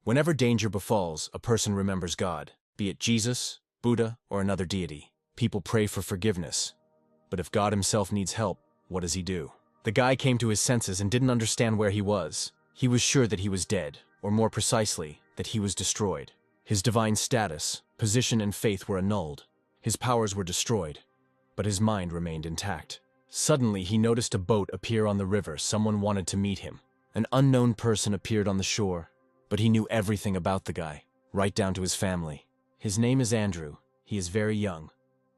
Whenever danger befalls, a person remembers God, be it Jesus, Buddha, or another deity. People pray for forgiveness. But if God himself needs help, what does he do? The guy came to his senses and didn't understand where he was. He was sure that he was dead, or more precisely, that he was destroyed. His divine status, position, and faith were annulled. His powers were destroyed, but his mind remained intact. Suddenly, he noticed a boat appear on the river. Someone wanted to meet him. An unknown person appeared on the shore, but he knew everything about the guy, right down to his family. His name is Andrew. He is very young,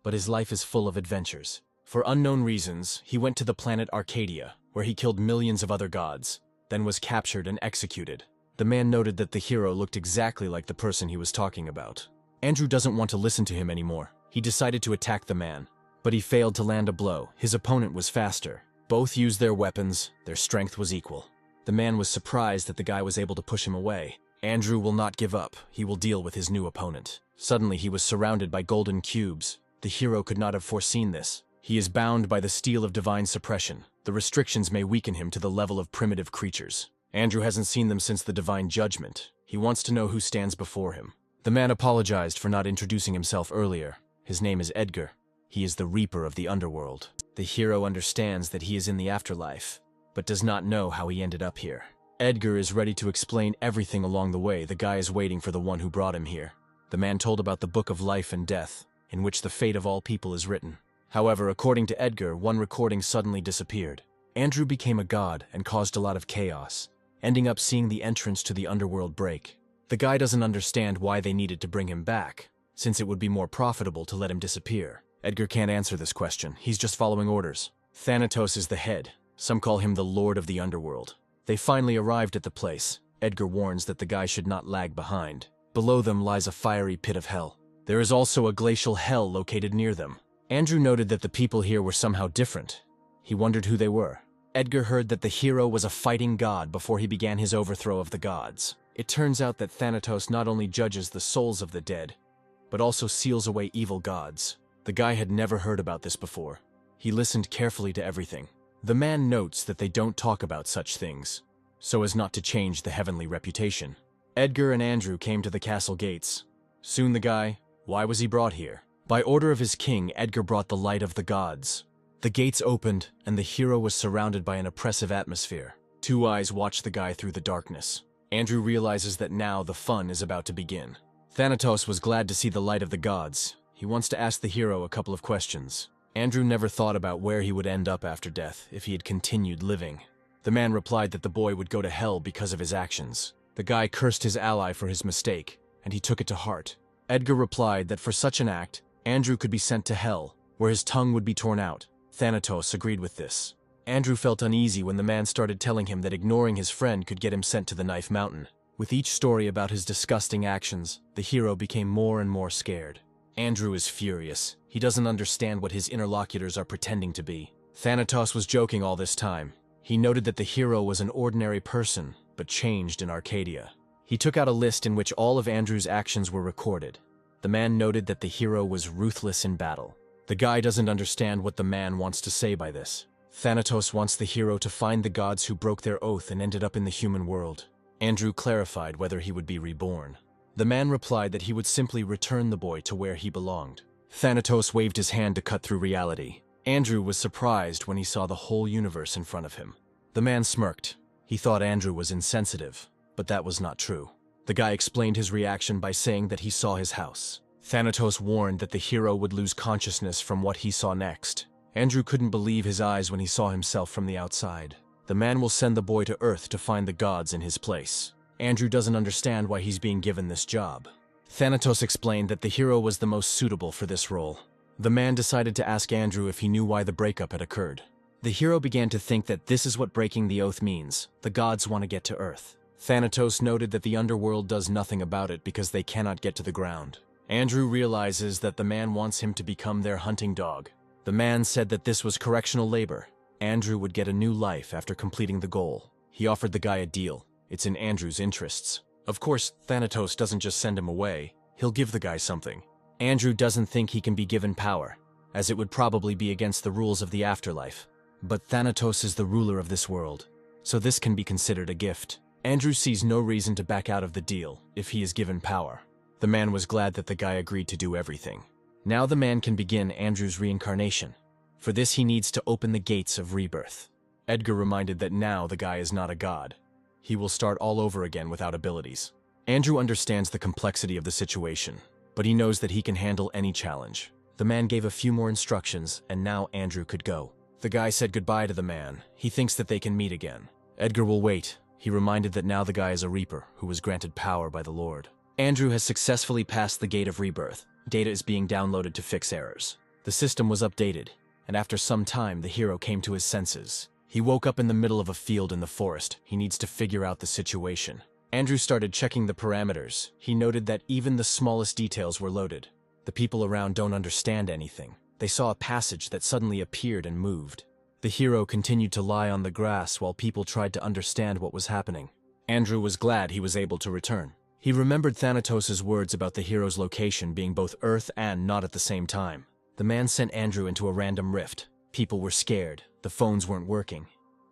but his life is full of adventures. For unknown reasons, he went to the planet Arcadia, where he killed millions of other gods, then was captured and executed. The man noted that the hero looked exactly like the person he was talking about. Andrew doesn't want to listen to him anymore. He decided to attack the man, but he failed to land a blow. His opponent was faster. Both used their weapons. Their strength was equal. The man was surprised that the guy was able to push him away. Andrew will not give up. He will deal with his new opponent. Suddenly, he was surrounded by golden cubes. The hero could not have foreseen this. He is bound by the steel of divine suppression. The restrictions may weaken him to the level of primitive creatures. Andrew hasn't seen them since the divine judgment. He wants to know who stands before him. The man apologized for not introducing himself earlier. His name is Edgar. He is the Reaper of the Underworld. The hero understands that he is in the afterlife, but does not know how he ended up here. Edgar is ready to explain everything along the way. The guy is waiting for the one who brought him here. The man told about the Book of Life and Death, in which the fate of all people is written. However, according to Edgar, one recording suddenly disappeared. Andrew became a god and caused a lot of chaos, ending up seeing the entrance to the underworld break. The guy doesn't understand why they needed to bring him back, since it would be more profitable to let him disappear. Edgar can't answer this question. He's just following orders. Thanatos is the head. Some call him the Lord of the Underworld. They finally arrived at the place. Edgar warns that the guy should not lag behind. Below them lies a fiery pit of hell. There is also a glacial hell located near them. Andrew noted that the people here were somehow different. He wondered who they were. Edgar heard that the hero was a fighting god before he began his overthrow of the gods. It turns out that Thanatos not only judges the souls of the dead, but also seals away evil gods. The guy had never heard about this before. He listened carefully to everything. The man notes that they don't talk about such things, so as not to change the heavenly reputation. Edgar and Andrew came to the castle gates. Soon the guy, why was he brought here? By order of his king, Edgar brought the light of the gods. The gates opened, and the hero was surrounded by an oppressive atmosphere. Two eyes watched the guy through the darkness. Andrew realizes that now the fun is about to begin. Thanatos was glad to see the light of the gods. He wants to ask the hero a couple of questions. Andrew never thought about where he would end up after death if he had continued living. The man replied that the boy would go to hell because of his actions. The guy cursed his ally for his mistake, and he took it to heart. Edgar replied that for such an act, Andrew could be sent to hell, where his tongue would be torn out. Thanatos agreed with this. Andrew felt uneasy when the man started telling him that ignoring his friend could get him sent to the Knife Mountain. With each story about his disgusting actions, the hero became more and more scared. Andrew is furious. He doesn't understand what his interlocutors are pretending to be. Thanatos was joking all this time. He noted that the hero was an ordinary person, but changed in Arcadia. He took out a list in which all of Andrew's actions were recorded. The man noted that the hero was ruthless in battle. The guy doesn't understand what the man wants to say by this. Thanatos wants the hero to find the gods who broke their oath and ended up in the human world. Andrew clarified whether he would be reborn. The man replied that he would simply return the boy to where he belonged. Thanatos waved his hand to cut through reality. Andrew was surprised when he saw the whole universe in front of him. The man smirked. He thought Andrew was insensitive, but that was not true. The guy explained his reaction by saying that he saw his house. Thanatos warned that the hero would lose consciousness from what he saw next. Andrew couldn't believe his eyes when he saw himself from the outside. The man will send the boy to Earth to find the gods in his place. Andrew doesn't understand why he's being given this job. Thanatos explained that the hero was the most suitable for this role. The man decided to ask Andrew if he knew why the breakup had occurred. The hero began to think that this is what breaking the oath means. The gods want to get to Earth. Thanatos noted that the underworld does nothing about it because they cannot get to the ground. Andrew realizes that the man wants him to become their hunting dog. The man said that this was correctional labor. Andrew would get a new life after completing the goal. He offered the guy a deal. It's in Andrew's interests. Of course, Thanatos doesn't just send him away. He'll give the guy something. Andrew doesn't think he can be given power, as it would probably be against the rules of the afterlife. But Thanatos is the ruler of this world, so this can be considered a gift. Andrew sees no reason to back out of the deal if he is given power. The man was glad that the guy agreed to do everything. Now the man can begin Andrew's reincarnation. For this he needs to open the gates of rebirth. Edgar reminded that now the guy is not a god. He will start all over again without abilities. Andrew understands the complexity of the situation, but he knows that he can handle any challenge. The man gave a few more instructions, and now Andrew could go. The guy said goodbye to the man. He thinks that they can meet again. Edgar will wait. He reminded that now the guy is a reaper who was granted power by the Lord. Andrew has successfully passed the gate of rebirth. Data is being downloaded to fix errors. The system was updated, and after some time the hero came to his senses. He woke up in the middle of a field in the forest. He needs to figure out the situation. Andrew started checking the parameters. He noted that even the smallest details were loaded. The people around don't understand anything. They saw a passage that suddenly appeared and moved. The hero continued to lie on the grass while people tried to understand what was happening. Andrew was glad he was able to return. He remembered Thanatos' words about the hero's location being both Earth and not at the same time. The man sent Andrew into a random rift. People were scared. The phones weren't working.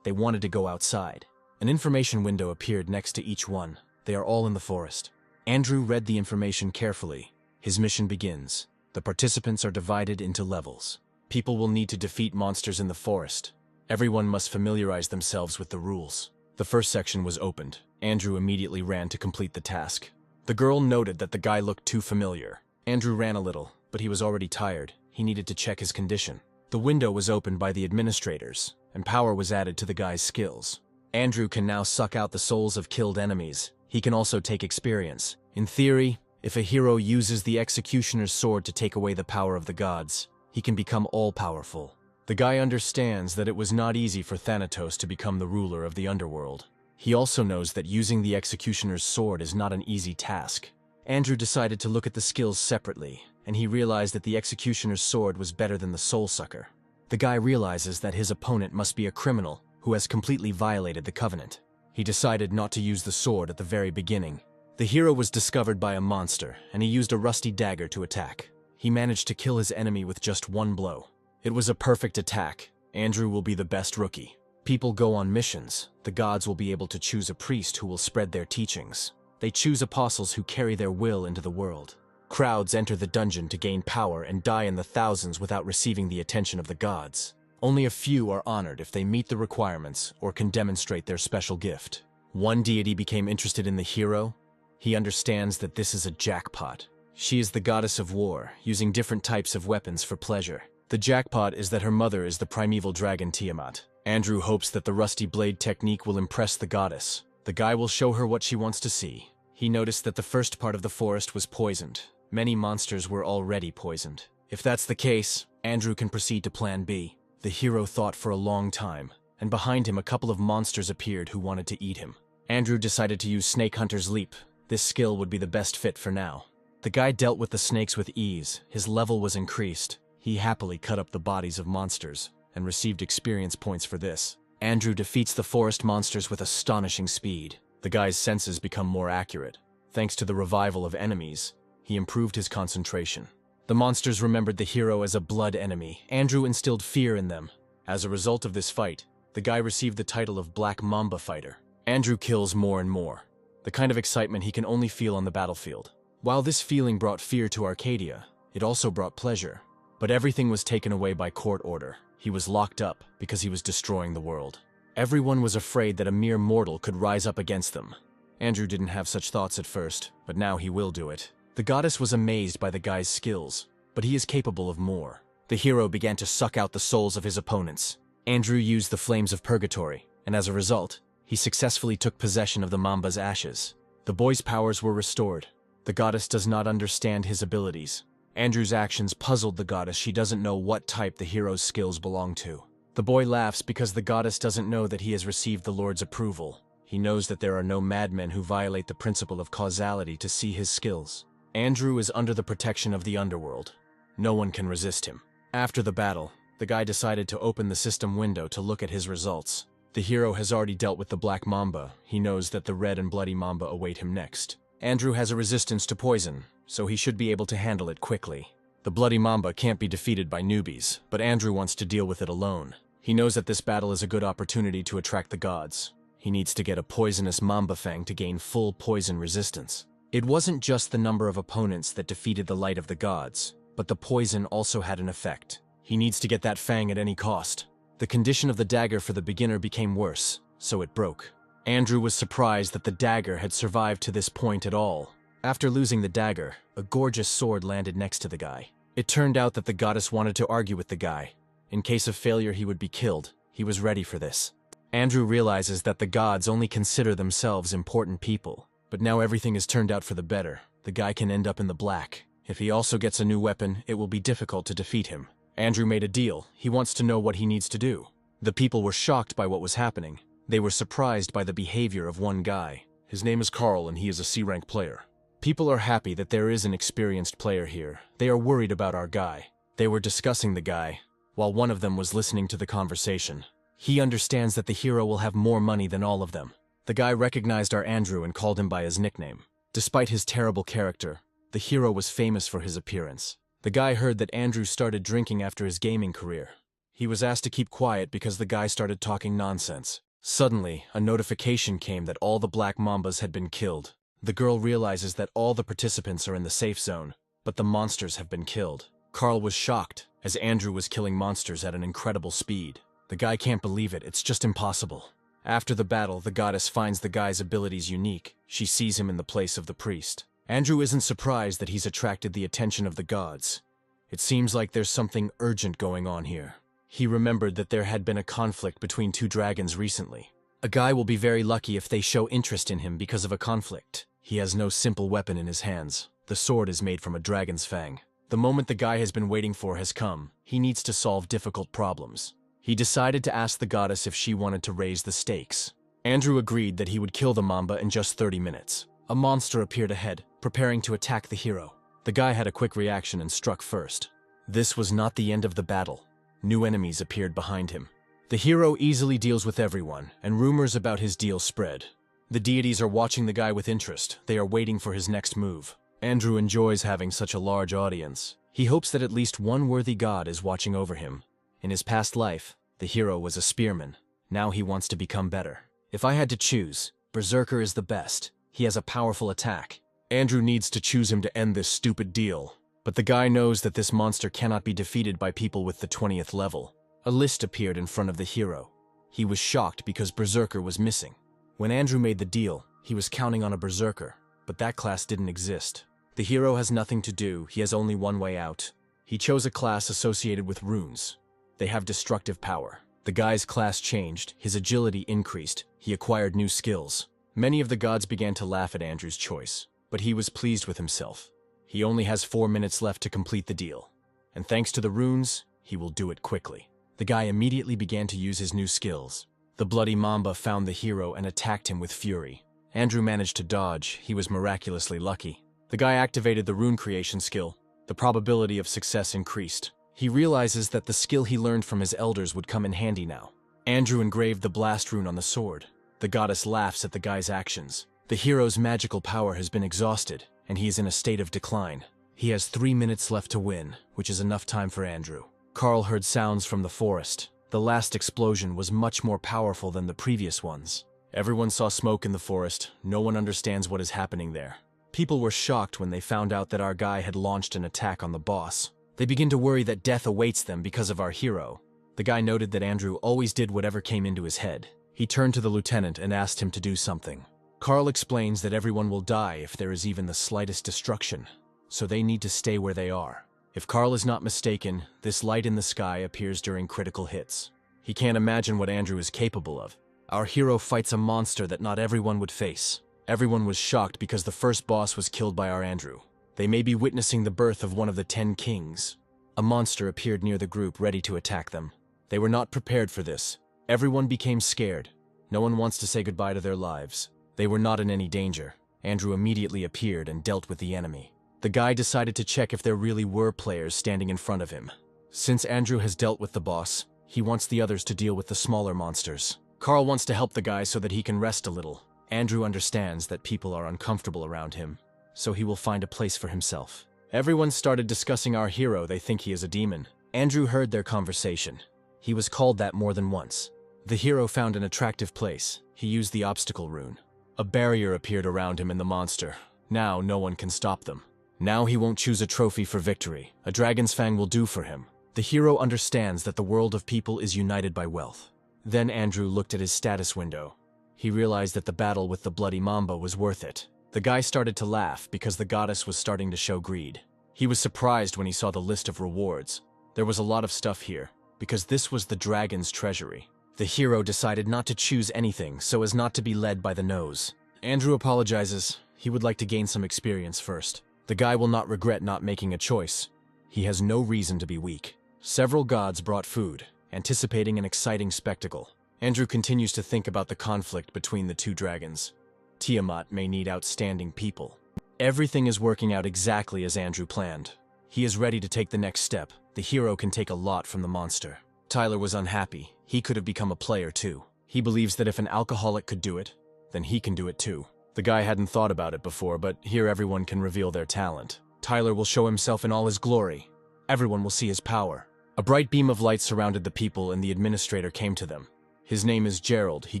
They wanted to go outside. An information window appeared next to each one. They are all in the forest. Andrew read the information carefully. His mission begins. The participants are divided into levels. People will need to defeat monsters in the forest. Everyone must familiarize themselves with the rules. The first section was opened. Andrew immediately ran to complete the task. The girl noted that the guy looked too familiar. Andrew ran a little, but he was already tired. He needed to check his condition. The window was opened by the administrators, and power was added to the guy's skills. Andrew can now suck out the souls of killed enemies. He can also take experience. In theory, if a hero uses the executioner's sword to take away the power of the gods, he can become all-powerful. The guy understands that it was not easy for Thanatos to become the ruler of the underworld. He also knows that using the executioner's sword is not an easy task. Andrew decided to look at the skills separately, and he realized that the executioner's sword was better than the soul sucker. The guy realizes that his opponent must be a criminal who has completely violated the covenant. He decided not to use the sword at the very beginning. The hero was discovered by a monster, and he used a rusty dagger to attack. He managed to kill his enemy with just one blow. It was a perfect attack. Andrew will be the best rookie. People go on missions. The gods will be able to choose a priest who will spread their teachings. They choose apostles who carry their will into the world. Crowds enter the dungeon to gain power and die in the thousands without receiving the attention of the gods. Only a few are honored if they meet the requirements or can demonstrate their special gift. One deity became interested in the hero. He understands that this is a jackpot. She is the goddess of war, using different types of weapons for pleasure. The jackpot is that her mother is the primeval dragon Tiamat. Andrew hopes that the rusty blade technique will impress the goddess. The guy will show her what she wants to see. He noticed that the first part of the forest was poisoned. Many monsters were already poisoned. If that's the case, Andrew can proceed to Plan B. The hero thought for a long time, and behind him a couple of monsters appeared who wanted to eat him. Andrew decided to use Snake Hunter's Leap. This skill would be the best fit for now. The guy dealt with the snakes with ease. His level was increased. He happily cut up the bodies of monsters and received experience points for this. Andrew defeats the forest monsters with astonishing speed. The guy's senses become more accurate. Thanks to the revival of enemies, he improved his concentration. The monsters remembered the hero as a blood enemy. Andrew instilled fear in them. As a result of this fight, the guy received the title of Black Mamba Fighter. Andrew kills more and more. The kind of excitement he can only feel on the battlefield. While this feeling brought fear to Arcadia, it also brought pleasure. But everything was taken away by court order. He was locked up because he was destroying the world. Everyone was afraid that a mere mortal could rise up against them. Andrew didn't have such thoughts at first, but now he will do it. The goddess was amazed by the guy's skills, but he is capable of more. The hero began to suck out the souls of his opponents. Andrew used the flames of purgatory, and as a result, he successfully took possession of the Mamba's ashes. The boy's powers were restored. The goddess does not understand his abilities. Andrew's actions puzzled the goddess. She doesn't know what type the hero's skills belong to. The boy laughs because the goddess doesn't know that he has received the Lord's approval. He knows that there are no madmen who violate the principle of causality to see his skills. Andrew is under the protection of the underworld. No one can resist him. After the battle, the guy decided to open the system window to look at his results. The hero has already dealt with the Black Mamba. He knows that the Red and Bloody Mamba await him next. Andrew has a resistance to poison, so he should be able to handle it quickly. The Bloody Mamba can't be defeated by newbies, but Andrew wants to deal with it alone. He knows that this battle is a good opportunity to attract the gods. He needs to get a poisonous mamba fang to gain full poison resistance. It wasn't just the number of opponents that defeated the light of the gods, but the poison also had an effect. He needs to get that fang at any cost. The condition of the dagger for the beginner became worse, so it broke. Andrew was surprised that the dagger had survived to this point at all. After losing the dagger, a gorgeous sword landed next to the guy. It turned out that the goddess wanted to argue with the guy. In case of failure, he would be killed. He was ready for this. Andrew realizes that the gods only consider themselves important people. But now everything has turned out for the better. The guy can end up in the black. If he also gets a new weapon, it will be difficult to defeat him. Andrew made a deal. He wants to know what he needs to do. The people were shocked by what was happening. They were surprised by the behavior of one guy. His name is Carl and he is a C-rank player. People are happy that there is an experienced player here. They are worried about our guy. They were discussing the guy, while one of them was listening to the conversation. He understands that the hero will have more money than all of them. The guy recognized our Andrew and called him by his nickname. Despite his terrible character, the hero was famous for his appearance. The guy heard that Andrew started drinking after his gaming career. He was asked to keep quiet because the guy started talking nonsense. Suddenly, a notification came that all the black mambas had been killed. The girl realizes that all the participants are in the safe zone, but the monsters have been killed. Carl was shocked, as Andrew was killing monsters at an incredible speed. The guy can't believe it, it's just impossible. After the battle, the goddess finds the guy's abilities unique. She sees him in the place of the priest. Andrew isn't surprised that he's attracted the attention of the gods. It seems like there's something urgent going on here. He remembered that there had been a conflict between two dragons recently. A guy will be very lucky if they show interest in him because of a conflict. He has no simple weapon in his hands. The sword is made from a dragon's fang. The moment the guy has been waiting for has come. He needs to solve difficult problems. He decided to ask the goddess if she wanted to raise the stakes. Andrew agreed that he would kill the mamba in just 30 minutes. A monster appeared ahead, preparing to attack the hero. The guy had a quick reaction and struck first. This was not the end of the battle. New enemies appeared behind him. The hero easily deals with everyone, and rumors about his deal spread. The deities are watching the guy with interest. They are waiting for his next move. Andrew enjoys having such a large audience. He hopes that at least one worthy god is watching over him. In his past life, the hero was a spearman. Now he wants to become better. If I had to choose, Berserker is the best. He has a powerful attack. Andrew needs to choose him to end this stupid deal. But the guy knows that this monster cannot be defeated by people with the 20th level. A list appeared in front of the hero. He was shocked because Berserker was missing. When Andrew made the deal, he was counting on a Berserker, but that class didn't exist. The hero has nothing to do, he has only one way out. He chose a class associated with runes. They have destructive power. The guy's class changed, his agility increased, he acquired new skills. Many of the gods began to laugh at Andrew's choice, but he was pleased with himself. He only has 4 minutes left to complete the deal, and thanks to the runes, he will do it quickly. The guy immediately began to use his new skills. The bloody mamba found the hero and attacked him with fury. Andrew managed to dodge, he was miraculously lucky. The guy activated the rune creation skill. The probability of success increased. He realizes that the skill he learned from his elders would come in handy now. Andrew engraved the blast rune on the sword. The goddess laughs at the guy's actions. The hero's magical power has been exhausted, and he is in a state of decline. He has 3 minutes left to win, which is enough time for Andrew. Carl heard sounds from the forest. The last explosion was much more powerful than the previous ones. Everyone saw smoke in the forest. No one understands what is happening there. People were shocked when they found out that our guy had launched an attack on the boss. They begin to worry that death awaits them because of our hero. The guy noted that Andrew always did whatever came into his head. He turned to the lieutenant and asked him to do something. Carl explains that everyone will die if there is even the slightest destruction, so they need to stay where they are. If Carl is not mistaken, this light in the sky appears during critical hits. He can't imagine what Andrew is capable of. Our hero fights a monster that not everyone would face. Everyone was shocked because the first boss was killed by our Andrew. They may be witnessing the birth of one of the 10 kings. A monster appeared near the group, ready to attack them. They were not prepared for this. Everyone became scared. No one wants to say goodbye to their lives. They were not in any danger. Andrew immediately appeared and dealt with the enemy. The guy decided to check if there really were players standing in front of him. Since Andrew has dealt with the boss, he wants the others to deal with the smaller monsters. Carl wants to help the guy so that he can rest a little. Andrew understands that people are uncomfortable around him, so he will find a place for himself. Everyone started discussing our hero. They think he is a demon. Andrew heard their conversation. He was called that more than once. The hero found an attractive place. He used the obstacle rune. A barrier appeared around him and the monster. Now no one can stop them. Now he won't choose a trophy for victory. A dragon's fang will do for him. The hero understands that the world of people is united by wealth. Then Andrew looked at his status window. He realized that the battle with the bloody mamba was worth it. The guy started to laugh because the goddess was starting to show greed. He was surprised when he saw the list of rewards. There was a lot of stuff here, because this was the dragon's treasury. The hero decided not to choose anything so as not to be led by the nose. Andrew apologizes. He would like to gain some experience first. The guy will not regret not making a choice. He has no reason to be weak. Several gods brought food, anticipating an exciting spectacle. Andrew continues to think about the conflict between the two dragons. Tiamat may need outstanding people. Everything is working out exactly as Andrew planned. He is ready to take the next step. The hero can take a lot from the monster. Tyler was unhappy. He could have become a player too. He believes that if an alcoholic could do it, then he can do it too. The guy hadn't thought about it before, but here everyone can reveal their talent. Tyler will show himself in all his glory. Everyone will see his power. A bright beam of light surrounded the people and the administrator came to them. His name is Gerald. He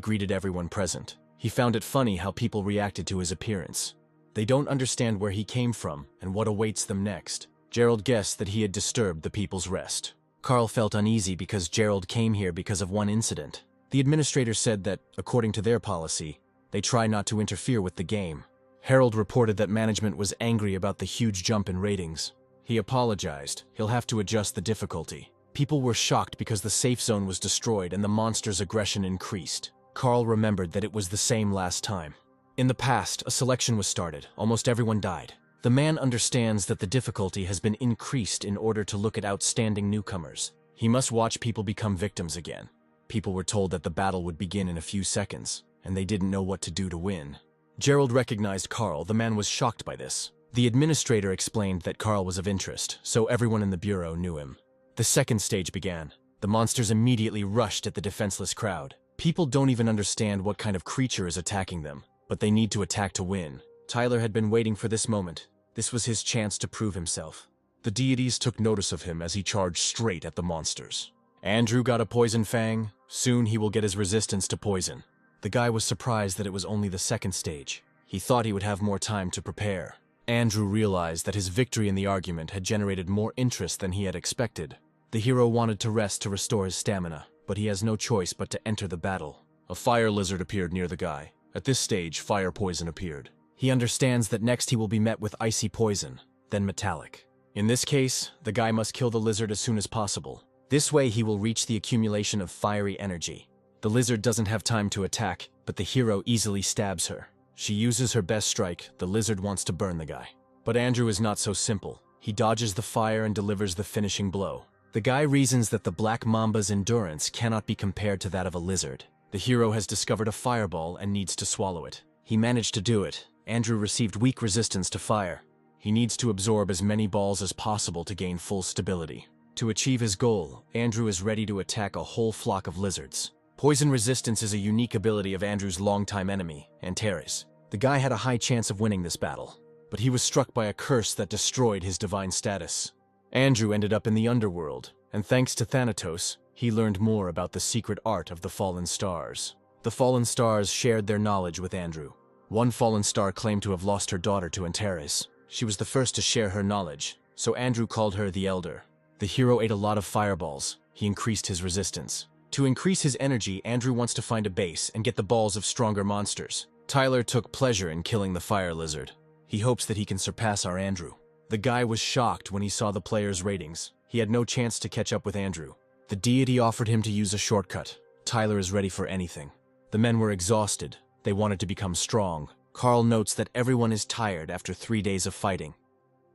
greeted everyone present. He found it funny how people reacted to his appearance. They don't understand where he came from and what awaits them next. Gerald guessed that he had disturbed the people's rest. Carl felt uneasy because Gerald came here because of one incident. The administrator said that, according to their policy, they try not to interfere with the game. Harold reported that management was angry about the huge jump in ratings. He apologized. He'll have to adjust the difficulty. People were shocked because the safe zone was destroyed and the monster's aggression increased. Carl remembered that it was the same last time. In the past, a selection was started. Almost everyone died. The man understands that the difficulty has been increased in order to look at outstanding newcomers. He must watch people become victims again. People were told that the battle would begin in a few seconds, and they didn't know what to do to win. Gerald recognized Carl. The man was shocked by this. The administrator explained that Carl was of interest, so everyone in the bureau knew him. The second stage began. The monsters immediately rushed at the defenseless crowd. People don't even understand what kind of creature is attacking them, but they need to attack to win. Tyler had been waiting for this moment. This was his chance to prove himself. The deities took notice of him as he charged straight at the monsters. Andrew got a poison fang. Soon he will get his resistance to poison. The guy was surprised that it was only the second stage. He thought he would have more time to prepare. Andrew realized that his victory in the argument had generated more interest than he had expected. The hero wanted to rest to restore his stamina, but he has no choice but to enter the battle. A fire lizard appeared near the guy. At this stage, fire poison appeared. He understands that next he will be met with icy poison, then metallic. In this case, the guy must kill the lizard as soon as possible. This way he will reach the accumulation of fiery energy. The lizard doesn't have time to attack, but the hero easily stabs her. She uses her best strike. The lizard wants to burn the guy. But Andrew is not so simple. He dodges the fire and delivers the finishing blow. The guy reasons that the black mamba's endurance cannot be compared to that of a lizard. The hero has discovered a fireball and needs to swallow it. He managed to do it. Andrew received weak resistance to fire. He needs to absorb as many balls as possible to gain full stability. To achieve his goal, Andrew is ready to attack a whole flock of lizards. Poison resistance is a unique ability of Andrew's longtime enemy, Antares. The guy had a high chance of winning this battle, but he was struck by a curse that destroyed his divine status. Andrew ended up in the underworld, and thanks to Thanatos, he learned more about the secret art of the fallen stars. The fallen stars shared their knowledge with Andrew. One fallen star claimed to have lost her daughter to Antares. She was the first to share her knowledge, so Andrew called her the Elder. The hero ate a lot of fireballs. He increased his resistance. To increase his energy, Andrew wants to find a base and get the balls of stronger monsters. Tyler took pleasure in killing the fire lizard. He hopes that he can surpass our Andrew. The guy was shocked when he saw the players' ratings. He had no chance to catch up with Andrew. The deity offered him to use a shortcut. Tyler is ready for anything. The men were exhausted. They wanted to become strong. Carl notes that everyone is tired after 3 days of fighting.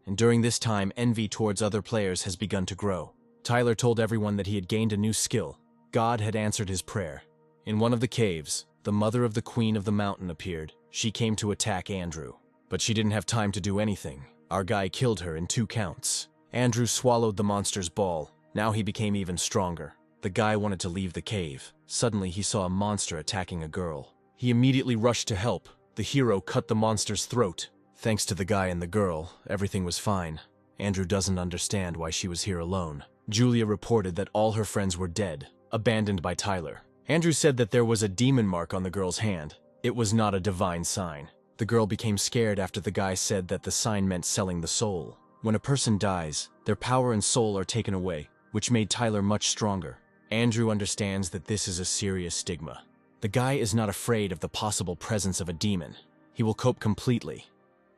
And during this time, envy towards other players has begun to grow. Tyler told everyone that he had gained a new skill. God had answered his prayer. In one of the caves, the mother of the queen of the mountain appeared. She came to attack Andrew. But she didn't have time to do anything. Our guy killed her in 2 counts. Andrew swallowed the monster's ball. Now he became even stronger. The guy wanted to leave the cave. Suddenly he saw a monster attacking a girl. He immediately rushed to help. The hero cut the monster's throat. Thanks to the guy and the girl, everything was fine. Andrew doesn't understand why she was here alone. Julia reported that all her friends were dead, abandoned by Tyler. Andrew said that there was a demon mark on the girl's hand. It was not a divine sign. The girl became scared after the guy said that the sign meant selling the soul. When a person dies, their power and soul are taken away, which made Tyler much stronger. Andrew understands that this is a serious stigma. The guy is not afraid of the possible presence of a demon. He will cope completely,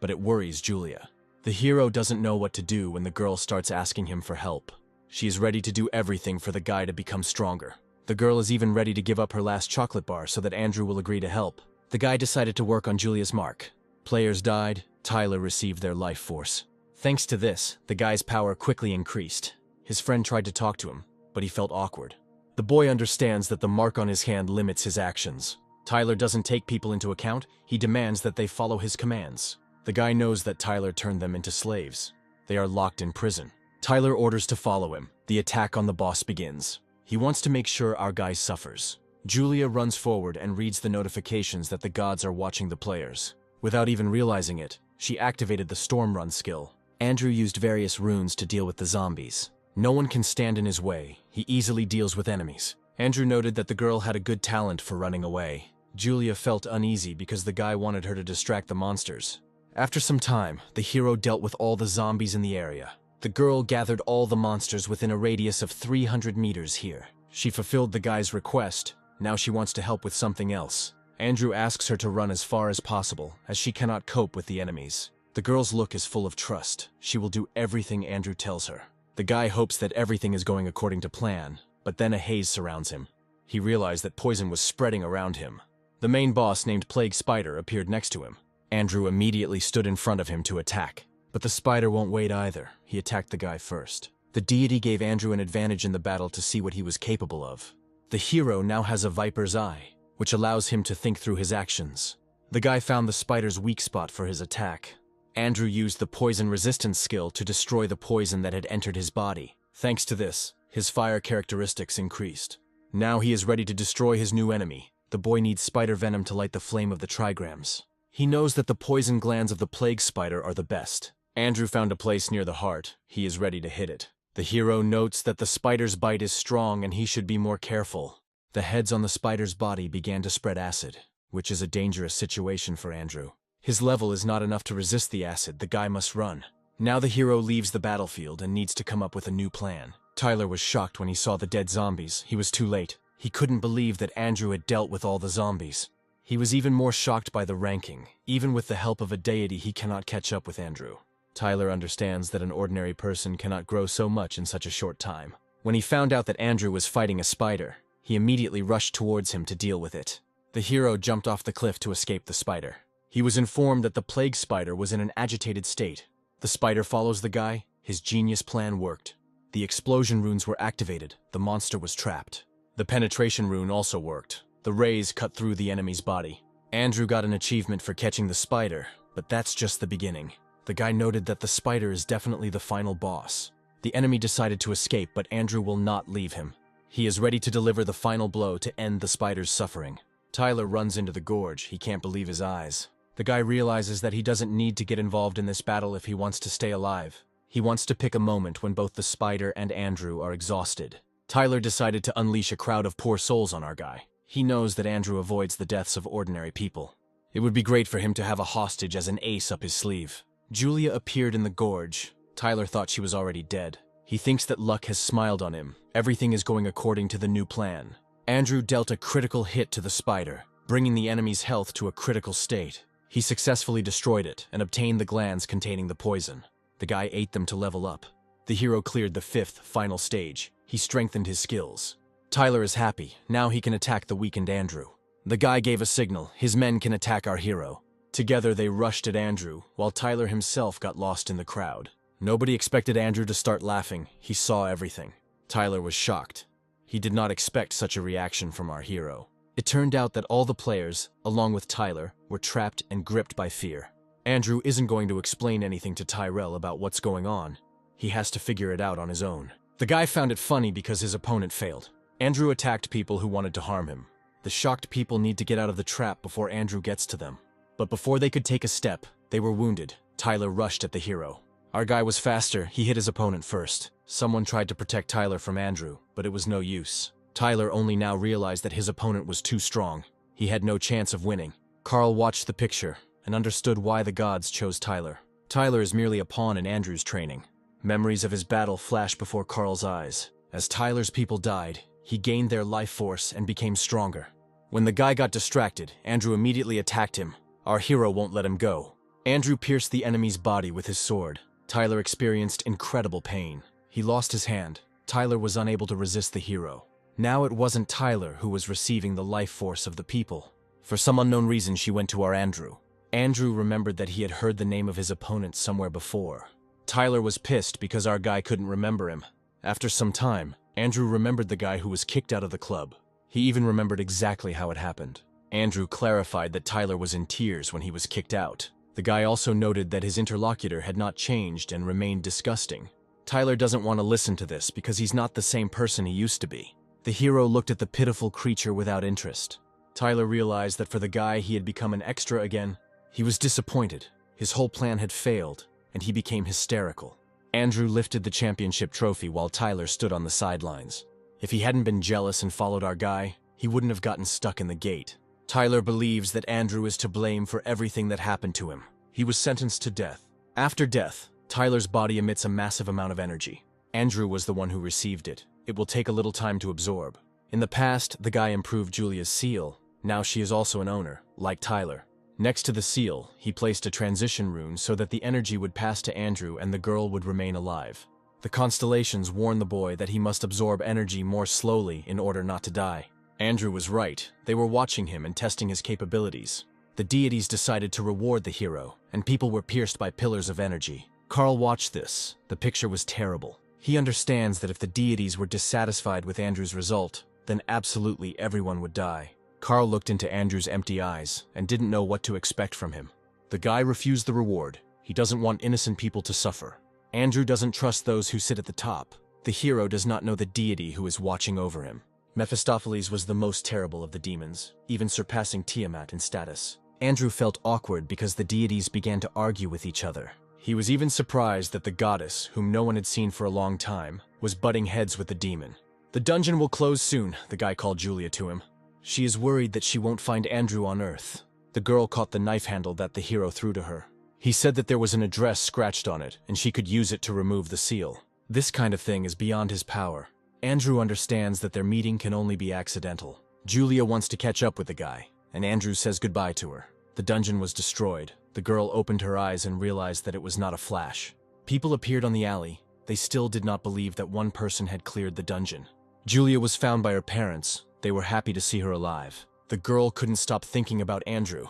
but it worries Julia. The hero doesn't know what to do when the girl starts asking him for help. She is ready to do everything for the guy to become stronger. The girl is even ready to give up her last chocolate bar so that Andrew will agree to help. The guy decided to work on Julia's mark. Players died, Tyler received their life force. Thanks to this, the guy's power quickly increased. His friend tried to talk to him, but he felt awkward. The boy understands that the mark on his hand limits his actions. Tyler doesn't take people into account, he demands that they follow his commands. The guy knows that Tyler turned them into slaves. They are locked in prison. Tyler orders to follow him. The attack on the boss begins. He wants to make sure our guy suffers. Julia runs forward and reads the notifications that the gods are watching the players. Without even realizing it, she activated the Storm Run skill. Andrew used various runes to deal with the zombies. No one can stand in his way. He easily deals with enemies. Andrew noted that the girl had a good talent for running away. Julia felt uneasy because the guy wanted her to distract the monsters. After some time, the hero dealt with all the zombies in the area. The girl gathered all the monsters within a radius of 300 meters here. She fulfilled the guy's request. Now she wants to help with something else. Andrew asks her to run as far as possible, as she cannot cope with the enemies. The girl's look is full of trust. She will do everything Andrew tells her. The guy hopes that everything is going according to plan, but then a haze surrounds him. He realized that poison was spreading around him. The main boss, named Plague Spider, appeared next to him. Andrew immediately stood in front of him to attack. But the spider won't wait either. He attacked the guy first. The deity gave Andrew an advantage in the battle to see what he was capable of. The hero now has a viper's eye, which allows him to think through his actions. The guy found the spider's weak spot for his attack. Andrew used the poison resistance skill to destroy the poison that had entered his body. Thanks to this, his fire characteristics increased. Now he is ready to destroy his new enemy. The boy needs spider venom to light the flame of the trigrams. He knows that the poison glands of the plague spider are the best. Andrew found a place near the heart. He is ready to hit it. The hero notes that the spider's bite is strong and he should be more careful. The heads on the spider's body began to spread acid, which is a dangerous situation for Andrew. His level is not enough to resist the acid. The guy must run. Now the hero leaves the battlefield and needs to come up with a new plan. Tyler was shocked when he saw the dead zombies. He was too late. He couldn't believe that Andrew had dealt with all the zombies. He was even more shocked by the ranking. Even with the help of a deity, he cannot catch up with Andrew. Tyler understands that an ordinary person cannot grow so much in such a short time. When he found out that Andrew was fighting a spider, he immediately rushed towards him to deal with it. The hero jumped off the cliff to escape the spider. He was informed that the plague spider was in an agitated state. The spider follows the guy. His genius plan worked. The explosion runes were activated. The monster was trapped. The penetration rune also worked. The rays cut through the enemy's body. Andrew got an achievement for catching the spider, but that's just the beginning. The guy noted that the spider is definitely the final boss. The enemy decided to escape, but Andrew will not leave him. He is ready to deliver the final blow to end the spider's suffering. Tyler runs into the gorge. He can't believe his eyes. The guy realizes that he doesn't need to get involved in this battle if he wants to stay alive. He wants to pick a moment when both the spider and Andrew are exhausted. Tyler decided to unleash a crowd of poor souls on our guy. He knows that Andrew avoids the deaths of ordinary people. It would be great for him to have a hostage as an ace up his sleeve. Julia appeared in the gorge. Tyler thought she was already dead. He thinks that luck has smiled on him. Everything is going according to the new plan. Andrew dealt a critical hit to the spider, bringing the enemy's health to a critical state. He successfully destroyed it and obtained the glands containing the poison. The guy ate them to level up. The hero cleared the fifth, final stage. He strengthened his skills. Tyler is happy. Now he can attack the weakened Andrew. The guy gave a signal. His men can attack our hero. Together they rushed at Andrew, while Tyler himself got lost in the crowd. Nobody expected Andrew to start laughing. He saw everything. Tyler was shocked. He did not expect such a reaction from our hero. It turned out that all the players, along with Tyler, were trapped and gripped by fear. Andrew isn't going to explain anything to Tyrell about what's going on. He has to figure it out on his own. The guy found it funny because his opponent failed. Andrew attacked people who wanted to harm him. The shocked people need to get out of the trap before Andrew gets to them. But before they could take a step, they were wounded. Tyler rushed at the hero. Our guy was faster. He hit his opponent first. Someone tried to protect Tyler from Andrew, but it was no use. Tyler only now realized that his opponent was too strong. He had no chance of winning. Carl watched the picture and understood why the gods chose Tyler. Tyler is merely a pawn in Andrew's training. Memories of his battle flashed before Carl's eyes. As Tyler's people died, he gained their life force and became stronger. When the guy got distracted, Andrew immediately attacked him. Our hero won't let him go. Andrew pierced the enemy's body with his sword. Tyler experienced incredible pain. He lost his hand. Tyler was unable to resist the hero. Now it wasn't Tyler who was receiving the life force of the people. For some unknown reason, she went to our Andrew. Andrew remembered that he had heard the name of his opponent somewhere before. Tyler was pissed because our guy couldn't remember him. After some time, Andrew remembered the guy who was kicked out of the club. He even remembered exactly how it happened. Andrew clarified that Tyler was in tears when he was kicked out. The guy also noted that his interlocutor had not changed and remained disgusting. Tyler doesn't want to listen to this because he's not the same person he used to be. The hero looked at the pitiful creature without interest. Tyler realized that for the guy he had become an extra again. He was disappointed. His whole plan had failed, and he became hysterical. Andrew lifted the championship trophy while Tyler stood on the sidelines. If he hadn't been jealous and followed our guy, he wouldn't have gotten stuck in the gate. Tyler believes that Andrew is to blame for everything that happened to him. He was sentenced to death. After death, Tyler's body emits a massive amount of energy. Andrew was the one who received it. It will take a little time to absorb. In the past, the guy improved Julia's seal. Now she is also an owner, like Tyler. Next to the seal, he placed a transition rune so that the energy would pass to Andrew and the girl would remain alive. The constellations warn the boy that he must absorb energy more slowly in order not to die. Andrew was right. They were watching him and testing his capabilities. The deities decided to reward the hero, and people were pierced by pillars of energy. Carl watched this. The picture was terrible. He understands that if the deities were dissatisfied with Andrew's result, then absolutely everyone would die. Carl looked into Andrew's empty eyes and didn't know what to expect from him. The guy refused the reward. He doesn't want innocent people to suffer. Andrew doesn't trust those who sit at the top. The hero does not know the deity who is watching over him. Mephistopheles was the most terrible of the demons, even surpassing Tiamat in status. Andrew felt awkward because the deities began to argue with each other. He was even surprised that the goddess, whom no one had seen for a long time, was butting heads with the demon. "The dungeon will close soon," the guy called Julia to him. She is worried that she won't find Andrew on Earth. The girl caught the knife handle that the hero threw to her. He said that there was an address scratched on it, and she could use it to remove the seal. This kind of thing is beyond his power. Andrew understands that their meeting can only be accidental. Julia wants to catch up with the guy, and Andrew says goodbye to her. The dungeon was destroyed. The girl opened her eyes and realized that it was not a flash. People appeared on the alley. They still did not believe that one person had cleared the dungeon. Julia was found by her parents. They were happy to see her alive. The girl couldn't stop thinking about Andrew.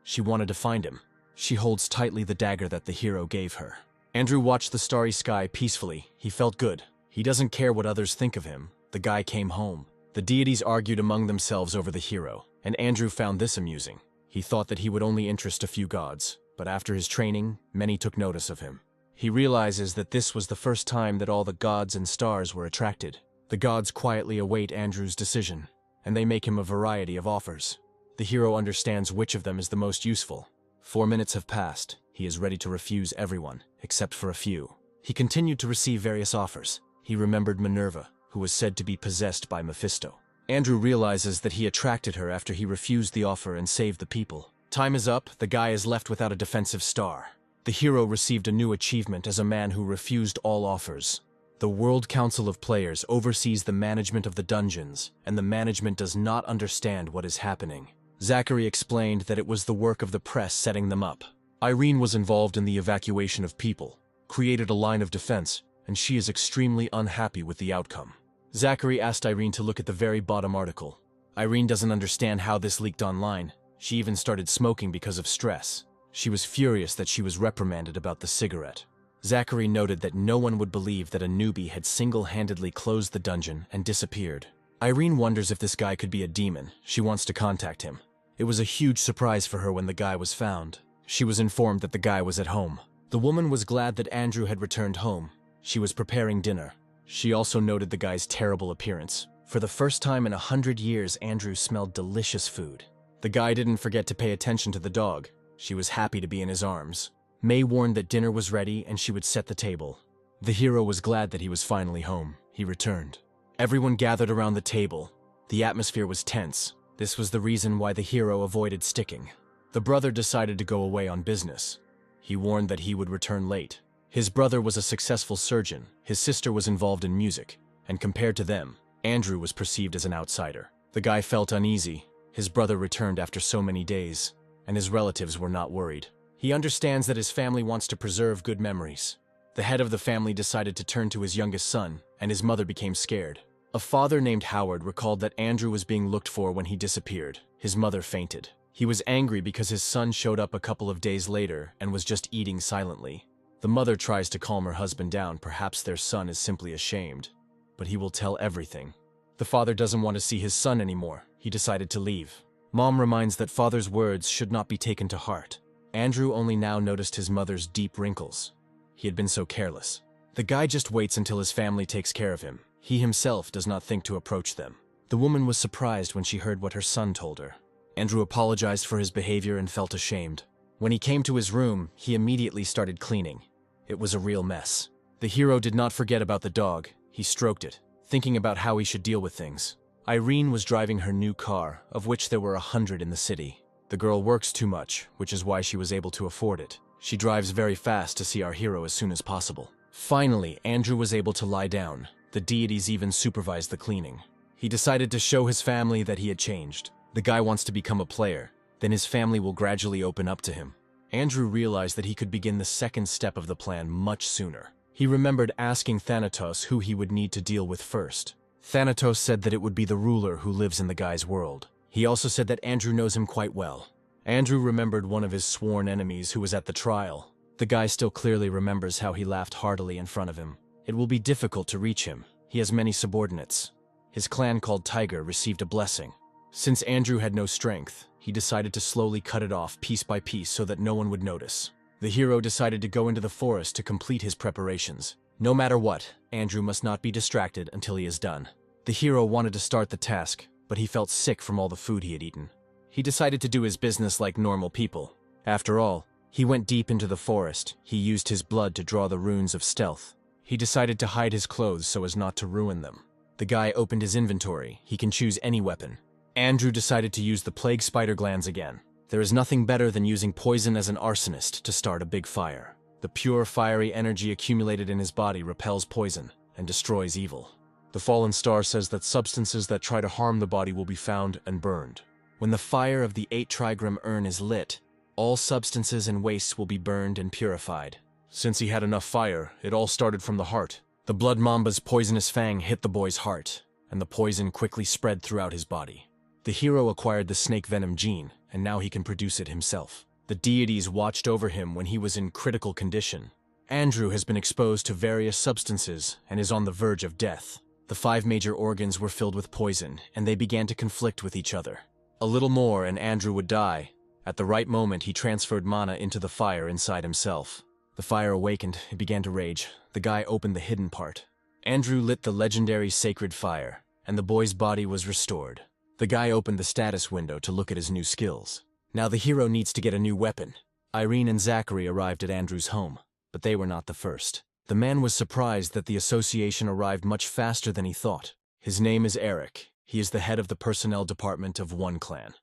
She wanted to find him. She holds tightly the dagger that the hero gave her. Andrew watched the starry sky peacefully. He felt good. He doesn't care what others think of him. The guy came home. The deities argued among themselves over the hero, and Andrew found this amusing. He thought that he would only interest a few gods, but after his training, many took notice of him. He realizes that this was the first time that all the gods and stars were attracted. The gods quietly await Andrew's decision, and they make him a variety of offers. The hero understands which of them is the most useful. 4 minutes have passed. He is ready to refuse everyone, except for a few. He continued to receive various offers. He remembered Minerva, who was said to be possessed by Mephisto. Andrew realizes that he attracted her after he refused the offer and saved the people. Time is up. The guy is left without a defensive star. The hero received a new achievement as a man who refused all offers. The World Council of Players oversees the management of the dungeons, and the management does not understand what is happening. Zachary explained that it was the work of the press setting them up. Irene was involved in the evacuation of people, created a line of defense, and she is extremely unhappy with the outcome. Zachary asked Irene to look at the very bottom article. Irene doesn't understand how this leaked online. She even started smoking because of stress. She was furious that she was reprimanded about the cigarette. Zachary noted that no one would believe that a newbie had single-handedly closed the dungeon and disappeared. Irene wonders if this guy could be a demon. She wants to contact him. It was a huge surprise for her when the guy was found. She was informed that the guy was at home. The woman was glad that Andrew had returned home. She was preparing dinner. She also noted the guy's terrible appearance. For the first time in 100 years, Andrew smelled delicious food. The guy didn't forget to pay attention to the dog. She was happy to be in his arms. May warned that dinner was ready and she would set the table. The hero was glad that he was finally home. He returned. Everyone gathered around the table. The atmosphere was tense. This was the reason why the hero avoided sticking. The brother decided to go away on business. He warned that he would return late. His brother was a successful surgeon, his sister was involved in music, and compared to them, Andrew was perceived as an outsider. The guy felt uneasy. His brother returned after so many days, and his relatives were not worried. He understands that his family wants to preserve good memories. The head of the family decided to turn to his youngest son, and his mother became scared. A father named Howard recalled that Andrew was being looked for when he disappeared. His mother fainted. He was angry because his son showed up a couple of days later and was just eating silently. The mother tries to calm her husband down. Perhaps their son is simply ashamed, but he will tell everything. The father doesn't want to see his son anymore. He decided to leave. Mom reminds that father's words should not be taken to heart. Andrew only now noticed his mother's deep wrinkles. He had been so careless. The guy just waits until his family takes care of him. He himself does not think to approach them. The woman was surprised when she heard what her son told her. Andrew apologized for his behavior and felt ashamed. When he came to his room, he immediately started cleaning. It was a real mess. The hero did not forget about the dog. He stroked it, thinking about how he should deal with things. Irene was driving her new car, of which there were 100 in the city. The girl works too much, which is why she was able to afford it. She drives very fast to see our hero as soon as possible. Finally, Andrew was able to lie down. The deities even supervised the cleaning. He decided to show his family that he had changed. The guy wants to become a player. Then his family will gradually open up to him. Andrew realized that he could begin the second step of the plan much sooner. He remembered asking Thanatos who he would need to deal with first. Thanatos said that it would be the ruler who lives in the guy's world. He also said that Andrew knows him quite well. Andrew remembered one of his sworn enemies who was at the trial. The guy still clearly remembers how he laughed heartily in front of him. It will be difficult to reach him. He has many subordinates. His clan called Tiger received a blessing. Since Andrew had no strength, he decided to slowly cut it off piece by piece so that no one would notice. The hero decided to go into the forest to complete his preparations. No matter what, Andrew must not be distracted until he is done. The hero wanted to start the task, but he felt sick from all the food he had eaten. He decided to do his business like normal people. After all, he went deep into the forest. He used his blood to draw the runes of stealth. He decided to hide his clothes so as not to ruin them. The guy opened his inventory. He can choose any weapon. Andrew decided to use the plague spider glands again. There is nothing better than using poison as an arsonist to start a big fire. The pure fiery energy accumulated in his body repels poison and destroys evil. The fallen star says that substances that try to harm the body will be found and burned. When the fire of the 8 trigram urn is lit, all substances and wastes will be burned and purified. Since he had enough fire, it all started from the heart. The blood mamba's poisonous fang hit the boy's heart, and the poison quickly spread throughout his body. The hero acquired the snake venom gene, and now he can produce it himself. The deities watched over him when he was in critical condition. Andrew has been exposed to various substances and is on the verge of death. The 5 major organs were filled with poison, and they began to conflict with each other. A little more and Andrew would die. At the right moment, he transferred mana into the fire inside himself. The fire awakened, it began to rage. The guy opened the hidden part. Andrew lit the legendary sacred fire, and the boy's body was restored. The guy opened the status window to look at his new skills. Now the hero needs to get a new weapon. Irene and Zachary arrived at Andrew's home, but they were not the first. The man was surprised that the association arrived much faster than he thought. His name is Eric. He is the head of the personnel department of one clan,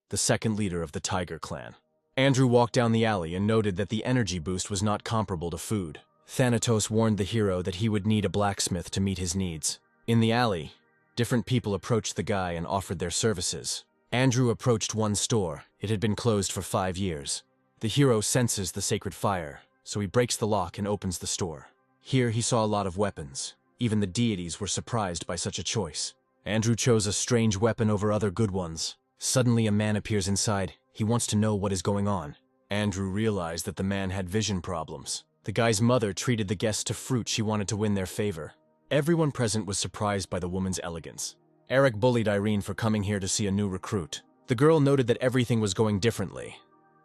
the second leader of the Tiger clan. Andrew walked down the alley and noted that the energy boost was not comparable to food. Thanatos warned the hero that he would need a blacksmith to meet his needs. In the alley, different people approached the guy and offered their services. Andrew approached one store. It had been closed for 5 years. The hero senses the sacred fire, so he breaks the lock and opens the store. Here he saw a lot of weapons. Even the deities were surprised by such a choice. Andrew chose a strange weapon over other good ones. Suddenly a man appears inside. He wants to know what is going on. Andrew realized that the man had vision problems. The guy's mother treated the guests to fruit. She wanted to win their favor. Everyone present was surprised by the woman's elegance. Eric bullied Irene for coming here to see a new recruit. The girl noted that everything was going differently,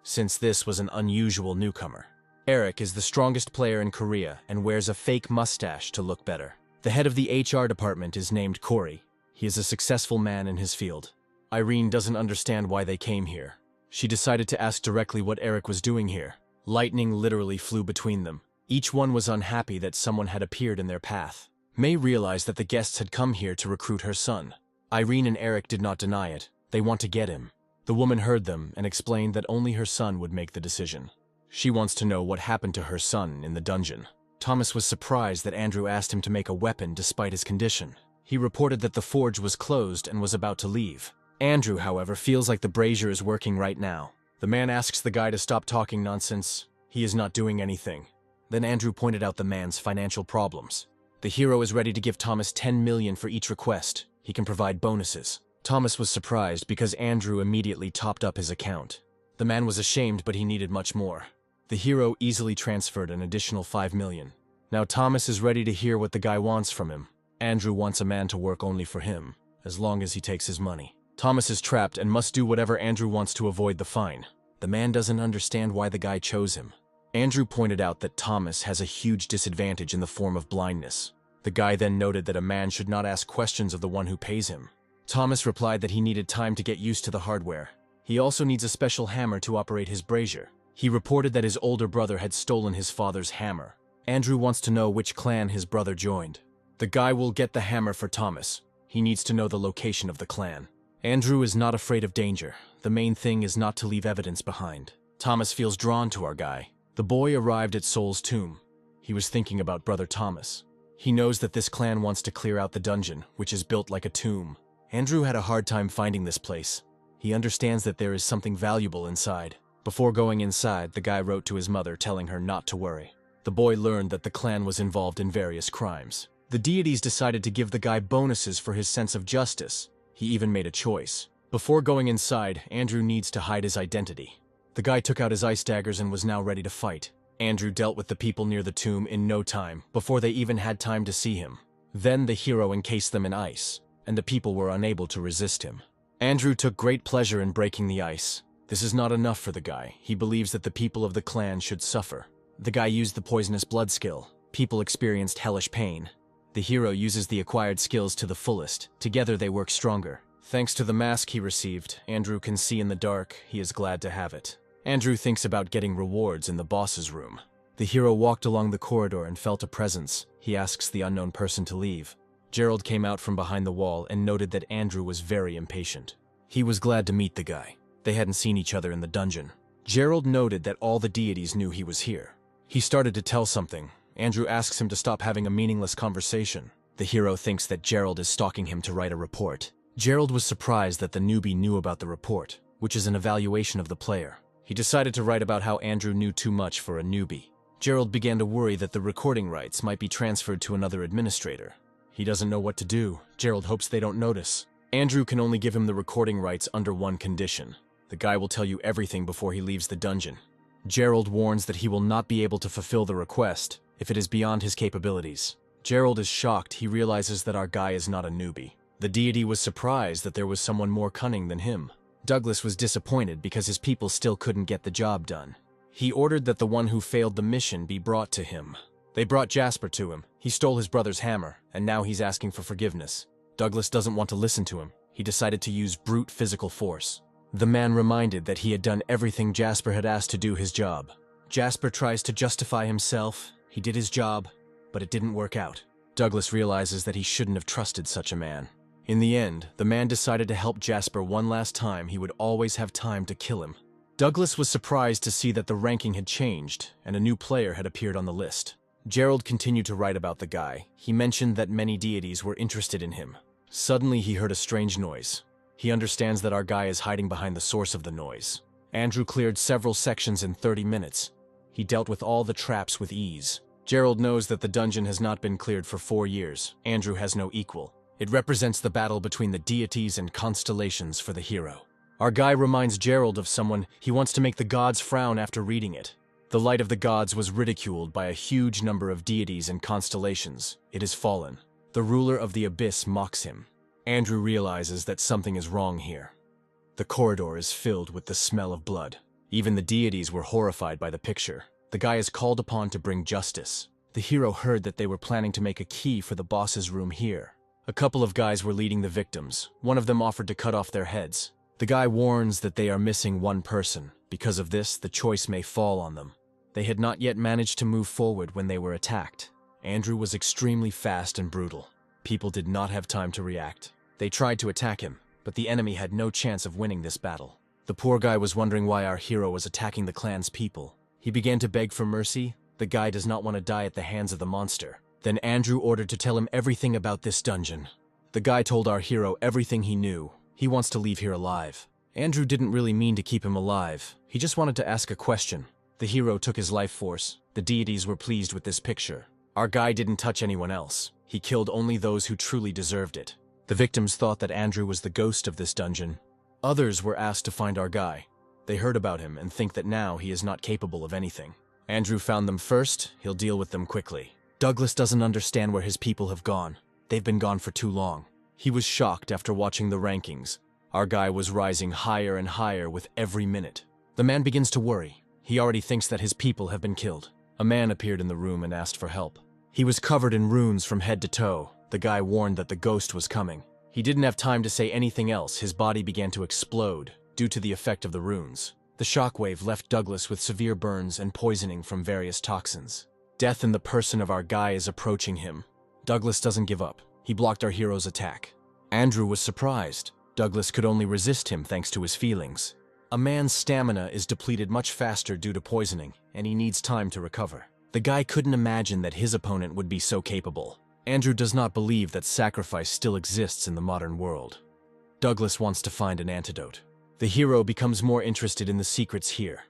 since this was an unusual newcomer. Eric is the strongest player in Korea and wears a fake mustache to look better. The head of the HR department is named Corey. He is a successful man in his field. Irene doesn't understand why they came here. She decided to ask directly what Eric was doing here. Lightning literally flew between them. Each one was unhappy that someone had appeared in their path. May realized that the guests had come here to recruit her son. Irene and Eric did not deny it. They want to get him. The woman heard them and explained that only her son would make the decision. She wants to know what happened to her son in the dungeon. Thomas was surprised that Andrew asked him to make a weapon despite his condition. He reported that the forge was closed and was about to leave. Andrew, however, feels like the brazier is working right now. The man asks the guy to stop talking nonsense. He is not doing anything. Then Andrew pointed out the man's financial problems. The hero is ready to give Thomas 10 million for each request. He can provide bonuses. Thomas was surprised because Andrew immediately topped up his account. The man was ashamed, but he needed much more. The hero easily transferred an additional 5 million. Now Thomas is ready to hear what the guy wants from him. Andrew wants a man to work only for him, as long as he takes his money. Thomas is trapped and must do whatever Andrew wants to avoid the fine. The man doesn't understand why the guy chose him. Andrew pointed out that Thomas has a huge disadvantage in the form of blindness. The guy then noted that a man should not ask questions of the one who pays him. Thomas replied that he needed time to get used to the hardware. He also needs a special hammer to operate his brazier. He reported that his older brother had stolen his father's hammer. Andrew wants to know which clan his brother joined. The guy will get the hammer for Thomas. He needs to know the location of the clan. Andrew is not afraid of danger. The main thing is not to leave evidence behind. Thomas feels drawn to our guy. The boy arrived at Soul's tomb. He was thinking about brother Thomas. He knows that this clan wants to clear out the dungeon, which is built like a tomb. Andrew had a hard time finding this place. He understands that there is something valuable inside. Before going inside, the guy wrote to his mother telling her not to worry. The boy learned that the clan was involved in various crimes. The deities decided to give the guy bonuses for his sense of justice. He even made a choice. Before going inside, Andrew needs to hide his identity. The guy took out his ice daggers and was now ready to fight. Andrew dealt with the people near the tomb in no time, before they even had time to see him. Then the hero encased them in ice, and the people were unable to resist him. Andrew took great pleasure in breaking the ice. This is not enough for the guy. He believes that the people of the clan should suffer. The guy used the poisonous blood skill. People experienced hellish pain. The hero uses the acquired skills to the fullest. Together they work stronger. Thanks to the mask he received, Andrew can see in the dark. He is glad to have it. Andrew thinks about getting rewards in the boss's room. The hero walked along the corridor and felt a presence. He asks the unknown person to leave. Gerald came out from behind the wall and noted that Andrew was very impatient. He was glad to meet the guy. They hadn't seen each other in the dungeon. Gerald noted that all the deities knew he was here. He started to tell something. Andrew asks him to stop having a meaningless conversation. The hero thinks that Gerald is stalking him to write a report. Gerald was surprised that the newbie knew about the report, which is an evaluation of the player. He decided to write about how Andrew knew too much for a newbie. Gerald began to worry that the recording rights might be transferred to another administrator. He doesn't know what to do. Gerald hopes they don't notice. Andrew can only give him the recording rights under one condition. The guy will tell you everything before he leaves the dungeon. Gerald warns that he will not be able to fulfill the request if it is beyond his capabilities. Gerald is shocked. He realizes that our guy is not a newbie. The deity was surprised that there was someone more cunning than him. Douglas was disappointed because his people still couldn't get the job done. He ordered that the one who failed the mission be brought to him. They brought Jasper to him. He stole his brother's hammer, and now he's asking for forgiveness. Douglas doesn't want to listen to him. He decided to use brute physical force. The man reminded that he had done everything Jasper had asked to do his job. Jasper tries to justify himself. He did his job, but it didn't work out. Douglas realizes that he shouldn't have trusted such a man. In the end, the man decided to help Jasper one last time. He would always have time to kill him. Douglas was surprised to see that the ranking had changed, and a new player had appeared on the list. Gerald continued to write about the guy. He mentioned that many deities were interested in him. Suddenly he heard a strange noise. He understands that our guy is hiding behind the source of the noise. Andrew cleared several sections in 30 minutes. He dealt with all the traps with ease. Gerald knows that the dungeon has not been cleared for 4 years. Andrew has no equal. It represents the battle between the deities and constellations for the hero. Our guy reminds Gerald of someone. He wants to make the gods frown after reading it. The light of the gods was ridiculed by a huge number of deities and constellations. It is fallen. The ruler of the abyss mocks him. Andrew realizes that something is wrong here. The corridor is filled with the smell of blood. Even the deities were horrified by the picture. The guy is called upon to bring justice. The hero heard that they were planning to make a key for the boss's room here. A couple of guys were leading the victims. One of them offered to cut off their heads. The guy warns that they are missing one person. Because of this, the choice may fall on them. They had not yet managed to move forward when they were attacked. Andrew was extremely fast and brutal. People did not have time to react. They tried to attack him, but the enemy had no chance of winning this battle. The poor guy was wondering why our hero was attacking the clan's people. He began to beg for mercy. The guy does not want to die at the hands of the monster. Then Andrew ordered to tell him everything about this dungeon. The guy told our hero everything he knew. He wants to leave here alive. Andrew didn't really mean to keep him alive. He just wanted to ask a question. The hero took his life force. The deities were pleased with this picture. Our guy didn't touch anyone else. He killed only those who truly deserved it. The victims thought that Andrew was the ghost of this dungeon. Others were asked to find our guy. They heard about him and think that now he is not capable of anything. Andrew found them first. He'll deal with them quickly. Douglas doesn't understand where his people have gone. They've been gone for too long. He was shocked after watching the rankings. Our guy was rising higher and higher with every minute. The man begins to worry. He already thinks that his people have been killed. A man appeared in the room and asked for help. He was covered in runes from head to toe. The guy warned that the ghost was coming. He didn't have time to say anything else. His body began to explode due to the effect of the runes. The shockwave left Douglas with severe burns and poisoning from various toxins. Death in the person of our guy is approaching him. Douglas doesn't give up. He blocked our hero's attack. Andrew was surprised. Douglas could only resist him thanks to his feelings. A man's stamina is depleted much faster due to poisoning, and he needs time to recover. The guy couldn't imagine that his opponent would be so capable. Andrew does not believe that sacrifice still exists in the modern world. Douglas wants to find an antidote. The hero becomes more interested in the secrets here,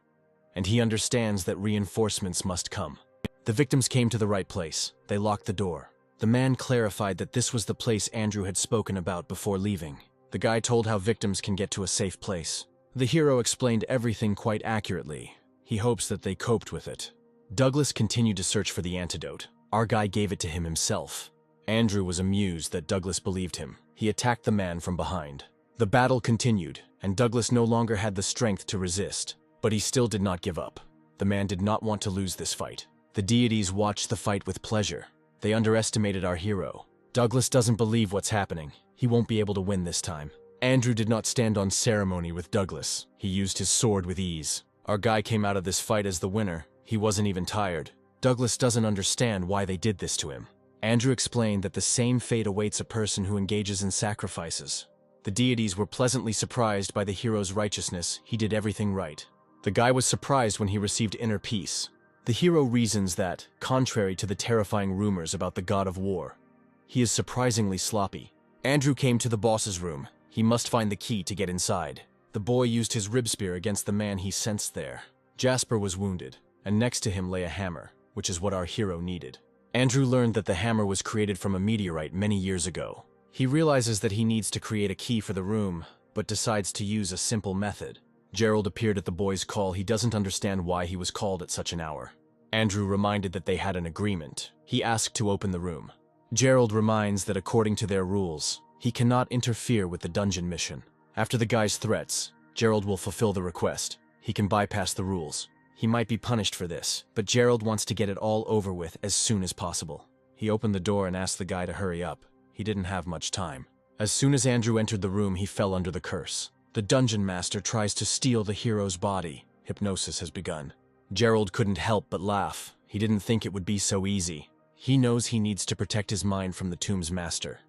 and he understands that reinforcements must come. The victims came to the right place. They locked the door. The man clarified that this was the place Andrew had spoken about before leaving. The guy told how victims can get to a safe place. The hero explained everything quite accurately. He hopes that they coped with it. Douglas continued to search for the antidote. Our guy gave it to him himself. Andrew was amused that Douglas believed him. He attacked the man from behind. The battle continued, and Douglas no longer had the strength to resist. But he still did not give up. The man did not want to lose this fight. The deities watched the fight with pleasure. They underestimated our hero. Douglas doesn't believe what's happening. He won't be able to win this time. Andrew did not stand on ceremony with Douglas. He used his sword with ease. Our guy came out of this fight as the winner. He wasn't even tired. Douglas doesn't understand why they did this to him. Andrew explained that the same fate awaits a person who engages in sacrifices. The deities were pleasantly surprised by the hero's righteousness. He did everything right. The guy was surprised when he received inner peace. The hero reasons that, contrary to the terrifying rumors about the god of war, he is surprisingly sloppy. Andrew came to the boss's room. He must find the key to get inside. The boy used his rib spear against the man he sensed there. Jasper was wounded, and next to him lay a hammer, which is what our hero needed. Andrew learned that the hammer was created from a meteorite many years ago. He realizes that he needs to create a key for the room, but decides to use a simple method. Gerald appeared at the boy's call. He doesn't understand why he was called at such an hour. Andrew reminded that they had an agreement. He asked to open the room. Gerald reminds that according to their rules, he cannot interfere with the dungeon mission. After the guy's threats, Gerald will fulfill the request. He can bypass the rules. He might be punished for this, but Gerald wants to get it all over with as soon as possible. He opened the door and asked the guy to hurry up. He didn't have much time. As soon as Andrew entered the room, he fell under the curse. The dungeon master tries to steal the hero's body. Hypnosis has begun. Gerald couldn't help but laugh. He didn't think it would be so easy. He knows he needs to protect his mind from the tomb's master,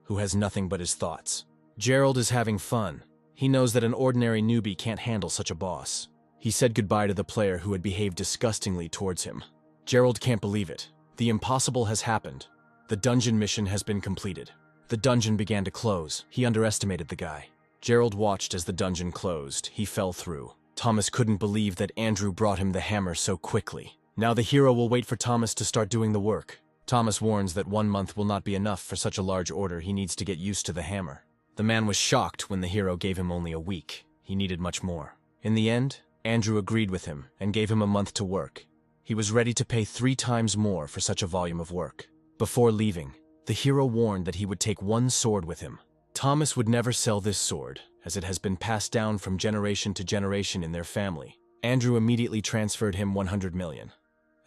who has nothing but his thoughts. Gerald is having fun. He knows that an ordinary newbie can't handle such a boss. He said goodbye to the player who had behaved disgustingly towards him. Gerald can't believe it. The impossible has happened. The dungeon mission has been completed. The dungeon began to close. He underestimated the guy. Gerald watched as the dungeon closed. He fell through. Thomas couldn't believe that Andrew brought him the hammer so quickly. Now the hero will wait for Thomas to start doing the work. Thomas warns that 1 month will not be enough for such a large order. He needs to get used to the hammer. The man was shocked when the hero gave him only a week. He needed much more. In the end, Andrew agreed with him and gave him a month to work. He was ready to pay 3 times more for such a volume of work. Before leaving, the hero warned that he would take 1 sword with him. Thomas would never sell this sword, as it has been passed down from generation to generation in their family. Andrew immediately transferred him 100 million,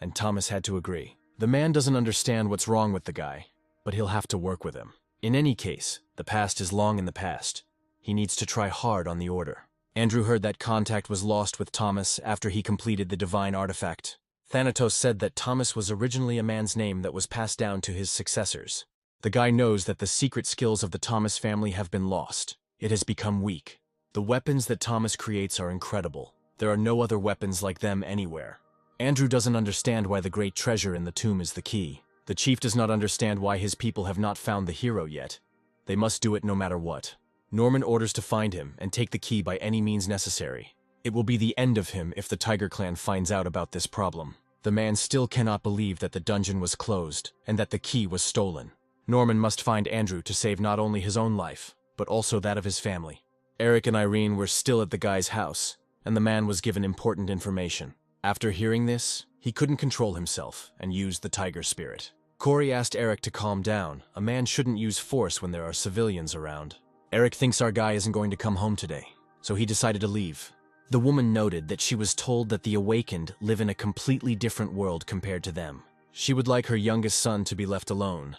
and Thomas had to agree. The man doesn't understand what's wrong with the guy, but he'll have to work with him. In any case, the past is long in the past. He needs to try hard on the order. Andrew heard that contact was lost with Thomas after he completed the divine artifact. Thanatos said that Thomas was originally a man's name that was passed down to his successors. The guy knows that the secret skills of the Thomas family have been lost. It has become weak. The weapons that Thomas creates are incredible. There are no other weapons like them anywhere. Andrew doesn't understand why the great treasure in the tomb is the key. The chief does not understand why his people have not found the hero yet. They must do it no matter what. Norman orders to find him and take the key by any means necessary. It will be the end of him if the Tiger Clan finds out about this problem. The man still cannot believe that the dungeon was closed and that the key was stolen. Norman must find Andrew to save not only his own life, but also that of his family. Eric and Irene were still at the guy's house, and the man was given important information. After hearing this, he couldn't control himself and used the tiger spirit. Corey asked Eric to calm down. A man shouldn't use force when there are civilians around. Eric thinks our guy isn't going to come home today, so he decided to leave. The woman noted that she was told that the awakened live in a completely different world compared to them. She would like her youngest son to be left alone,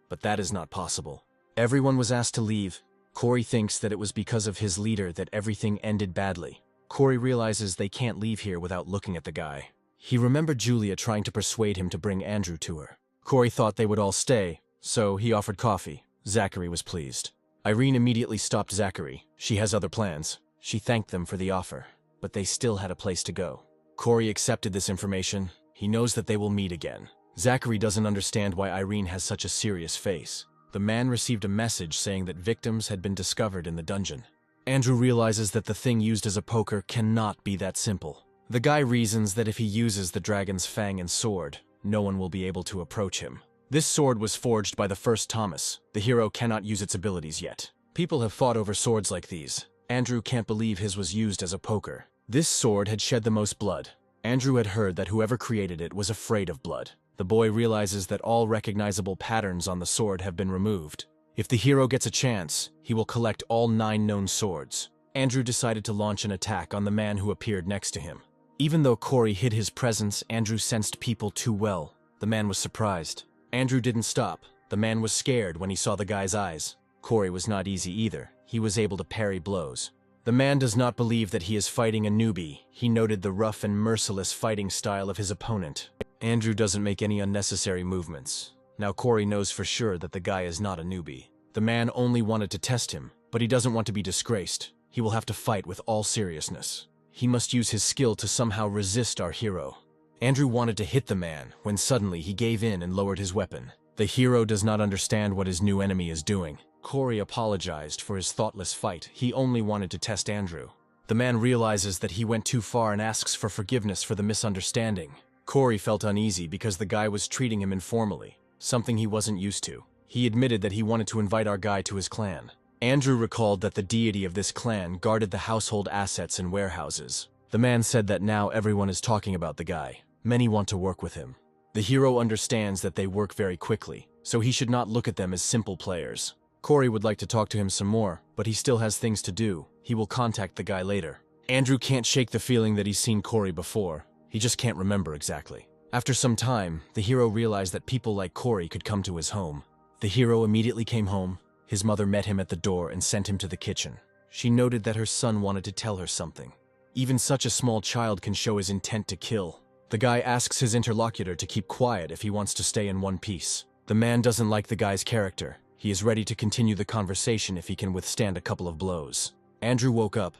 but that is not possible. Everyone was asked to leave. Corey thinks that it was because of his leader that everything ended badly. Corey realizes they can't leave here without looking at the guy. He remembered Julia trying to persuade him to bring Andrew to her. Corey thought they would all stay, so he offered coffee. Zachary was pleased. Irene immediately stopped Zachary. She has other plans. She thanked them for the offer, but they still had a place to go. Corey accepted this information. He knows that they will meet again. Zachary doesn't understand why Irene has such a serious face. The man received a message saying that victims had been discovered in the dungeon. Andrew realizes that the thing used as a poker cannot be that simple. The guy reasons that if he uses the dragon's fang and sword, no one will be able to approach him. This sword was forged by the first Thomas. The hero cannot use its abilities yet. People have fought over swords like these. Andrew can't believe his was used as a poker. This sword had shed the most blood. Andrew had heard that whoever created it was afraid of blood. The boy realizes that all recognizable patterns on the sword have been removed. If the hero gets a chance, he will collect all 9 known swords. Andrew decided to launch an attack on the man who appeared next to him. Even though Corey hid his presence, Andrew sensed people too well. The man was surprised. Andrew didn't stop. The man was scared when he saw the guy's eyes. Corey was not easy either. He was able to parry blows. The man does not believe that he is fighting a newbie. He noted the rough and merciless fighting style of his opponent. Andrew doesn't make any unnecessary movements. Now Corey knows for sure that the guy is not a newbie. The man only wanted to test him, but he doesn't want to be disgraced. He will have to fight with all seriousness. He must use his skill to somehow resist our hero. Andrew wanted to hit the man when suddenly he gave in and lowered his weapon. The hero does not understand what his new enemy is doing. Corey apologized for his thoughtless fight. He only wanted to test Andrew. The man realizes that he went too far and asks for forgiveness for the misunderstanding. Corey felt uneasy because the guy was treating him informally, something he wasn't used to. He admitted that he wanted to invite our guy to his clan. Andrew recalled that the deity of this clan guarded the household assets and warehouses. The man said that now everyone is talking about the guy. Many want to work with him. The hero understands that they work very quickly, so he should not look at them as simple players. Corey would like to talk to him some more, but he still has things to do. He will contact the guy later. Andrew can't shake the feeling that he's seen Corey before. He just can't remember exactly. After some time, the hero realized that people like Corey could come to his home. The hero immediately came home. His mother met him at the door and sent him to the kitchen. She noted that her son wanted to tell her something. Even such a small child can show his intent to kill. The guy asks his interlocutor to keep quiet if he wants to stay in one piece. The man doesn't like the guy's character. He is ready to continue the conversation if he can withstand a couple of blows. Andrew woke up.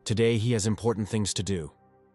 Today he has important things to do.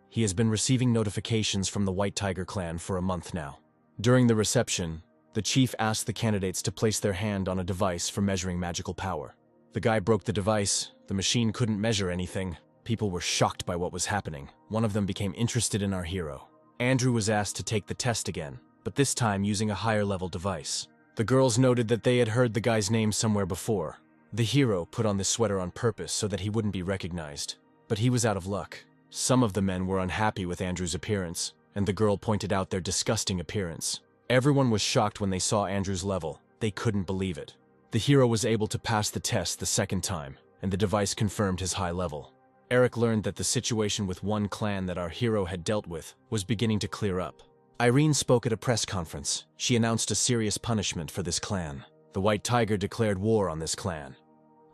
He has been receiving notifications from the White Tiger clan for a month now. During the reception, the chief asked the candidates to place their hand on a device for measuring magical power. The guy broke the device. The machine couldn't measure anything. People were shocked by what was happening. One of them became interested in our hero. Andrew was asked to take the test again, but this time using a higher-level device. The girls noted that they had heard the guy's name somewhere before. The hero put on this sweater on purpose so that he wouldn't be recognized. But he was out of luck. Some of the men were unhappy with Andrew's appearance, and the girl pointed out their disgusting appearance. Everyone was shocked when they saw Andrew's level. They couldn't believe it. The hero was able to pass the test the second time, and the device confirmed his high level. Eric learned that the situation with one clan that our hero had dealt with was beginning to clear up. Irene spoke at a press conference. She announced a serious punishment for this clan. The White Tiger declared war on this clan.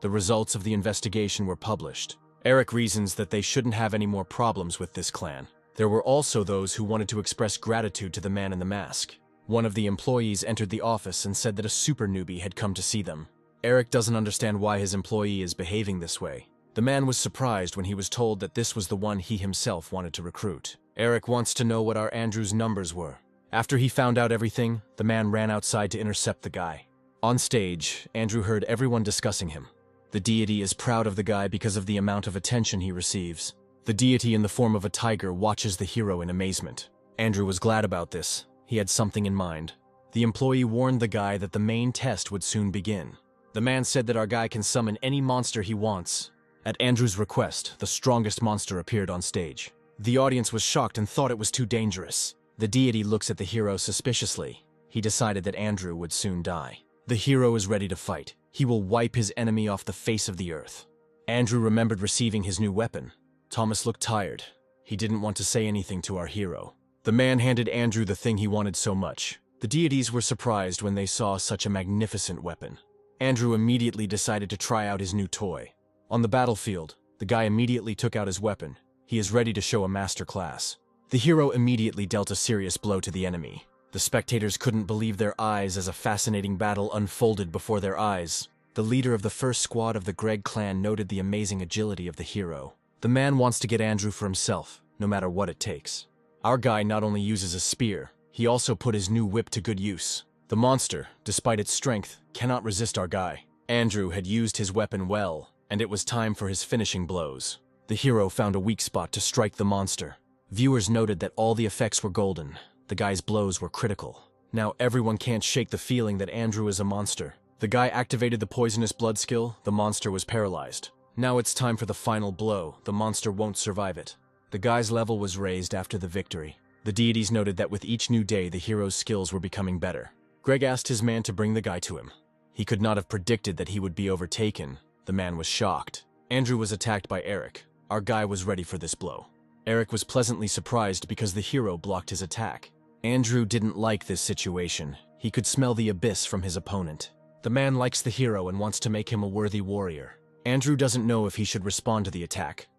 The results of the investigation were published. Eric reasons that they shouldn't have any more problems with this clan. There were also those who wanted to express gratitude to the man in the mask. One of the employees entered the office and said that a super newbie had come to see them. Eric doesn't understand why his employee is behaving this way. The man was surprised when he was told that this was the one he himself wanted to recruit. Eric wants to know what our Andrew's numbers were. After he found out everything, the man ran outside to intercept the guy. On stage, Andrew heard everyone discussing him. The deity is proud of the guy because of the amount of attention he receives. The deity in the form of a tiger watches the hero in amazement. Andrew was glad about this. He had something in mind. The employee warned the guy that the main test would soon begin. The man said that our guy can summon any monster he wants. At Andrew's request, the strongest monster appeared on stage. The audience was shocked and thought it was too dangerous. The deity looks at the hero suspiciously. He decided that Andrew would soon die. The hero is ready to fight. He will wipe his enemy off the face of the earth. Andrew remembered receiving his new weapon. Thomas looked tired. He didn't want to say anything to our hero. The man handed Andrew the thing he wanted so much. The deities were surprised when they saw such a magnificent weapon. Andrew immediately decided to try out his new toy. On the battlefield, the guy immediately took out his weapon. He is ready to show a master class. The hero immediately dealt a serious blow to the enemy. The spectators couldn't believe their eyes as a fascinating battle unfolded before their eyes. The leader of the first squad of the Greg clan noted the amazing agility of the hero. The man wants to get Andrew for himself, no matter what it takes. Our guy not only uses a spear, he also put his new whip to good use. The monster, despite its strength, cannot resist our guy. Andrew had used his weapon well, and it was time for his finishing blows. The hero found a weak spot to strike the monster. Viewers noted that all the effects were golden. The guy's blows were critical. Now everyone can't shake the feeling that Andrew is a monster. The guy activated the poisonous blood skill, the monster was paralyzed. Now it's time for the final blow, the monster won't survive it. The guy's level was raised after the victory. The deities noted that with each new day the hero's skills were becoming better. Greg asked his man to bring the guy to him. He could not have predicted that he would be overtaken. The man was shocked. Andrew was attacked by Eric. Our guy was ready for this blow. Eric was pleasantly surprised because the hero blocked his attack. Andrew didn't like this situation. He could smell the abyss from his opponent. The man likes the hero and wants to make him a worthy warrior. Andrew doesn't know if he should respond to the attack,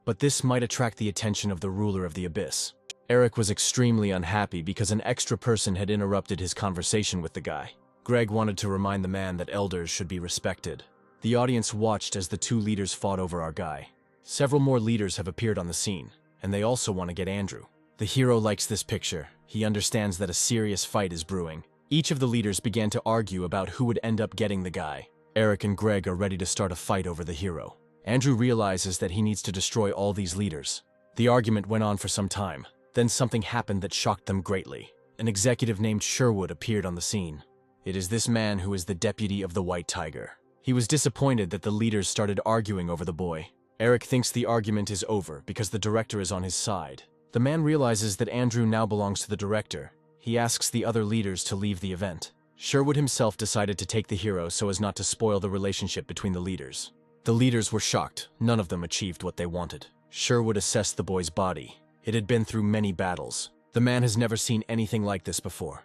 but this might attract the attention of the ruler of the abyss. Eric was extremely unhappy because an extra person had interrupted his conversation with the guy. Greg wanted to remind the man that elders should be respected. The audience watched as the two leaders fought over our guy. Several more leaders have appeared on the scene, and they also want to get Andrew. The hero likes this picture. He understands that a serious fight is brewing. Each of the leaders began to argue about who would end up getting the guy. Eric and Greg are ready to start a fight over the hero. Andrew realizes that he needs to destroy all these leaders. The argument went on for some time. Then something happened that shocked them greatly. An executive named Sherwood appeared on the scene. It is this man who is the deputy of the White Tiger. He was disappointed that the leaders started arguing over the boy. Eric thinks the argument is over because the director is on his side. The man realizes that Andrew now belongs to the director. He asks the other leaders to leave the event. Sherwood himself decided to take the hero so as not to spoil the relationship between the leaders. The leaders were shocked. None of them achieved what they wanted. Sherwood assessed the boy's body. It had been through many battles. The man has never seen anything like this before,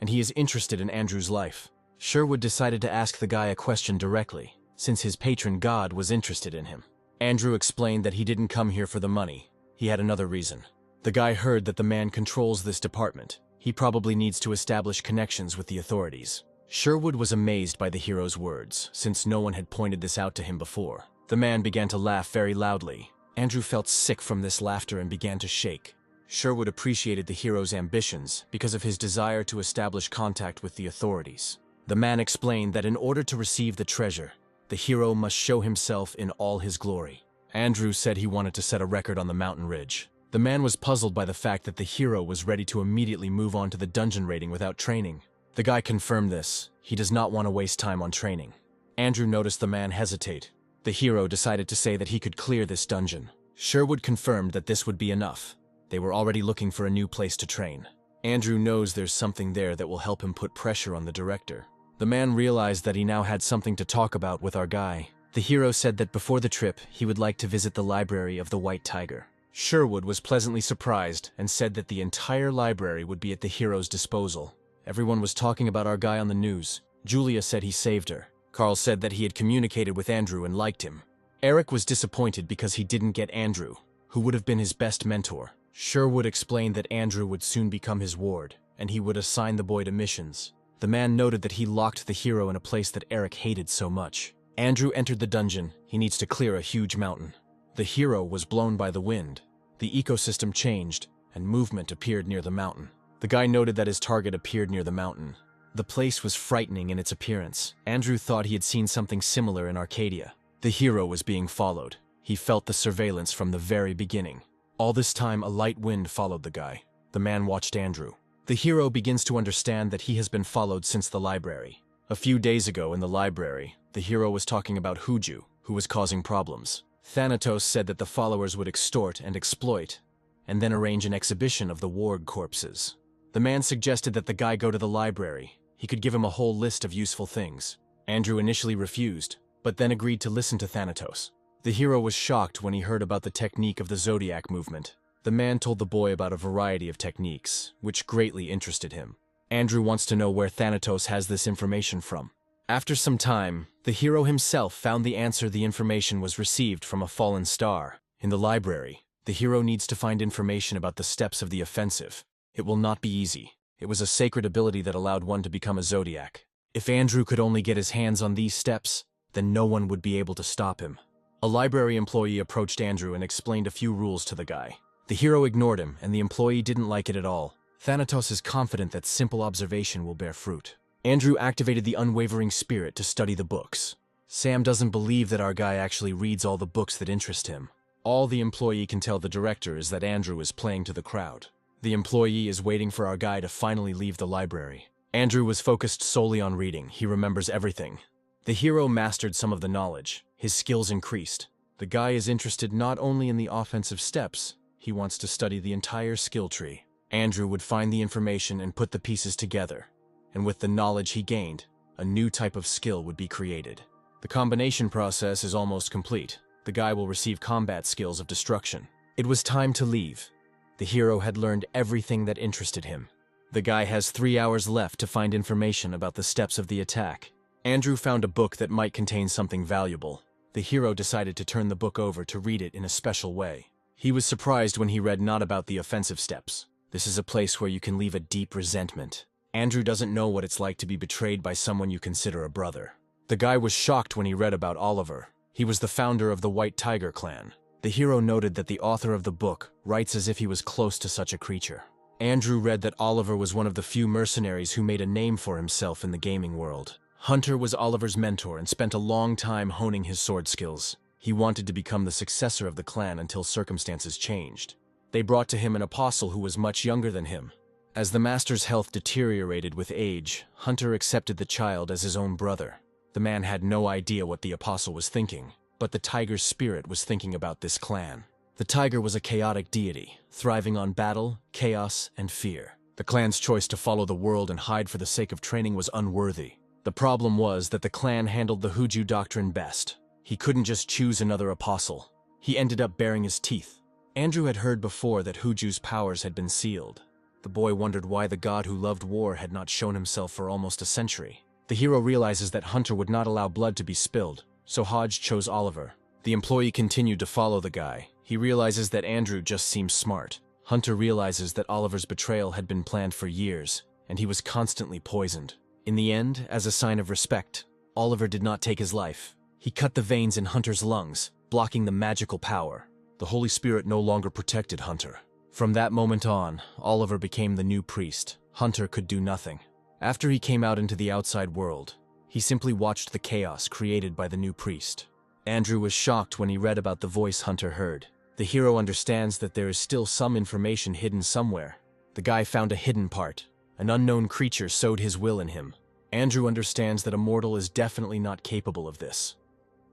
and he is interested in Andrew's life. Sherwood decided to ask the guy a question directly, since his patron god was interested in him. Andrew explained that he didn't come here for the money. He had another reason. The guy heard that the man controls this department. He probably needs to establish connections with the authorities. Sherwood was amazed by the hero's words, since no one had pointed this out to him before. The man began to laugh very loudly. Andrew felt sick from this laughter and began to shake. Sherwood appreciated the hero's ambitions because of his desire to establish contact with the authorities. The man explained that in order to receive the treasure, the hero must show himself in all his glory. Andrew said he wanted to set a record on the mountain ridge. The man was puzzled by the fact that the hero was ready to immediately move on to the dungeon raiding without training. The guy confirmed this. He does not want to waste time on training. Andrew noticed the man hesitate. The hero decided to say that he could clear this dungeon. Sherwood confirmed that this would be enough. They were already looking for a new place to train. Andrew knows there's something there that will help him put pressure on the director. The man realized that he now had something to talk about with our guy. The hero said that before the trip, he would like to visit the library of the White Tiger. Sherwood was pleasantly surprised and said that the entire library would be at the hero's disposal. Everyone was talking about our guy on the news. Julia said he saved her. Carl said that he had communicated with Andrew and liked him. Eric was disappointed because he didn't get Andrew, who would have been his best mentor. Sherwood explained that Andrew would soon become his ward, and he would assign the boy to missions. The man noted that he locked the hero in a place that Eric hated so much. Andrew entered the dungeon. He needs to clear a huge mountain. The hero was blown by the wind. The ecosystem changed, and movement appeared near the mountain. The guy noted that his target appeared near the mountain. The place was frightening in its appearance. Andrew thought he had seen something similar in Arcadia. The hero was being followed. He felt the surveillance from the very beginning. All this time, a light wind followed the guy. The man watched Andrew. The hero begins to understand that he has been followed since the library. A few days ago in the library, the hero was talking about Huju, who was causing problems. Thanatos said that the followers would extort and exploit, and then arrange an exhibition of the ward corpses. The man suggested that the guy go to the library. He could give him a whole list of useful things. Andrew initially refused, but then agreed to listen to Thanatos. The hero was shocked when he heard about the technique of the zodiac movement. The man told the boy about a variety of techniques, which greatly interested him. Andrew wants to know where Thanatos has this information from. After some time, the hero himself found the answer. The information was received from a fallen star. In the library, the hero needs to find information about the steps of the offensive. It will not be easy. It was a sacred ability that allowed one to become a zodiac. If Andrew could only get his hands on these steps, then no one would be able to stop him. A library employee approached Andrew and explained a few rules to the guy. The hero ignored him, and the employee didn't like it at all. Thanatos is confident that simple observation will bear fruit. Andrew activated the unwavering spirit to study the books. Sam doesn't believe that our guy actually reads all the books that interest him. All the employee can tell the director is that Andrew is playing to the crowd. The employee is waiting for our guy to finally leave the library. Andrew was focused solely on reading. He remembers everything. The hero mastered some of the knowledge. His skills increased. The guy is interested not only in the offensive steps, he wants to study the entire skill tree. Andrew would find the information and put the pieces together. And with the knowledge he gained, a new type of skill would be created. The combination process is almost complete. The guy will receive combat skills of destruction. It was time to leave. The hero had learned everything that interested him. The guy has 3 hours left to find information about the steps of the attack. Andrew found a book that might contain something valuable. The hero decided to turn the book over to read it in a special way. He was surprised when he read not about the offensive steps. This is a place where you can leave a deep resentment. Andrew doesn't know what it's like to be betrayed by someone you consider a brother. The guy was shocked when he read about Oliver. He was the founder of the White Tiger clan. The hero noted that the author of the book writes as if he was close to such a creature. Andrew read that Oliver was one of the few mercenaries who made a name for himself in the gaming world. Hunter was Oliver's mentor and spent a long time honing his sword skills. He wanted to become the successor of the clan until circumstances changed. They brought to him an apostle who was much younger than him. As the master's health deteriorated with age, Hunter accepted the child as his own brother. The man had no idea what the apostle was thinking, but the tiger's spirit was thinking about this clan. The tiger was a chaotic deity, thriving on battle, chaos, and fear. The clan's choice to follow the world and hide for the sake of training was unworthy. The problem was that the clan handled the Huju doctrine best. He couldn't just choose another apostle. He ended up baring his teeth. Andrew had heard before that Huju's powers had been sealed. The boy wondered why the god who loved war had not shown himself for almost a century. The hero realizes that Hunter would not allow blood to be spilled, so Hodge chose Oliver. The employee continued to follow the guy. He realizes that Andrew just seems smart. Hunter realizes that Oliver's betrayal had been planned for years, and he was constantly poisoned. In the end, as a sign of respect, Oliver did not take his life. He cut the veins in Hunter's lungs, blocking the magical power. The Holy Spirit no longer protected Hunter. From that moment on, Oliver became the new priest. Hunter could do nothing. After he came out into the outside world, he simply watched the chaos created by the new priest. Andrew was shocked when he read about the voice Hunter heard. The hero understands that there is still some information hidden somewhere. The guy found a hidden part. An unknown creature sowed his will in him. Andrew understands that a mortal is definitely not capable of this.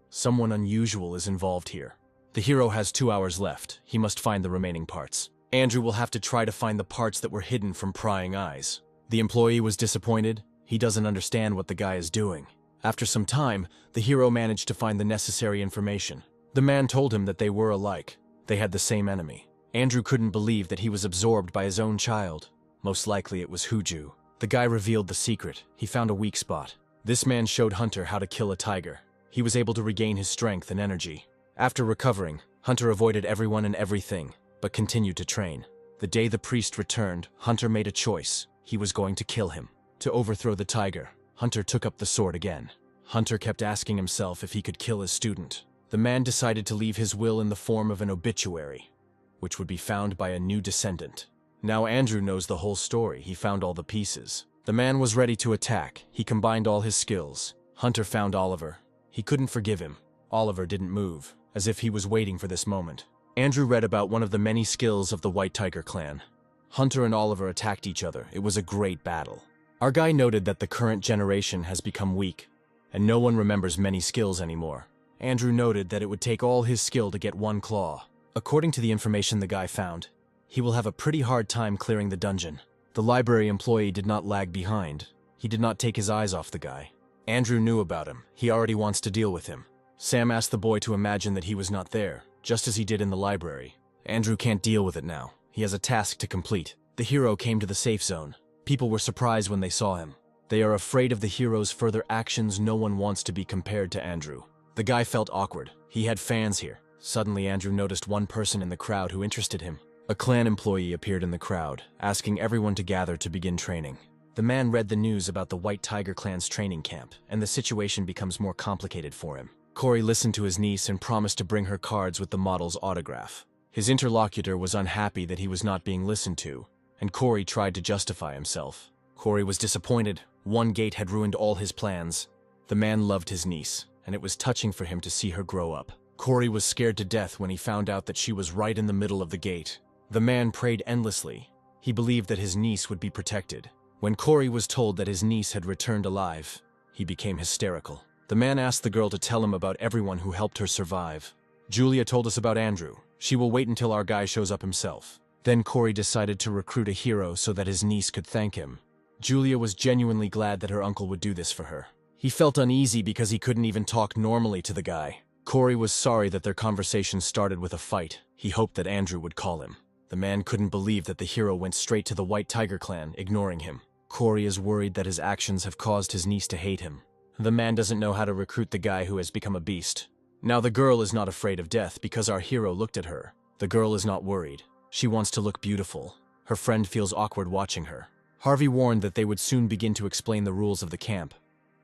Someone unusual is involved here. The hero has 2 hours left. He must find the remaining parts. Andrew will have to try to find the parts that were hidden from prying eyes. The employee was disappointed. He doesn't understand what the guy is doing. After some time, the hero managed to find the necessary information. The man told him that they were alike. They had the same enemy. Andrew couldn't believe that he was absorbed by his own child. Most likely it was Huju. The guy revealed the secret. He found a weak spot. This man showed Hunter how to kill a tiger. He was able to regain his strength and energy. After recovering, Hunter avoided everyone and everything, but continued to train. The day the priest returned, Hunter made a choice. He was going to kill him. To overthrow the tiger, Hunter took up the sword again. Hunter kept asking himself if he could kill his student. The man decided to leave his will in the form of an obituary, which would be found by a new descendant. Now Andrew knows the whole story. He found all the pieces. The man was ready to attack. He combined all his skills. Hunter found Oliver. He couldn't forgive him. Oliver didn't move, as if he was waiting for this moment. Andrew read about one of the many skills of the White Tiger clan. Hunter and Oliver attacked each other. It was a great battle. Our guy noted that the current generation has become weak, and no one remembers many skills anymore. Andrew noted that it would take all his skill to get one claw. According to the information the guy found, he will have a pretty hard time clearing the dungeon. The library employee did not lag behind. He did not take his eyes off the guy. Andrew knew about him. He already wants to deal with him. Sam asked the boy to imagine that he was not there, just as he did in the library. Andrew can't deal with it now. He has a task to complete. The hero came to the safe zone. People were surprised when they saw him. They are afraid of the hero's further actions. No one wants to be compared to Andrew. The guy felt awkward. He had fans here. Suddenly, Andrew noticed one person in the crowd who interested him. A clan employee appeared in the crowd, asking everyone to gather to begin training. The man read the news about the White Tiger clan's training camp, and the situation becomes more complicated for him. Corey listened to his niece and promised to bring her cards with the model's autograph. His interlocutor was unhappy that he was not being listened to, and Corey tried to justify himself. Corey was disappointed. One gate had ruined all his plans. The man loved his niece, and it was touching for him to see her grow up. Corey was scared to death when he found out that she was right in the middle of the gate. The man prayed endlessly. He believed that his niece would be protected. When Corey was told that his niece had returned alive, he became hysterical. The man asked the girl to tell him about everyone who helped her survive. Julia told us about Andrew. She will wait until our guy shows up himself. Then Corey decided to recruit a hero so that his niece could thank him. Julia was genuinely glad that her uncle would do this for her. He felt uneasy because he couldn't even talk normally to the guy. Corey was sorry that their conversation started with a fight. He hoped that Andrew would call him. The man couldn't believe that the hero went straight to the White Tiger clan, ignoring him. Corey is worried that his actions have caused his niece to hate him. The man doesn't know how to recruit the guy who has become a beast. Now the girl is not afraid of death because our hero looked at her. The girl is not worried. She wants to look beautiful. Her friend feels awkward watching her. Harvey warned that they would soon begin to explain the rules of the camp.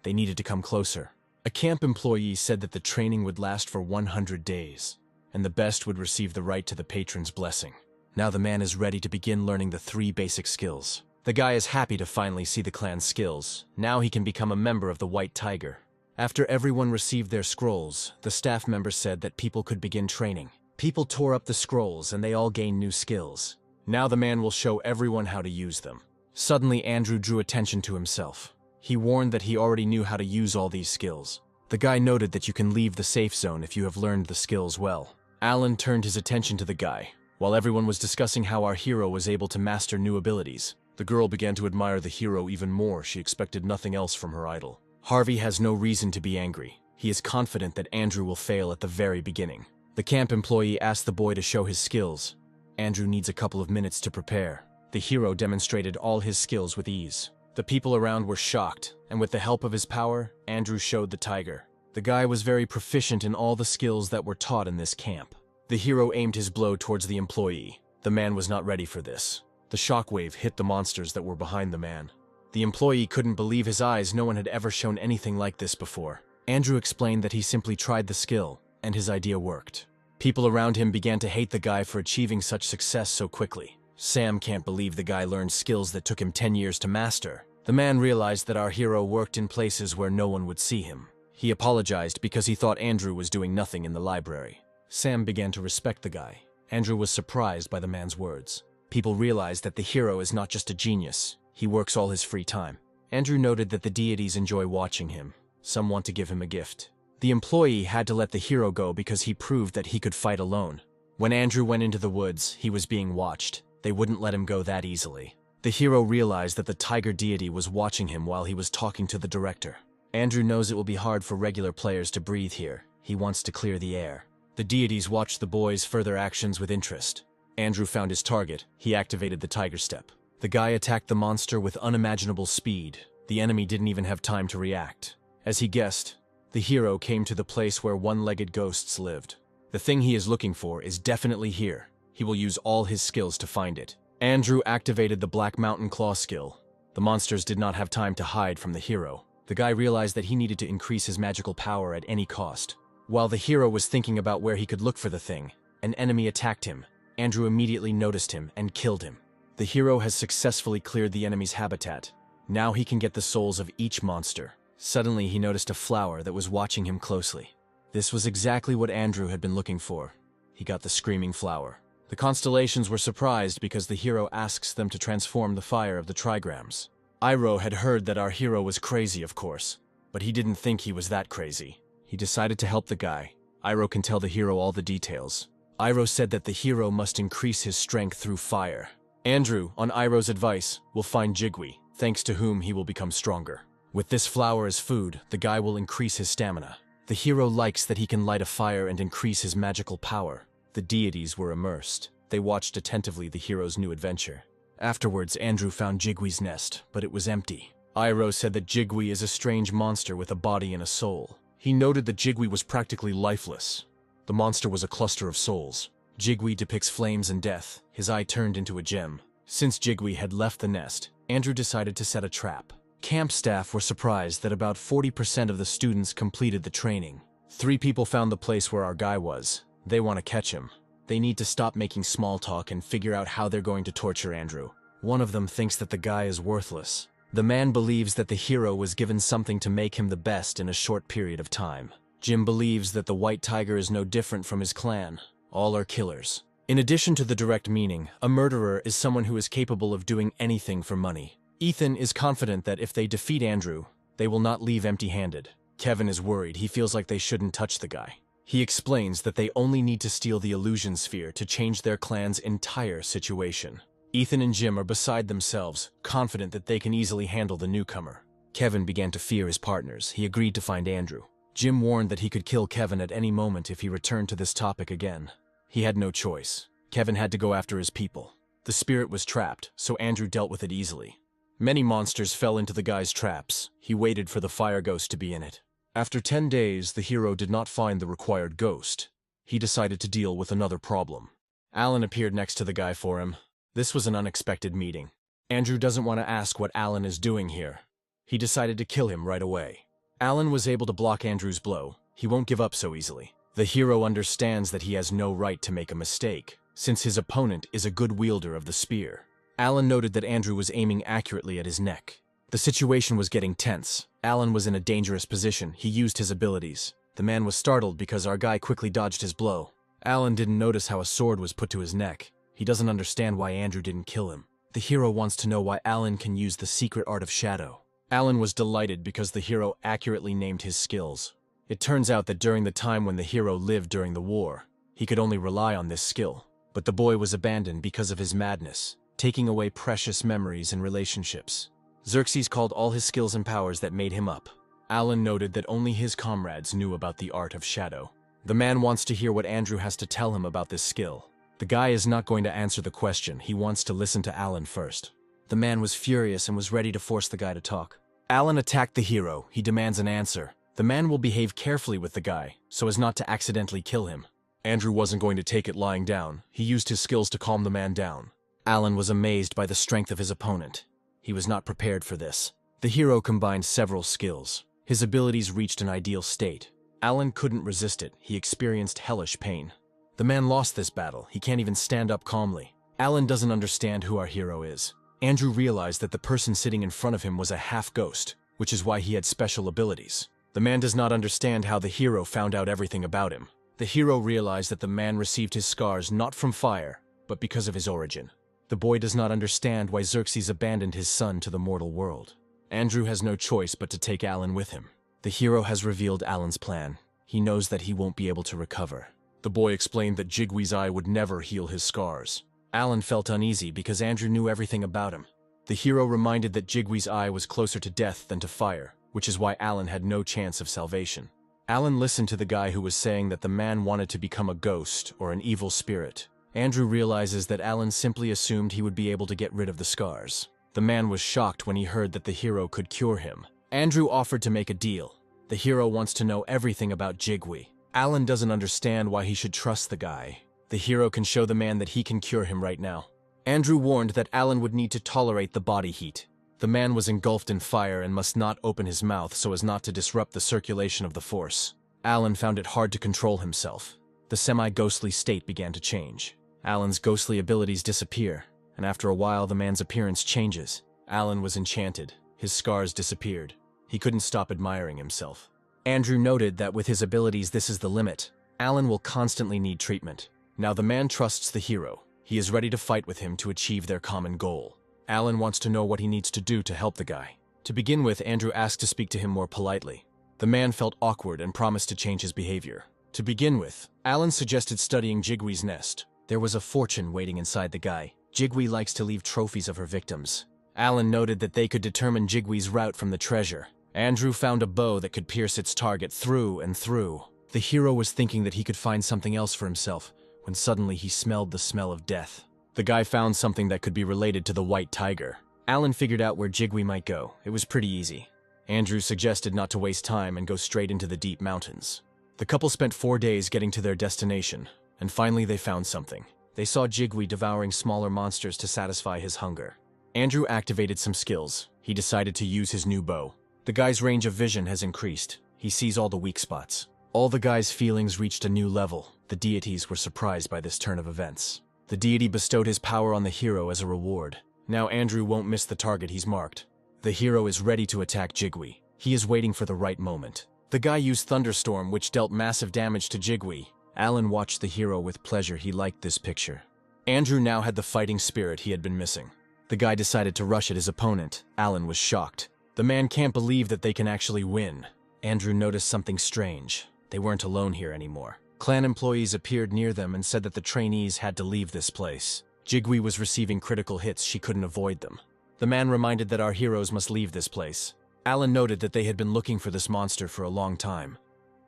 They needed to come closer. A camp employee said that the training would last for 100 days, and the best would receive the right to the patron's blessing. Now the man is ready to begin learning the 3 basic skills. The guy is happy to finally see the clan's skills. Now he can become a member of the White Tiger. After everyone received their scrolls, the staff member said that people could begin training. People tore up the scrolls and they all gained new skills. Now the man will show everyone how to use them. Suddenly Andrew drew attention to himself. He warned that he already knew how to use all these skills. The guy noted that you can leave the safe zone if you have learned the skills well. Alan turned his attention to the guy. While everyone was discussing how our hero was able to master new abilities, the girl began to admire the hero even more. She expected nothing else from her idol. Harvey has no reason to be angry. He is confident that Andrew will fail at the very beginning. The camp employee asked the boy to show his skills. Andrew needs a couple of minutes to prepare. The hero demonstrated all his skills with ease. The people around were shocked, and with the help of his power, Andrew showed the tiger. The guy was very proficient in all the skills that were taught in this camp. The hero aimed his blow towards the employee. The man was not ready for this. The shockwave hit the monsters that were behind the man. The employee couldn't believe his eyes. No one had ever shown anything like this before. Andrew explained that he simply tried the skill, and his idea worked. People around him began to hate the guy for achieving such success so quickly. Sam can't believe the guy learned skills that took him 10 years to master. The man realized that our hero worked in places where no one would see him. He apologized because he thought Andrew was doing nothing in the library. Sam began to respect the guy. Andrew was surprised by the man's words. People realized that the hero is not just a genius. He works all his free time. Andrew noted that the deities enjoy watching him. Some want to give him a gift. The employee had to let the hero go because he proved that he could fight alone. When Andrew went into the woods, he was being watched. They wouldn't let him go that easily. The hero realized that the tiger deity was watching him while he was talking to the director. Andrew knows it will be hard for regular players to breathe here. He wants to clear the air. The deities watched the boy's further actions with interest. Andrew found his target. He activated the tiger step. The guy attacked the monster with unimaginable speed. The enemy didn't even have time to react. As he guessed, the hero came to the place where one-legged ghosts lived. The thing he is looking for is definitely here. He will use all his skills to find it. Andrew activated the Black Mountain Claw skill. The monsters did not have time to hide from the hero. The guy realized that he needed to increase his magical power at any cost. While the hero was thinking about where he could look for the thing, an enemy attacked him. Andrew immediately noticed him and killed him. The hero has successfully cleared the enemy's habitat. Now he can get the souls of each monster. Suddenly he noticed a flower that was watching him closely. This was exactly what Andrew had been looking for. He got the screaming flower. The constellations were surprised because the hero asks them to transform the fire of the trigrams. Iroh had heard that our hero was crazy, of course, but he didn't think he was that crazy. He decided to help the guy. Iroh can tell the hero all the details. Iroh said that the hero must increase his strength through fire. Andrew, on Iroh's advice, will find Jigwe, thanks to whom he will become stronger. With this flower as food, the guy will increase his stamina. The hero likes that he can light a fire and increase his magical power. The deities were immersed. They watched attentively the hero's new adventure. Afterwards, Andrew found Jigwe's nest, but it was empty. Iroh said that Jigwe is a strange monster with a body and a soul. He noted that Jigwe was practically lifeless. The monster was a cluster of souls. Jigwe depicts flames and death. His eye turned into a gem. Since Jigwe had left the nest, Andrew decided to set a trap. Camp staff were surprised that about 40% of the students completed the training. 3 people found the place where our guy was. They want to catch him. They need to stop making small talk and figure out how they're going to torture Andrew. One of them thinks that the guy is worthless. The man believes that the hero was given something to make him the best in a short period of time. Jim believes that the White Tiger is no different from his clan. All are killers. In addition to the direct meaning, a murderer is someone who is capable of doing anything for money. Ethan is confident that if they defeat Andrew, they will not leave empty-handed. Kevin is worried. He feels like they shouldn't touch the guy. He explains that they only need to steal the illusion sphere to change their clan's entire situation. Ethan and Jim are beside themselves, confident that they can easily handle the newcomer. Kevin began to fear his partners. He agreed to find Andrew. Jim warned that he could kill Kevin at any moment if he returned to this topic again. He had no choice. Kevin had to go after his people. The spirit was trapped, so Andrew dealt with it easily. Many monsters fell into the guy's traps. He waited for the fire ghost to be in it. After 10 days, the hero did not find the required ghost. He decided to deal with another problem. Alan appeared next to the guy for him. This was an unexpected meeting. Andrew doesn't want to ask what Alan is doing here. He decided to kill him right away. Alan was able to block Andrew's blow. He won't give up so easily. The hero understands that he has no right to make a mistake, since his opponent is a good wielder of the spear. Alan noted that Andrew was aiming accurately at his neck. The situation was getting tense. Alan was in a dangerous position. He used his abilities. The man was startled because our guy quickly dodged his blow. Alan didn't notice how a sword was put to his neck. He doesn't understand why Andrew didn't kill him. The hero wants to know why Alan can use the secret art of shadow. Alan was delighted because the hero accurately named his skills. It turns out that during the time when the hero lived during the war, he could only rely on this skill. But the boy was abandoned because of his madness, taking away precious memories and relationships. Xerxes called all his skills and powers that made him up. Alan noted that only his comrades knew about the art of shadow. The man wants to hear what Andrew has to tell him about this skill. The guy is not going to answer the question. He wants to listen to Alan first. The man was furious and was ready to force the guy to talk. Alan attacked the hero. He demands an answer. The man will behave carefully with the guy, so as not to accidentally kill him. Andrew wasn't going to take it lying down. He used his skills to calm the man down. Alan was amazed by the strength of his opponent. He was not prepared for this. The hero combined several skills. His abilities reached an ideal state. Alan couldn't resist it. He experienced hellish pain. The man lost this battle. He can't even stand up calmly. Alan doesn't understand who our hero is. Andrew realized that the person sitting in front of him was a half-ghost, which is why he had special abilities. The man does not understand how the hero found out everything about him. The hero realized that the man received his scars not from fire, but because of his origin. The boy does not understand why Xerxes abandoned his son to the mortal world. Andrew has no choice but to take Alan with him. The hero has revealed Alan's plan. He knows that he won't be able to recover. The boy explained that Jigwe's eye would never heal his scars. Alan felt uneasy because Andrew knew everything about him. The hero reminded that Jigwe's eye was closer to death than to fire, which is why Alan had no chance of salvation. Alan listened to the guy who was saying that the man wanted to become a ghost or an evil spirit. Andrew realizes that Alan simply assumed he would be able to get rid of the scars. The man was shocked when he heard that the hero could cure him. Andrew offered to make a deal. The hero wants to know everything about Jigwe. Alan doesn't understand why he should trust the guy. The hero can show the man that he can cure him right now. Andrew warned that Alan would need to tolerate the body heat. The man was engulfed in fire and must not open his mouth so as not to disrupt the circulation of the force. Alan found it hard to control himself. The semi-ghostly state began to change. Alan's ghostly abilities disappear, and after a while the man's appearance changes. Alan was enchanted. His scars disappeared. He couldn't stop admiring himself. Andrew noted that with his abilities this is the limit. Alan will constantly need treatment. Now the man trusts the hero. He is ready to fight with him to achieve their common goal. Alan wants to know what he needs to do to help the guy. To begin with, Andrew asked to speak to him more politely. The man felt awkward and promised to change his behavior. To begin with, Alan suggested studying Jigwee's nest. There was a fortune waiting inside the guy. Jigwee likes to leave trophies of her victims. Alan noted that they could determine Jigwee's route from the treasure. Andrew found a bow that could pierce its target through and through. The hero was thinking that he could find something else for himself, when suddenly he smelled the smell of death. The guy found something that could be related to the white tiger. Alan figured out where Jigwee might go. It was pretty easy. Andrew suggested not to waste time and go straight into the deep mountains. The couple spent 4 days getting to their destination, and finally they found something. They saw Jigwee devouring smaller monsters to satisfy his hunger. Andrew activated some skills. He decided to use his new bow. The guy's range of vision has increased. He sees all the weak spots. All the guy's feelings reached a new level. The deities were surprised by this turn of events. The deity bestowed his power on the hero as a reward. Now Andrew won't miss the target he's marked. The hero is ready to attack Jigwee. He is waiting for the right moment. The guy used Thunderstorm, which dealt massive damage to Jigwee. Alan watched the hero with pleasure. He liked this picture. Andrew now had the fighting spirit he had been missing. The guy decided to rush at his opponent. Alan was shocked. The man can't believe that they can actually win. Andrew noticed something strange. They weren't alone here anymore. Clan employees appeared near them and said that the trainees had to leave this place. Jigwee was receiving critical hits. She couldn't avoid them. The man reminded that our heroes must leave this place. Alan noted that they had been looking for this monster for a long time.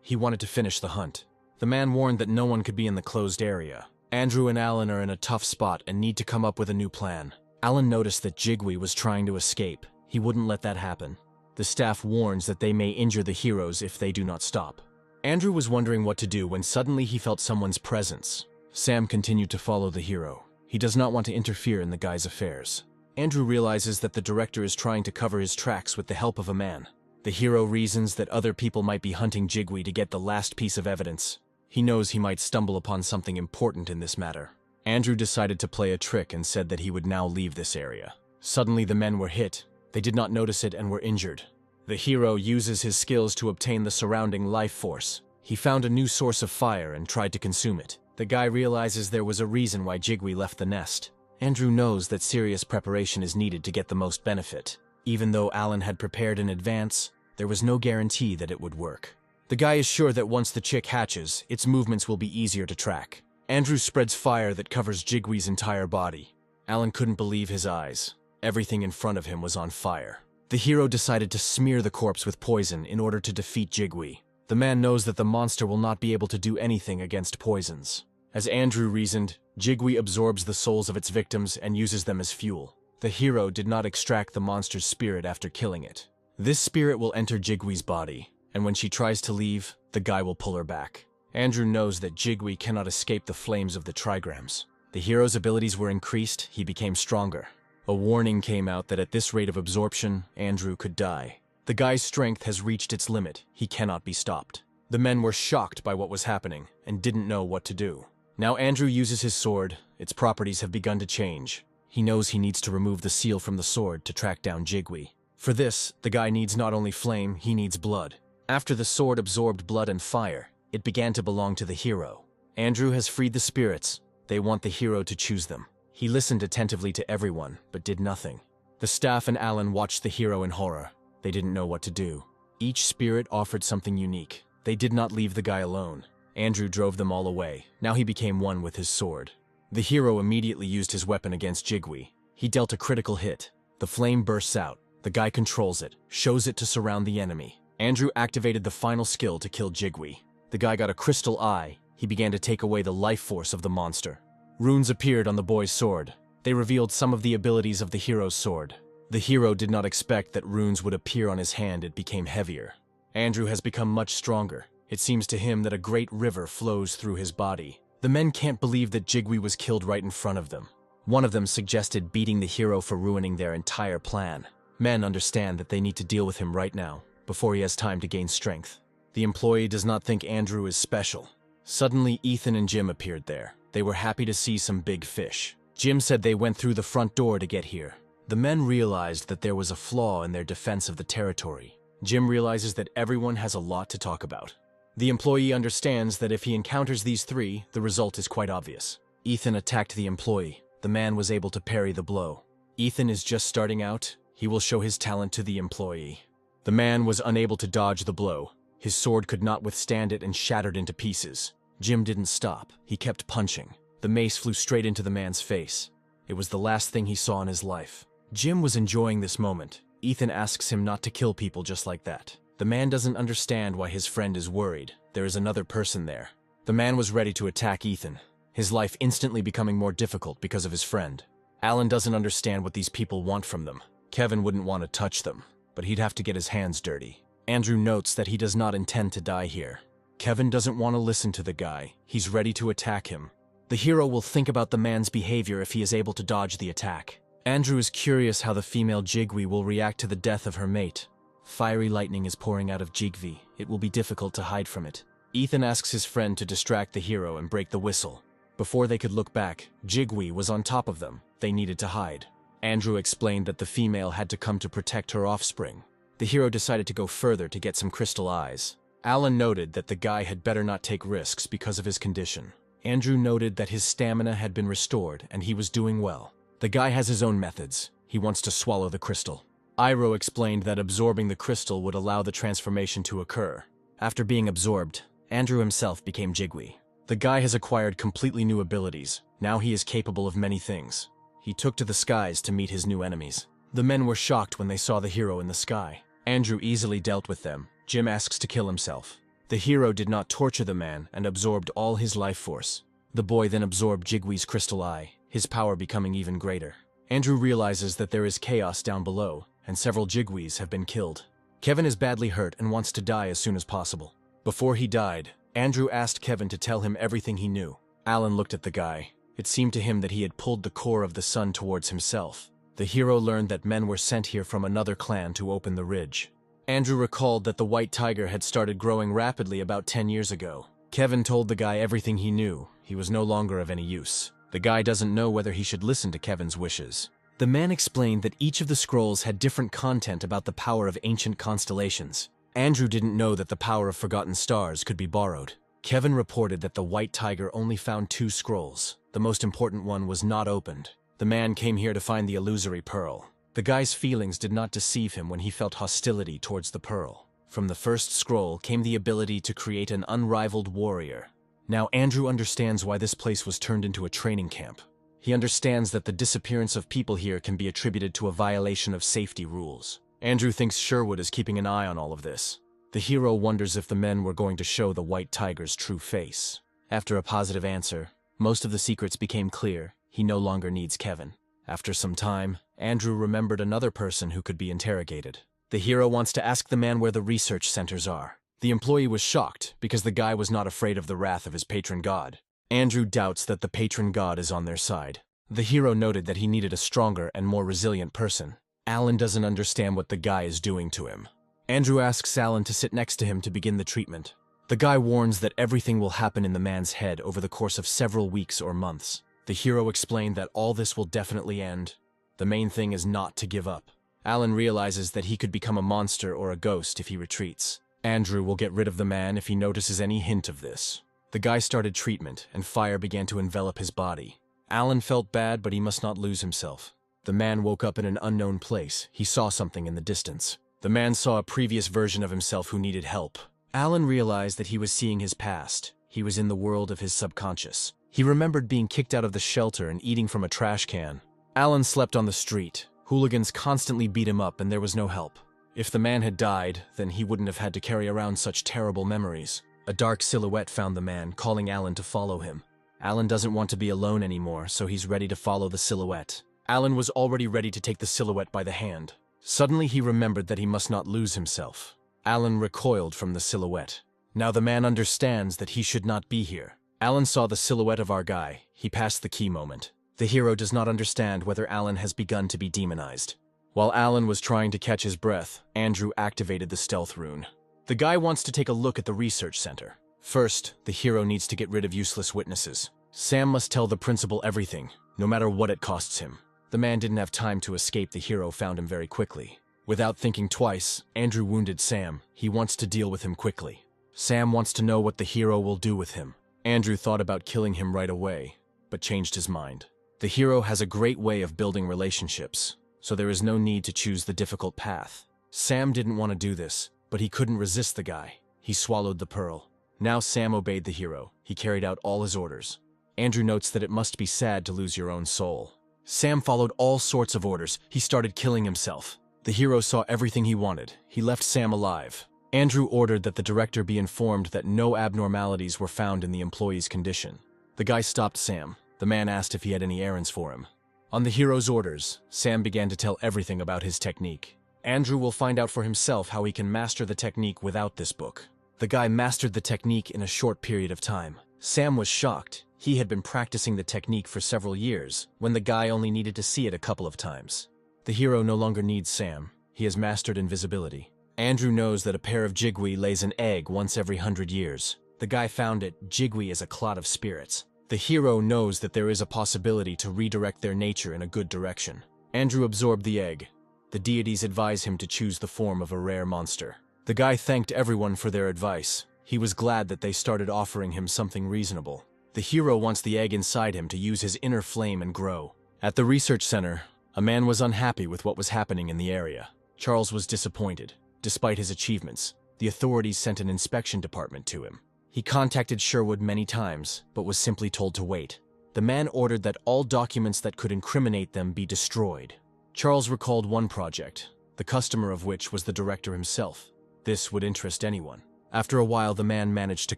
He wanted to finish the hunt. The man warned that no one could be in the closed area. Andrew and Alan are in a tough spot and need to come up with a new plan. Alan noticed that Jigwee was trying to escape. He wouldn't let that happen. The staff warns that they may injure the heroes if they do not stop. Andrew was wondering what to do when suddenly he felt someone's presence. Sam continued to follow the hero. He does not want to interfere in the guy's affairs. Andrew realizes that the director is trying to cover his tracks with the help of a man. The hero reasons that other people might be hunting Jigwee to get the last piece of evidence. He knows he might stumble upon something important in this matter. Andrew decided to play a trick and said that he would now leave this area. Suddenly the men were hit. They did not notice it and were injured. The hero uses his skills to obtain the surrounding life force. He found a new source of fire and tried to consume it. The guy realizes there was a reason why Jigwee left the nest. Andrew knows that serious preparation is needed to get the most benefit. Even though Alan had prepared in advance, there was no guarantee that it would work. The guy is sure that once the chick hatches, its movements will be easier to track. Andrew spreads fire that covers Jigwee's entire body. Alan couldn't believe his eyes. Everything in front of him was on fire. The hero decided to smear the corpse with poison in order to defeat Jigwee. The man knows that the monster will not be able to do anything against poisons. As Andrew reasoned, Jigwee absorbs the souls of its victims and uses them as fuel. The hero did not extract the monster's spirit after killing it. This spirit will enter Jigwee's body, and when she tries to leave, the guy will pull her back. Andrew knows that Jigwee cannot escape the flames of the trigrams. The hero's abilities were increased. He became stronger. A warning came out that at this rate of absorption, Andrew could die. The guy's strength has reached its limit. He cannot be stopped. The men were shocked by what was happening and didn't know what to do. Now Andrew uses his sword. Its properties have begun to change. He knows he needs to remove the seal from the sword to track down Jigwee. For this, the guy needs not only flame, he needs blood. After the sword absorbed blood and fire, it began to belong to the hero. Andrew has freed the spirits. They want the hero to choose them. He listened attentively to everyone, but did nothing. The staff and Alan watched the hero in horror. They didn't know what to do. Each spirit offered something unique. They did not leave the guy alone. Andrew drove them all away. Now he became one with his sword. The hero immediately used his weapon against Jigwee. He dealt a critical hit. The flame bursts out. The guy controls it, shows it to surround the enemy. Andrew activated the final skill to kill Jigwee. The guy got a crystal eye. He began to take away the life force of the monster. Runes appeared on the boy's sword. They revealed some of the abilities of the hero's sword. The hero did not expect that runes would appear on his hand. It became heavier. Andrew has become much stronger. It seems to him that a great river flows through his body. The men can't believe that Jigwee was killed right in front of them. One of them suggested beating the hero for ruining their entire plan. Men understand that they need to deal with him right now, before he has time to gain strength. The employee does not think Andrew is special. Suddenly, Ethan and Jim appeared there. They were happy to see some big fish. Jim said they went through the front door to get here. The men realized that there was a flaw in their defense of the territory. Jim realizes that everyone has a lot to talk about. The employee understands that if he encounters these three, the result is quite obvious. Ethan attacked the employee. The man was able to parry the blow. Ethan is just starting out. He will show his talent to the employee. The man was unable to dodge the blow. His sword could not withstand it and shattered into pieces. Jim didn't stop. He kept punching. The mace flew straight into the man's face. It was the last thing he saw in his life. Jim was enjoying this moment. Ethan asks him not to kill people just like that. The man doesn't understand why his friend is worried. There is another person there. The man was ready to attack Ethan, his life instantly becoming more difficult because of his friend. Alan doesn't understand what these people want from them. Kevin wouldn't want to touch them, but he'd have to get his hands dirty. Andrew notes that he does not intend to die here. Kevin doesn't want to listen to the guy. He's ready to attack him. The hero will think about the man's behavior if he is able to dodge the attack. Andrew is curious how the female Jigwe will react to the death of her mate. Fiery lightning is pouring out of Jigwe. It will be difficult to hide from it. Ethan asks his friend to distract the hero and break the whistle. Before they could look back, Jigwe was on top of them. They needed to hide. Andrew explained that the female had to come to protect her offspring. The hero decided to go further to get some crystal eyes. Alan noted that the guy had better not take risks because of his condition. Andrew noted that his stamina had been restored and he was doing well. The guy has his own methods. He wants to swallow the crystal. Iroh explained that absorbing the crystal would allow the transformation to occur. After being absorbed, Andrew himself became Jigwe. The guy has acquired completely new abilities. Now he is capable of many things. He took to the skies to meet his new enemies. The men were shocked when they saw the hero in the sky. Andrew easily dealt with them. Jim asks to kill himself. The hero did not torture the man and absorbed all his life force. The boy then absorbed Jigwe's crystal eye, his power becoming even greater. Andrew realizes that there is chaos down below, and several Jigwes have been killed. Kevin is badly hurt and wants to die as soon as possible. Before he died, Andrew asked Kevin to tell him everything he knew. Alan looked at the guy. It seemed to him that he had pulled the core of the sun towards himself. The hero learned that men were sent here from another clan to open the ridge. Andrew recalled that the white tiger had started growing rapidly about 10 years ago. Kevin told the guy everything he knew. He was no longer of any use. The guy doesn't know whether he should listen to Kevin's wishes. The man explained that each of the scrolls had different content about the power of ancient constellations. Andrew didn't know that the power of forgotten stars could be borrowed. Kevin reported that the white tiger only found 2 scrolls. The most important one was not opened. The man came here to find the illusory pearl. The guy's feelings did not deceive him when he felt hostility towards the pearl. From the first scroll came the ability to create an unrivaled warrior. Now Andrew understands why this place was turned into a training camp. He understands that the disappearance of people here can be attributed to a violation of safety rules. Andrew thinks Sherwood is keeping an eye on all of this. The hero wonders if the men were going to show the white tiger's true face. After a positive answer, most of the secrets became clear. He no longer needs Kevin. After some time, Andrew remembered another person who could be interrogated. The hero wants to ask the man where the research centers are. The employee was shocked because the guy was not afraid of the wrath of his patron god. Andrew doubts that the patron god is on their side. The hero noted that he needed a stronger and more resilient person. Alan doesn't understand what the guy is doing to him. Andrew asks Alan to sit next to him to begin the treatment. The guy warns that everything will happen in the man's head over the course of several weeks or months. The hero explained that all this will definitely end. The main thing is not to give up. Alan realizes that he could become a monster or a ghost if he retreats. Andrew will get rid of the man if he notices any hint of this. The guy started treatment, and fire began to envelop his body. Alan felt bad, but he must not lose himself. The man woke up in an unknown place. He saw something in the distance. The man saw a previous version of himself who needed help. Alan realized that he was seeing his past. He was in the world of his subconscious. He remembered being kicked out of the shelter and eating from a trash can. Alan slept on the street. Hooligans constantly beat him up and there was no help. If the man had died, then he wouldn't have had to carry around such terrible memories. A dark silhouette found the man, calling Alan to follow him. Alan doesn't want to be alone anymore, so he's ready to follow the silhouette. Alan was already ready to take the silhouette by the hand. Suddenly he remembered that he must not lose himself. Alan recoiled from the silhouette. Now the man understands that he should not be here. Alan saw the silhouette of our guy. He passed the key moment. The hero does not understand whether Alan has begun to be demonized. While Alan was trying to catch his breath, Andrew activated the stealth rune. The guy wants to take a look at the research center. First, the hero needs to get rid of useless witnesses. Sam must tell the principal everything, no matter what it costs him. The man didn't have time to escape. The hero found him very quickly. Without thinking twice, Andrew wounded Sam. He wants to deal with him quickly. Sam wants to know what the hero will do with him. Andrew thought about killing him right away, but changed his mind. The hero has a great way of building relationships, so there is no need to choose the difficult path. Sam didn't want to do this, but he couldn't resist the guy. He swallowed the pearl. Now Sam obeyed the hero. He carried out all his orders. Andrew notes that it must be sad to lose your own soul. Sam followed all sorts of orders. He started killing himself. The hero saw everything he wanted. He left Sam alive. Andrew ordered that the director be informed that no abnormalities were found in the employee's condition. The guy stopped Sam. The man asked if he had any errands for him. On the hero's orders, Sam began to tell everything about his technique. Andrew will find out for himself how he can master the technique without this book. The guy mastered the technique in a short period of time. Sam was shocked. He had been practicing the technique for several years, when the guy only needed to see it a couple of times. The hero no longer needs Sam. He has mastered invisibility. Andrew knows that a pair of jigui lays an egg once every 100 years. The guy found it. Jigui is a clot of spirits. The hero knows that there is a possibility to redirect their nature in a good direction. Andrew absorbed the egg. The deities advise him to choose the form of a rare monster. The guy thanked everyone for their advice. He was glad that they started offering him something reasonable. The hero wants the egg inside him to use his inner flame and grow. At the research center, a man was unhappy with what was happening in the area. Charles was disappointed. Despite his achievements, the authorities sent an inspection department to him. He contacted Sherwood many times, but was simply told to wait. The man ordered that all documents that could incriminate them be destroyed. Charles recalled one project, the customer of which was the director himself. This would interest anyone. After a while, the man managed to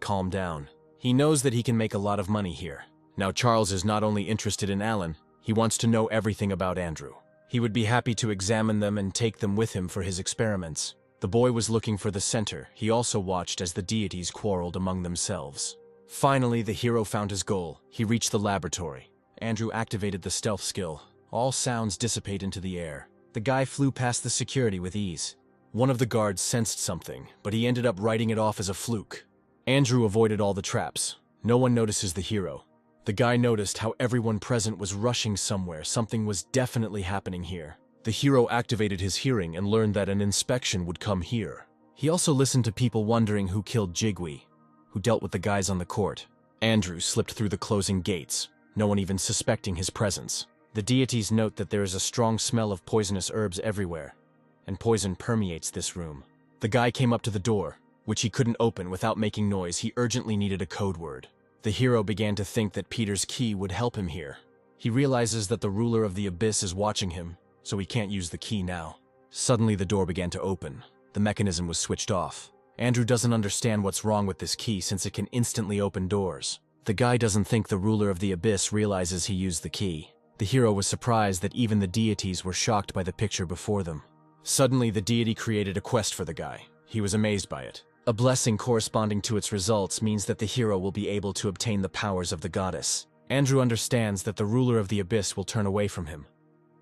calm down. He knows that he can make a lot of money here. Now Charles is not only interested in Alan, he wants to know everything about Andrew. He would be happy to examine them and take them with him for his experiments. The boy was looking for the center. He also watched as the deities quarreled among themselves. Finally, the hero found his goal. He reached the laboratory. Andrew activated the stealth skill. All sounds dissipate into the air. The guy flew past the security with ease. One of the guards sensed something, but he ended up writing it off as a fluke. Andrew avoided all the traps. No one notices the hero. The guy noticed how everyone present was rushing somewhere. Something was definitely happening here. The hero activated his hearing and learned that an inspection would come here. He also listened to people wondering who killed Jigui, who dealt with the guys on the court. Andrew slipped through the closing gates, no one even suspecting his presence. The deities note that there is a strong smell of poisonous herbs everywhere, and poison permeates this room. The guy came up to the door, which he couldn't open without making noise. He urgently needed a code word. The hero began to think that Peter's key would help him here. He realizes that the ruler of the abyss is watching him, so he can't use the key now. Suddenly the door began to open. The mechanism was switched off. Andrew doesn't understand what's wrong with this key since it can instantly open doors. The guy doesn't think the ruler of the abyss realizes he used the key. The hero was surprised that even the deities were shocked by the picture before them. Suddenly the deity created a quest for the guy. He was amazed by it. A blessing corresponding to its results means that the hero will be able to obtain the powers of the goddess. Andrew understands that the ruler of the abyss will turn away from him,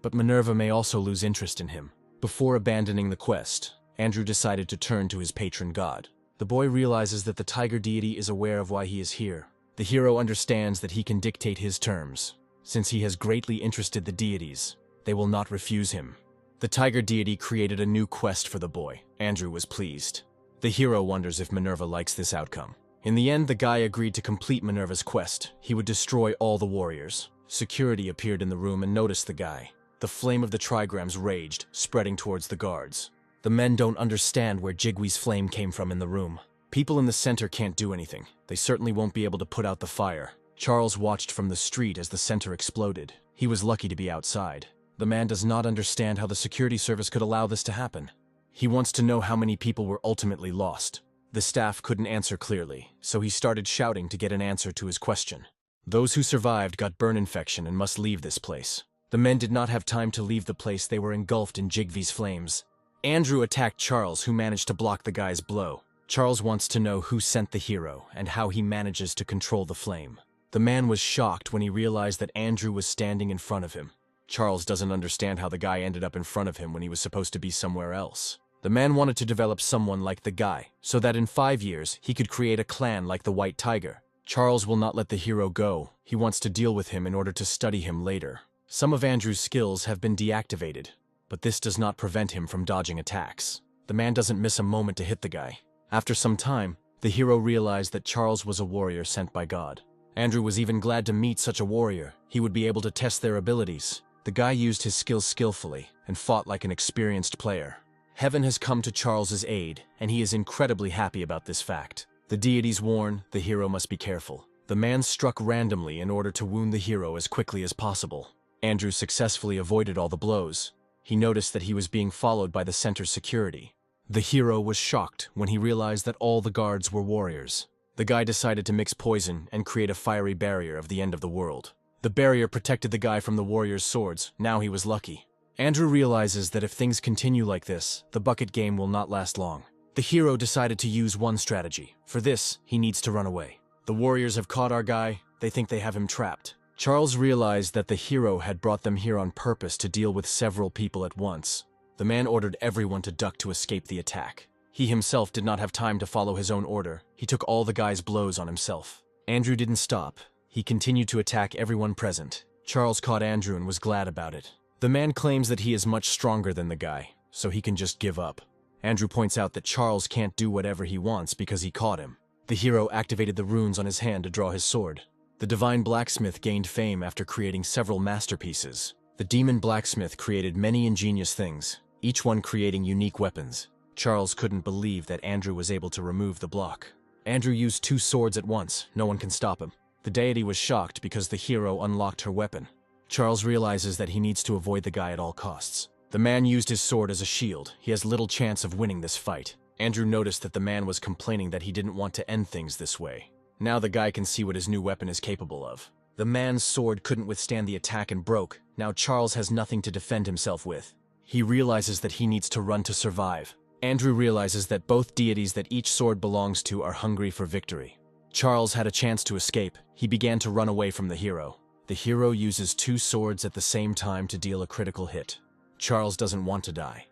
but Minerva may also lose interest in him. Before abandoning the quest, Andrew decided to turn to his patron god. The boy realizes that the tiger deity is aware of why he is here. The hero understands that he can dictate his terms. Since he has greatly interested the deities, they will not refuse him. The tiger deity created a new quest for the boy. Andrew was pleased. The hero wonders if Minerva likes this outcome. In the end, the guy agreed to complete Minerva's quest. He would destroy all the warriors. Security appeared in the room and noticed the guy. The flame of the trigrams raged, spreading towards the guards. The men don't understand where Jigui's flame came from in the room. People in the center can't do anything. They certainly won't be able to put out the fire. Charles watched from the street as the center exploded. He was lucky to be outside. The man does not understand how the security service could allow this to happen. He wants to know how many people were ultimately lost. The staff couldn't answer clearly, so he started shouting to get an answer to his question. Those who survived got burn infection and must leave this place. The men did not have time to leave the place. They were engulfed in Jigvi's flames. Andrew attacked Charles, who managed to block the guy's blow. Charles wants to know who sent the hero and how he manages to control the flame. The man was shocked when he realized that Andrew was standing in front of him. Charles doesn't understand how the guy ended up in front of him when he was supposed to be somewhere else. The man wanted to develop someone like the guy, so that in 5 years he could create a clan like the White Tiger. Charles will not let the hero go. He wants to deal with him in order to study him later. Some of Andrew's skills have been deactivated, but this does not prevent him from dodging attacks. The man doesn't miss a moment to hit the guy. After some time, the hero realized that Charles was a warrior sent by God. Andrew was even glad to meet such a warrior. He would be able to test their abilities. The guy used his skills skillfully and fought like an experienced player. Heaven has come to Charles's aid, and he is incredibly happy about this fact. The deities warn the hero must be careful. The man struck randomly in order to wound the hero as quickly as possible. Andrew successfully avoided all the blows. He noticed that he was being followed by the center's security. The hero was shocked when he realized that all the guards were warriors. The guy decided to mix poison and create a fiery barrier of the end of the world. The barrier protected the guy from the warriors' swords. Now he was lucky. Andrew realizes that if things continue like this, the bucket game will not last long. The hero decided to use one strategy. For this, he needs to run away. The warriors have caught our guy. They think they have him trapped. Charles realized that the hero had brought them here on purpose to deal with several people at once. The man ordered everyone to duck to escape the attack. He himself did not have time to follow his own order. He took all the guy's blows on himself. Andrew didn't stop. He continued to attack everyone present. Charles caught Andrew and was glad about it. The man claims that he is much stronger than the guy, so he can just give up. Andrew points out that Charles can't do whatever he wants because he caught him. The hero activated the runes on his hand to draw his sword. The divine blacksmith gained fame after creating several masterpieces. The demon blacksmith created many ingenious things, each one creating unique weapons. Charles couldn't believe that Andrew was able to remove the block. Andrew used 2 swords at once. No one can stop him. The deity was shocked because the hero unlocked her weapon. Charles realizes that he needs to avoid the guy at all costs. The man used his sword as a shield. He has little chance of winning this fight. Andrew noticed that the man was complaining that he didn't want to end things this way. Now the guy can see what his new weapon is capable of. The man's sword couldn't withstand the attack and broke. Now Charles has nothing to defend himself with. He realizes that he needs to run to survive. Andrew realizes that both deities that each sword belongs to are hungry for victory. Charles had a chance to escape. He began to run away from the hero. The hero uses 2 swords at the same time to deal a critical hit. Charles doesn't want to die,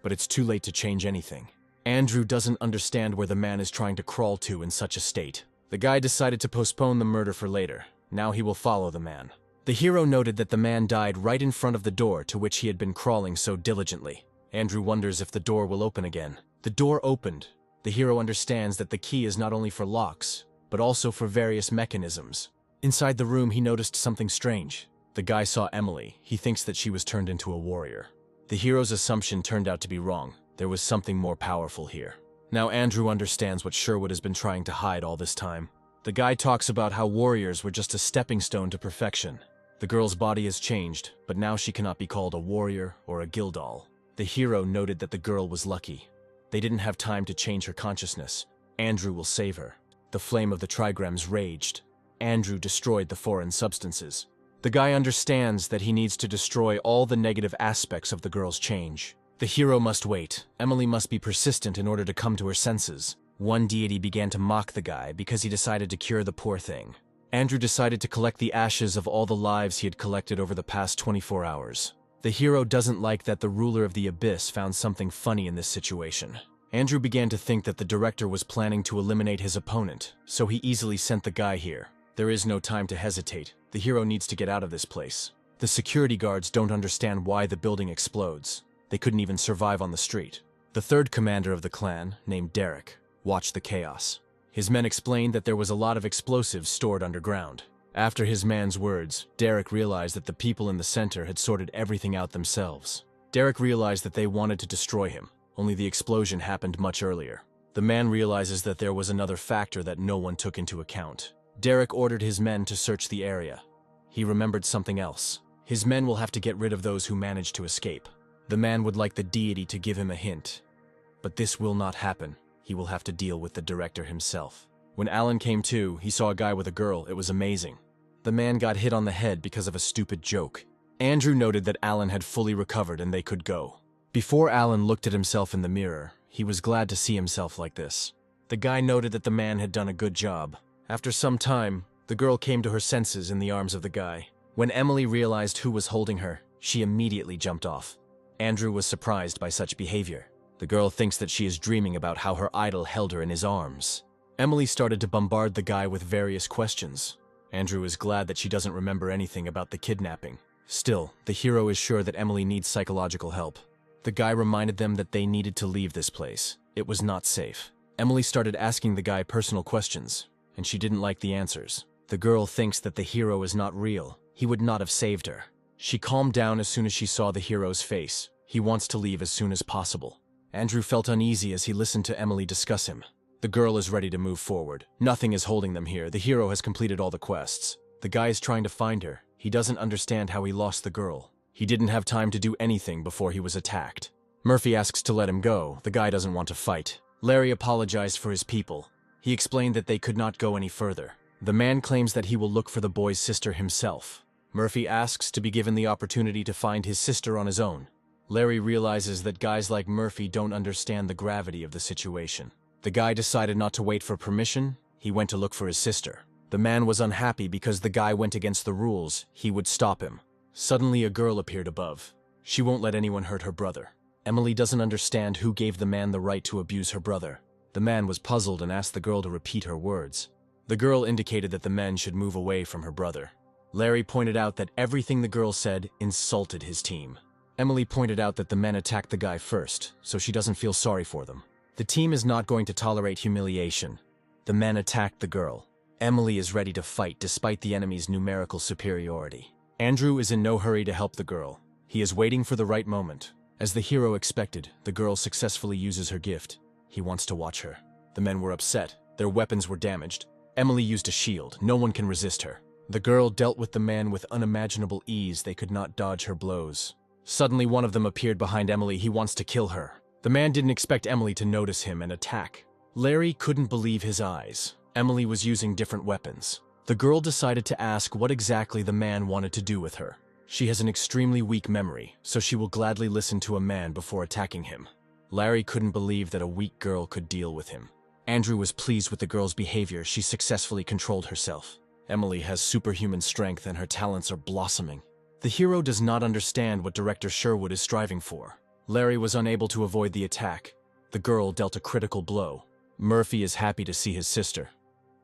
but it's too late to change anything. Andrew doesn't understand where the man is trying to crawl to in such a state. The guy decided to postpone the murder for later. Now he will follow the man. The hero noted that the man died right in front of the door to which he had been crawling so diligently. Andrew wonders if the door will open again. The door opened. The hero understands that the key is not only for locks, but also for various mechanisms. Inside the room, he noticed something strange. The guy saw Emily. He thinks that she was turned into a warrior. The hero's assumption turned out to be wrong. There was something more powerful here. Now Andrew understands what Sherwood has been trying to hide all this time. The guy talks about how warriors were just a stepping stone to perfection. The girl's body has changed, but now she cannot be called a warrior or a Gildal. The hero noted that the girl was lucky. They didn't have time to change her consciousness. Andrew will save her. The flame of the trigrams raged. Andrew destroyed the foreign substances. The guy understands that he needs to destroy all the negative aspects of the girl's change. The hero must wait. Emily must be persistent in order to come to her senses. One deity began to mock the guy because he decided to cure the poor thing. Andrew decided to collect the ashes of all the lives he had collected over the past 24 hours. The hero doesn't like that the ruler of the abyss found something funny in this situation. Andrew began to think that the director was planning to eliminate his opponent, so he easily sent the guy here. There is no time to hesitate. The hero needs to get out of this place. The security guards don't understand why the building explodes. They couldn't even survive on the street. The third commander of the clan, named Derek, watched the chaos. His men explained that there was a lot of explosives stored underground. After his man's words, Derek realized that the people in the center had sorted everything out themselves. Derek realized that they wanted to destroy him, only the explosion happened much earlier. The man realizes that there was another factor that no one took into account. Derek ordered his men to search the area. He remembered something else. His men will have to get rid of those who managed to escape. The man would like the deity to give him a hint. But this will not happen. He will have to deal with the director himself. When Alan came to, he saw a guy with a girl. It was amazing. The man got hit on the head because of a stupid joke. Andrew noted that Alan had fully recovered and they could go. Before Alan looked at himself in the mirror, he was glad to see himself like this. The guy noted that the man had done a good job. After some time, The girl came to her senses in the arms of the guy. When Emily realized who was holding her, she immediately jumped off. Andrew was surprised by such behavior. The girl thinks that she is dreaming about how her idol held her in his arms. Emily started to bombard the guy with various questions. Andrew is glad that she doesn't remember anything about the kidnapping. Still, the hero is sure that Emily needs psychological help. The guy reminded them that they needed to leave this place. It was not safe. Emily started asking the guy personal questions, and she didn't like the answers. The girl thinks that the hero is not real. He would not have saved her. She calmed down as soon as she saw the hero's face. He wants to leave as soon as possible. Andrew felt uneasy as he listened to Emily discuss him. The girl is ready to move forward. Nothing is holding them here. The hero has completed all the quests. The guy is trying to find her. He doesn't understand how he lost the girl. He didn't have time to do anything before he was attacked. Murphy asks to let him go. The guy doesn't want to fight. Larry apologized for his people. He explained that they could not go any further. The man claims that he will look for the boy's sister himself. Murphy asks to be given the opportunity to find his sister on his own. Larry realizes that guys like Murphy don't understand the gravity of the situation. The guy decided not to wait for permission. He went to look for his sister. The man was unhappy because the guy went against the rules. He would stop him. Suddenly, a girl appeared above. She won't let anyone hurt her brother. Emily doesn't understand who gave the man the right to abuse her brother. The man was puzzled and asked the girl to repeat her words. The girl indicated that the men should move away from her brother. Larry pointed out that everything the girl said insulted his team. Emily pointed out that the men attacked the guy first, so she doesn't feel sorry for them. The team is not going to tolerate humiliation. The men attacked the girl. Emily is ready to fight despite the enemy's numerical superiority. Andrew is in no hurry to help the girl. He is waiting for the right moment. As the hero expected, the girl successfully uses her gift. He wants to watch her. The men were upset. Their weapons were damaged. Emily used a shield. No one can resist her. The girl dealt with the man with unimaginable ease. They could not dodge her blows. Suddenly, one of them appeared behind Emily. He wants to kill her. The man didn't expect Emily to notice him and attack. Larry couldn't believe his eyes. Emily was using different weapons. The girl decided to ask what exactly the man wanted to do with her. She has an extremely weak memory, so she will gladly listen to a man before attacking him. Larry couldn't believe that a weak girl could deal with him. Andrew was pleased with the girl's behavior. She successfully controlled herself. Emily has superhuman strength and her talents are blossoming. The hero does not understand what Director Sherwood is striving for. Larry was unable to avoid the attack. The girl dealt a critical blow. Murphy is happy to see his sister.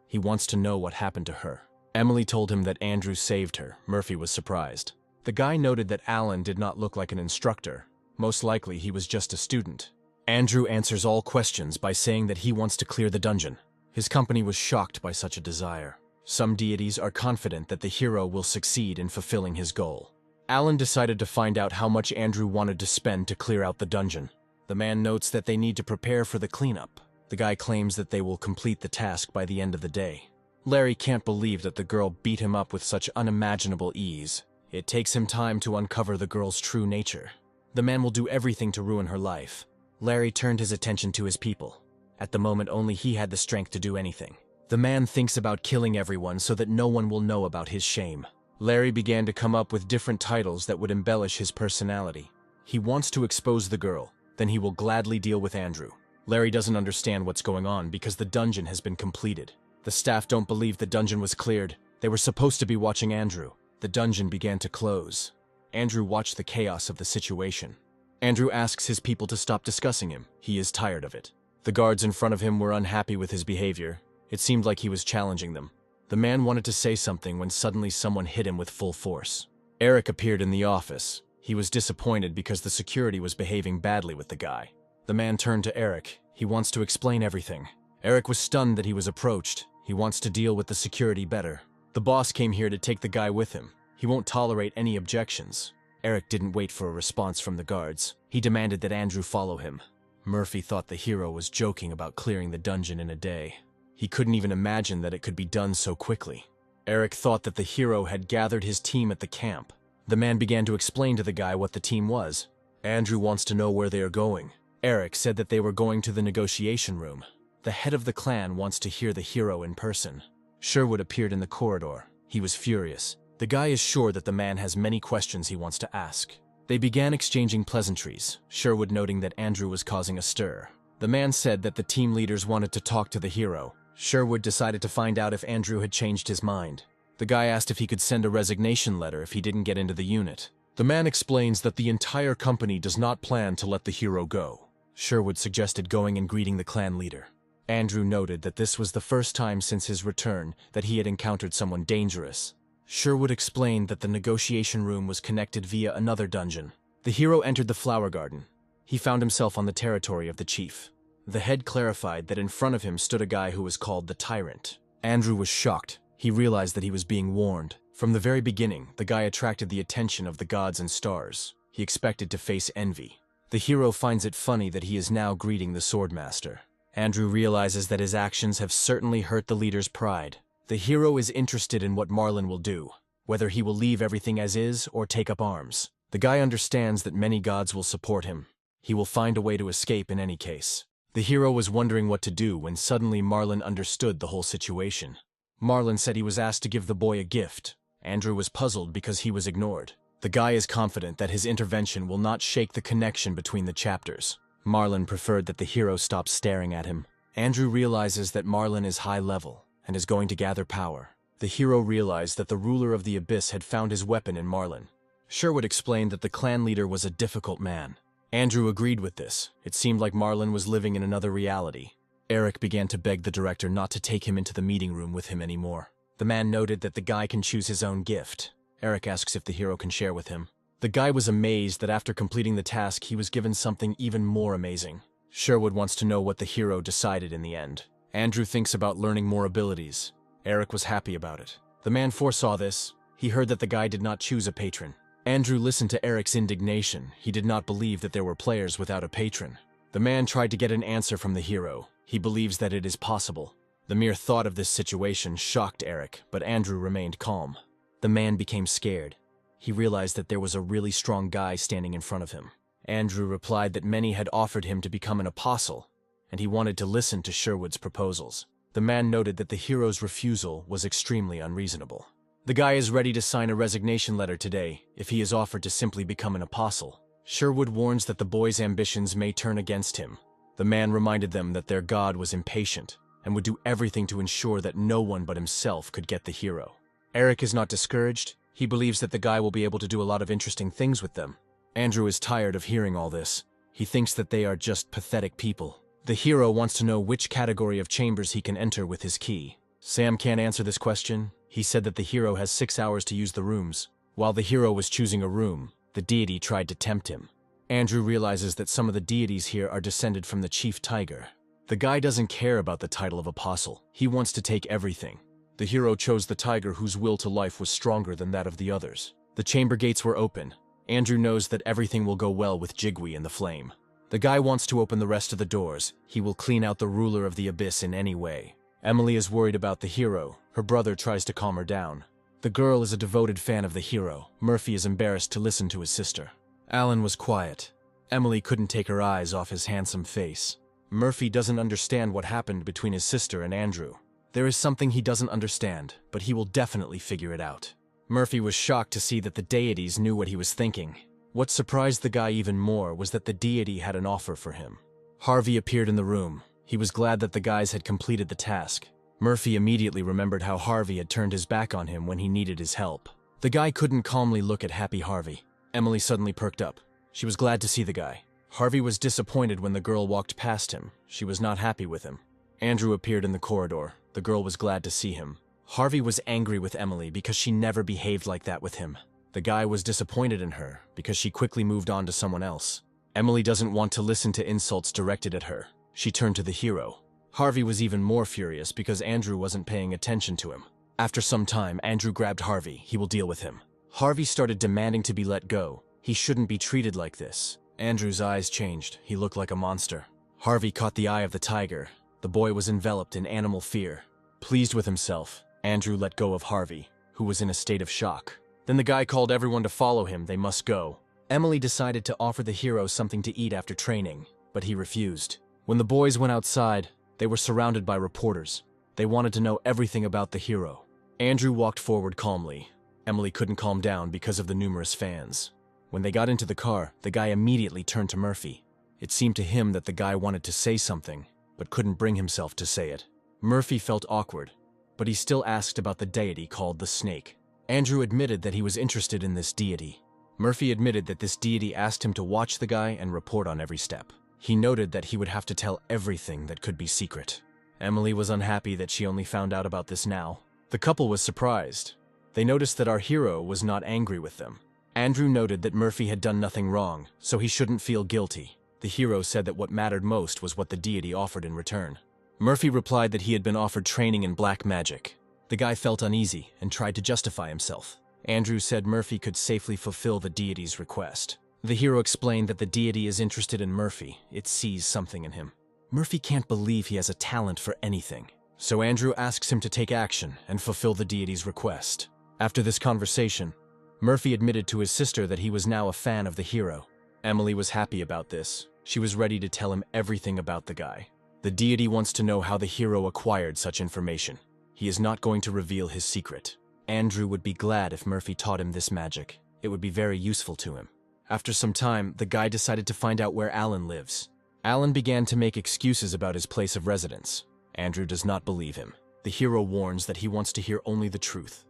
He wants to know what happened to her. Emily told him that Andrew saved her. Murphy was surprised. The guy noted that Alan did not look like an instructor. Most likely, he was just a student. Andrew answers all questions by saying that he wants to clear the dungeon. His company was shocked by such a desire. Some deities are confident that the hero will succeed in fulfilling his goal. Alan decided to find out how much Andrew wanted to spend to clear out the dungeon. The man notes that they need to prepare for the cleanup. The guy claims that they will complete the task by the end of the day. Larry can't believe that the girl beat him up with such unimaginable ease. It takes him time to uncover the girl's true nature. The man will do everything to ruin her life. Larry turned his attention to his people. At the moment, only he had the strength to do anything. The man thinks about killing everyone so that no one will know about his shame. Larry began to come up with different titles that would embellish his personality. He wants to expose the girl, then he will gladly deal with Andrew. Larry doesn't understand what's going on because the dungeon has been completed. The staff don't believe the dungeon was cleared. They were supposed to be watching Andrew. The dungeon began to close. Andrew watched the chaos of the situation. Andrew asks his people to stop discussing him. He is tired of it. The guards in front of him were unhappy with his behavior. It seemed like he was challenging them. The man wanted to say something when suddenly someone hit him with full force. Eric appeared in the office. He was disappointed because the security was behaving badly with the guy. The man turned to Eric. He wants to explain everything. Eric was stunned that he was approached. He wants to deal with the security better. The boss came here to take the guy with him. He won't tolerate any objections. Eric didn't wait for a response from the guards. He demanded that Andrew follow him. Murphy thought the hero was joking about clearing the dungeon in a day. He couldn't even imagine that it could be done so quickly. Eric thought that the hero had gathered his team at the camp. The man began to explain to the guy what the team was. Andrew wants to know where they are going. Eric said that they were going to the negotiation room. The head of the clan wants to hear the hero in person. Sherwood appeared in the corridor. He was furious. The guy is sure that the man has many questions he wants to ask. They began exchanging pleasantries, Sherwood noting that Andrew was causing a stir. The man said that the team leaders wanted to talk to the hero. Sherwood decided to find out if Andrew had changed his mind. The guy asked if he could send a resignation letter if he didn't get into the unit. The man explains that the entire company does not plan to let the hero go. Sherwood suggested going and greeting the clan leader. Andrew noted that this was the first time since his return that he had encountered someone dangerous. Sherwood explained that the negotiation room was connected via another dungeon. The hero entered the flower garden. He found himself on the territory of the chief. The head clarified that in front of him stood a guy who was called the Tyrant. Andrew was shocked. He realized that he was being warned. From the very beginning, the guy attracted the attention of the gods and stars. He expected to face envy. The hero finds it funny that he is now greeting the Swordmaster. Andrew realizes that his actions have certainly hurt the leader's pride. The hero is interested in what Marlin will do, whether he will leave everything as is or take up arms. The guy understands that many gods will support him. He will find a way to escape in any case. The hero was wondering what to do when suddenly Marlin understood the whole situation. Marlin said he was asked to give the boy a gift. Andrew was puzzled because he was ignored. The guy is confident that his intervention will not shake the connection between the chapters. Marlin preferred that the hero stop staring at him. Andrew realizes that Marlin is high level and is going to gather power. The hero realized that the ruler of the abyss had found his weapon in Marlin. Sherwood explained that the clan leader was a difficult man. Andrew agreed with this. It seemed like Marlin was living in another reality. Eric began to beg the director not to take him into the meeting room with him anymore. The man noted that the guy can choose his own gift. Eric asks if the hero can share with him. The guy was amazed that after completing the task, he was given something even more amazing. Sherwood wants to know what the hero decided in the end. Andrew thinks about learning more abilities. Eric was happy about it. The man foresaw this. He heard that the guy did not choose a patron. Andrew listened to Eric's indignation. He did not believe that there were players without a patron. The man tried to get an answer from the hero. He believes that it is possible. The mere thought of this situation shocked Eric, but Andrew remained calm. The man became scared. He realized that there was a really strong guy standing in front of him. Andrew replied that many had offered him to become an apostle, and he wanted to listen to Sherwood's proposals. The man noted that the hero's refusal was extremely unreasonable. The guy is ready to sign a resignation letter today if he is offered to simply become an apostle. Sherwood warns that the boy's ambitions may turn against him. The man reminded them that their god was impatient and would do everything to ensure that no one but himself could get the hero. Eric is not discouraged. He believes that the guy will be able to do a lot of interesting things with them. Andrew is tired of hearing all this. He thinks that they are just pathetic people. The hero wants to know which category of chambers he can enter with his key. Sam can't answer this question. He said that the hero has 6 hours to use the rooms. While the hero was choosing a room, the deity tried to tempt him. Andrew realizes that some of the deities here are descended from the chief tiger. The guy doesn't care about the title of apostle. He wants to take everything. The hero chose the tiger whose will to life was stronger than that of the others. The chamber gates were open. Andrew knows that everything will go well with Jigwe and the flame. The guy wants to open the rest of the doors. He will clean out the ruler of the abyss in any way. Emily is worried about the hero. Her brother tries to calm her down. The girl is a devoted fan of the hero. Murphy is embarrassed to listen to his sister. Alan was quiet. Emily couldn't take her eyes off his handsome face. Murphy doesn't understand what happened between his sister and Andrew. There is something he doesn't understand, but he will definitely figure it out. Murphy was shocked to see that the deities knew what he was thinking. What surprised the guy even more was that the deity had an offer for him. Harvey appeared in the room. He was glad that the guys had completed the task. Murphy immediately remembered how Harvey had turned his back on him when he needed his help. The guy couldn't calmly look at happy Harvey. Emily suddenly perked up. She was glad to see the guy. Harvey was disappointed when the girl walked past him. She was not happy with him. Andrew appeared in the corridor. The girl was glad to see him. Harvey was angry with Emily because she never behaved like that with him. The guy was disappointed in her because she quickly moved on to someone else. Emily doesn't want to listen to insults directed at her. She turned to the hero. Harvey was even more furious because Andrew wasn't paying attention to him. After some time, Andrew grabbed Harvey. He will deal with him. Harvey started demanding to be let go. He shouldn't be treated like this. Andrew's eyes changed. He looked like a monster. Harvey caught the eye of the tiger. The boy was enveloped in animal fear. Pleased with himself, Andrew let go of Harvey, who was in a state of shock. Then the guy called everyone to follow him. They must go. Emily decided to offer the hero something to eat after training, but he refused. When the boys went outside, they were surrounded by reporters. They wanted to know everything about the hero. Andrew walked forward calmly. Emily couldn't calm down because of the numerous fans. When they got into the car, the guy immediately turned to Murphy. It seemed to him that the guy wanted to say something, but couldn't bring himself to say it. Murphy felt awkward, but he still asked about the deity called the Snake. Andrew admitted that he was interested in this deity. Murphy admitted that this deity asked him to watch the guy and report on every step. He noted that he would have to tell everything that could be secret. Emily was unhappy that she only found out about this now. The couple was surprised. They noticed that our hero was not angry with them. Andrew noted that Murphy had done nothing wrong, so he shouldn't feel guilty. The hero said that what mattered most was what the deity offered in return. Murphy replied that he had been offered training in black magic. The guy felt uneasy and tried to justify himself. Andrew said Murphy could safely fulfill the deity's request. The hero explained that the deity is interested in Murphy. It sees something in him. Murphy can't believe he has a talent for anything. So Andrew asks him to take action and fulfill the deity's request. After this conversation, Murphy admitted to his sister that he was now a fan of the hero. Emily was happy about this. She was ready to tell him everything about the guy. The deity wants to know how the hero acquired such information. He is not going to reveal his secret. Andrew would be glad if Murphy taught him this magic. It would be very useful to him. After some time, the guy decided to find out where Alan lives. Alan began to make excuses about his place of residence. Andrew does not believe him. The hero warns that he wants to hear only the truth.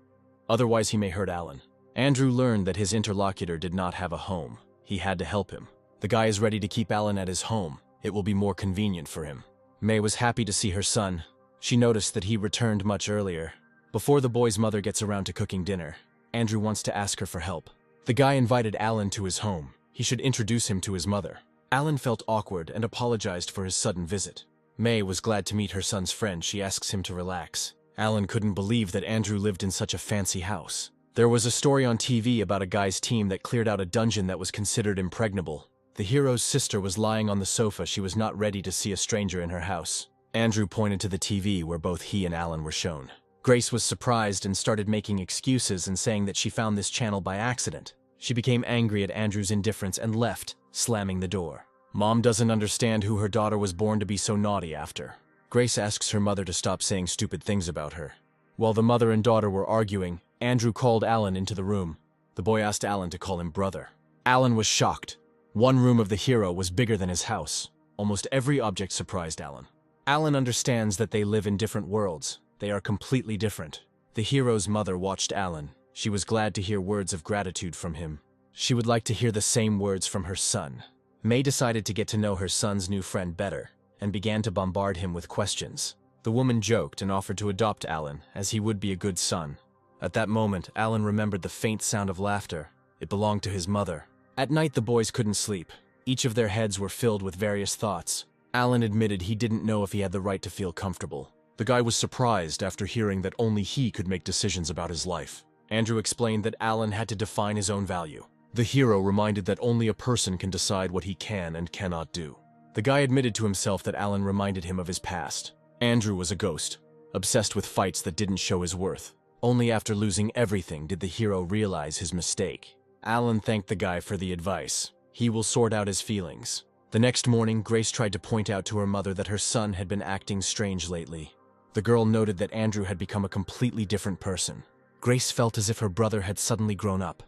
Otherwise, he may hurt Alan. Andrew learned that his interlocutor did not have a home. He had to help him. The guy is ready to keep Alan at his home. It will be more convenient for him. May was happy to see her son. She noticed that he returned much earlier. Before the boy's mother gets around to cooking dinner, Andrew wants to ask her for help. The guy invited Alan to his home. He should introduce him to his mother. Alan felt awkward and apologized for his sudden visit. May was glad to meet her son's friend. She asks him to relax. Alan couldn't believe that Andrew lived in such a fancy house. There was a story on TV about a guy's team that cleared out a dungeon that was considered impregnable. The hero's sister was lying on the sofa. She was not ready to see a stranger in her house. Andrew pointed to the TV where both he and Alan were shown. Grace was surprised and started making excuses and saying that she found this channel by accident. She became angry at Andrew's indifference and left, slamming the door. Mom doesn't understand who her daughter was born to be so naughty after. Grace asks her mother to stop saying stupid things about her. While the mother and daughter were arguing, Andrew called Alan into the room. The boy asked Alan to call him brother. Alan was shocked. One room of the hero was bigger than his house. Almost every object surprised Alan. Alan understands that they live in different worlds. They are completely different. The hero's mother watched Alan. She was glad to hear words of gratitude from him. She would like to hear the same words from her son. May decided to get to know her son's new friend better, and began to bombard him with questions. The woman joked and offered to adopt Alan, as he would be a good son. At that moment, Alan remembered the faint sound of laughter. It belonged to his mother. At night, the boys couldn't sleep. Each of their heads were filled with various thoughts. Alan admitted he didn't know if he had the right to feel comfortable. The guy was surprised after hearing that only he could make decisions about his life. Andrew explained that Alan had to define his own value. The hero reminded that only a person can decide what he can and cannot do. The guy admitted to himself that Alan reminded him of his past. Andrew was a ghost, obsessed with fights that didn't show his worth. Only after losing everything did the hero realize his mistake. Alan thanked the guy for the advice. He will sort out his feelings. The next morning, Grace tried to point out to her mother that her son had been acting strange lately. The girl noted that Andrew had become a completely different person. Grace felt as if her brother had suddenly grown up,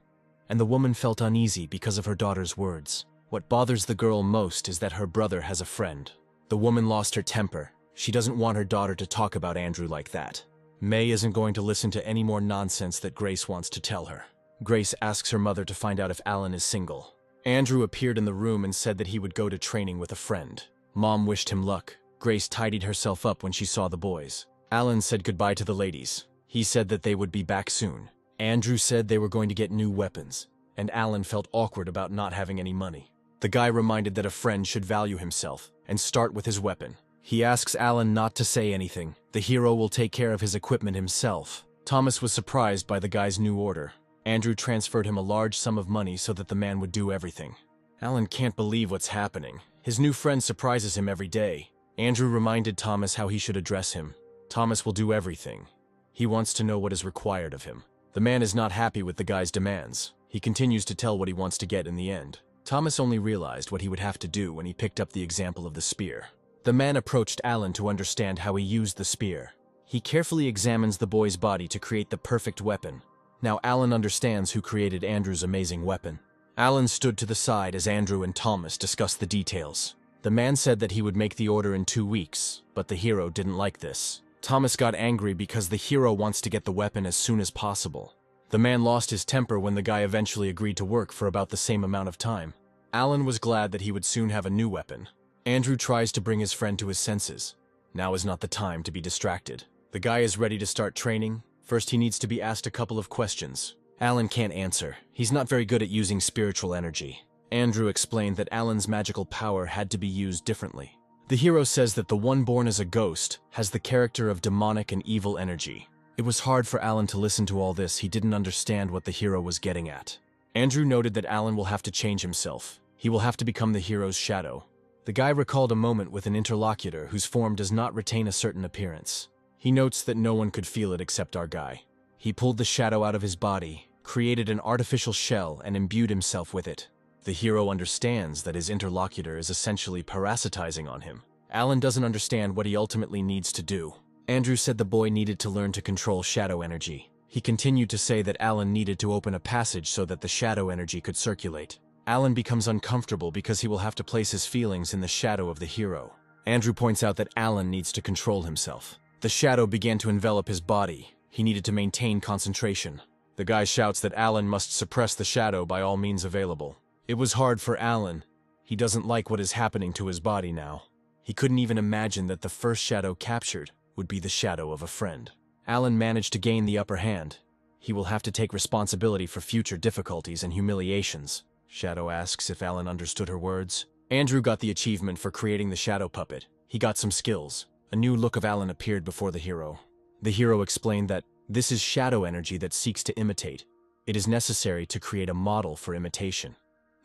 and the woman felt uneasy because of her daughter's words. What bothers the girl most is that her brother has a friend. The woman lost her temper. She doesn't want her daughter to talk about Andrew like that. May isn't going to listen to any more nonsense that Grace wants to tell her. Grace asks her mother to find out if Alan is single. Andrew appeared in the room and said that he would go to training with a friend. Mom wished him luck. Grace tidied herself up when she saw the boys. Alan said goodbye to the ladies. He said that they would be back soon. Andrew said they were going to get new weapons, and Alan felt awkward about not having any money. The guy reminded that a friend should value himself and start with his weapon. He asks Alan not to say anything. The hero will take care of his equipment himself. Thomas was surprised by the guy's new order. Andrew transferred him a large sum of money so that the man would do everything. Alan can't believe what's happening. His new friend surprises him every day. Andrew reminded Thomas how he should address him. Thomas will do everything. He wants to know what is required of him. The man is not happy with the guy's demands. He continues to tell what he wants to get in the end. Thomas only realized what he would have to do when he picked up the example of the spear. The man approached Alan to understand how he used the spear. He carefully examines the boy's body to create the perfect weapon. Now Alan understands who created Andrew's amazing weapon. Alan stood to the side as Andrew and Thomas discussed the details. The man said that he would make the order in 2 weeks, but the hero didn't like this. Thomas got angry because the hero wants to get the weapon as soon as possible. The man lost his temper when the guy eventually agreed to work for about the same amount of time. Alan was glad that he would soon have a new weapon. Andrew tries to bring his friend to his senses. Now is not the time to be distracted. The guy is ready to start training. First, he needs to be asked a couple of questions. Alan can't answer. He's not very good at using spiritual energy. Andrew explained that Alan's magical power had to be used differently. The hero says that the one born as a ghost has the character of demonic and evil energy. It was hard for Alan to listen to all this. He didn't understand what the hero was getting at. Andrew noted that Alan will have to change himself. He will have to become the hero's shadow. The guy recalled a moment with an interlocutor whose form does not retain a certain appearance. He notes that no one could feel it except our guy. He pulled the shadow out of his body, created an artificial shell, and imbued himself with it. The hero understands that his interlocutor is essentially parasitizing on him. Alan doesn't understand what he ultimately needs to do. Andrew said the boy needed to learn to control shadow energy. He continued to say that Alan needed to open a passage so that the shadow energy could circulate. Alan becomes uncomfortable because he will have to place his feelings in the shadow of the hero. Andrew points out that Alan needs to control himself. The shadow began to envelop his body. He needed to maintain concentration. The guy shouts that Alan must suppress the shadow by all means available. It was hard for Alan. He doesn't like what is happening to his body now. He couldn't even imagine that the first shadow captured would be the shadow of a friend. Alan managed to gain the upper hand. He will have to take responsibility for future difficulties and humiliations. Shadow asks if Alan understood her words. Andrew got the achievement for creating the shadow puppet. He got some skills. A new look of Alan appeared before the hero. The hero explained that this is shadow energy that seeks to imitate. It is necessary to create a model for imitation.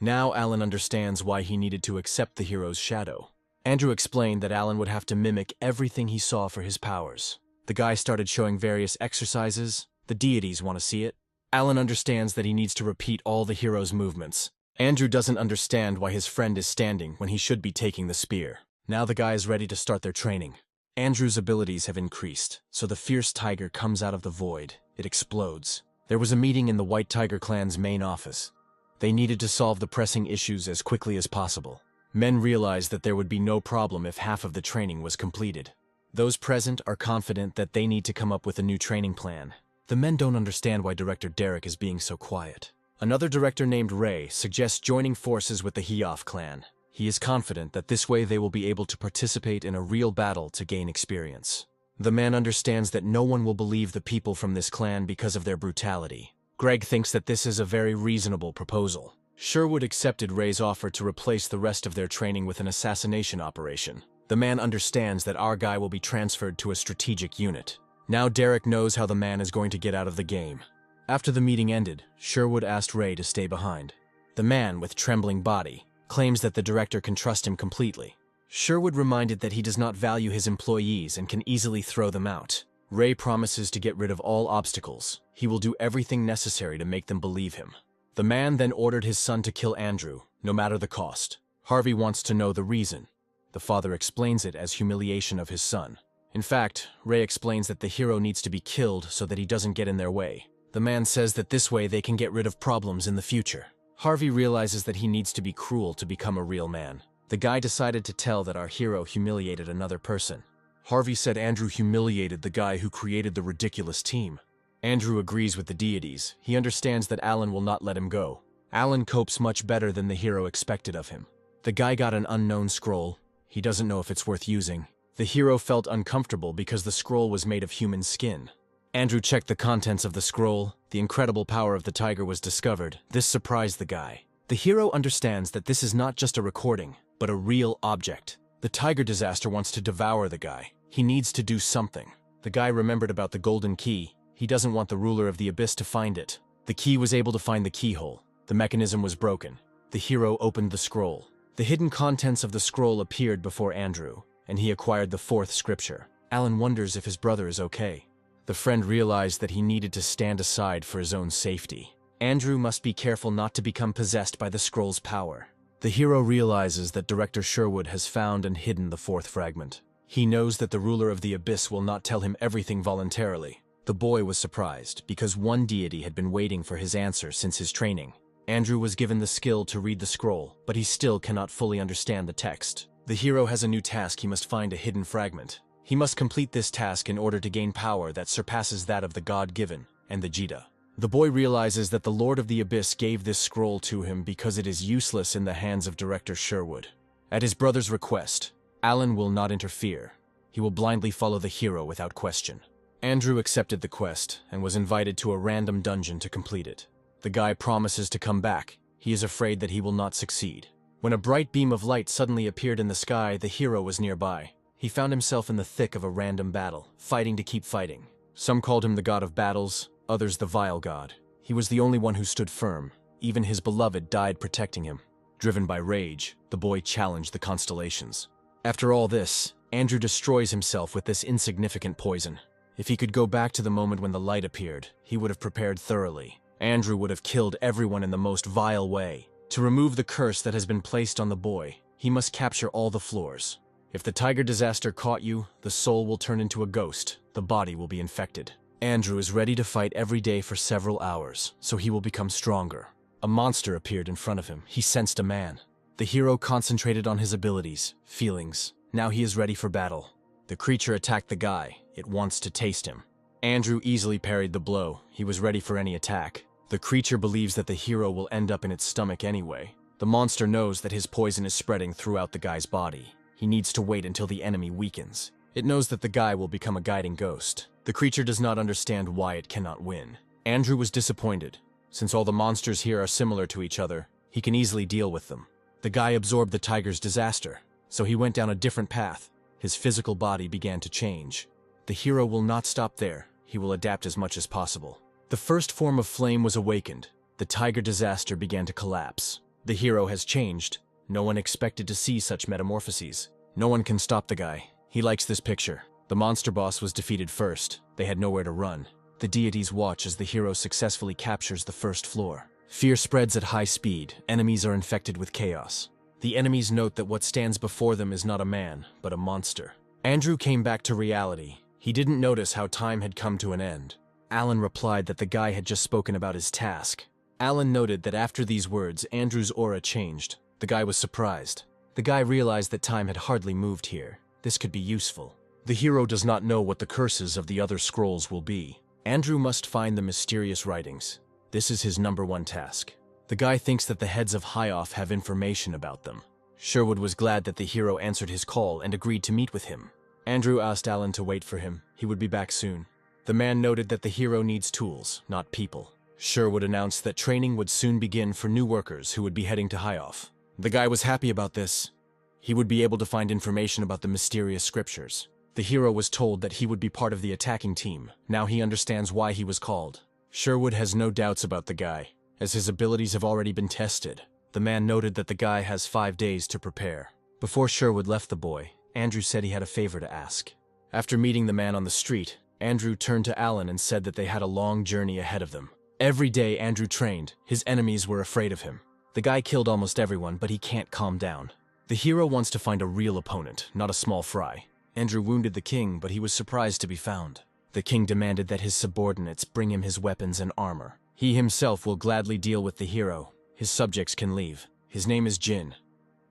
Now Alan understands why he needed to accept the hero's shadow. Andrew explained that Alan would have to mimic everything he saw for his powers. The guy started showing various exercises. The deities want to see it. Alan understands that he needs to repeat all the hero's movements. Andrew doesn't understand why his friend is standing when he should be taking the spear. Now the guy is ready to start their training. Andrew's abilities have increased, so the fierce tiger comes out of the void. It explodes. There was a meeting in the White Tiger clan's main office. They needed to solve the pressing issues as quickly as possible. Men realized that there would be no problem if half of the training was completed. Those present are confident that they need to come up with a new training plan. The men don't understand why Director Derek is being so quiet. Another director named Ray suggests joining forces with the Heoff clan. He is confident that this way they will be able to participate in a real battle to gain experience. The man understands that no one will believe the people from this clan because of their brutality. Greg thinks that this is a very reasonable proposal. Sherwood accepted Ray's offer to replace the rest of their training with an assassination operation. The man understands that our guy will be transferred to a strategic unit. Now Derek knows how the man is going to get out of the game. After the meeting ended, Sherwood asked Ray to stay behind. The man, with trembling body, claims that the director can trust him completely. Sherwood reminded that he does not value his employees and can easily throw them out. Ray promises to get rid of all obstacles. He will do everything necessary to make them believe him. The man then ordered his son to kill Andrew, no matter the cost. Harvey wants to know the reason. The father explains it as humiliation of his son. In fact, Ray explains that the hero needs to be killed so that he doesn't get in their way. The man says that this way they can get rid of problems in the future. Harvey realizes that he needs to be cruel to become a real man. The guy decided to tell that our hero humiliated another person. Harvey said Andrew humiliated the guy who created the ridiculous team. Andrew agrees with the deities. He understands that Alan will not let him go. Alan copes much better than the hero expected of him. The guy got an unknown scroll. He doesn't know if it's worth using. The hero felt uncomfortable because the scroll was made of human skin. Andrew checked the contents of the scroll. The incredible power of the tiger was discovered. This surprised the guy. The hero understands that this is not just a recording, but a real object. The tiger disaster wants to devour the guy. He needs to do something. The guy remembered about the golden key. He doesn't want the ruler of the abyss to find it. The key was able to find the keyhole. The mechanism was broken. The hero opened the scroll. The hidden contents of the scroll appeared before Andrew, and he acquired the fourth scripture. Alan wonders if his brother is okay. The friend realized that he needed to stand aside for his own safety. Andrew must be careful not to become possessed by the scroll's power. The hero realizes that Director Sherwood has found and hidden the fourth fragment. He knows that the ruler of the abyss will not tell him everything voluntarily. The boy was surprised because one deity had been waiting for his answer since his training. Andrew was given the skill to read the scroll, but he still cannot fully understand the text. The hero has a new task. He must find a hidden fragment. He must complete this task in order to gain power that surpasses that of the God-given and the Jita. The boy realizes that the Lord of the Abyss gave this scroll to him because it is useless in the hands of director Sherwood. At his brother's request, Alan will not interfere. He will blindly follow the hero without question. Andrew accepted the quest and was invited to a random dungeon to complete it. The guy promises to come back. He is afraid that he will not succeed. When a bright beam of light suddenly appeared in the sky, the hero was nearby. He found himself in the thick of a random battle, fighting to keep fighting. Some called him the god of battles, others the vile god. He was the only one who stood firm. Even his beloved died protecting him. Driven by rage, the boy challenged the constellations. After all this, Andrew destroys himself with this insignificant poison. If he could go back to the moment when the light appeared, he would have prepared thoroughly. Andrew would have killed everyone in the most vile way. To remove the curse that has been placed on the boy, he must capture all the floors. If the tiger disaster caught you, the soul will turn into a ghost, the body will be infected. Andrew is ready to fight every day for several hours, so he will become stronger. A monster appeared in front of him. He sensed a man. The hero concentrated on his abilities, feelings. Now he is ready for battle. The creature attacked the guy. It wants to taste him. Andrew easily parried the blow. He was ready for any attack. The creature believes that the hero will end up in its stomach anyway. The monster knows that his poison is spreading throughout the guy's body. He needs to wait until the enemy weakens. It knows that the guy will become a guiding ghost. The creature does not understand why it cannot win. Andrew was disappointed. Since all the monsters here are similar to each other, he can easily deal with them. The guy absorbed the tiger's disaster, so he went down a different path. His physical body began to change. The hero will not stop there. He will adapt as much as possible. The first form of flame was awakened. The tiger disaster began to collapse. The hero has changed. No one expected to see such metamorphoses. No one can stop the guy. He likes this picture. The monster boss was defeated first. They had nowhere to run. The deities watch as the hero successfully captures the first floor. Fear spreads at high speed. Enemies are infected with chaos. The enemies note that what stands before them is not a man, but a monster. Andrew came back to reality. He didn't notice how time had come to an end. Alan replied that the guy had just spoken about his task. Alan noted that after these words, Andrew's aura changed. The guy was surprised. The guy realized that time had hardly moved here. This could be useful. The hero does not know what the curses of the other scrolls will be. Andrew must find the mysterious writings. This is his #1 task. The guy thinks that the heads of High-Off have information about them. Sherwood was glad that the hero answered his call and agreed to meet with him. Andrew asked Alan to wait for him. He would be back soon. The man noted that the hero needs tools, not people. Sherwood announced that training would soon begin for new workers who would be heading to High-Off. The guy was happy about this. He would be able to find information about the mysterious scriptures. The hero was told that he would be part of the attacking team. Now he understands why he was called. Sherwood has no doubts about the guy, as his abilities have already been tested. The man noted that the guy has 5 days to prepare. Before Sherwood left the boy, Andrew said he had a favor to ask. After meeting the man on the street, Andrew turned to Alan and said that they had a long journey ahead of them. Every day Andrew trained, his enemies were afraid of him. The guy killed almost everyone, but he can't calm down. The hero wants to find a real opponent, not a small fry. Andrew wounded the king, but he was surprised to be found. The king demanded that his subordinates bring him his weapons and armor. He himself will gladly deal with the hero. His subjects can leave. His name is Jin.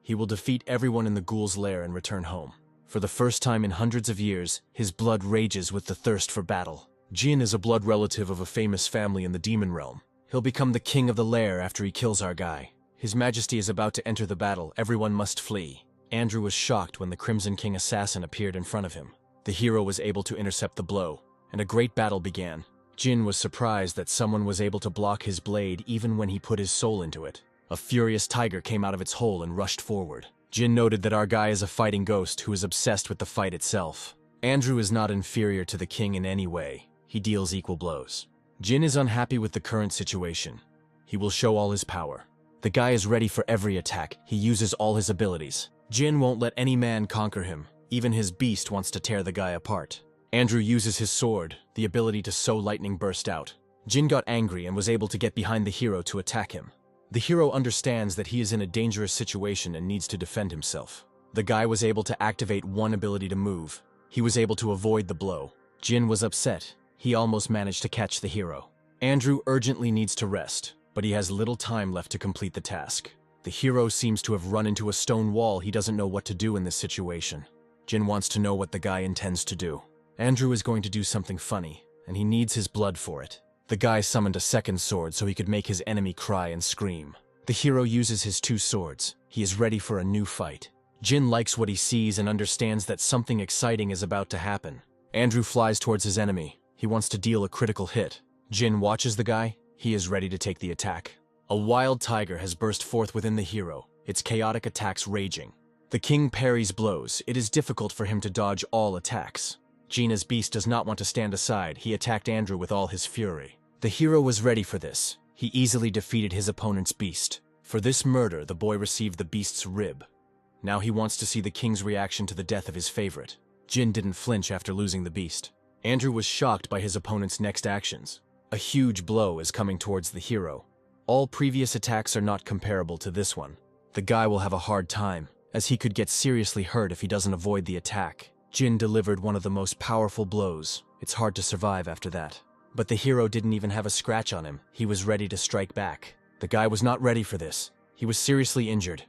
He will defeat everyone in the ghoul's lair and return home. For the first time in hundreds of years, his blood rages with the thirst for battle. Jin is a blood relative of a famous family in the demon realm. He'll become the king of the lair after he kills our guy. His Majesty is about to enter the battle. Everyone must flee. Andrew was shocked when the Crimson King assassin appeared in front of him. The hero was able to intercept the blow, and a great battle began. Jin was surprised that someone was able to block his blade even when he put his soul into it. A furious tiger came out of its hole and rushed forward. Jin noted that our guy is a fighting ghost who is obsessed with the fight itself. Andrew is not inferior to the king in any way. He deals equal blows. Jin is unhappy with the current situation. He will show all his power. The guy is ready for every attack. He uses all his abilities. Jin won't let any man conquer him. Even his beast wants to tear the guy apart. Andrew uses his sword. The ability to sow lightning burst out. Jin got angry and was able to get behind the hero to attack him. The hero understands that he is in a dangerous situation and needs to defend himself. The guy was able to activate one ability to move. He was able to avoid the blow. Jin was upset. He almost managed to catch the hero. Andrew urgently needs to rest, but he has little time left to complete the task. The hero seems to have run into a stone wall. He doesn't know what to do in this situation. Jin wants to know what the guy intends to do. Andrew is going to do something funny, and he needs his blood for it. The guy summoned a second sword so he could make his enemy cry and scream. The hero uses his 2 swords. He is ready for a new fight. Jin likes what he sees and understands that something exciting is about to happen. Andrew flies towards his enemy. He wants to deal a critical hit. Jin watches the guy. He is ready to take the attack. A wild tiger has burst forth within the hero, its chaotic attacks raging. The king parries blows. It is difficult for him to dodge all attacks. Gina's beast does not want to stand aside. He attacked Andrew with all his fury. The hero was ready for this. He easily defeated his opponent's beast. For this murder, the boy received the beast's rib. Now he wants to see the king's reaction to the death of his favorite. Jin didn't flinch after losing the beast. Andrew was shocked by his opponent's next actions. A huge blow is coming towards the hero. All previous attacks are not comparable to this one. The guy will have a hard time, as he could get seriously hurt if he doesn't avoid the attack. Jin delivered one of the most powerful blows. It's hard to survive after that. But the hero didn't even have a scratch on him. He was ready to strike back. The guy was not ready for this. He was seriously injured.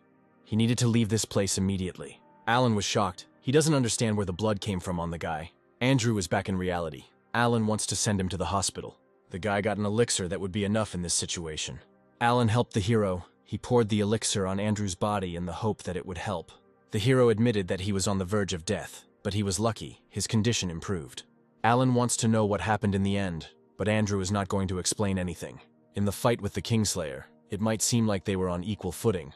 He needed to leave this place immediately. Alan was shocked. He doesn't understand where the blood came from on the guy. Andrew is back in reality. Alan wants to send him to the hospital. The guy got an elixir that would be enough in this situation. Alan helped the hero. He poured the elixir on Andrew's body in the hope that it would help. The hero admitted that he was on the verge of death, but he was lucky. His condition improved. Alan wants to know what happened in the end, but Andrew is not going to explain anything. In the fight with the Kingslayer, it might seem like they were on equal footing,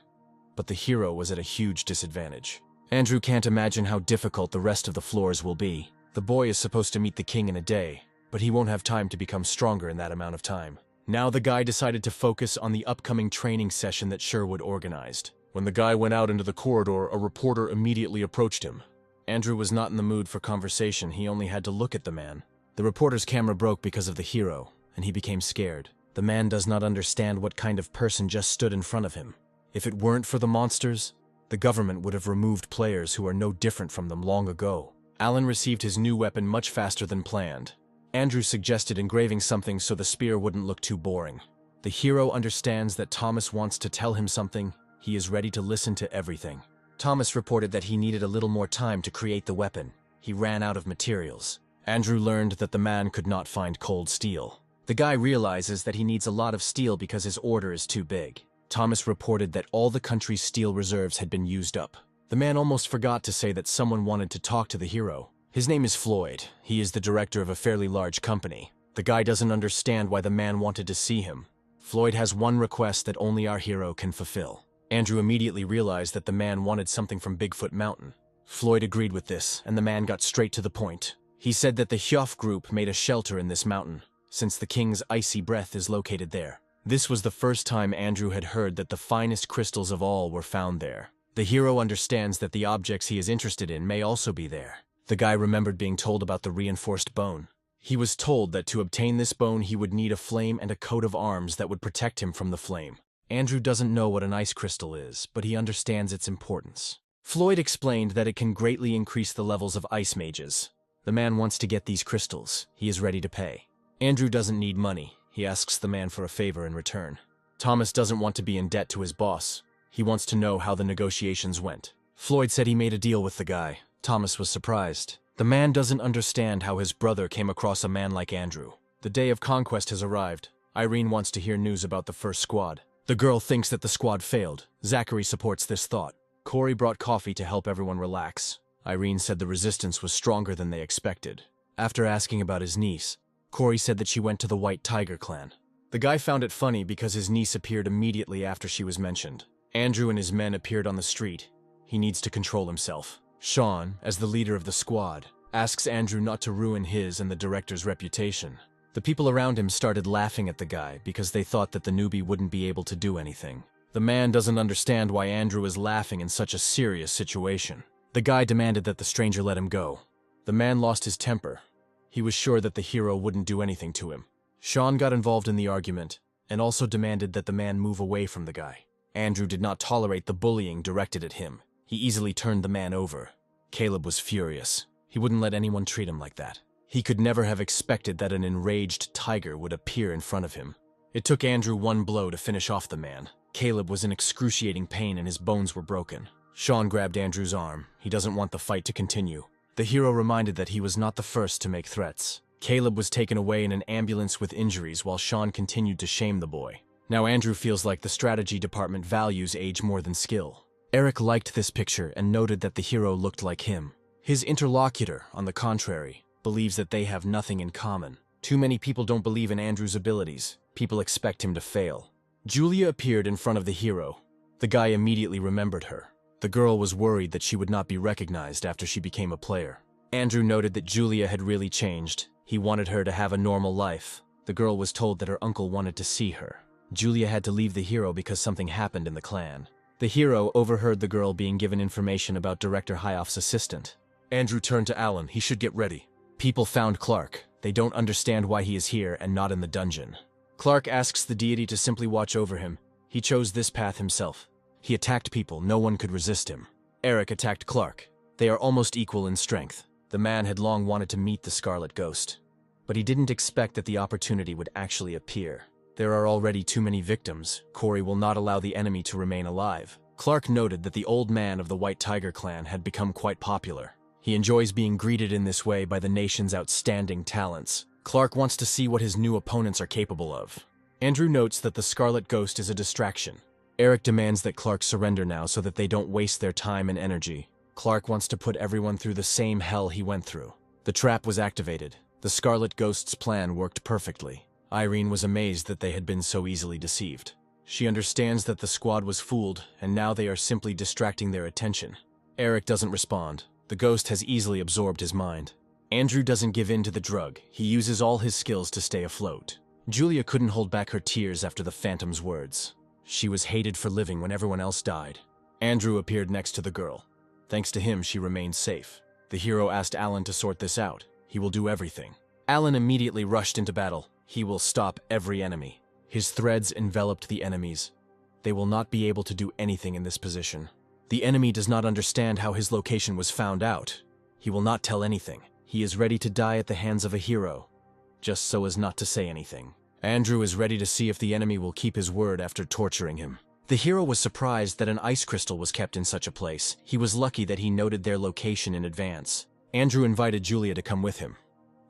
but the hero was at a huge disadvantage. Andrew can't imagine how difficult the rest of the floors will be. The boy is supposed to meet the king in a day, but he won't have time to become stronger in that amount of time. Now the guy decided to focus on the upcoming training session that Sherwood organized. When the guy went out into the corridor, a reporter immediately approached him. Andrew was not in the mood for conversation. He only had to look at the man. The reporter's camera broke because of the hero, and he became scared. The man does not understand what kind of person just stood in front of him. If it weren't for the monsters, the government would have removed players who are no different from them long ago. Alan received his new weapon much faster than planned. Andrew suggested engraving something so the spear wouldn't look too boring. The hero understands that Thomas wants to tell him something. He is ready to listen to everything. Thomas reported that he needed a little more time to create the weapon. He ran out of materials. Andrew learned that the man could not find cold steel. The guy realizes that he needs a lot of steel because his order is too big. Thomas reported that all the country's steel reserves had been used up. The man almost forgot to say that someone wanted to talk to the hero. His name is Floyd. He is the director of a fairly large company. The guy doesn't understand why the man wanted to see him. Floyd has one request that only our hero can fulfill. Andrew immediately realized that the man wanted something from Bigfoot Mountain. Floyd agreed with this, and the man got straight to the point. He said that the Hyof group made a shelter in this mountain, since the king's icy breath is located there. This was the first time Andrew had heard that the finest crystals of all were found there. The hero understands that the objects he is interested in may also be there. The guy remembered being told about the reinforced bone. He was told that to obtain this bone he would need a flame and a coat of arms that would protect him from the flame. Andrew doesn't know what an ice crystal is, but he understands its importance. Floyd explained that it can greatly increase the levels of ice mages. The man wants to get these crystals. He is ready to pay. Andrew doesn't need money. He asks the man for a favor in return. Thomas doesn't want to be in debt to his boss. He wants to know how the negotiations went. Floyd said he made a deal with the guy. Thomas was surprised. The man doesn't understand how his brother came across a man like Andrew. The day of conquest has arrived. Irene wants to hear news about the first squad. The girl thinks that the squad failed. Zachary supports this thought. Corey brought coffee to help everyone relax. Irene said the resistance was stronger than they expected. After asking about his niece, Corey said that she went to the White Tiger clan. The guy found it funny because his niece appeared immediately after she was mentioned. Andrew and his men appeared on the street. He needs to control himself. Sean, as the leader of the squad, asks Andrew not to ruin his and the director's reputation. The people around him started laughing at the guy because they thought that the newbie wouldn't be able to do anything. The man doesn't understand why Andrew is laughing in such a serious situation. The guy demanded that the stranger let him go. The man lost his temper. He was sure that the hero wouldn't do anything to him. Sean got involved in the argument and also demanded that the man move away from the guy. Andrew did not tolerate the bullying directed at him. He easily turned the man over. Caleb was furious. He wouldn't let anyone treat him like that. He could never have expected that an enraged tiger would appear in front of him. It took Andrew one blow to finish off the man. Caleb was in excruciating pain and his bones were broken. Sean grabbed Andrew's arm. He doesn't want the fight to continue. The hero reminded that he was not the first to make threats. Caleb was taken away in an ambulance with injuries while Sean continued to shame the boy. Now Andrew feels like the strategy department values age more than skill. Eric liked this picture and noted that the hero looked like him. His interlocutor, on the contrary, believes that they have nothing in common. Too many people don't believe in Andrew's abilities. People expect him to fail. Julia appeared in front of the hero. The guy immediately remembered her. The girl was worried that she would not be recognized after she became a player. Andrew noted that Julia had really changed. He wanted her to have a normal life. The girl was told that her uncle wanted to see her. Julia had to leave the hero because something happened in the clan. The hero overheard the girl being given information about Director Hyoff's assistant. Andrew turned to Alan. He should get ready. People found Clark. They don't understand why he is here and not in the dungeon. Clark asks the deity to simply watch over him. He chose this path himself. He attacked people. No one could resist him. Eric attacked Clark. They are almost equal in strength. The man had long wanted to meet the Scarlet Ghost, but he didn't expect that the opportunity would actually appear. There are already too many victims. Corey will not allow the enemy to remain alive. Clark noted that the old man of the White Tiger clan had become quite popular. He enjoys being greeted in this way by the nation's outstanding talents. Clark wants to see what his new opponents are capable of. Andrew notes that the Scarlet Ghost is a distraction. Eric demands that Clark surrender now so that they don't waste their time and energy. Clark wants to put everyone through the same hell he went through. The trap was activated. The Scarlet Ghost's plan worked perfectly. Irene was amazed that they had been so easily deceived. She understands that the squad was fooled, and now they are simply distracting their attention. Eric doesn't respond. The ghost has easily absorbed his mind. Andrew doesn't give in to the drug. He uses all his skills to stay afloat. Julia couldn't hold back her tears after the Phantom's words. She was hated for living when everyone else died. Andrew appeared next to the girl. Thanks to him, she remained safe. The hero asked Alan to sort this out. He will do everything. Alan immediately rushed into battle. He will stop every enemy. His threads enveloped the enemies. They will not be able to do anything in this position. The enemy does not understand how his location was found out. He will not tell anything. He is ready to die at the hands of a hero, just so as not to say anything. Andrew is ready to see if the enemy will keep his word after torturing him. The hero was surprised that an ice crystal was kept in such a place. He was lucky that he noted their location in advance. Andrew invited Julia to come with him.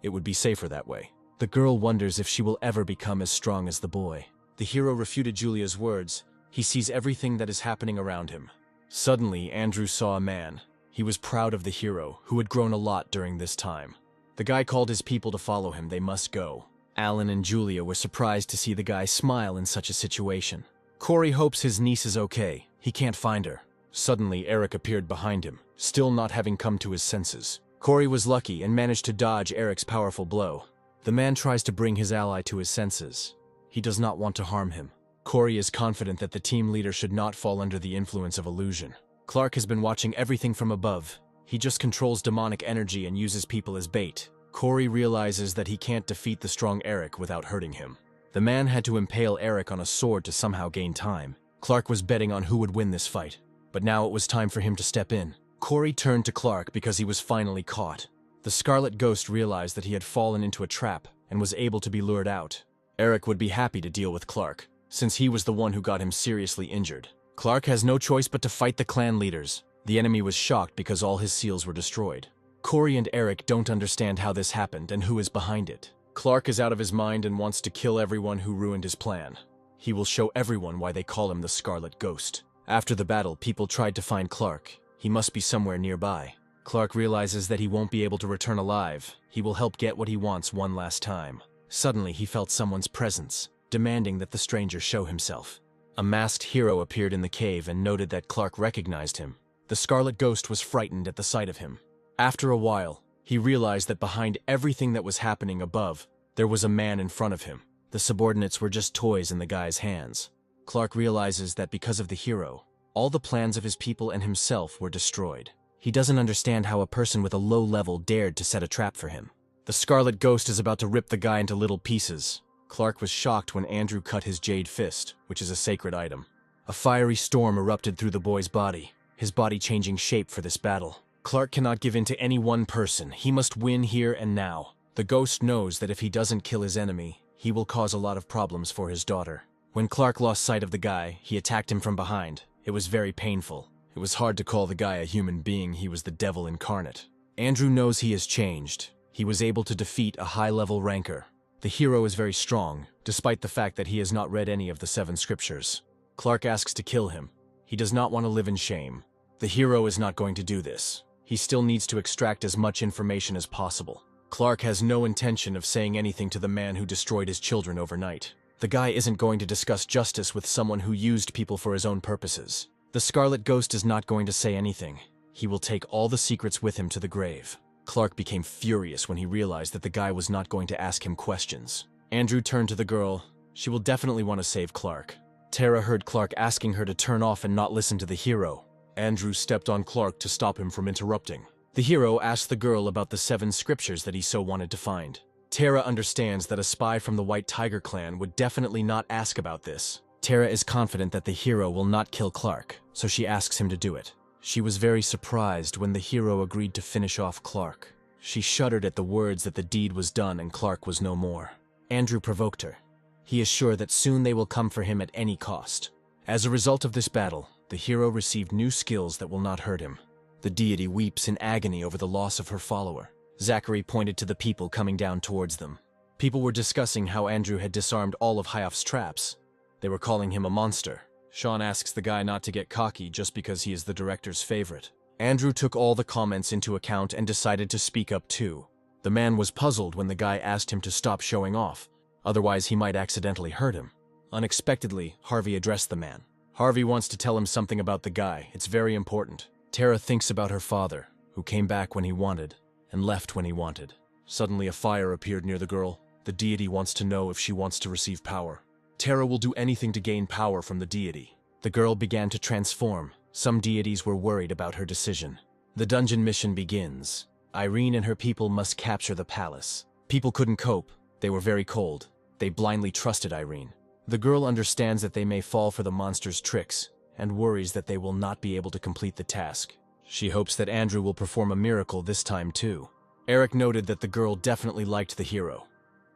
It would be safer that way. The girl wonders if she will ever become as strong as the boy. The hero refuted Julia's words. He sees everything that is happening around him. Suddenly, Andrew saw a man. He was proud of the hero, who had grown a lot during this time. The guy called his people to follow him. They must go. Alan and Julia were surprised to see the guy smile in such a situation. Corey hopes his niece is okay. He can't find her. Suddenly, Eric appeared behind him, still not having come to his senses. Corey was lucky and managed to dodge Eric's powerful blow. The man tries to bring his ally to his senses. He does not want to harm him. Corey is confident that the team leader should not fall under the influence of illusion. Clark has been watching everything from above. He just controls demonic energy and uses people as bait. Corey realizes that he can't defeat the strong Eric without hurting him. The man had to impale Eric on a sword to somehow gain time. Clark was betting on who would win this fight, but now it was time for him to step in. Corey turned to Clark because he was finally caught. The Scarlet Ghost realized that he had fallen into a trap and was able to be lured out. Eric would be happy to deal with Clark, since he was the one who got him seriously injured. Clark has no choice but to fight the clan leaders. The enemy was shocked because all his seals were destroyed. Corey and Eric don't understand how this happened and who is behind it. Clark is out of his mind and wants to kill everyone who ruined his plan. He will show everyone why they call him the Scarlet Ghost. After the battle, people tried to find Clark. He must be somewhere nearby. Clark realizes that he won't be able to return alive. He will help get what he wants one last time. Suddenly, he felt someone's presence, demanding that the stranger show himself. A masked hero appeared in the cave and noted that Clark recognized him. The Scarlet Ghost was frightened at the sight of him. After a while, he realized that behind everything that was happening above, there was a man in front of him. The subordinates were just toys in the guy's hands. Clark realizes that because of the hero, all the plans of his people and himself were destroyed. He doesn't understand how a person with a low level dared to set a trap for him. The Scarlet Ghost is about to rip the guy into little pieces. Clark was shocked when Andrew cut his jade fist, which is a sacred item. A fiery storm erupted through the boy's body, his body changing shape for this battle. Clark cannot give in to any one person. He must win here and now. The ghost knows that if he doesn't kill his enemy, he will cause a lot of problems for his daughter. When Clark lost sight of the guy, he attacked him from behind. It was very painful. It was hard to call the guy a human being, he was the devil incarnate. Andrew knows he has changed. He was able to defeat a high-level ranker. The hero is very strong, despite the fact that he has not read any of the 7 scriptures. Clark asks to kill him. He does not want to live in shame. The hero is not going to do this. He still needs to extract as much information as possible. Clark has no intention of saying anything to the man who destroyed his children overnight. The guy isn't going to discuss justice with someone who used people for his own purposes. The Scarlet Ghost is not going to say anything. He will take all the secrets with him to the grave. Clark became furious when he realized that the guy was not going to ask him questions. Andrew turned to the girl. She will definitely want to save Clark. Tara heard Clark asking her to turn off and not listen to the hero. Andrew stepped on Clark to stop him from interrupting. The hero asked the girl about the 7 scriptures that he so wanted to find. Tara understands that a spy from the White Tiger clan would definitely not ask about this. Tara is confident that the hero will not kill Clark, so she asks him to do it. She was very surprised when the hero agreed to finish off Clark. She shuddered at the words that the deed was done and Clark was no more. Andrew provoked her. He is sure that soon they will come for him at any cost. As a result of this battle, the hero received new skills that will not hurt him. The deity weeps in agony over the loss of her follower. Zachary pointed to the people coming down towards them. People were discussing how Andrew had disarmed all of Hyoff's traps. They were calling him a monster. Sean asks the guy not to get cocky just because he is the director's favorite. Andrew took all the comments into account and decided to speak up too. The man was puzzled when the guy asked him to stop showing off, otherwise he might accidentally hurt him. Unexpectedly, Harvey addressed the man. Harvey wants to tell him something about the guy. It's very important. Tara thinks about her father, who came back when he wanted, and left when he wanted. Suddenly a fire appeared near the girl. The deity wants to know if she wants to receive power. Tara will do anything to gain power from the deity. The girl began to transform. Some deities were worried about her decision. The dungeon mission begins. Irene and her people must capture the palace. People couldn't cope. They were very cold. They blindly trusted Irene. The girl understands that they may fall for the monster's tricks, and worries that they will not be able to complete the task. She hopes that Andrew will perform a miracle this time too. Eric noted that the girl definitely liked the hero.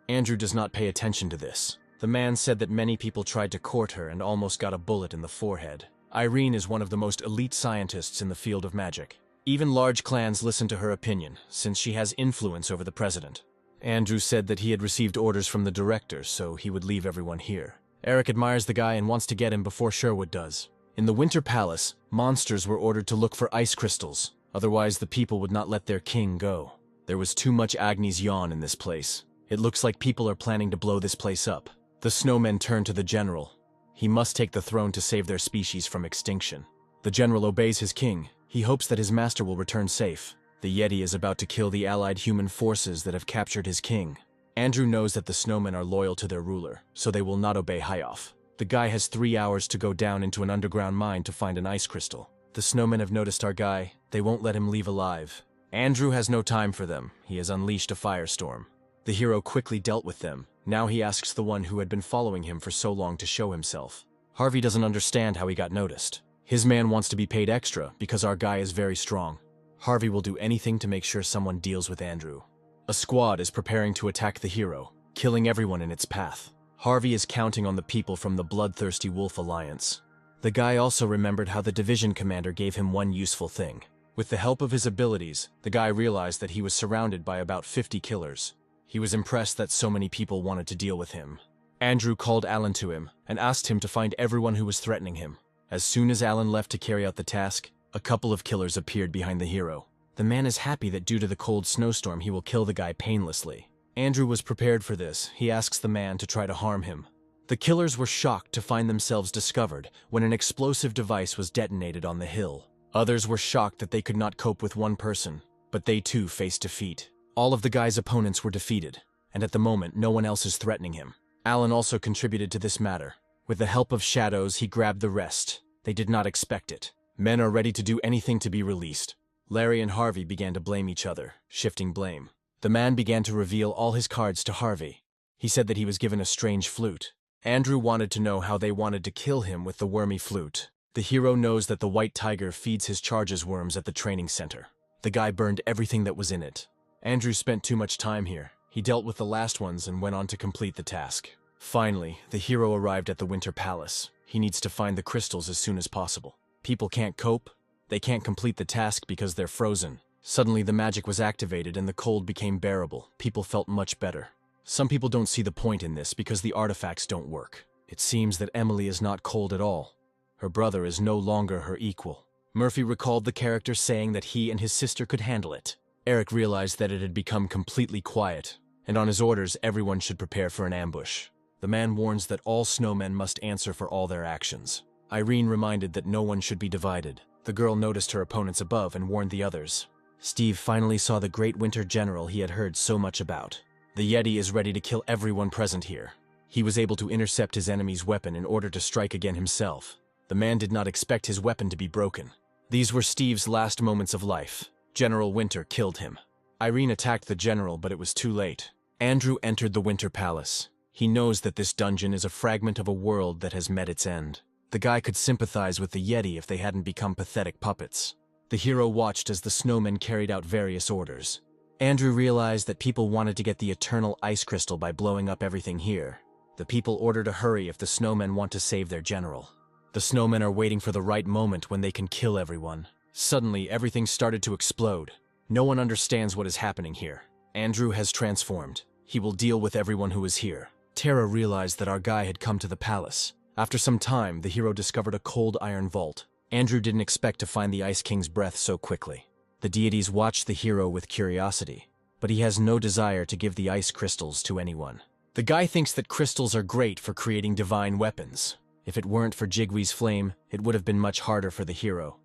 Andrew does not pay attention to this. The man said that many people tried to court her and almost got a bullet in the forehead. Irene is one of the most elite scientists in the field of magic. Even large clans listen to her opinion, since she has influence over the president. Andrew said that he had received orders from the director, so he would leave everyone here. Eric admires the guy and wants to get him before Sherwood does. In the Winter Palace, monsters were ordered to look for ice crystals, otherwise the people would not let their king go. There was too much Agni's yawn in this place. It looks like people are planning to blow this place up. The snowmen turn to the general. He must take the throne to save their species from extinction. The general obeys his king. He hopes that his master will return safe. The Yeti is about to kill the allied human forces that have captured his king. Andrew knows that the snowmen are loyal to their ruler, so they will not obey Hyoff. The guy has 3 hours to go down into an underground mine to find an ice crystal. The snowmen have noticed our guy. They won't let him leave alive. Andrew has no time for them. He has unleashed a firestorm. The hero quickly dealt with them. Now he asks the one who had been following him for so long to show himself. Harvey doesn't understand how he got noticed. His man wants to be paid extra because our guy is very strong. Harvey will do anything to make sure someone deals with Andrew. A squad is preparing to attack the hero, killing everyone in its path. Harvey is counting on the people from the Bloodthirsty Wolf Alliance. The guy also remembered how the division commander gave him one useful thing. With the help of his abilities, the guy realized that he was surrounded by about 50 killers. He was impressed that so many people wanted to deal with him. Andrew called Alan to him and asked him to find everyone who was threatening him. As soon as Alan left to carry out the task, a couple of killers appeared behind the hero. The man is happy that due to the cold snowstorm he will kill the guy painlessly. Andrew was prepared for this. He asks the man to try to harm him. The killers were shocked to find themselves discovered when an explosive device was detonated on the hill. Others were shocked that they could not cope with one person, but they too faced defeat. All of the guy's opponents were defeated, and at the moment no one else is threatening him. Alan also contributed to this matter. With the help of shadows, he grabbed the rest. They did not expect it. Men are ready to do anything to be released. Larry and Harvey began to blame each other, shifting blame. The man began to reveal all his cards to Harvey. He said that he was given a strange flute. Andrew wanted to know how they wanted to kill him with the wormy flute. The hero knows that the white tiger feeds his charges worms at the training center. The guy burned everything that was in it. Andrew spent too much time here. He dealt with the last ones and went on to complete the task. Finally, the hero arrived at the Winter Palace. He needs to find the crystals as soon as possible. People can't cope. They can't complete the task because they're frozen. Suddenly the magic was activated and the cold became bearable. People felt much better. Some people don't see the point in this because the artifacts don't work. It seems that Emily is not cold at all. Her brother is no longer her equal. Murphy recalled the character saying that he and his sister could handle it. Eric realized that it had become completely quiet, and on his orders everyone should prepare for an ambush. The man warns that all snowmen must answer for all their actions. Irene reminded that no one should be divided. The girl noticed her opponents above and warned the others. Steve finally saw the great winter general he had heard so much about. The Yeti is ready to kill everyone present here. He was able to intercept his enemy's weapon in order to strike again himself. The man did not expect his weapon to be broken. These were Steve's last moments of life. General Winter killed him. Irene attacked the general, but it was too late. Andrew entered the Winter Palace. He knows that this dungeon is a fragment of a world that has met its end. The guy could sympathize with the Yeti if they hadn't become pathetic puppets. The hero watched as the snowmen carried out various orders. Andrew realized that people wanted to get the eternal ice crystal by blowing up everything here. The people order to hurry if the snowmen want to save their general. The snowmen are waiting for the right moment when they can kill everyone. Suddenly, everything started to explode. No one understands what is happening here. Andrew has transformed. He will deal with everyone who is here. Tara realized that our guy had come to the palace. After some time, the hero discovered a cold iron vault. Andrew didn't expect to find the Ice King's breath so quickly. The deities watched the hero with curiosity, but he has no desire to give the ice crystals to anyone. The guy thinks that crystals are great for creating divine weapons. If it weren't for Jigwee's flame, it would have been much harder for the hero.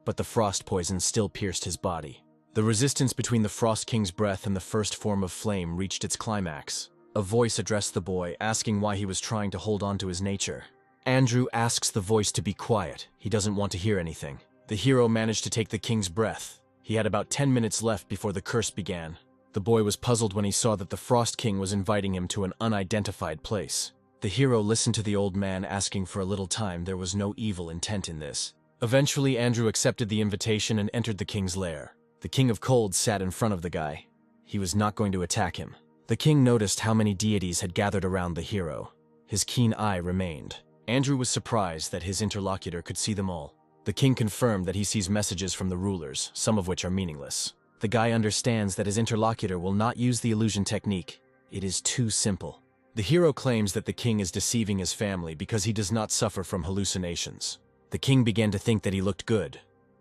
But the frost poison still pierced his body. The resistance between the Frost King's breath and the first form of flame reached its climax. A voice addressed the boy, asking why he was trying to hold on to his nature. Andrew asks the voice to be quiet. He doesn't want to hear anything. The hero managed to take the king's breath. He had about 10 minutes left before the curse began. The boy was puzzled when he saw that the Frost King was inviting him to an unidentified place. The hero listened to the old man asking for a little time. There was no evil intent in this. Eventually, Andrew accepted the invitation and entered the king's lair. The King of Cold sat in front of the guy. He was not going to attack him. The king noticed how many deities had gathered around the hero. His keen eye remained. Andrew was surprised that his interlocutor could see them all. The king confirmed that he sees messages from the rulers, some of which are meaningless. The guy understands that his interlocutor will not use the illusion technique. It is too simple. The hero claims that the king is deceiving his family because he does not suffer from hallucinations. The king began to think that he looked good,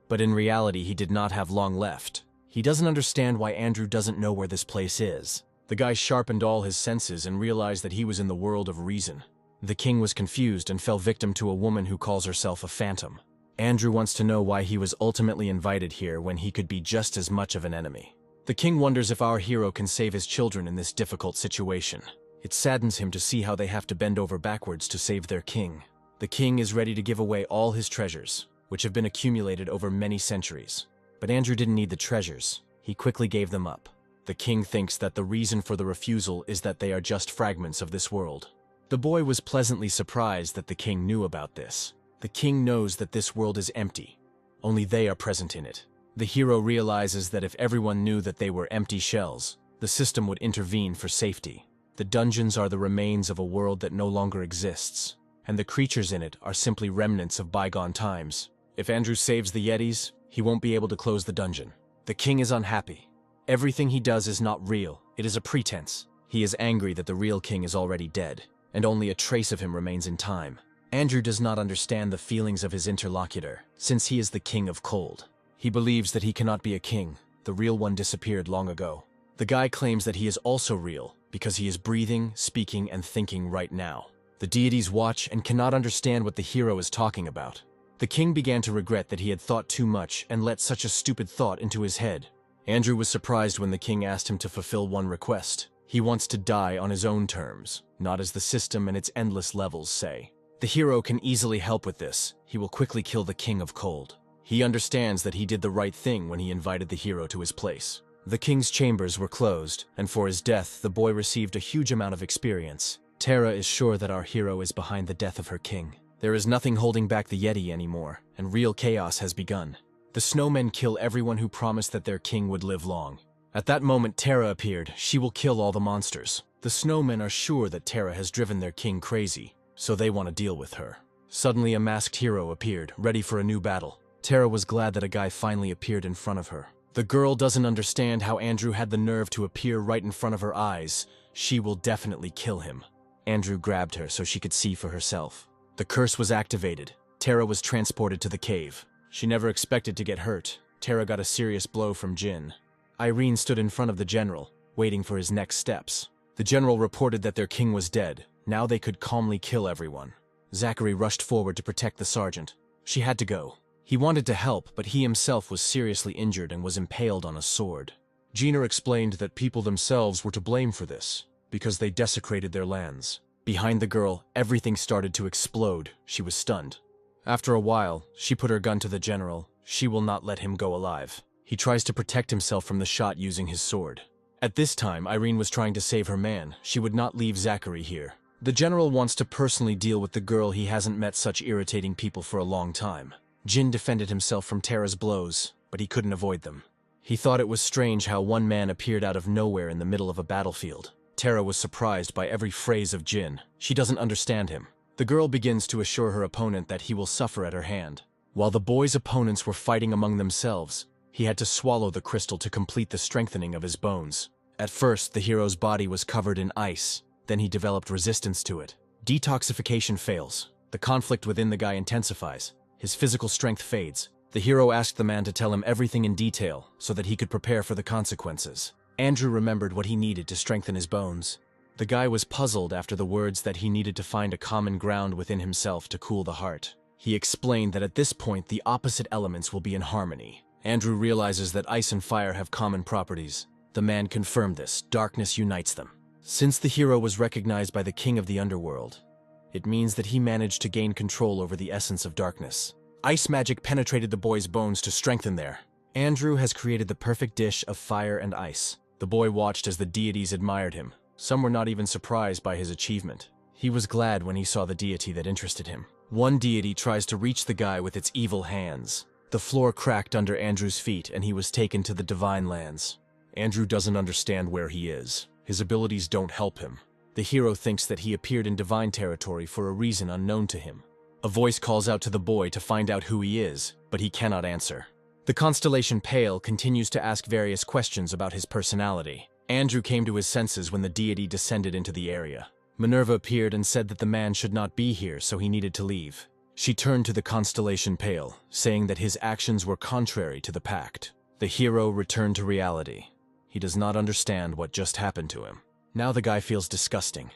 but in reality he did not have long left. He doesn't understand why Andrew doesn't know where this place is. The guy sharpened all his senses and realized that he was in the world of reason. The king was confused and fell victim to a woman who calls herself a phantom. Andrew wants to know why he was ultimately invited here when he could be just as much of an enemy. The king wonders if our hero can save his children in this difficult situation. It saddens him to see how they have to bend over backwards to save their king. The king is ready to give away all his treasures, which have been accumulated over many centuries. But Andrew didn't need the treasures. He quickly gave them up. The king thinks that the reason for the refusal is that they are just fragments of this world. The boy was pleasantly surprised that the king knew about this. The king knows that this world is empty. Only they are present in it. The hero realizes that if everyone knew that they were empty shells, the system would intervene for safety. The dungeons are the remains of a world that no longer exists, and the creatures in it are simply remnants of bygone times. If Andrew saves the Yetis, he won't be able to close the dungeon. The king is unhappy. Everything he does is not real. It is a pretense. He is angry that the real king is already dead, and only a trace of him remains in time. Andrew does not understand the feelings of his interlocutor, since he is the king of cold. He believes that he cannot be a king. The real one disappeared long ago. The guy claims that he is also real, because he is breathing, speaking, and thinking right now. The deities watch and cannot understand what the hero is talking about. The king began to regret that he had thought too much and let such a stupid thought into his head. Andrew was surprised when the king asked him to fulfill one request. He wants to die on his own terms, not as the system and its endless levels say. The hero can easily help with this. He will quickly kill the King of Cold. He understands that he did the right thing when he invited the hero to his place. The king's chambers were closed, and for his death, the boy received a huge amount of experience. Tara is sure that our hero is behind the death of her king. There is nothing holding back the Yeti anymore, and real chaos has begun. The snowmen kill everyone who promised that their king would live long. At that moment, Tara appeared. She will kill all the monsters. The snowmen are sure that Tara has driven their king crazy, so they want to deal with her. Suddenly, a masked hero appeared, ready for a new battle. Tara was glad that a guy finally appeared in front of her. The girl doesn't understand how Andrew had the nerve to appear right in front of her eyes. She will definitely kill him. Andrew grabbed her so she could see for herself. The curse was activated. Tara was transported to the cave. She never expected to get hurt. Tara got a serious blow from Jin. Irene stood in front of the general, waiting for his next steps. The general reported that their king was dead. Now they could calmly kill everyone. Zachary rushed forward to protect the sergeant. She had to go. He wanted to help, but he himself was seriously injured and was impaled on a sword. Gina explained that people themselves were to blame for this, because they desecrated their lands. Behind the girl, everything started to explode. She was stunned. After a while, she put her gun to the general. She will not let him go alive. He tries to protect himself from the shot using his sword. At this time, Irene was trying to save her man. She would not leave Zachary here. The general wants to personally deal with the girl. He hasn't met such irritating people for a long time. Jin defended himself from Tara's blows, but he couldn't avoid them. He thought it was strange how one man appeared out of nowhere in the middle of a battlefield. Tara was surprised by every phrase of Jin. She doesn't understand him. The girl begins to assure her opponent that he will suffer at her hand. While the boy's opponents were fighting among themselves, he had to swallow the crystal to complete the strengthening of his bones. At first, the hero's body was covered in ice. Then he developed resistance to it. Detoxification fails. The conflict within the guy intensifies. His physical strength fades. The hero asked the man to tell him everything in detail so that he could prepare for the consequences. Andrew remembered what he needed to strengthen his bones. The guy was puzzled after the words that he needed to find a common ground within himself to cool the heart. He explained that at this point the opposite elements will be in harmony. Andrew realizes that ice and fire have common properties. The man confirmed this. Darkness unites them. Since the hero was recognized by the king of the underworld, it means that he managed to gain control over the essence of darkness. Ice magic penetrated the boy's bones to strengthen there. Andrew has created the perfect dish of fire and ice. The boy watched as the deities admired him. Some were not even surprised by his achievement. He was glad when he saw the deity that interested him. One deity tries to reach the guy with its evil hands. The floor cracked under Andrew's feet and he was taken to the divine lands. Andrew doesn't understand where he is. His abilities don't help him. The hero thinks that he appeared in divine territory for a reason unknown to him. A voice calls out to the boy to find out who he is, but he cannot answer. The constellation Pale continues to ask various questions about his personality. Andrew came to his senses when the deity descended into the area. Minerva appeared and said that the man should not be here, so he needed to leave. She turned to the constellation Pale, saying that his actions were contrary to the pact. The hero returned to reality. He does not understand what just happened to him. Now the guy feels disgusting.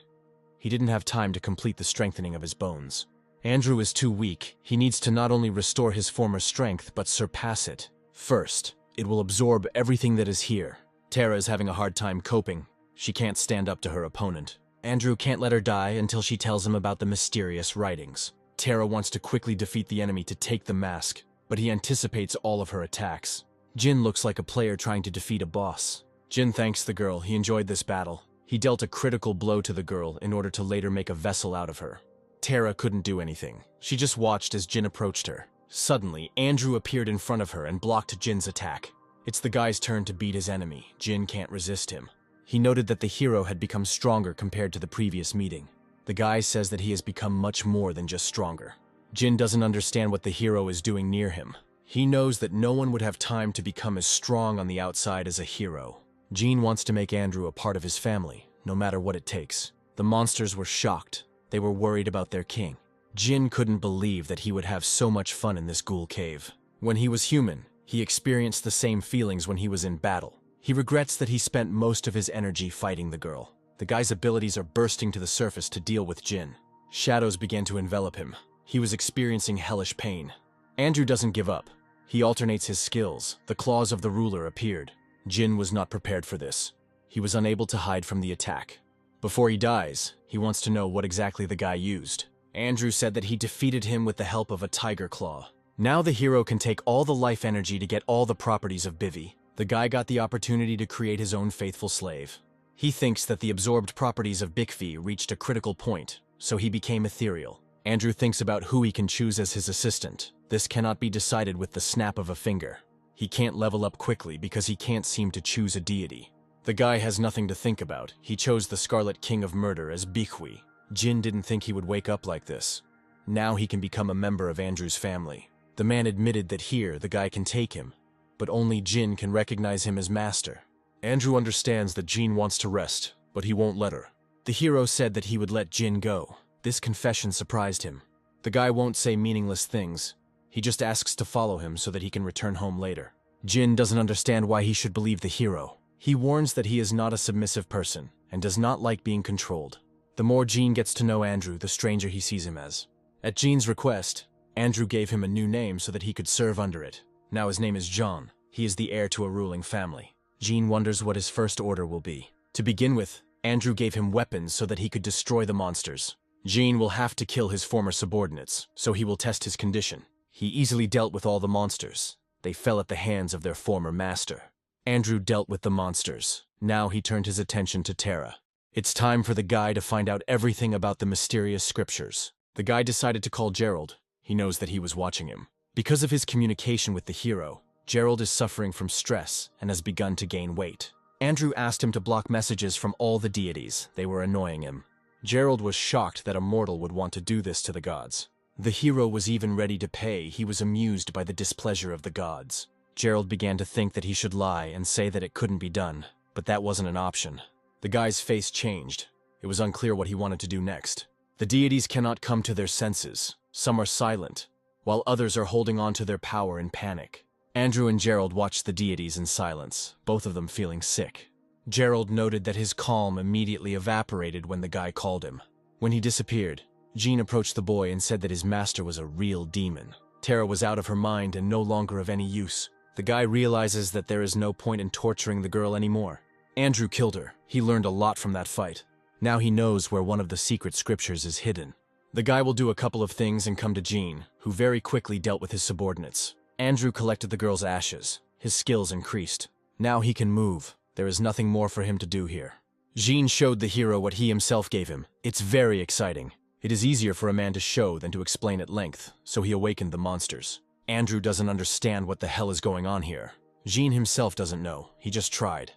He didn't have time to complete the strengthening of his bones. Andrew is too weak. He needs to not only restore his former strength, but surpass it. First, it will absorb everything that is here. Tara is having a hard time coping. She can't stand up to her opponent. Andrew can't let her die until she tells him about the mysterious writings. Tara wants to quickly defeat the enemy to take the mask, but he anticipates all of her attacks. Jin looks like a player trying to defeat a boss. Jin thanks the girl. He enjoyed this battle. He dealt a critical blow to the girl in order to later make a vessel out of her. Tara couldn't do anything. She just watched as Jin approached her. Suddenly, Andrew appeared in front of her and blocked Jin's attack. It's the guy's turn to beat his enemy. Jin can't resist him. He noted that the hero had become stronger compared to the previous meeting. The guy says that he has become much more than just stronger. Jin doesn't understand what the hero is doing near him. He knows that no one would have time to become as strong on the outside as a hero. Jin wants to make Andrew a part of his family, no matter what it takes. The monsters were shocked. They were worried about their king. Jin couldn't believe that he would have so much fun in this ghoul cave. When he was human, he experienced the same feelings when he was in battle. He regrets that he spent most of his energy fighting the girl. The guy's abilities are bursting to the surface to deal with Jin. Shadows began to envelop him. He was experiencing hellish pain. Andrew doesn't give up. He alternates his skills. The claws of the ruler appeared. Jin was not prepared for this. He was unable to hide from the attack. Before he dies, he wants to know what exactly the guy used. Andrew said that he defeated him with the help of a tiger claw. Now the hero can take all the life energy to get all the properties of Bivy. The guy got the opportunity to create his own faithful slave. He thinks that the absorbed properties of Bikvi reached a critical point, so he became ethereal. Andrew thinks about who he can choose as his assistant. This cannot be decided with the snap of a finger. He can't level up quickly because he can't seem to choose a deity. The guy has nothing to think about. He chose the Scarlet King of Murder as Bikwi. Jin didn't think he would wake up like this. Now he can become a member of Andrew's family. The man admitted that here the guy can take him, but only Jin can recognize him as master. Andrew understands that Jin wants to rest, but he won't let her. The hero said that he would let Jin go. This confession surprised him. The guy won't say meaningless things. He just asks to follow him so that he can return home later. Jin doesn't understand why he should believe the hero. He warns that he is not a submissive person and does not like being controlled. The more Jin gets to know Andrew, the stranger he sees him as. At Jin's request, Andrew gave him a new name so that he could serve under it. Now his name is John. He is the heir to a ruling family. Jin wonders what his first order will be. To begin with, Andrew gave him weapons so that he could destroy the monsters. Jin will have to kill his former subordinates, so he will test his condition. He easily dealt with all the monsters. They fell at the hands of their former master. Andrew dealt with the monsters. Now he turned his attention to Terra. It's time for the guy to find out everything about the mysterious scriptures. The guy decided to call Gerald. He knows that he was watching him. Because of his communication with the hero, Gerald is suffering from stress and has begun to gain weight. Andrew asked him to block messages from all the deities. They were annoying him. Gerald was shocked that a mortal would want to do this to the gods. The hero was even ready to pay. He was amused by the displeasure of the gods. Gerald began to think that he should lie and say that it couldn't be done, but that wasn't an option. The guy's face changed. It was unclear what he wanted to do next. The deities cannot come to their senses. Some are silent, while others are holding on to their power in panic. Andrew and Gerald watched the deities in silence, both of them feeling sick. Gerald noted that his calm immediately evaporated when the guy called him. When he disappeared, Jin approached the boy and said that his master was a real demon. Terra was out of her mind and no longer of any use. The guy realizes that there is no point in torturing the girl anymore. Andrew killed her. He learned a lot from that fight. Now he knows where one of the secret scriptures is hidden. The guy will do a couple of things and come to Jin, who very quickly dealt with his subordinates. Andrew collected the girl's ashes. His skills increased. Now he can move. There is nothing more for him to do here. Jin showed the hero what he himself gave him. It's very exciting. It is easier for a man to show than to explain at length, so he awakened the monsters. Andrew doesn't understand what the hell is going on here. Jin himself doesn't know. He just tried.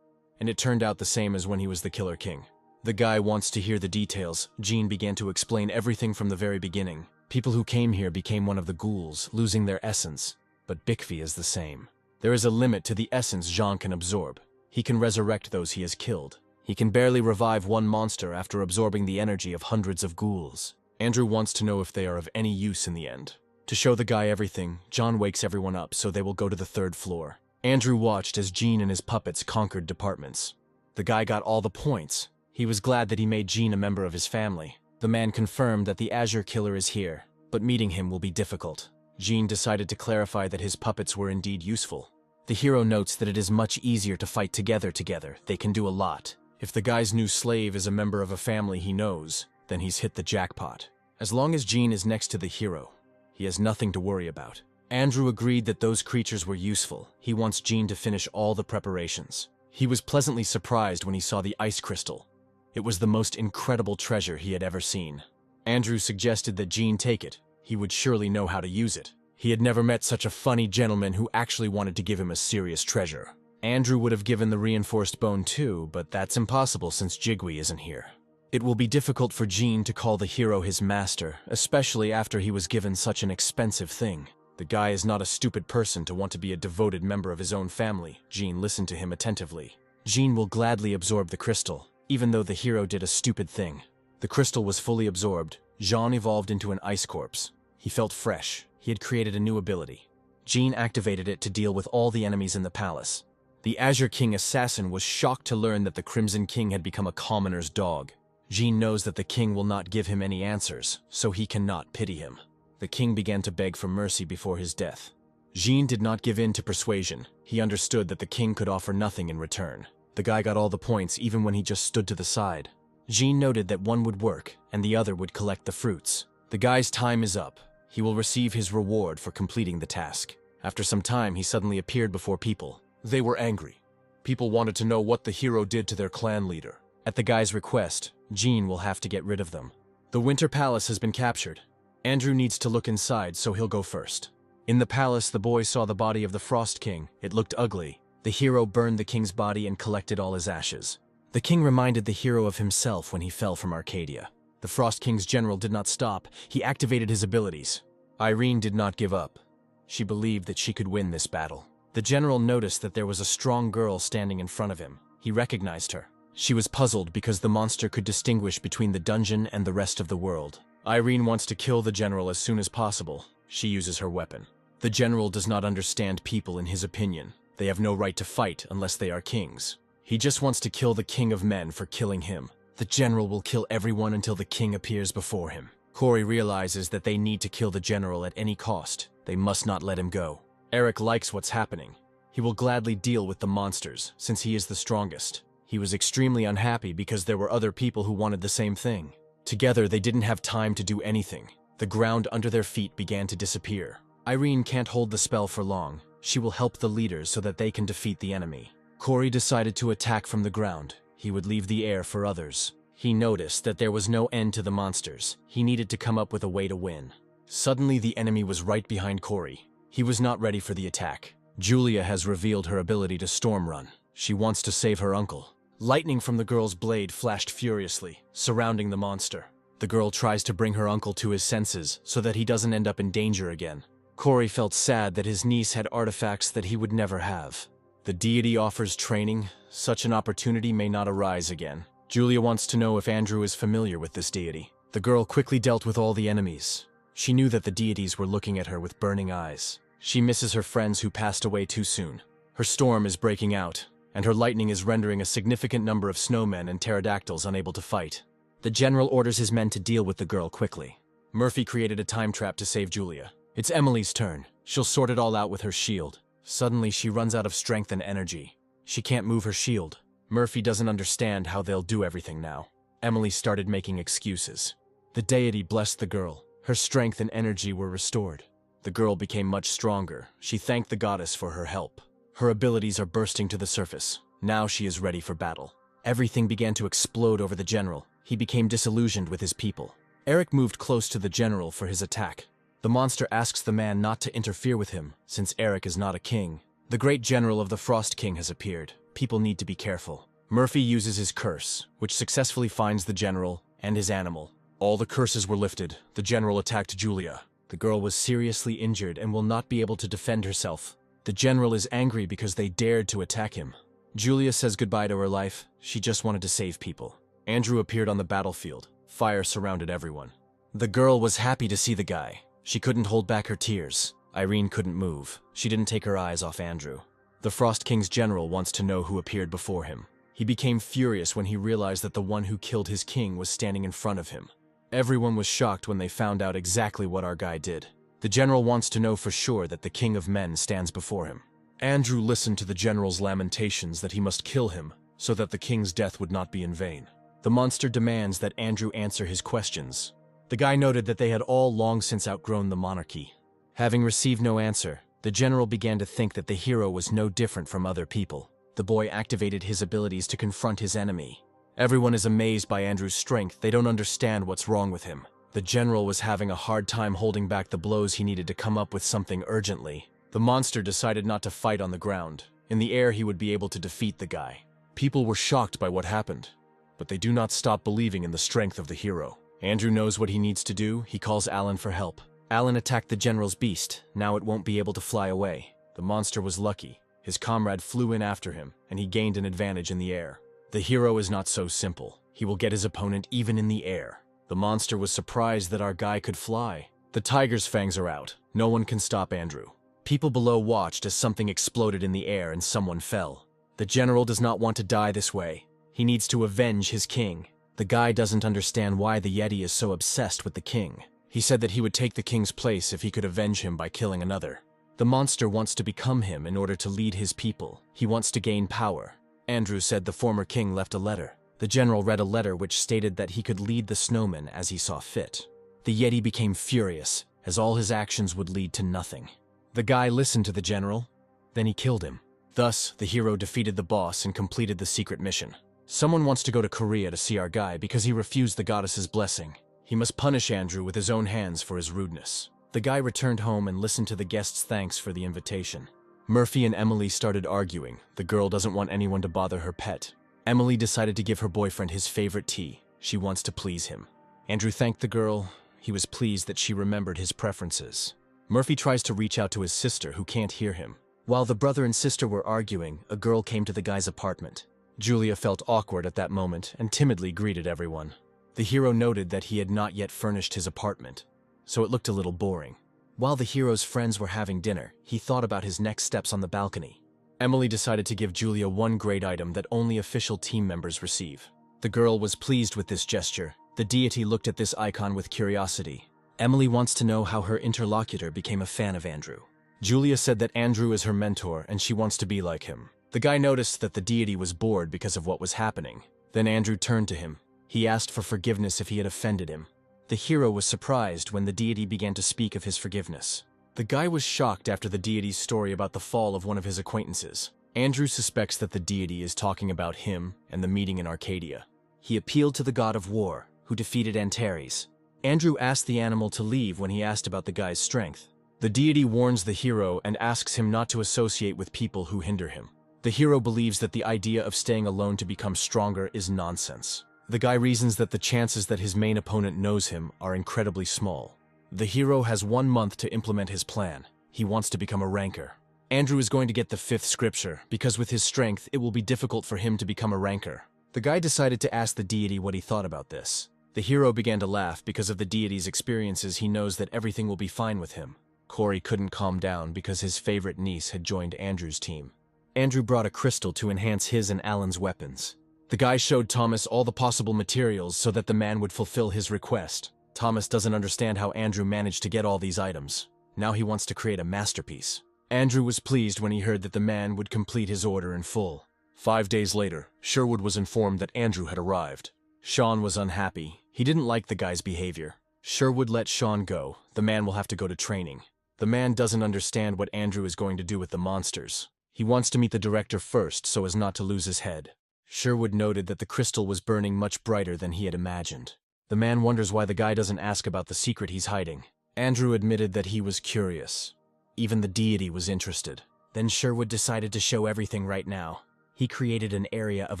And it turned out the same as when he was the Killer King. The guy wants to hear the details. Jin began to explain everything from the very beginning. People who came here became one of the ghouls, losing their essence. But Bikfi is the same. There is a limit to the essence Jean can absorb. He can resurrect those he has killed. He can barely revive one monster after absorbing the energy of hundreds of ghouls. Andrew wants to know if they are of any use in the end. To show the guy everything, John wakes everyone up so they will go to the 3rd floor. Andrew watched as Jin and his puppets conquered departments. The guy got all the points. He was glad that he made Jin a member of his family. The man confirmed that the Azure Killer is here, but meeting him will be difficult. Jin decided to clarify that his puppets were indeed useful. The hero notes that it is much easier to fight together. They can do a lot. If the guy's new slave is a member of a family he knows, then he's hit the jackpot. As long as Jin is next to the hero, he has nothing to worry about. Andrew agreed that those creatures were useful. He wants Jin to finish all the preparations. He was pleasantly surprised when he saw the ice crystal. It was the most incredible treasure he had ever seen. Andrew suggested that Jin take it. He would surely know how to use it. He had never met such a funny gentleman who actually wanted to give him a serious treasure. Andrew would have given the reinforced bone too, but that's impossible since Jigwe isn't here. It will be difficult for Jin to call the hero his master, especially after he was given such an expensive thing. The guy is not a stupid person to want to be a devoted member of his own family. Jin listened to him attentively. Jin will gladly absorb the crystal, even though the hero did a stupid thing. The crystal was fully absorbed. Jean evolved into an ice corpse. He felt fresh. He had created a new ability. Jin activated it to deal with all the enemies in the palace. The Azure King assassin was shocked to learn that the Crimson King had become a commoner's dog. Jin knows that the king will not give him any answers, so he cannot pity him. The king began to beg for mercy before his death. Jin did not give in to persuasion. He understood that the king could offer nothing in return. The guy got all the points even when he just stood to the side. Jin noted that one would work and the other would collect the fruits. The guy's time is up. He will receive his reward for completing the task. After some time, he suddenly appeared before people. They were angry. People wanted to know what the hero did to their clan leader. At the guy's request, Jin will have to get rid of them. The Winter Palace has been captured. Andrew needs to look inside, so he'll go first. In the palace, the boy saw the body of the Frost King. It looked ugly. The hero burned the king's body and collected all his ashes. The king reminded the hero of himself when he fell from Arcadia. The Frost King's general did not stop. He activated his abilities. Irene did not give up. She believed that she could win this battle. The general noticed that there was a strong girl standing in front of him. He recognized her. She was puzzled because the monster could distinguish between the dungeon and the rest of the world. Irene wants to kill the general as soon as possible. She uses her weapon. The general does not understand people in his opinion. They have no right to fight unless they are kings. He just wants to kill the king of men for killing him. The general will kill everyone until the king appears before him. Corey realizes that they need to kill the general at any cost. They must not let him go. Eric likes what's happening. He will gladly deal with the monsters, since he is the strongest. He was extremely unhappy because there were other people who wanted the same thing. Together, they didn't have time to do anything. The ground under their feet began to disappear. Irene can't hold the spell for long. She will help the leaders so that they can defeat the enemy. Corey decided to attack from the ground. He would leave the air for others. He noticed that there was no end to the monsters. He needed to come up with a way to win. Suddenly, the enemy was right behind Corey. He was not ready for the attack. Julia has revealed her ability to storm run. She wants to save her uncle. Lightning from the girl's blade flashed furiously, surrounding the monster. The girl tries to bring her uncle to his senses so that he doesn't end up in danger again. Corey felt sad that his niece had artifacts that he would never have. The deity offers training. Such an opportunity may not arise again. Julia wants to know if Andrew is familiar with this deity. The girl quickly dealt with all the enemies. She knew that the deities were looking at her with burning eyes. She misses her friends who passed away too soon. Her storm is breaking out, and her lightning is rendering a significant number of snowmen and pterodactyls unable to fight. The general orders his men to deal with the girl quickly. Murphy created a time trap to save Julia. It's Emily's turn. She'll sort it all out with her shield. Suddenly, she runs out of strength and energy. She can't move her shield. Murphy doesn't understand how they'll do everything now. Emily started making excuses. The deity blessed the girl. Her strength and energy were restored. The girl became much stronger. She thanked the goddess for her help. Her abilities are bursting to the surface. Now she is ready for battle. Everything began to explode over the general. He became disillusioned with his people. Eric moved close to the general for his attack. The monster asks the man not to interfere with him, since Eric is not a king. The great general of the Frost King has appeared. People need to be careful. Murphy uses his curse, which successfully finds the general and his animal. All the curses were lifted. The general attacked Julia. The girl was seriously injured and will not be able to defend herself. The general is angry because they dared to attack him. Julia says goodbye to her life. She just wanted to save people. Andrew appeared on the battlefield. Fire surrounded everyone. The girl was happy to see the guy. She couldn't hold back her tears. Irene couldn't move. She didn't take her eyes off Andrew. The Frost King's general wants to know who appeared before him. He became furious when he realized that the one who killed his king was standing in front of him. Everyone was shocked when they found out exactly what our guy did. The general wants to know for sure that the king of men stands before him. Andrew listened to the general's lamentations that he must kill him so that the king's death would not be in vain. The monster demands that Andrew answer his questions. The guy noted that they had all long since outgrown the monarchy. Having received no answer, the general began to think that the hero was no different from other people. The boy activated his abilities to confront his enemy. Everyone is amazed by Andrew's strength. They don't understand what's wrong with him. The general was having a hard time holding back the blows. He needed to come up with something urgently. The monster decided not to fight on the ground. In the air, he would be able to defeat the guy. People were shocked by what happened, but they do not stop believing in the strength of the hero. Andrew knows what he needs to do. He calls Alan for help. Alan attacked the general's beast. Now it won't be able to fly away. The monster was lucky. His comrade flew in after him, and he gained an advantage in the air. The hero is not so simple. He will get his opponent even in the air. The monster was surprised that our guy could fly. The tiger's fangs are out. No one can stop Andrew. People below watched as something exploded in the air and someone fell. The general does not want to die this way. He needs to avenge his king. The guy doesn't understand why the Yeti is so obsessed with the king. He said that he would take the king's place if he could avenge him by killing another. The monster wants to become him in order to lead his people. He wants to gain power. Andrew said the former king left a letter. The general read a letter which stated that he could lead the snowmen as he saw fit. The Yeti became furious, as all his actions would lead to nothing. The guy listened to the general, then he killed him. Thus, the hero defeated the boss and completed the secret mission. Someone wants to go to Korea to see our guy because he refused the goddess's blessing. He must punish Andrew with his own hands for his rudeness. The guy returned home and listened to the guest's thanks for the invitation. Murphy and Emily started arguing. The girl doesn't want anyone to bother her pet. Emily decided to give her boyfriend his favorite tea. She wants to please him. Andrew thanked the girl. He was pleased that she remembered his preferences. Murphy tries to reach out to his sister, who can't hear him. While the brother and sister were arguing, a girl came to the guy's apartment. Julia felt awkward at that moment and timidly greeted everyone. The hero noted that he had not yet furnished his apartment, so it looked a little boring. While the hero's friends were having dinner, he thought about his next steps on the balcony. Emily decided to give Julia one great item that only official team members receive. The girl was pleased with this gesture. The deity looked at this icon with curiosity. Emily wants to know how her interlocutor became a fan of Andrew. Julia said that Andrew is her mentor and she wants to be like him. The guy noticed that the deity was bored because of what was happening. Then Andrew turned to him. He asked for forgiveness if he had offended him. The hero was surprised when the deity began to speak of his forgiveness. The guy was shocked after the deity's story about the fall of one of his acquaintances. Andrew suspects that the deity is talking about him and the meeting in Arcadia. He appealed to the god of war, who defeated Antares. Andrew asked the animal to leave when he asked about the guy's strength. The deity warns the hero and asks him not to associate with people who hinder him. The hero believes that the idea of staying alone to become stronger is nonsense. The guy reasons that the chances that his main opponent knows him are incredibly small. The hero has 1 month to implement his plan. He wants to become a ranker. Andrew is going to get the 5th scripture, because with his strength, it will be difficult for him to become a ranker. The guy decided to ask the deity what he thought about this. The hero began to laugh because of the deity's experiences. He knows that everything will be fine with him. Corey couldn't calm down because his favorite niece had joined Andrew's team. Andrew brought a crystal to enhance his and Alan's weapons. The guy showed Thomas all the possible materials so that the man would fulfill his request. Thomas doesn't understand how Andrew managed to get all these items. Now he wants to create a masterpiece. Andrew was pleased when he heard that the man would complete his order in full. 5 days later, Sherwood was informed that Andrew had arrived. Sean was unhappy. He didn't like the guy's behavior. Sherwood let Sean go. The man will have to go to training. The man doesn't understand what Andrew is going to do with the monsters. He wants to meet the director first so as not to lose his head. Sherwood noted that the crystal was burning much brighter than he had imagined. The man wonders why the guy doesn't ask about the secret he's hiding. Andrew admitted that he was curious. Even the deity was interested. Then Sherwood decided to show everything right now. He created an area of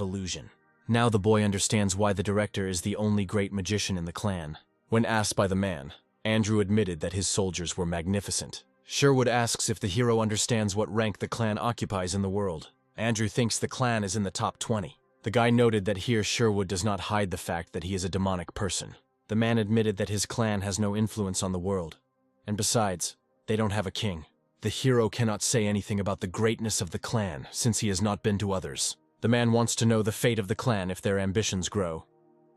illusion. Now the boy understands why the director is the only great magician in the clan. When asked by the man, Andrew admitted that his soldiers were magnificent. Sherwood asks if the hero understands what rank the clan occupies in the world. Andrew thinks the clan is in the top 20. The guy noted that here Sherwood does not hide the fact that he is a demonic person. The man admitted that his clan has no influence on the world. And besides, they don't have a king. The hero cannot say anything about the greatness of the clan since he has not been to others. The man wants to know the fate of the clan if their ambitions grow.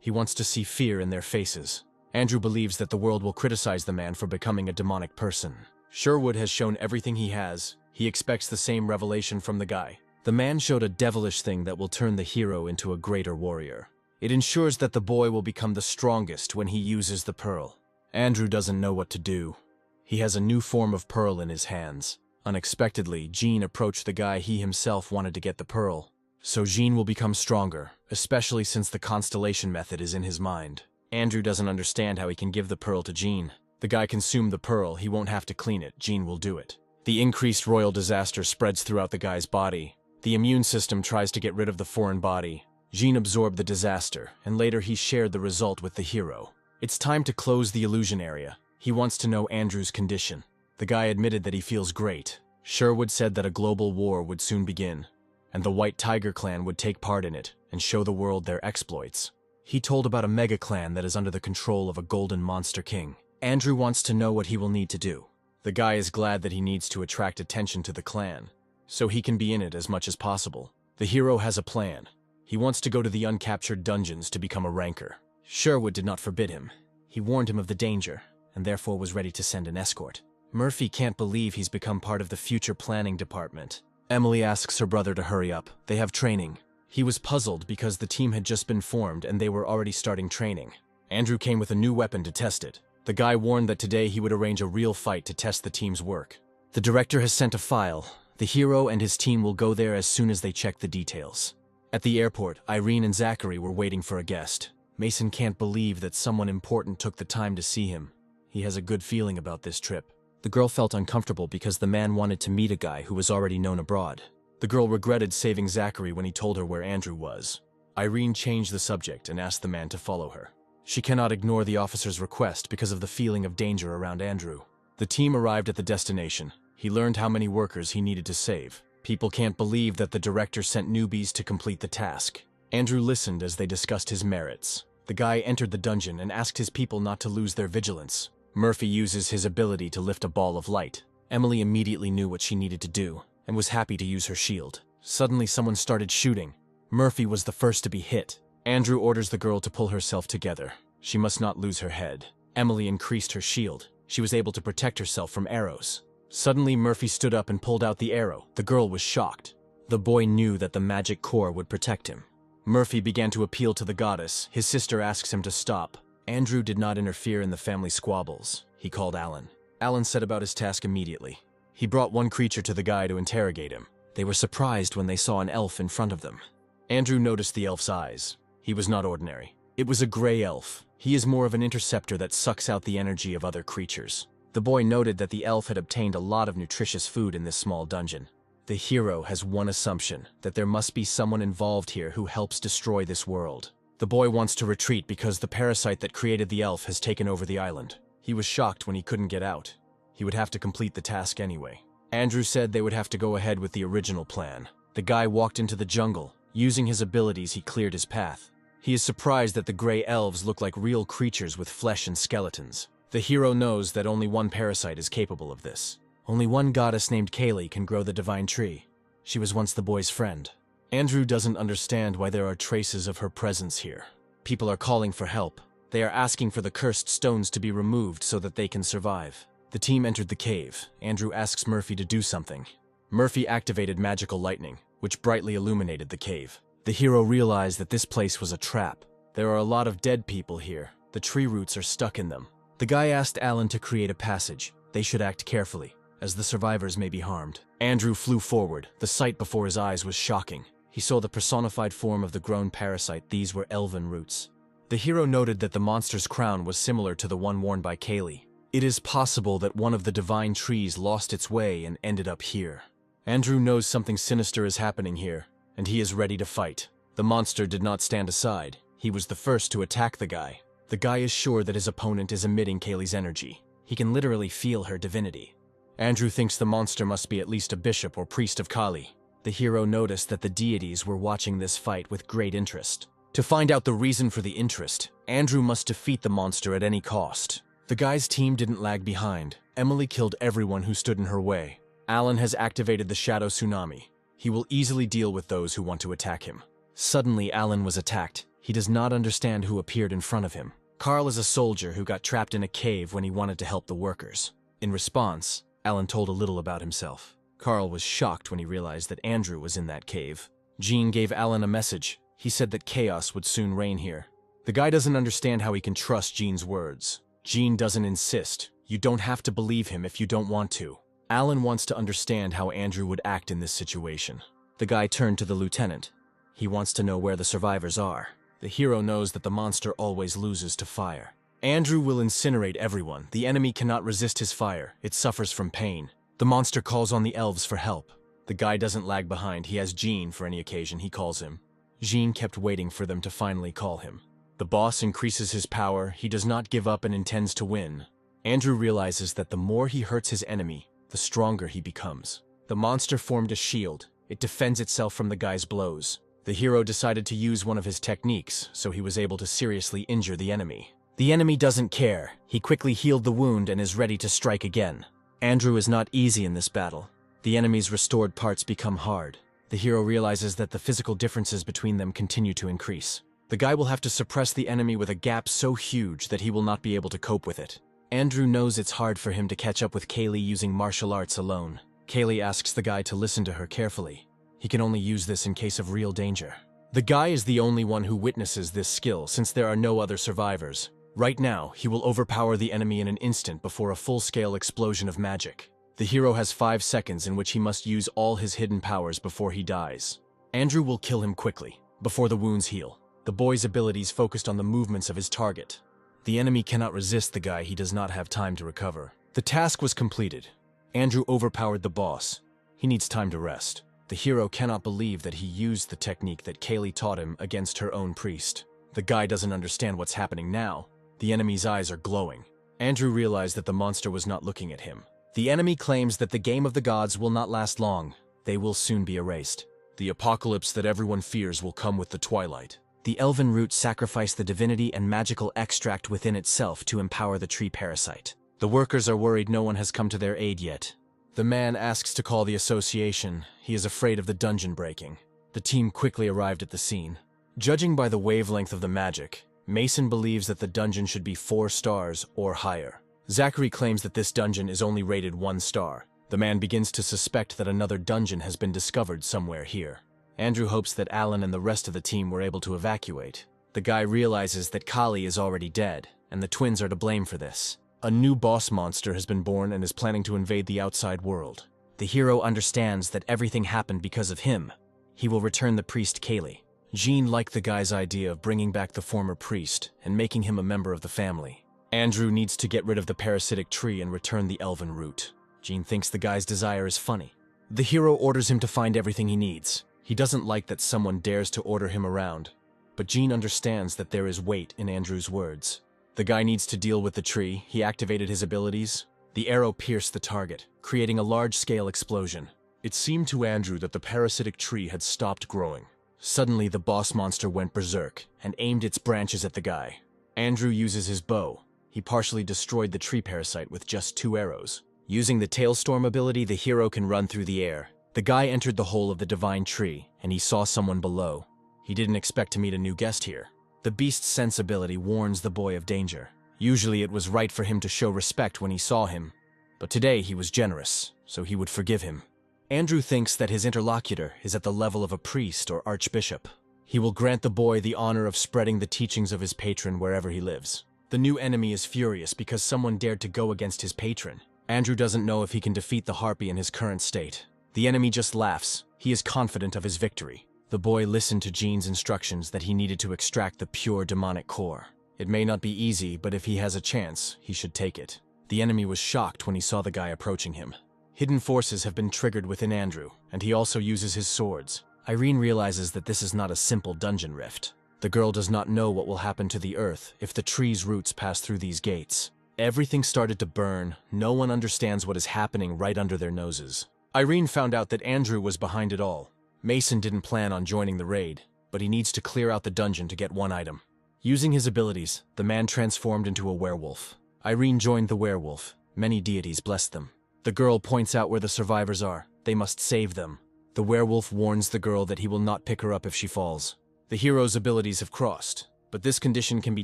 He wants to see fear in their faces. Andrew believes that the world will criticize the man for becoming a demonic person. Sherwood has shown everything he has. He expects the same revelation from the guy. The man showed a devilish thing that will turn the hero into a greater warrior. It ensures that the boy will become the strongest when he uses the pearl. Andrew doesn't know what to do. He has a new form of pearl in his hands. Unexpectedly, Jean approached the guy he himself wanted to get the pearl. So Jean will become stronger, especially since the constellation method is in his mind. Andrew doesn't understand how he can give the pearl to Jean. The guy consumed the pearl, he won't have to clean it, Jean will do it. The increased royal disaster spreads throughout the guy's body. The immune system tries to get rid of the foreign body. Jean absorbed the disaster, and later he shared the result with the hero. It's time to close the illusion area. He wants to know Andrew's condition. The guy admitted that he feels great. Sherwood said that a global war would soon begin, and the White Tiger clan would take part in it and show the world their exploits. He told about a mega clan that is under the control of a golden monster king. Andrew wants to know what he will need to do. The guy is glad that he needs to attract attention to the clan, so he can be in it as much as possible. The hero has a plan. He wants to go to the uncaptured dungeons to become a ranker. Sherwood did not forbid him. He warned him of the danger, and therefore was ready to send an escort. Murphy can't believe he's become part of the future planning department. Emily asks her brother to hurry up. They have training. He was puzzled because the team had just been formed and they were already starting training. Andrew came with a new weapon to test it. The guy warned that today he would arrange a real fight to test the team's work. The director has sent a file. The hero and his team will go there as soon as they check the details. At the airport, Irene and Zachary were waiting for a guest. Mason can't believe that someone important took the time to see him. He has a good feeling about this trip. The girl felt uncomfortable because the man wanted to meet a guy who was already known abroad. The girl regretted saving Zachary when he told her where Andrew was. Irene changed the subject and asked the man to follow her. She cannot ignore the officer's request because of the feeling of danger around Andrew. The team arrived at the destination. He learned how many workers he needed to save. People can't believe that the director sent newbies to complete the task. Andrew listened as they discussed his merits. The guy entered the dungeon and asked his people not to lose their vigilance. Murphy uses his ability to lift a ball of light. Emily immediately knew what she needed to do and was happy to use her shield. Suddenly someone started shooting. Murphy was the first to be hit. Andrew orders the girl to pull herself together. She must not lose her head. Emily increased her shield. She was able to protect herself from arrows. Suddenly Murphy stood up and pulled out the arrow. The girl was shocked. The boy knew that the magic core would protect him. Murphy began to appeal to the goddess. His sister asks him to stop. Andrew did not interfere in the family squabbles. He called Alan. Alan set about his task immediately. He brought one creature to the guy to interrogate him. They were surprised when they saw an elf in front of them. Andrew noticed the elf's eyes. He was not ordinary. It was a gray elf. He is more of an interceptor that sucks out the energy of other creatures. The boy noted that the elf had obtained a lot of nutritious food in this small dungeon. The hero has one assumption, that there must be someone involved here who helps destroy this world. The boy wants to retreat because the parasite that created the elf has taken over the island. He was shocked when he couldn't get out. He would have to complete the task anyway. Andrew said they would have to go ahead with the original plan. The guy walked into the jungle. Using his abilities, he cleared his path. He is surprised that the gray elves look like real creatures with flesh and skeletons. The hero knows that only one parasite is capable of this. Only one goddess named Kaylee can grow the divine tree. She was once the boy's friend. Andrew doesn't understand why there are traces of her presence here. People are calling for help. They are asking for the cursed stones to be removed so that they can survive. The team entered the cave. Andrew asks Murphy to do something. Murphy activated magical lightning, which brightly illuminated the cave. The hero realized that this place was a trap. There are a lot of dead people here. The tree roots are stuck in them. The guy asked Alan to create a passage. They should act carefully, as the survivors may be harmed. Andrew flew forward. The sight before his eyes was shocking. He saw the personified form of the grown parasite. These were elven roots. The hero noted that the monster's crown was similar to the one worn by Kaylee. It is possible that one of the divine trees lost its way and ended up here. Andrew knows something sinister is happening here, and he is ready to fight. The monster did not stand aside. He was the first to attack the guy. The guy is sure that his opponent is emitting Kaylee's energy. He can literally feel her divinity. Andrew thinks the monster must be at least a bishop or priest of Kali. The hero noticed that the deities were watching this fight with great interest. To find out the reason for the interest, Andrew must defeat the monster at any cost. The guy's team didn't lag behind. Emily killed everyone who stood in her way. Alan has activated the Shadow Tsunami. He will easily deal with those who want to attack him. Suddenly, Alan was attacked. He does not understand who appeared in front of him. Carl is a soldier who got trapped in a cave when he wanted to help the workers. In response, Alan told a little about himself. Carl was shocked when he realized that Andrew was in that cave. Jean gave Alan a message. He said that chaos would soon reign here. The guy doesn't understand how he can trust Jean's words. Jean doesn't insist. You don't have to believe him if you don't want to. Alan wants to understand how Andrew would act in this situation. The guy turned to the lieutenant. He wants to know where the survivors are. The hero knows that the monster always loses to fire. Andrew will incinerate everyone. The enemy cannot resist his fire. It suffers from pain. The monster calls on the elves for help. The guy doesn't lag behind. He has Jean for any occasion he calls him. Jean kept waiting for them to finally call him. The boss increases his power. He does not give up and intends to win. Andrew realizes that the more he hurts his enemy, the stronger he becomes. The monster formed a shield. It defends itself from the guy's blows. The hero decided to use one of his techniques, so he was able to seriously injure the enemy. The enemy doesn't care. He quickly healed the wound and is ready to strike again. Andrew is not easy in this battle. The enemy's restored parts become hard. The hero realizes that the physical differences between them continue to increase. The guy will have to suppress the enemy with a gap so huge that he will not be able to cope with it. Andrew knows it's hard for him to catch up with Kaylee using martial arts alone. Kaylee asks the guy to listen to her carefully. He can only use this in case of real danger. The guy is the only one who witnesses this skill since there are no other survivors. Right now, he will overpower the enemy in an instant before a full-scale explosion of magic. The hero has 5 seconds in which he must use all his hidden powers before he dies. Andrew will kill him quickly, before the wounds heal. The boy's abilities focused on the movements of his target. The enemy cannot resist the guy. He does not have time to recover. The task was completed. Andrew overpowered the boss. He needs time to rest. The hero cannot believe that he used the technique that Kaylee taught him against her own priest. The guy doesn't understand what's happening now. The enemy's eyes are glowing. Andrew realized that the monster was not looking at him. The enemy claims that the game of the gods will not last long. They will soon be erased. The apocalypse that everyone fears will come with the twilight. The elven root sacrificed the divinity and magical extract within itself to empower the tree parasite. The workers are worried no one has come to their aid yet. The man asks to call the association. He is afraid of the dungeon breaking. The team quickly arrived at the scene. Judging by the wavelength of the magic, Mason believes that the dungeon should be 4 stars or higher. Zachary claims that this dungeon is only rated 1 star. The man begins to suspect that another dungeon has been discovered somewhere here. Andrew hopes that Alan and the rest of the team were able to evacuate. The guy realizes that Kali is already dead, and the twins are to blame for this. A new boss monster has been born and is planning to invade the outside world. The hero understands that everything happened because of him. He will return the priest Kaylee. Jean liked the guy's idea of bringing back the former priest and making him a member of the family. Andrew needs to get rid of the parasitic tree and return the elven root. Jean thinks the guy's desire is funny. The hero orders him to find everything he needs. He doesn't like that someone dares to order him around, but Jean understands that there is weight in Andrew's words. The guy needs to deal with the tree. He activated his abilities. The arrow pierced the target, creating a large-scale explosion. It seemed to Andrew that the parasitic tree had stopped growing. Suddenly, the boss monster went berserk and aimed its branches at the guy. Andrew uses his bow. He partially destroyed the tree parasite with just 2 arrows. Using the Tailstorm ability, the hero can run through the air. The guy entered the hole of the divine tree, and he saw someone below. He didn't expect to meet a new guest here. The beast's sense ability warns the boy of danger. Usually it was right for him to show respect when he saw him, but today he was generous, so he would forgive him. Andrew thinks that his interlocutor is at the level of a priest or archbishop. He will grant the boy the honor of spreading the teachings of his patron wherever he lives. The new enemy is furious because someone dared to go against his patron. Andrew doesn't know if he can defeat the harpy in his current state. The enemy just laughs. He is confident of his victory. The boy listened to Jean's instructions that he needed to extract the pure demonic core. It may not be easy, but if he has a chance, he should take it. The enemy was shocked when he saw the guy approaching him. Hidden forces have been triggered within Andrew, and he also uses his swords. Irene realizes that this is not a simple dungeon rift. The girl does not know what will happen to the earth if the tree's roots pass through these gates. Everything started to burn. No one understands what is happening right under their noses. Irene found out that Andrew was behind it all. Mason didn't plan on joining the raid, but he needs to clear out the dungeon to get one item. Using his abilities, the man transformed into a werewolf. Irene joined the werewolf. Many deities blessed them. The girl points out where the survivors are. They must save them. The werewolf warns the girl that he will not pick her up if she falls. The hero's abilities have crossed, but this condition can be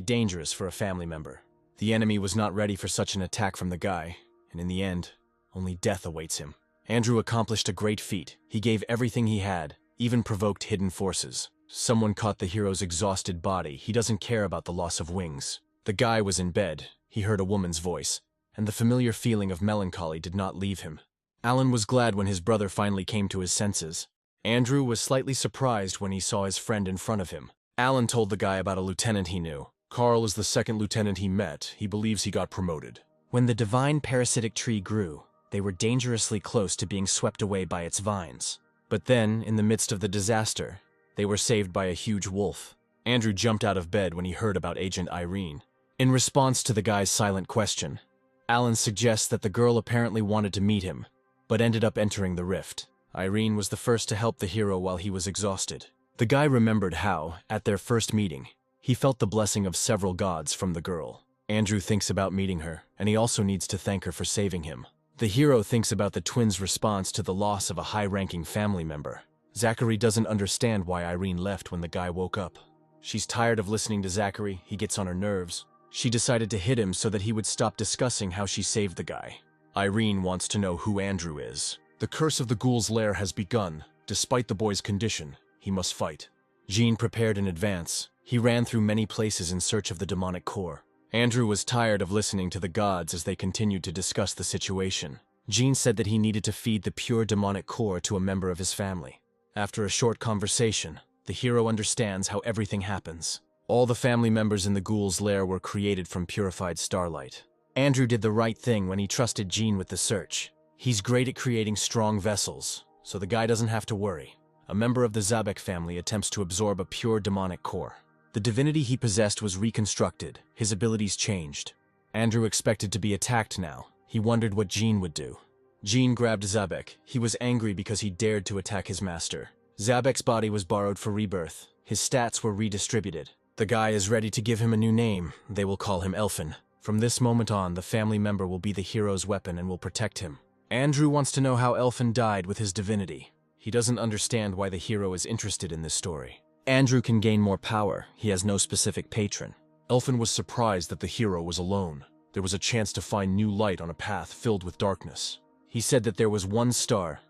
dangerous for a family member. The enemy was not ready for such an attack from the guy, and in the end, only death awaits him. Andrew accomplished a great feat. He gave everything he had, even provoked hidden forces. Someone caught the hero's exhausted body. He doesn't care about the loss of wings. The guy was in bed. He heard a woman's voice, and the familiar feeling of melancholy did not leave him. Alan was glad when his brother finally came to his senses. Andrew was slightly surprised when he saw his friend in front of him. Alan told the guy about a lieutenant he knew. Carl is the 2nd lieutenant he met. He believes he got promoted. When the divine parasitic tree grew, they were dangerously close to being swept away by its vines. But then, in the midst of the disaster, they were saved by a huge wolf. Andrew jumped out of bed when he heard about Agent Irene. In response to the guy's silent question, Alan suggests that the girl apparently wanted to meet him, but ended up entering the rift. Irene was the first to help the hero while he was exhausted. The guy remembered how, at their first meeting, he felt the blessing of several gods from the girl. Andrew thinks about meeting her, and he also needs to thank her for saving him. The hero thinks about the twins' response to the loss of a high-ranking family member. Zachary doesn't understand why Irene left when the guy woke up. She's tired of listening to Zachary. He gets on her nerves. She decided to hit him so that he would stop discussing how she saved the guy. Irene wants to know who Andrew is. The curse of the ghoul's lair has begun. Despite the boy's condition, he must fight. Jean prepared in advance. He ran through many places in search of the demonic core. Andrew was tired of listening to the gods as they continued to discuss the situation. Jean said that he needed to feed the pure demonic core to a member of his family. After a short conversation, the hero understands how everything happens. All the family members in the ghoul's lair were created from purified starlight. Andrew did the right thing when he trusted Jean with the search. He's great at creating strong vessels, so the guy doesn't have to worry. A member of the Zabek family attempts to absorb a pure demonic core. The divinity he possessed was reconstructed. His abilities changed. Andrew expected to be attacked now. He wondered what Jean would do. Jean grabbed Zabek. He was angry because he dared to attack his master. Zabek's body was borrowed for rebirth. His stats were redistributed. The guy is ready to give him a new name. They will call him Elfin. From this moment on, the family member will be the hero's weapon and will protect him. Andrew wants to know how Elfin died with his divinity. He doesn't understand why the hero is interested in this story. Andrew can gain more power. He has no specific patron. Elfin was surprised that the hero was alone. There was a chance to find new light on a path filled with darkness. He said that there was one star.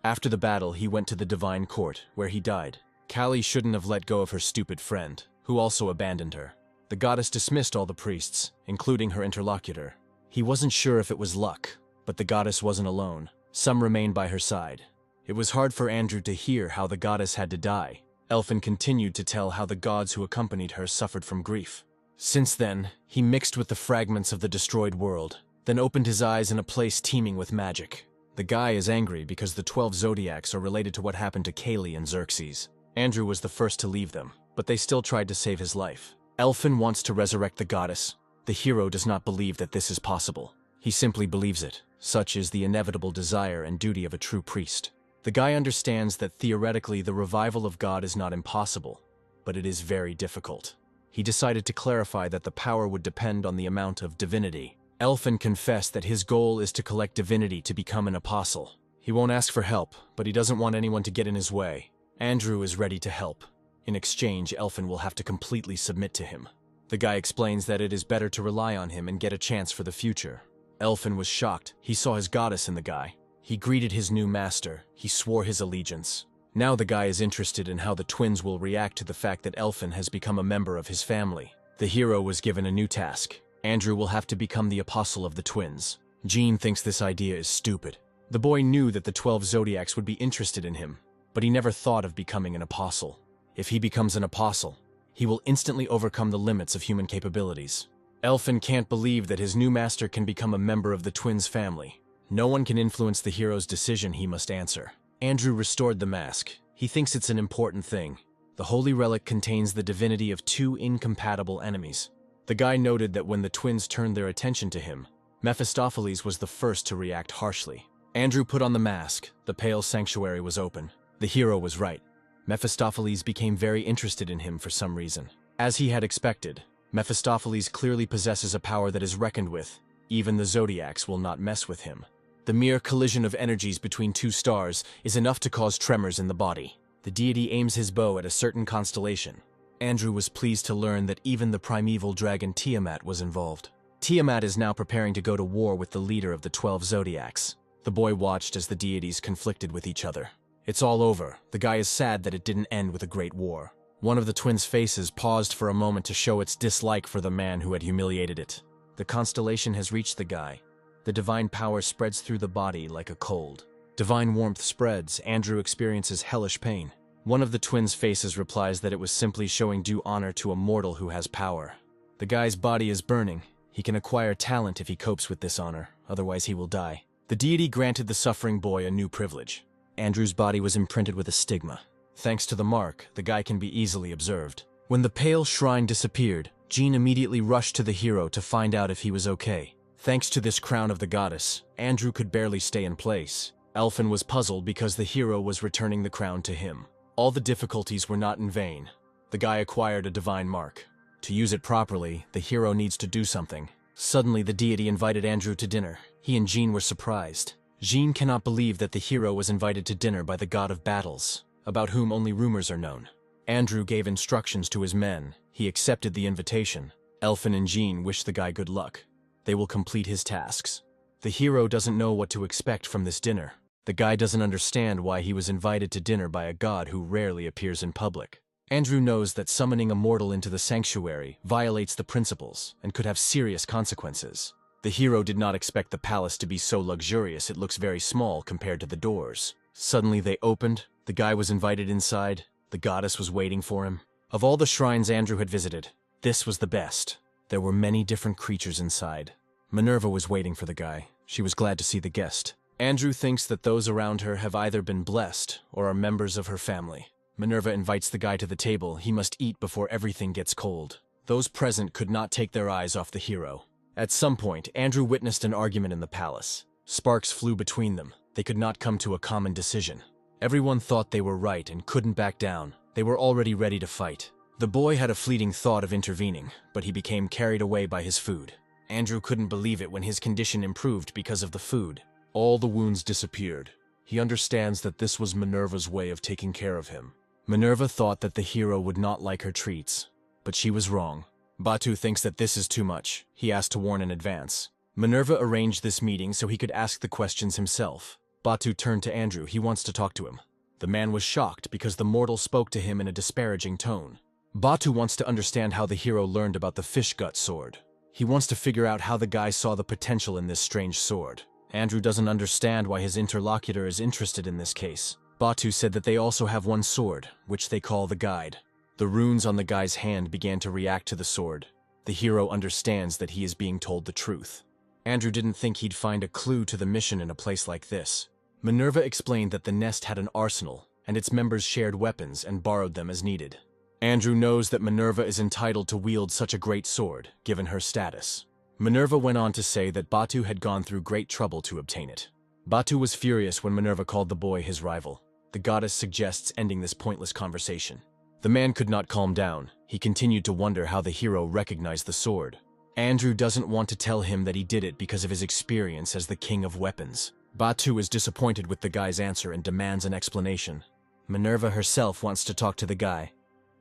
After the battle, he went to the divine court, where he died. Kali shouldn't have let go of her stupid friend, who also abandoned her. The goddess dismissed all the priests, including her interlocutor. He wasn't sure if it was luck, but the goddess wasn't alone. Some remained by her side. It was hard for Andrew to hear how the goddess had to die. Elfin continued to tell how the gods who accompanied her suffered from grief. Since then, he mixed with the fragments of the destroyed world, then opened his eyes in a place teeming with magic. The guy is angry because the 12 zodiacs are related to what happened to Kaylee and Xerxes. Andrew was the first to leave them, but they still tried to save his life. Elfin wants to resurrect the goddess. The hero does not believe that this is possible. He simply believes it. Such is the inevitable desire and duty of a true priest. The guy understands that theoretically the revival of God is not impossible, but it is very difficult. He decided to clarify that the power would depend on the amount of divinity. Elfin confessed that his goal is to collect divinity to become an apostle. He won't ask for help, but he doesn't want anyone to get in his way. Andrew is ready to help. In exchange, Elfin will have to completely submit to him. The guy explains that it is better to rely on him and get a chance for the future. Elfin was shocked. He saw his goddess in the guy. He greeted his new master. He swore his allegiance. Now the guy is interested in how the twins will react to the fact that Elfin has become a member of his family. The hero was given a new task. Andrew will have to become the apostle of the twins. Jean thinks this idea is stupid. The boy knew that the 12 zodiacs would be interested in him, but he never thought of becoming an apostle. If he becomes an apostle, he will instantly overcome the limits of human capabilities. Elfin can't believe that his new master can become a member of the twins' family. No one can influence the hero's decision. He must answer. Andrew restored the mask. He thinks it's an important thing. The holy relic contains the divinity of 2 incompatible enemies. The guy noted that when the twins turned their attention to him, Mephistopheles was the first to react harshly. Andrew put on the mask. The pale sanctuary was open. The hero was right. Mephistopheles became very interested in him for some reason. As he had expected, Mephistopheles clearly possesses a power that is reckoned with. Even the zodiacs will not mess with him. The mere collision of energies between 2 stars is enough to cause tremors in the body. The deity aims his bow at a certain constellation. Andrew was pleased to learn that even the primeval dragon Tiamat was involved. Tiamat is now preparing to go to war with the leader of the 12 zodiacs. The boy watched as the deities conflicted with each other. It's all over. The guy is sad that it didn't end with a great war. One of the twins' faces paused for a moment to show its dislike for the man who had humiliated it. The constellation has reached the guy. The divine power spreads through the body like a cold. Divine warmth spreads. Andrew experiences hellish pain. One of the twins' faces replies that it was simply showing due honor to a mortal who has power. The guy's body is burning. He can acquire talent if he copes with this honor, otherwise he will die. The deity granted the suffering boy a new privilege. Andrew's body was imprinted with a stigma. Thanks to the mark, the guy can be easily observed. When the pale shrine disappeared, Jean immediately rushed to the hero to find out if he was okay. Thanks to this crown of the goddess, Andrew could barely stay in place. Elfin was puzzled because the hero was returning the crown to him. All the difficulties were not in vain. The guy acquired a divine mark. To use it properly, the hero needs to do something. Suddenly, the deity invited Andrew to dinner. He and Jean were surprised. Jean cannot believe that the hero was invited to dinner by the god of battles, about whom only rumors are known. Andrew gave instructions to his men. He accepted the invitation. Elfin and Jean wish the guy good luck. They will complete his tasks. The hero doesn't know what to expect from this dinner. The guy doesn't understand why he was invited to dinner by a god who rarely appears in public. Andrew knows that summoning a mortal into the sanctuary violates the principles and could have serious consequences. The hero did not expect the palace to be so luxurious. It looks very small compared to the doors. Suddenly they opened. The guy was invited inside. The goddess was waiting for him. Of all the shrines Andrew had visited, this was the best. There were many different creatures inside. Minerva was waiting for the guy. She was glad to see the guest. Andrew thinks that those around her have either been blessed or are members of her family. Minerva invites the guy to the table. He must eat before everything gets cold. Those present could not take their eyes off the hero. At some point, Andrew witnessed an argument in the palace. Sparks flew between them. They could not come to a common decision. Everyone thought they were right and couldn't back down. They were already ready to fight. The boy had a fleeting thought of intervening, but he became carried away by his food. Andrew couldn't believe it when his condition improved because of the food. All the wounds disappeared. He understands that this was Minerva's way of taking care of him. Minerva thought that the hero would not like her treats, but she was wrong. Batu thinks that this is too much. He asked to warn in advance. Minerva arranged this meeting so he could ask the questions himself. Batu turned to Andrew. He wants to talk to him. The man was shocked because the mortal spoke to him in a disparaging tone. Batu wants to understand how the hero learned about the fish gut sword. He wants to figure out how the guy saw the potential in this strange sword. Andrew doesn't understand why his interlocutor is interested in this case. Batu said that they also have one sword, which they call the guide. The runes on the guy's hand began to react to the sword. The hero understands that he is being told the truth. Andrew didn't think he'd find a clue to the mission in a place like this. Minerva explained that the nest had an arsenal, and its members shared weapons and borrowed them as needed. Andrew knows that Minerva is entitled to wield such a great sword, given her status. Minerva went on to say that Batu had gone through great trouble to obtain it. Batu was furious when Minerva called the boy his rival. The goddess suggests ending this pointless conversation. The man could not calm down. He continued to wonder how the hero recognized the sword. Andrew doesn't want to tell him that he did it because of his experience as the king of weapons. Batu is disappointed with the guy's answer and demands an explanation. Minerva herself wants to talk to the guy.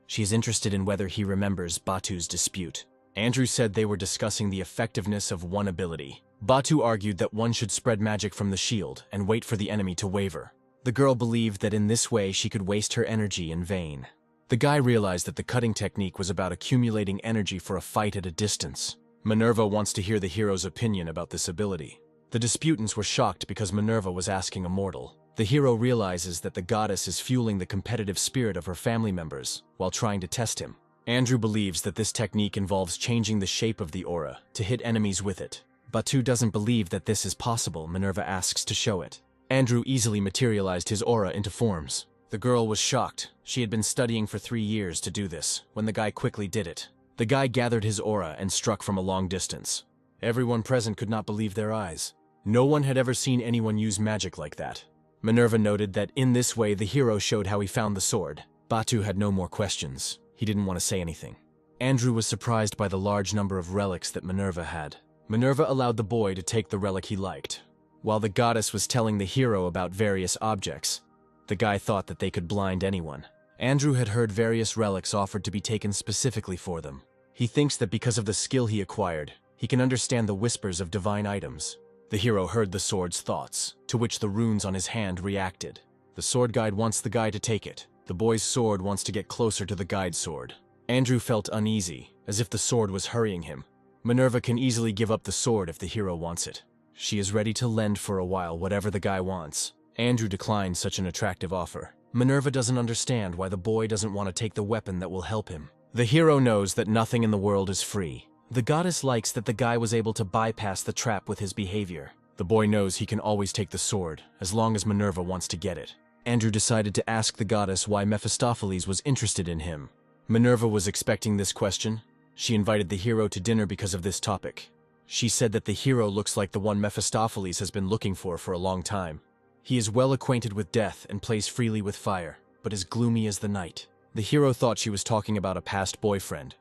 She is interested in whether he remembers Batu's dispute. Andrew said they were discussing the effectiveness of one ability. Batu argued that one should spread magic from the shield and wait for the enemy to waver. The girl believed that in this way she could waste her energy in vain. The guy realized that the cutting technique was about accumulating energy for a fight at a distance. Minerva wants to hear the hero's opinion about this ability. The disputants were shocked because Minerva was asking a mortal. The hero realizes that the goddess is fueling the competitive spirit of her family members while trying to test him. Andrew believes that this technique involves changing the shape of the aura to hit enemies with it. Batu doesn't believe that this is possible. Minerva asks to show it. Andrew easily materialized his aura into forms. The girl was shocked. She had been studying for 3 years to do this, when the guy quickly did it. The guy gathered his aura and struck from a long distance. Everyone present could not believe their eyes. No one had ever seen anyone use magic like that. Minerva noted that in this way the hero showed how he found the sword. Batu had no more questions. He didn't want to say anything. Andrew was surprised by the large number of relics that Minerva had. Minerva allowed the boy to take the relic he liked. While the goddess was telling the hero about various objects, the guy thought that they could blind anyone. Andrew had heard various relics offered to be taken specifically for them. He thinks that because of the skill he acquired, he can understand the whispers of divine items. The hero heard the sword's thoughts, to which the runes on his hand reacted. The sword guide wants the guy to take it. The boy's sword wants to get closer to the guide's sword. Andrew felt uneasy, as if the sword was hurrying him. Minerva can easily give up the sword if the hero wants it. She is ready to lend for a while whatever the guy wants. Andrew declined such an attractive offer. Minerva doesn't understand why the boy doesn't want to take the weapon that will help him. The hero knows that nothing in the world is free. The goddess likes that the guy was able to bypass the trap with his behavior. The boy knows he can always take the sword, as long as Minerva wants to get it. Andrew decided to ask the goddess why Mephistopheles was interested in him. Minerva was expecting this question. She invited the hero to dinner because of this topic. She said that the hero looks like the one Mephistopheles has been looking for a long time. He is well acquainted with death and plays freely with fire, but is gloomy as the night. The hero thought she was talking about a past boyfriend,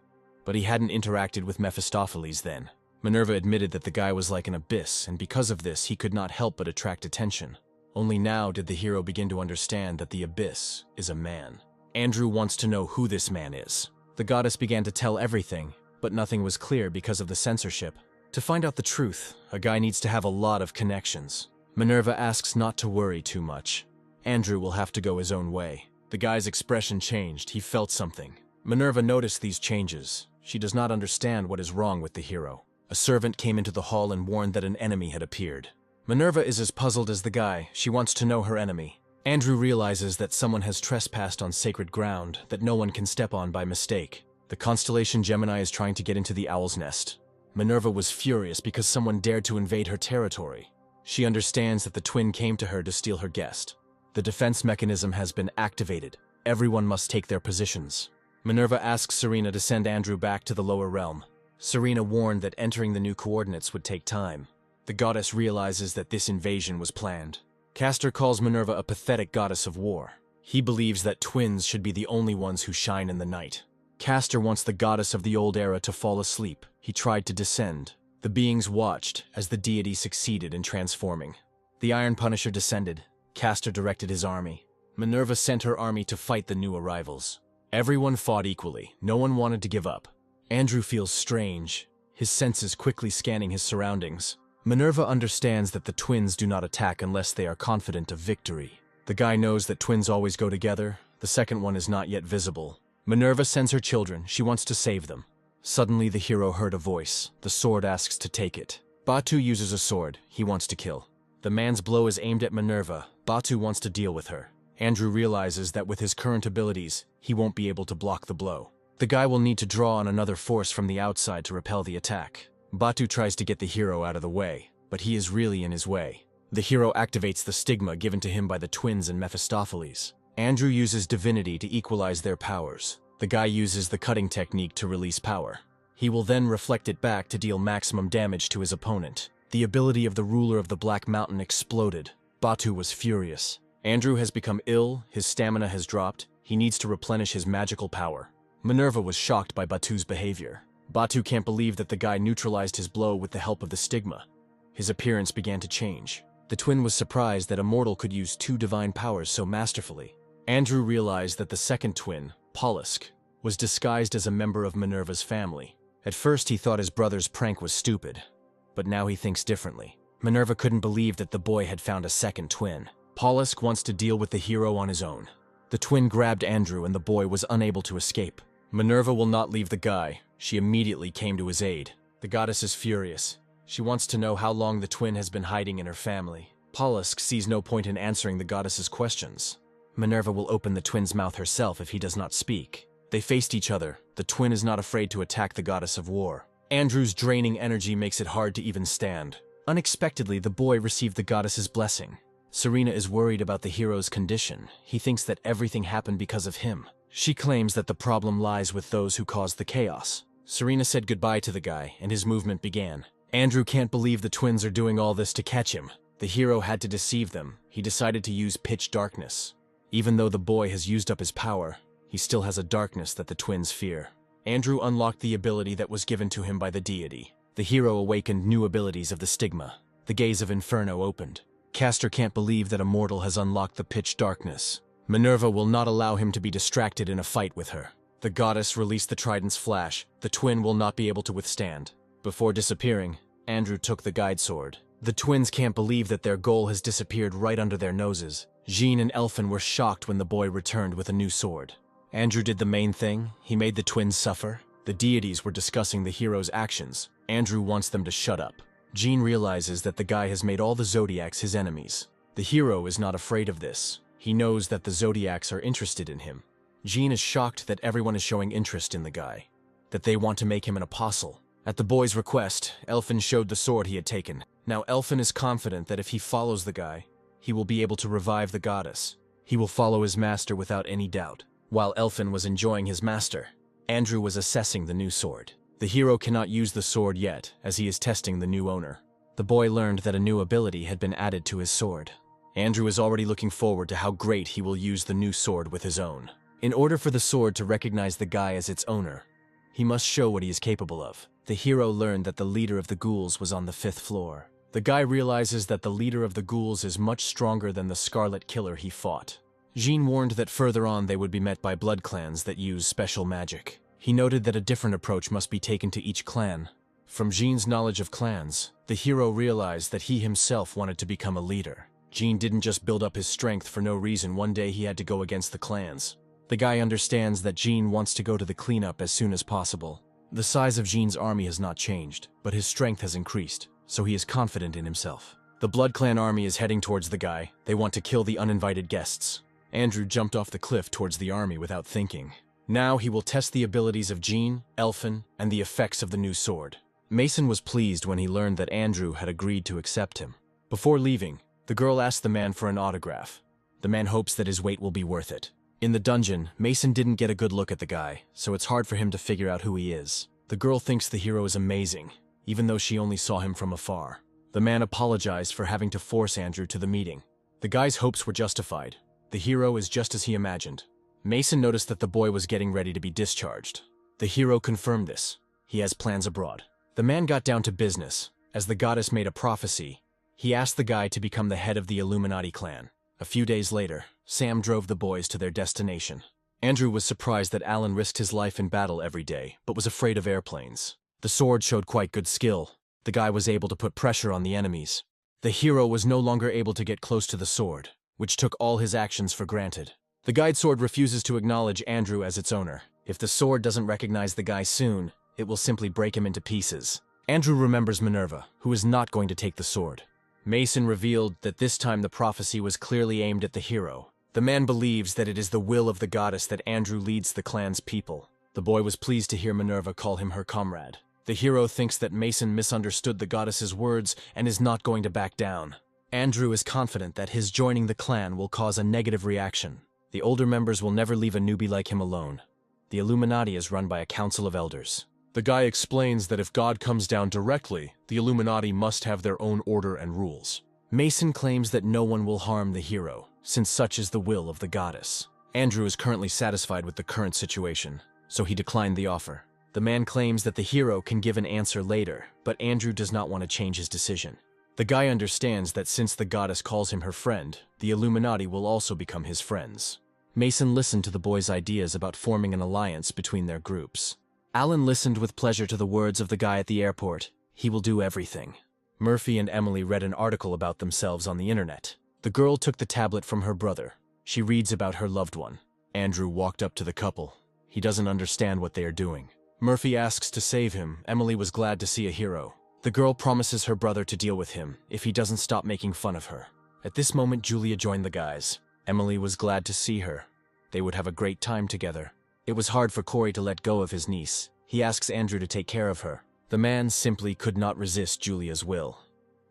but he hadn't interacted with Mephistopheles then. Minerva admitted that the guy was like an abyss, and because of this, he could not help but attract attention. Only now did the hero begin to understand that the abyss is a man. Andrew wants to know who this man is. The goddess began to tell everything, but nothing was clear because of the censorship. To find out the truth, a guy needs to have a lot of connections. Minerva asks not to worry too much. Andrew will have to go his own way. The guy's expression changed. He felt something. Minerva noticed these changes. She does not understand what is wrong with the hero. A servant came into the hall and warned that an enemy had appeared. Minerva is as puzzled as the guy. She wants to know her enemy. Andrew realizes that someone has trespassed on sacred ground that no one can step on by mistake. The constellation Gemini is trying to get into the owl's nest. Minerva was furious because someone dared to invade her territory. She understands that the twin came to her to steal her guest. The defense mechanism has been activated. Everyone must take their positions. Minerva asks Serena to send Andrew back to the lower realm. Serena warned that entering the new coordinates would take time. The goddess realizes that this invasion was planned. Castor calls Minerva a pathetic goddess of war. He believes that twins should be the only ones who shine in the night. Castor wants the goddess of the old era to fall asleep. He tried to descend. The beings watched as the deity succeeded in transforming. The Iron Punisher descended. Castor directed his army. Minerva sent her army to fight the new arrivals. Everyone fought equally. No one wanted to give up. Andrew feels strange, his senses quickly scanning his surroundings. Minerva understands that the twins do not attack unless they are confident of victory. The guy knows that twins always go together. The second one is not yet visible. Minerva sends her children. She wants to save them. Suddenly the hero heard a voice. The sword asks to take it. Batu uses a sword. He wants to kill. The man's blow is aimed at Minerva. Batu wants to deal with her. Andrew realizes that with his current abilities, he won't be able to block the blow. The guy will need to draw on another force from the outside to repel the attack. Batu tries to get the hero out of the way, but he is really in his way. The hero activates the stigma given to him by the twins and Mephistopheles. Andrew uses divinity to equalize their powers. The guy uses the cutting technique to release power. He will then reflect it back to deal maximum damage to his opponent. The ability of the ruler of the Black Mountain exploded. Batu was furious. Andrew has become ill, his stamina has dropped. He needs to replenish his magical power. Minerva was shocked by Batu's behavior. Batu can't believe that the guy neutralized his blow with the help of the stigma. His appearance began to change. The twin was surprised that a mortal could use two divine powers so masterfully. Andrew realized that the second twin, Pollusk, was disguised as a member of Minerva's family. At first he thought his brother's prank was stupid, but now he thinks differently. Minerva couldn't believe that the boy had found a second twin. Pollusk wants to deal with the hero on his own. The twin grabbed Andrew and the boy was unable to escape. Minerva will not leave the guy. She immediately came to his aid. The goddess is furious. She wants to know how long the twin has been hiding in her family. Pollusk sees no point in answering the goddess's questions. Minerva will open the twin's mouth herself if he does not speak. They faced each other. The twin is not afraid to attack the goddess of war. Andrew's draining energy makes it hard to even stand. Unexpectedly, the boy received the goddess's blessing. Serena is worried about the hero's condition. He thinks that everything happened because of him. She claims that the problem lies with those who caused the chaos. Serena said goodbye to the guy, and his movement began. Andrew can't believe the twins are doing all this to catch him. The hero had to deceive them. He decided to use pitch darkness. Even though the boy has used up his power, he still has a darkness that the twins fear. Andrew unlocked the ability that was given to him by the deity. The hero awakened new abilities of the stigma. The gaze of Inferno opened. Castor can't believe that a mortal has unlocked the pitch darkness. Minerva will not allow him to be distracted in a fight with her. The goddess released the trident's flash. The twin will not be able to withstand. Before disappearing, Andrew took the guide sword. The twins can't believe that their goal has disappeared right under their noses. Jean and Elfin were shocked when the boy returned with a new sword. Andrew did the main thing. He made the twins suffer. The deities were discussing the hero's actions. Andrew wants them to shut up. Jean realizes that the guy has made all the Zodiacs his enemies. The hero is not afraid of this. He knows that the Zodiacs are interested in him. Jean is shocked that everyone is showing interest in the guy, that they want to make him an apostle. At the boy's request, Elfin showed the sword he had taken. Now Elfin is confident that if he follows the guy, he will be able to revive the goddess. He will follow his master without any doubt. While Elfin was enjoying his master, Andrew was assessing the new sword. The hero cannot use the sword yet, as he is testing the new owner. The boy learned that a new ability had been added to his sword. Andrew is already looking forward to how great he will use the new sword with his own. In order for the sword to recognize the guy as its owner, he must show what he is capable of. The hero learned that the leader of the ghouls was on the 5th floor. The guy realizes that the leader of the ghouls is much stronger than the Scarlet Killer he fought. Jean warned that further on they would be met by blood clans that use special magic. He noted that a different approach must be taken to each clan. From Jean's knowledge of clans, the hero realized that he himself wanted to become a leader. Jean didn't just build up his strength for no reason. One day he had to go against the clans. The guy understands that Jean wants to go to the cleanup as soon as possible. The size of Jean's army has not changed, but his strength has increased, so he is confident in himself. The Blood Clan army is heading towards the guy. They want to kill the uninvited guests. Andrew jumped off the cliff towards the army without thinking. Now he will test the abilities of Jean, Elfin, and the effects of the new sword. Mason was pleased when he learned that Andrew had agreed to accept him. Before leaving, the girl asked the man for an autograph. The man hopes that his wait will be worth it. In the dungeon, Mason didn't get a good look at the guy, so it's hard for him to figure out who he is. The girl thinks the hero is amazing, even though she only saw him from afar. The man apologized for having to force Andrew to the meeting. The guy's hopes were justified. The hero is just as he imagined. Mason noticed that the boy was getting ready to be discharged. The hero confirmed this. He has plans abroad. The man got down to business. As the goddess made a prophecy, he asked the guy to become the head of the Illuminati clan. A few days later, Sam drove the boys to their destination. Andrew was surprised that Alan risked his life in battle every day, but was afraid of airplanes. The sword showed quite good skill. The guy was able to put pressure on the enemies. The hero was no longer able to get close to the sword, which took all his actions for granted. The guide sword refuses to acknowledge Andrew as its owner. If the sword doesn't recognize the guy soon, it will simply break him into pieces. Andrew remembers Minerva, who is not going to take the sword. Mason revealed that this time the prophecy was clearly aimed at the hero. The man believes that it is the will of the goddess that Andrew leads the clan's people. The boy was pleased to hear Minerva call him her comrade. The hero thinks that Mason misunderstood the goddess's words and is not going to back down. Andrew is confident that his joining the clan will cause a negative reaction. The older members will never leave a newbie like him alone. The Illuminati is run by a council of elders. The guy explains that if God comes down directly, the Illuminati must have their own order and rules. Mason claims that no one will harm the hero, since such is the will of the goddess. Andrew is currently satisfied with the current situation, so he declined the offer. The man claims that the hero can give an answer later, but Andrew does not want to change his decision. The guy understands that since the goddess calls him her friend, the Illuminati will also become his friends. Mason listened to the boys' ideas about forming an alliance between their groups. Alan listened with pleasure to the words of the guy at the airport. He will do everything. Murphy and Emily read an article about themselves on the internet. The girl took the tablet from her brother. She reads about her loved one. Andrew walked up to the couple. He doesn't understand what they are doing. Murphy asks to save him. Emily was glad to see a hero. The girl promises her brother to deal with him if he doesn't stop making fun of her. At this moment, Julia joined the guys. Emily was glad to see her. They would have a great time together. It was hard for Corey to let go of his niece. He asks Andrew to take care of her. The man simply could not resist Julia's will.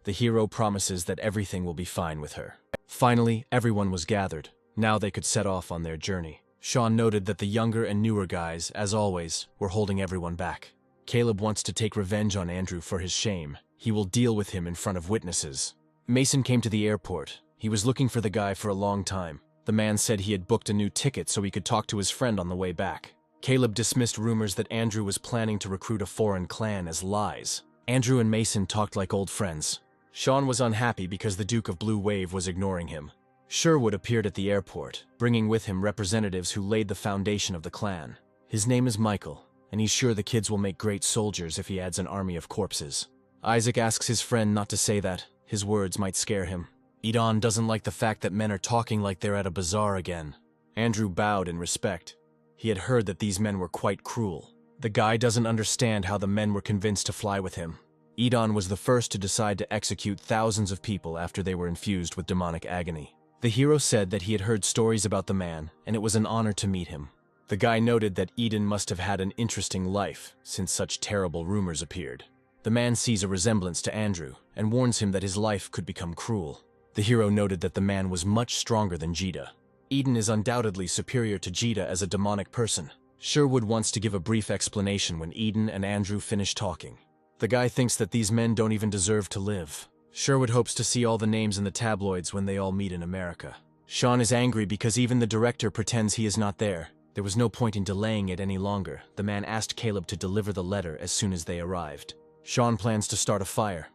The hero promises that everything will be fine with her. Finally, everyone was gathered. Now they could set off on their journey. Sean noted that the younger and newer guys, as always, were holding everyone back. Caleb wants to take revenge on Andrew for his shame. He will deal with him in front of witnesses. Mason came to the airport. He was looking for the guy for a long time. The man said he had booked a new ticket so he could talk to his friend on the way back. Caleb dismissed rumors that Andrew was planning to recruit a foreign clan as lies. Andrew and Mason talked like old friends. Sean was unhappy because the Duke of Blue Wave was ignoring him. Sherwood appeared at the airport, bringing with him representatives who laid the foundation of the clan. His name is Michael, and he's sure the kids will make great soldiers if he adds an army of corpses. Isaac asks his friend not to say that. His words might scare him. Edon doesn't like the fact that men are talking like they're at a bazaar again. Andrew bowed in respect. He had heard that these men were quite cruel. The guy doesn't understand how the men were convinced to fly with him. Edon was the first to decide to execute thousands of people after they were infused with demonic agony. The hero said that he had heard stories about the man, and it was an honor to meet him. The guy noted that Eden must have had an interesting life, since such terrible rumors appeared. The man sees a resemblance to Andrew, and warns him that his life could become cruel. The hero noted that the man was much stronger than Jita. Eden is undoubtedly superior to Jita as a demonic person. Sherwood wants to give a brief explanation when Eden and Andrew finish talking. The guy thinks that these men don't even deserve to live. Sherwood hopes to see all the names in the tabloids when they all meet in America. Sean is angry because even the director pretends he is not there. There was no point in delaying it any longer. The man asked Caleb to deliver the letter as soon as they arrived. Sean plans to start a fire.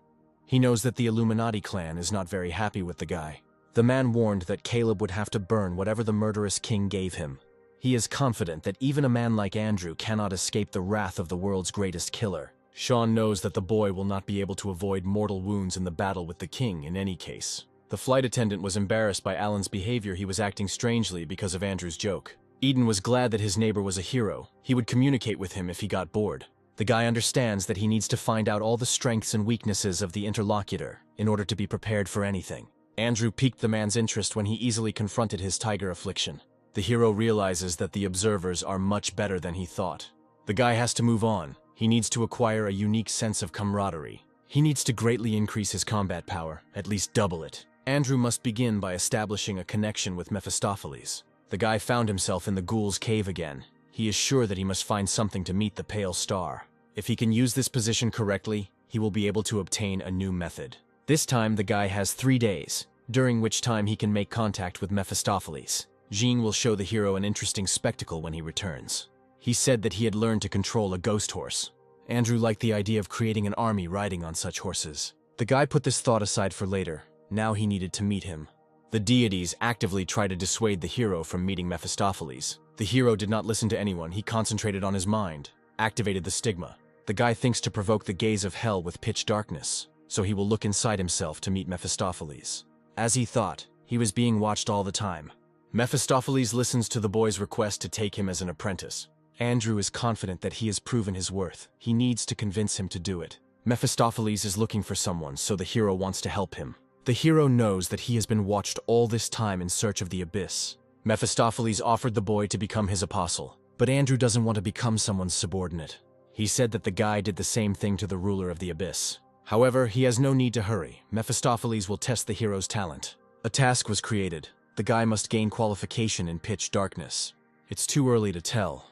He knows that the Illuminati clan is not very happy with the guy. The man warned that Caleb would have to burn whatever the murderous king gave him. He is confident that even a man like Andrew cannot escape the wrath of the world's greatest killer. Sean knows that the boy will not be able to avoid mortal wounds in the battle with the king in any case. The flight attendant was embarrassed by Alan's behavior. He was acting strangely because of Andrew's joke. Eden was glad that his neighbor was a hero. He would communicate with him if he got bored. The guy understands that he needs to find out all the strengths and weaknesses of the interlocutor in order to be prepared for anything. Andrew piqued the man's interest when he easily confronted his tiger affliction. The hero realizes that the observers are much better than he thought. The guy has to move on. He needs to acquire a unique sense of camaraderie. He needs to greatly increase his combat power, at least double it. Andrew must begin by establishing a connection with Mephistopheles. The guy found himself in the ghoul's cave again. He is sure that he must find something to meet the pale star. If he can use this position correctly, he will be able to obtain a new method. This time, the guy has 3 days, during which time he can make contact with Mephistopheles. Jean will show the hero an interesting spectacle when he returns. He said that he had learned to control a ghost horse. Andrew liked the idea of creating an army riding on such horses. The guy put this thought aside for later. Now he needed to meet him. The deities actively try to dissuade the hero from meeting Mephistopheles. The hero did not listen to anyone. He concentrated on his mind, activated the stigma. The guy thinks to provoke the gaze of hell with pitch darkness, so he will look inside himself to meet Mephistopheles. As he thought, he was being watched all the time. Mephistopheles listens to the boy's request to take him as an apprentice. Andrew is confident that he has proven his worth. He needs to convince him to do it. Mephistopheles is looking for someone, so the hero wants to help him. The hero knows that he has been watched all this time in search of the abyss. Mephistopheles offered the boy to become his apostle, but Andrew doesn't want to become someone's subordinate. He said that the guy did the same thing to the ruler of the abyss. However, he has no need to hurry. Mephistopheles will test the hero's talent. A task was created. The guy must gain qualification in pitch darkness. It's too early to tell,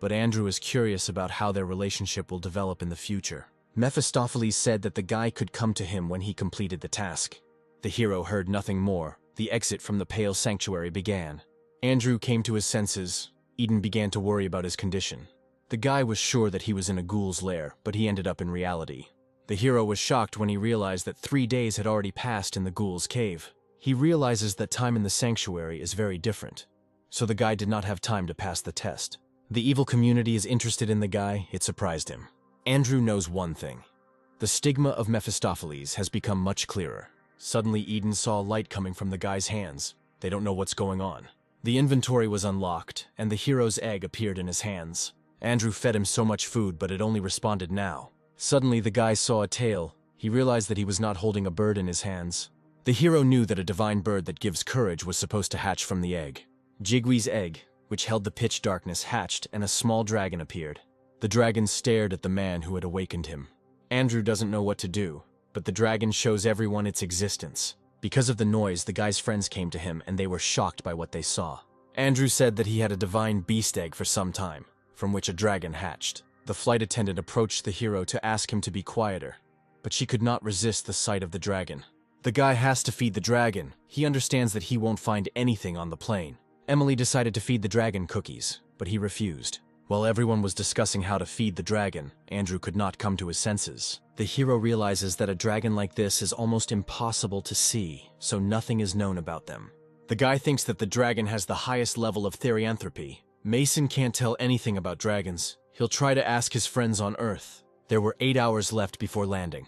but Andrew is curious about how their relationship will develop in the future. Mephistopheles said that the guy could come to him when he completed the task. The hero heard nothing more. The exit from the Pale Sanctuary began. Andrew came to his senses. Eden began to worry about his condition. The guy was sure that he was in a ghoul's lair, but he ended up in reality. The hero was shocked when he realized that 3 days had already passed in the ghoul's cave. He realizes that time in the sanctuary is very different, so the guy did not have time to pass the test. The evil community is interested in the guy. It surprised him. Andrew knows one thing. The stigma of Mephistopheles has become much clearer. Suddenly, Eden saw light coming from the guy's hands. They don't know what's going on. The inventory was unlocked, and the hero's egg appeared in his hands. Andrew fed him so much food, but it only responded now. Suddenly, the guy saw a tail. He realized that he was not holding a bird in his hands. The hero knew that a divine bird that gives courage was supposed to hatch from the egg. Jigwee's egg, which held the pitch darkness, hatched, and a small dragon appeared. The dragon stared at the man who had awakened him. Andrew doesn't know what to do, but the dragon shows everyone its existence. Because of the noise, the guy's friends came to him, and they were shocked by what they saw. Andrew said that he had a divine beast egg for some time, from which a dragon hatched. The flight attendant approached the hero to ask him to be quieter, but she could not resist the sight of the dragon. The guy has to feed the dragon. He understands that he won't find anything on the plane. Emily decided to feed the dragon cookies, but he refused. While everyone was discussing how to feed the dragon, Andrew could not come to his senses. The hero realizes that a dragon like this is almost impossible to see, so nothing is known about them. The guy thinks that the dragon has the highest level of therianthropy. Mason can't tell anything about dragons. He'll try to ask his friends on Earth. There were 8 hours left before landing,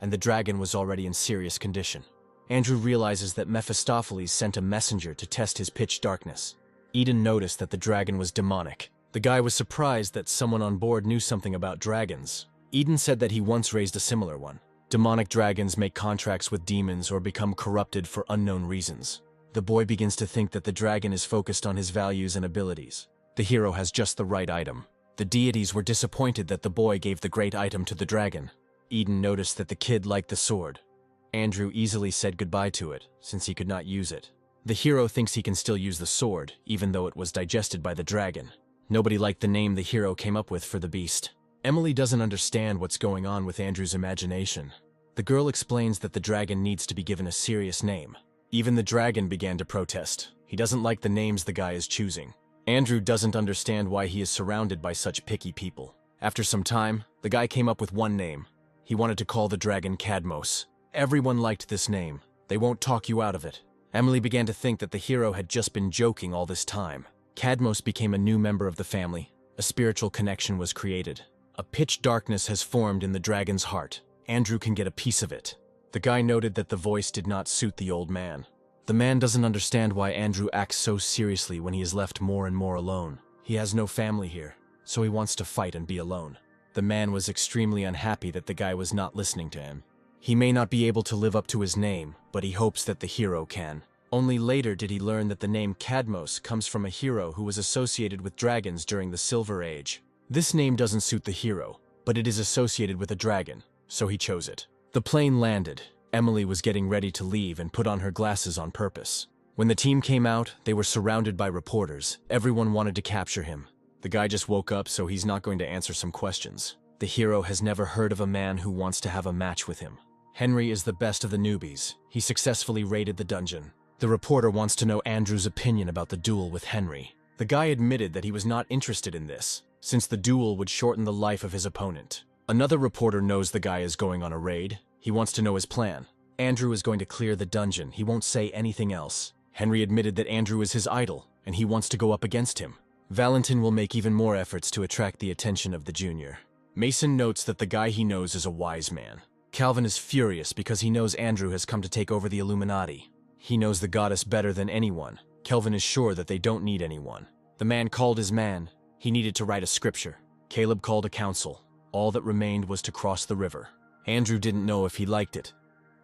and the dragon was already in serious condition. Andrew realizes that Mephistopheles sent a messenger to test his pitch darkness. Eden noticed that the dragon was demonic. The guy was surprised that someone on board knew something about dragons. Eden said that he once raised a similar one. Demonic dragons make contracts with demons or become corrupted for unknown reasons. The boy begins to think that the dragon is focused on his values and abilities. The hero has just the right item. The deities were disappointed that the boy gave the great item to the dragon. Eden noticed that the kid liked the sword. Andrew easily said goodbye to it, since he could not use it. The hero thinks he can still use the sword, even though it was digested by the dragon. Nobody liked the name the hero came up with for the beast. Emily doesn't understand what's going on with Andrew's imagination. The girl explains that the dragon needs to be given a serious name. Even the dragon began to protest. He doesn't like the names the guy is choosing. Andrew doesn't understand why he is surrounded by such picky people. After some time, the guy came up with one name. He wanted to call the dragon Cadmos. Everyone liked this name. They won't talk you out of it. Emily began to think that the hero had just been joking all this time. Cadmos became a new member of the family. A spiritual connection was created. A pitch darkness has formed in the dragon's heart. Andrew can get a piece of it. The guy noted that the voice did not suit the old man. The man doesn't understand why Andrew acts so seriously when he is left more and more alone. He has no family here, so he wants to fight and be alone. The man was extremely unhappy that the guy was not listening to him. He may not be able to live up to his name, but he hopes that the hero can. Only later did he learn that the name Cadmos comes from a hero who was associated with dragons during the Silver Age. This name doesn't suit the hero, but it is associated with a dragon, so he chose it. The plane landed. Emily was getting ready to leave and put on her glasses on purpose. When the team came out, they were surrounded by reporters. Everyone wanted to capture him. The guy just woke up, so he's not going to answer some questions. The hero has never heard of a man who wants to have a match with him. Henry is the best of the newbies. He successfully raided the dungeon. The reporter wants to know Andrew's opinion about the duel with Henry. The guy admitted that he was not interested in this, since the duel would shorten the life of his opponent. Another reporter knows the guy is going on a raid. He wants to know his plan. Andrew is going to clear the dungeon. He won't say anything else. Henry admitted that Andrew is his idol, and he wants to go up against him. Valentin will make even more efforts to attract the attention of the junior. Mason notes that the guy he knows is a wise man. Calvin is furious because he knows Andrew has come to take over the Illuminati. He knows the goddess better than anyone. Kelvin is sure that they don't need anyone. The man called his man. He needed to write a scripture. Caleb called a council. All that remained was to cross the river. Andrew didn't know if he liked it,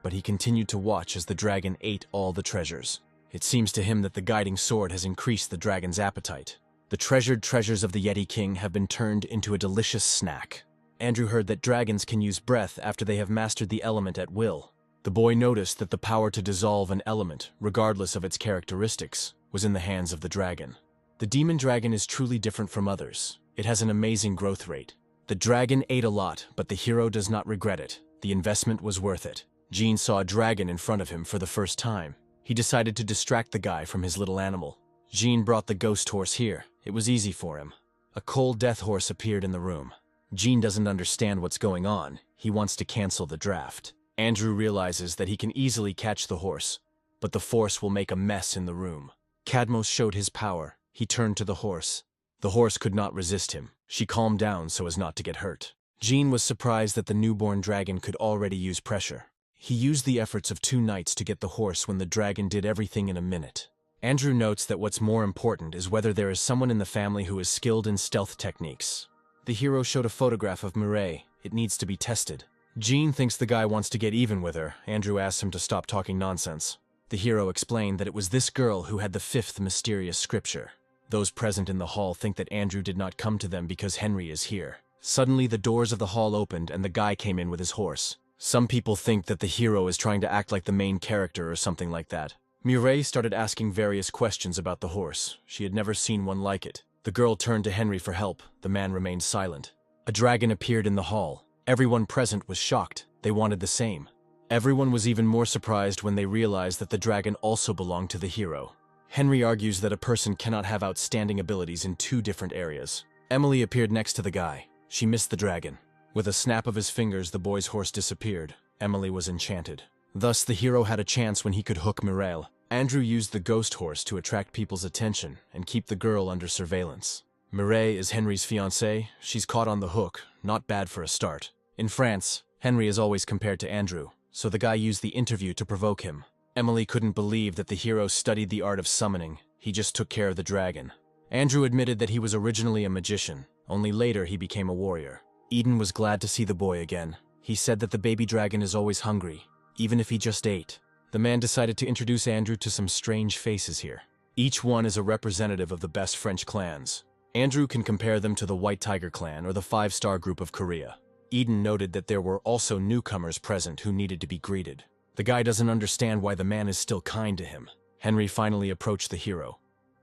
but he continued to watch as the dragon ate all the treasures. It seems to him that the guiding sword has increased the dragon's appetite. The treasured treasures of the Yeti King have been turned into a delicious snack. Andrew heard that dragons can use breath after they have mastered the element at will. The boy noticed that the power to dissolve an element, regardless of its characteristics, was in the hands of the dragon. The demon dragon is truly different from others. It has an amazing growth rate. The dragon ate a lot, but the hero does not regret it. The investment was worth it. Jean saw a dragon in front of him for the first time. He decided to distract the guy from his little animal. Jean brought the ghost horse here. It was easy for him. A cold death horse appeared in the room. Jean doesn't understand what's going on. He wants to cancel the draft. Andrew realizes that he can easily catch the horse, but the force will make a mess in the room. Cadmos showed his power. He turned to the horse. The horse could not resist him. She calmed down so as not to get hurt. Jean was surprised that the newborn dragon could already use pressure. He used the efforts of 2 knights to get the horse when the dragon did everything in a minute. Andrew notes that what's more important is whether there is someone in the family who is skilled in stealth techniques. The hero showed a photograph of Mireille. It needs to be tested. Jean thinks the guy wants to get even with her. Andrew asks him to stop talking nonsense. The hero explained that it was this girl who had the 5th mysterious scripture. Those present in the hall think that Andrew did not come to them because Henry is here. Suddenly, the doors of the hall opened and the guy came in with his horse. Some people think that the hero is trying to act like the main character or something like that. Mireille started asking various questions about the horse. She had never seen one like it. The girl turned to Henry for help. The man remained silent. A dragon appeared in the hall. Everyone present was shocked. They wanted the same. Everyone was even more surprised when they realized that the dragon also belonged to the hero. Henry argues that a person cannot have outstanding abilities in 2 different areas. Emily appeared next to the guy. She missed the dragon. With a snap of his fingers, the boy's horse disappeared. Emily was enchanted. Thus, the hero had a chance when he could hook Mireille. Andrew used the ghost horse to attract people's attention and keep the girl under surveillance. Mireille is Henry's fiancée. She's caught on the hook. Not bad for a start. In France, Henry is always compared to Andrew, so the guy used the interview to provoke him. Emily couldn't believe that the hero studied the art of summoning. He just took care of the dragon. Andrew admitted that he was originally a magician. Only later he became a warrior. Eden was glad to see the boy again. He said that the baby dragon is always hungry, even if he just ate. The man decided to introduce Andrew to some strange faces here. Each one is a representative of the best French clans. Andrew can compare them to the White Tiger clan or the 5-star group of Korea. Eden noted that there were also newcomers present who needed to be greeted. The guy doesn't understand why the man is still kind to him. Henry finally approached the hero.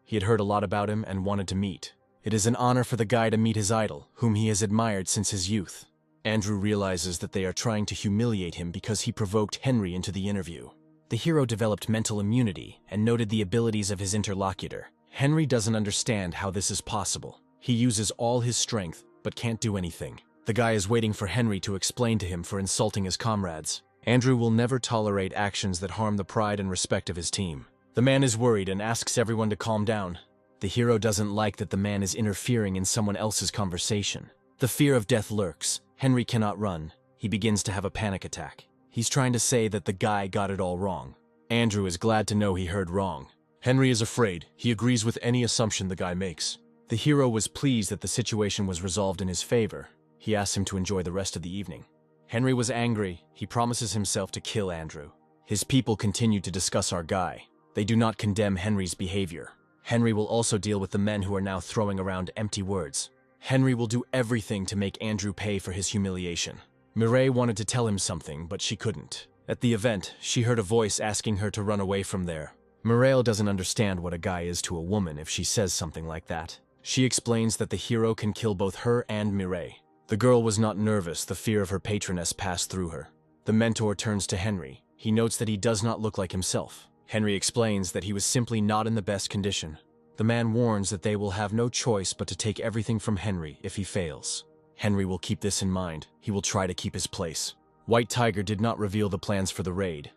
He had heard a lot about him and wanted to meet. It is an honor for the guy to meet his idol, whom he has admired since his youth. Andrew realizes that they are trying to humiliate him because he provoked Henry into the interview. The hero developed mental immunity and noted the abilities of his interlocutor. Henry doesn't understand how this is possible. He uses all his strength, but can't do anything. The guy is waiting for Henry to explain to him for insulting his comrades. Andrew will never tolerate actions that harm the pride and respect of his team. The man is worried and asks everyone to calm down. The hero doesn't like that the man is interfering in someone else's conversation. The fear of death lurks. Henry cannot run. He begins to have a panic attack. He's trying to say that the guy got it all wrong. Andrew is glad to know he heard wrong. Henry is afraid. He agrees with any assumption the guy makes. The hero was pleased that the situation was resolved in his favor. He asks him to enjoy the rest of the evening. Henry was angry. He promises himself to kill Andrew. His people continue to discuss our guy. They do not condemn Henry's behavior. Henry will also deal with the men who are now throwing around empty words. Henry will do everything to make Andrew pay for his humiliation. Mireille wanted to tell him something, but she couldn't. At the event, she heard a voice asking her to run away from there. Mireille doesn't understand what a guy is to a woman if she says something like that. She explains that the hero can kill both her and Mireille. The girl was not nervous, the fear of her patroness passed through her. The mentor turns to Henry. He notes that he does not look like himself. Henry explains that he was simply not in the best condition. The man warns that they will have no choice but to take everything from Henry if he fails. Henry will keep this in mind. He will try to keep his place. White Tiger did not reveal the plans for the raid.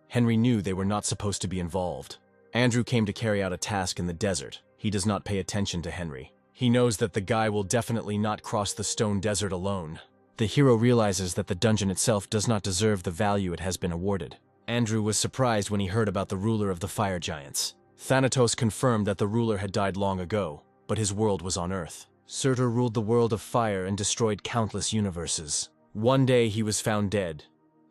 Henry knew they were not supposed to be involved. Andrew came to carry out a task in the desert. He does not pay attention to Henry. He knows that the guy will definitely not cross the stone desert alone. The hero realizes that the dungeon itself does not deserve the value it has been awarded. Andrew was surprised when he heard about the ruler of the fire giants. Thanatos confirmed that the ruler had died long ago, but his world was on Earth. Surtur ruled the world of fire and destroyed countless universes. One day he was found dead.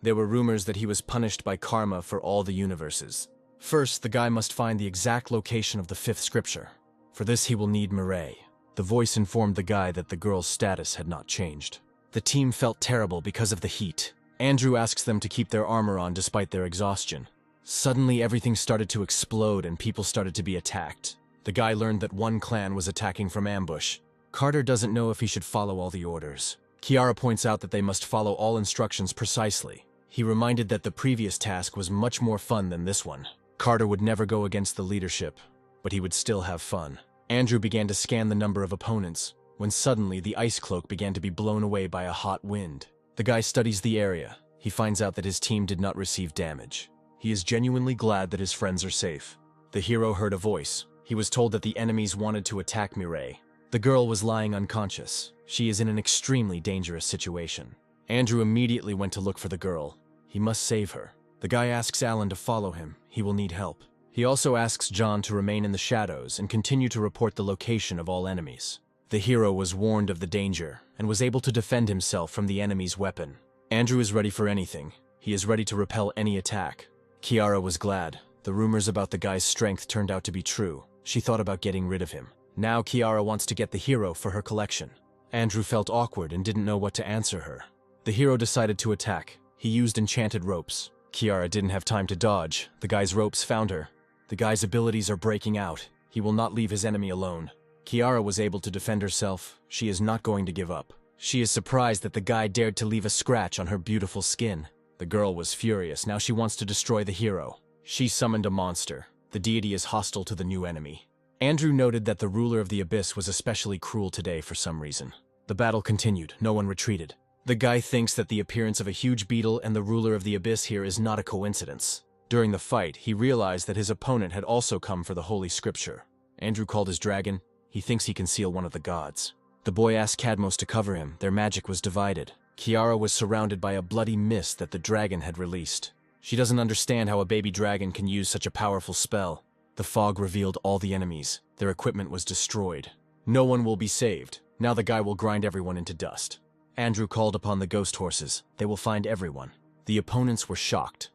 There were rumors that he was punished by karma for all the universes. First, the guy must find the exact location of the fifth scripture. For this he will need Mireille. The voice informed the guy that the girl's status had not changed. The team felt terrible because of the heat. Andrew asks them to keep their armor on despite their exhaustion. Suddenly everything started to explode and people started to be attacked. The guy learned that one clan was attacking from ambush. Carter doesn't know if he should follow all the orders. Kiara points out that they must follow all instructions precisely. He reminded that the previous task was much more fun than this one. Carter would never go against the leadership, but he would still have fun. Andrew began to scan the number of opponents, when suddenly the ice cloak began to be blown away by a hot wind. The guy studies the area. He finds out that his team did not receive damage. He is genuinely glad that his friends are safe. The hero heard a voice. He was told that the enemies wanted to attack Mireille. The girl was lying unconscious. She is in an extremely dangerous situation. Andrew immediately went to look for the girl. He must save her. The guy asks Alan to follow him. He will need help. He also asks John to remain in the shadows and continue to report the location of all enemies. The hero was warned of the danger and was able to defend himself from the enemy's weapon. Andrew is ready for anything. He is ready to repel any attack. Kiara was glad. The rumors about the guy's strength turned out to be true. She thought about getting rid of him. Now Kiara wants to get the hero for her collection. Andrew felt awkward and didn't know what to answer her. The hero decided to attack. He used enchanted ropes. Kiara didn't have time to dodge. The guy's ropes found her. The guy's abilities are breaking out. He will not leave his enemy alone. Kiara was able to defend herself. She is not going to give up. She is surprised that the guy dared to leave a scratch on her beautiful skin. The girl was furious. Now she wants to destroy the hero. She summoned a monster. The deity is hostile to the new enemy. Andrew noted that the ruler of the abyss was especially cruel today for some reason. The battle continued. No one retreated. The guy thinks that the appearance of a huge beetle and the ruler of the abyss here is not a coincidence. During the fight, he realized that his opponent had also come for the holy scripture. Andrew called his dragon. He thinks he can seal one of the gods. The boy asked Cadmos to cover him. Their magic was divided. Kiara was surrounded by a bloody mist that the dragon had released. She doesn't understand how a baby dragon can use such a powerful spell. The fog revealed all the enemies. Their equipment was destroyed. No one will be saved. Now the guy will grind everyone into dust. Andrew called upon the ghost horses. They will find everyone. The opponents were shocked.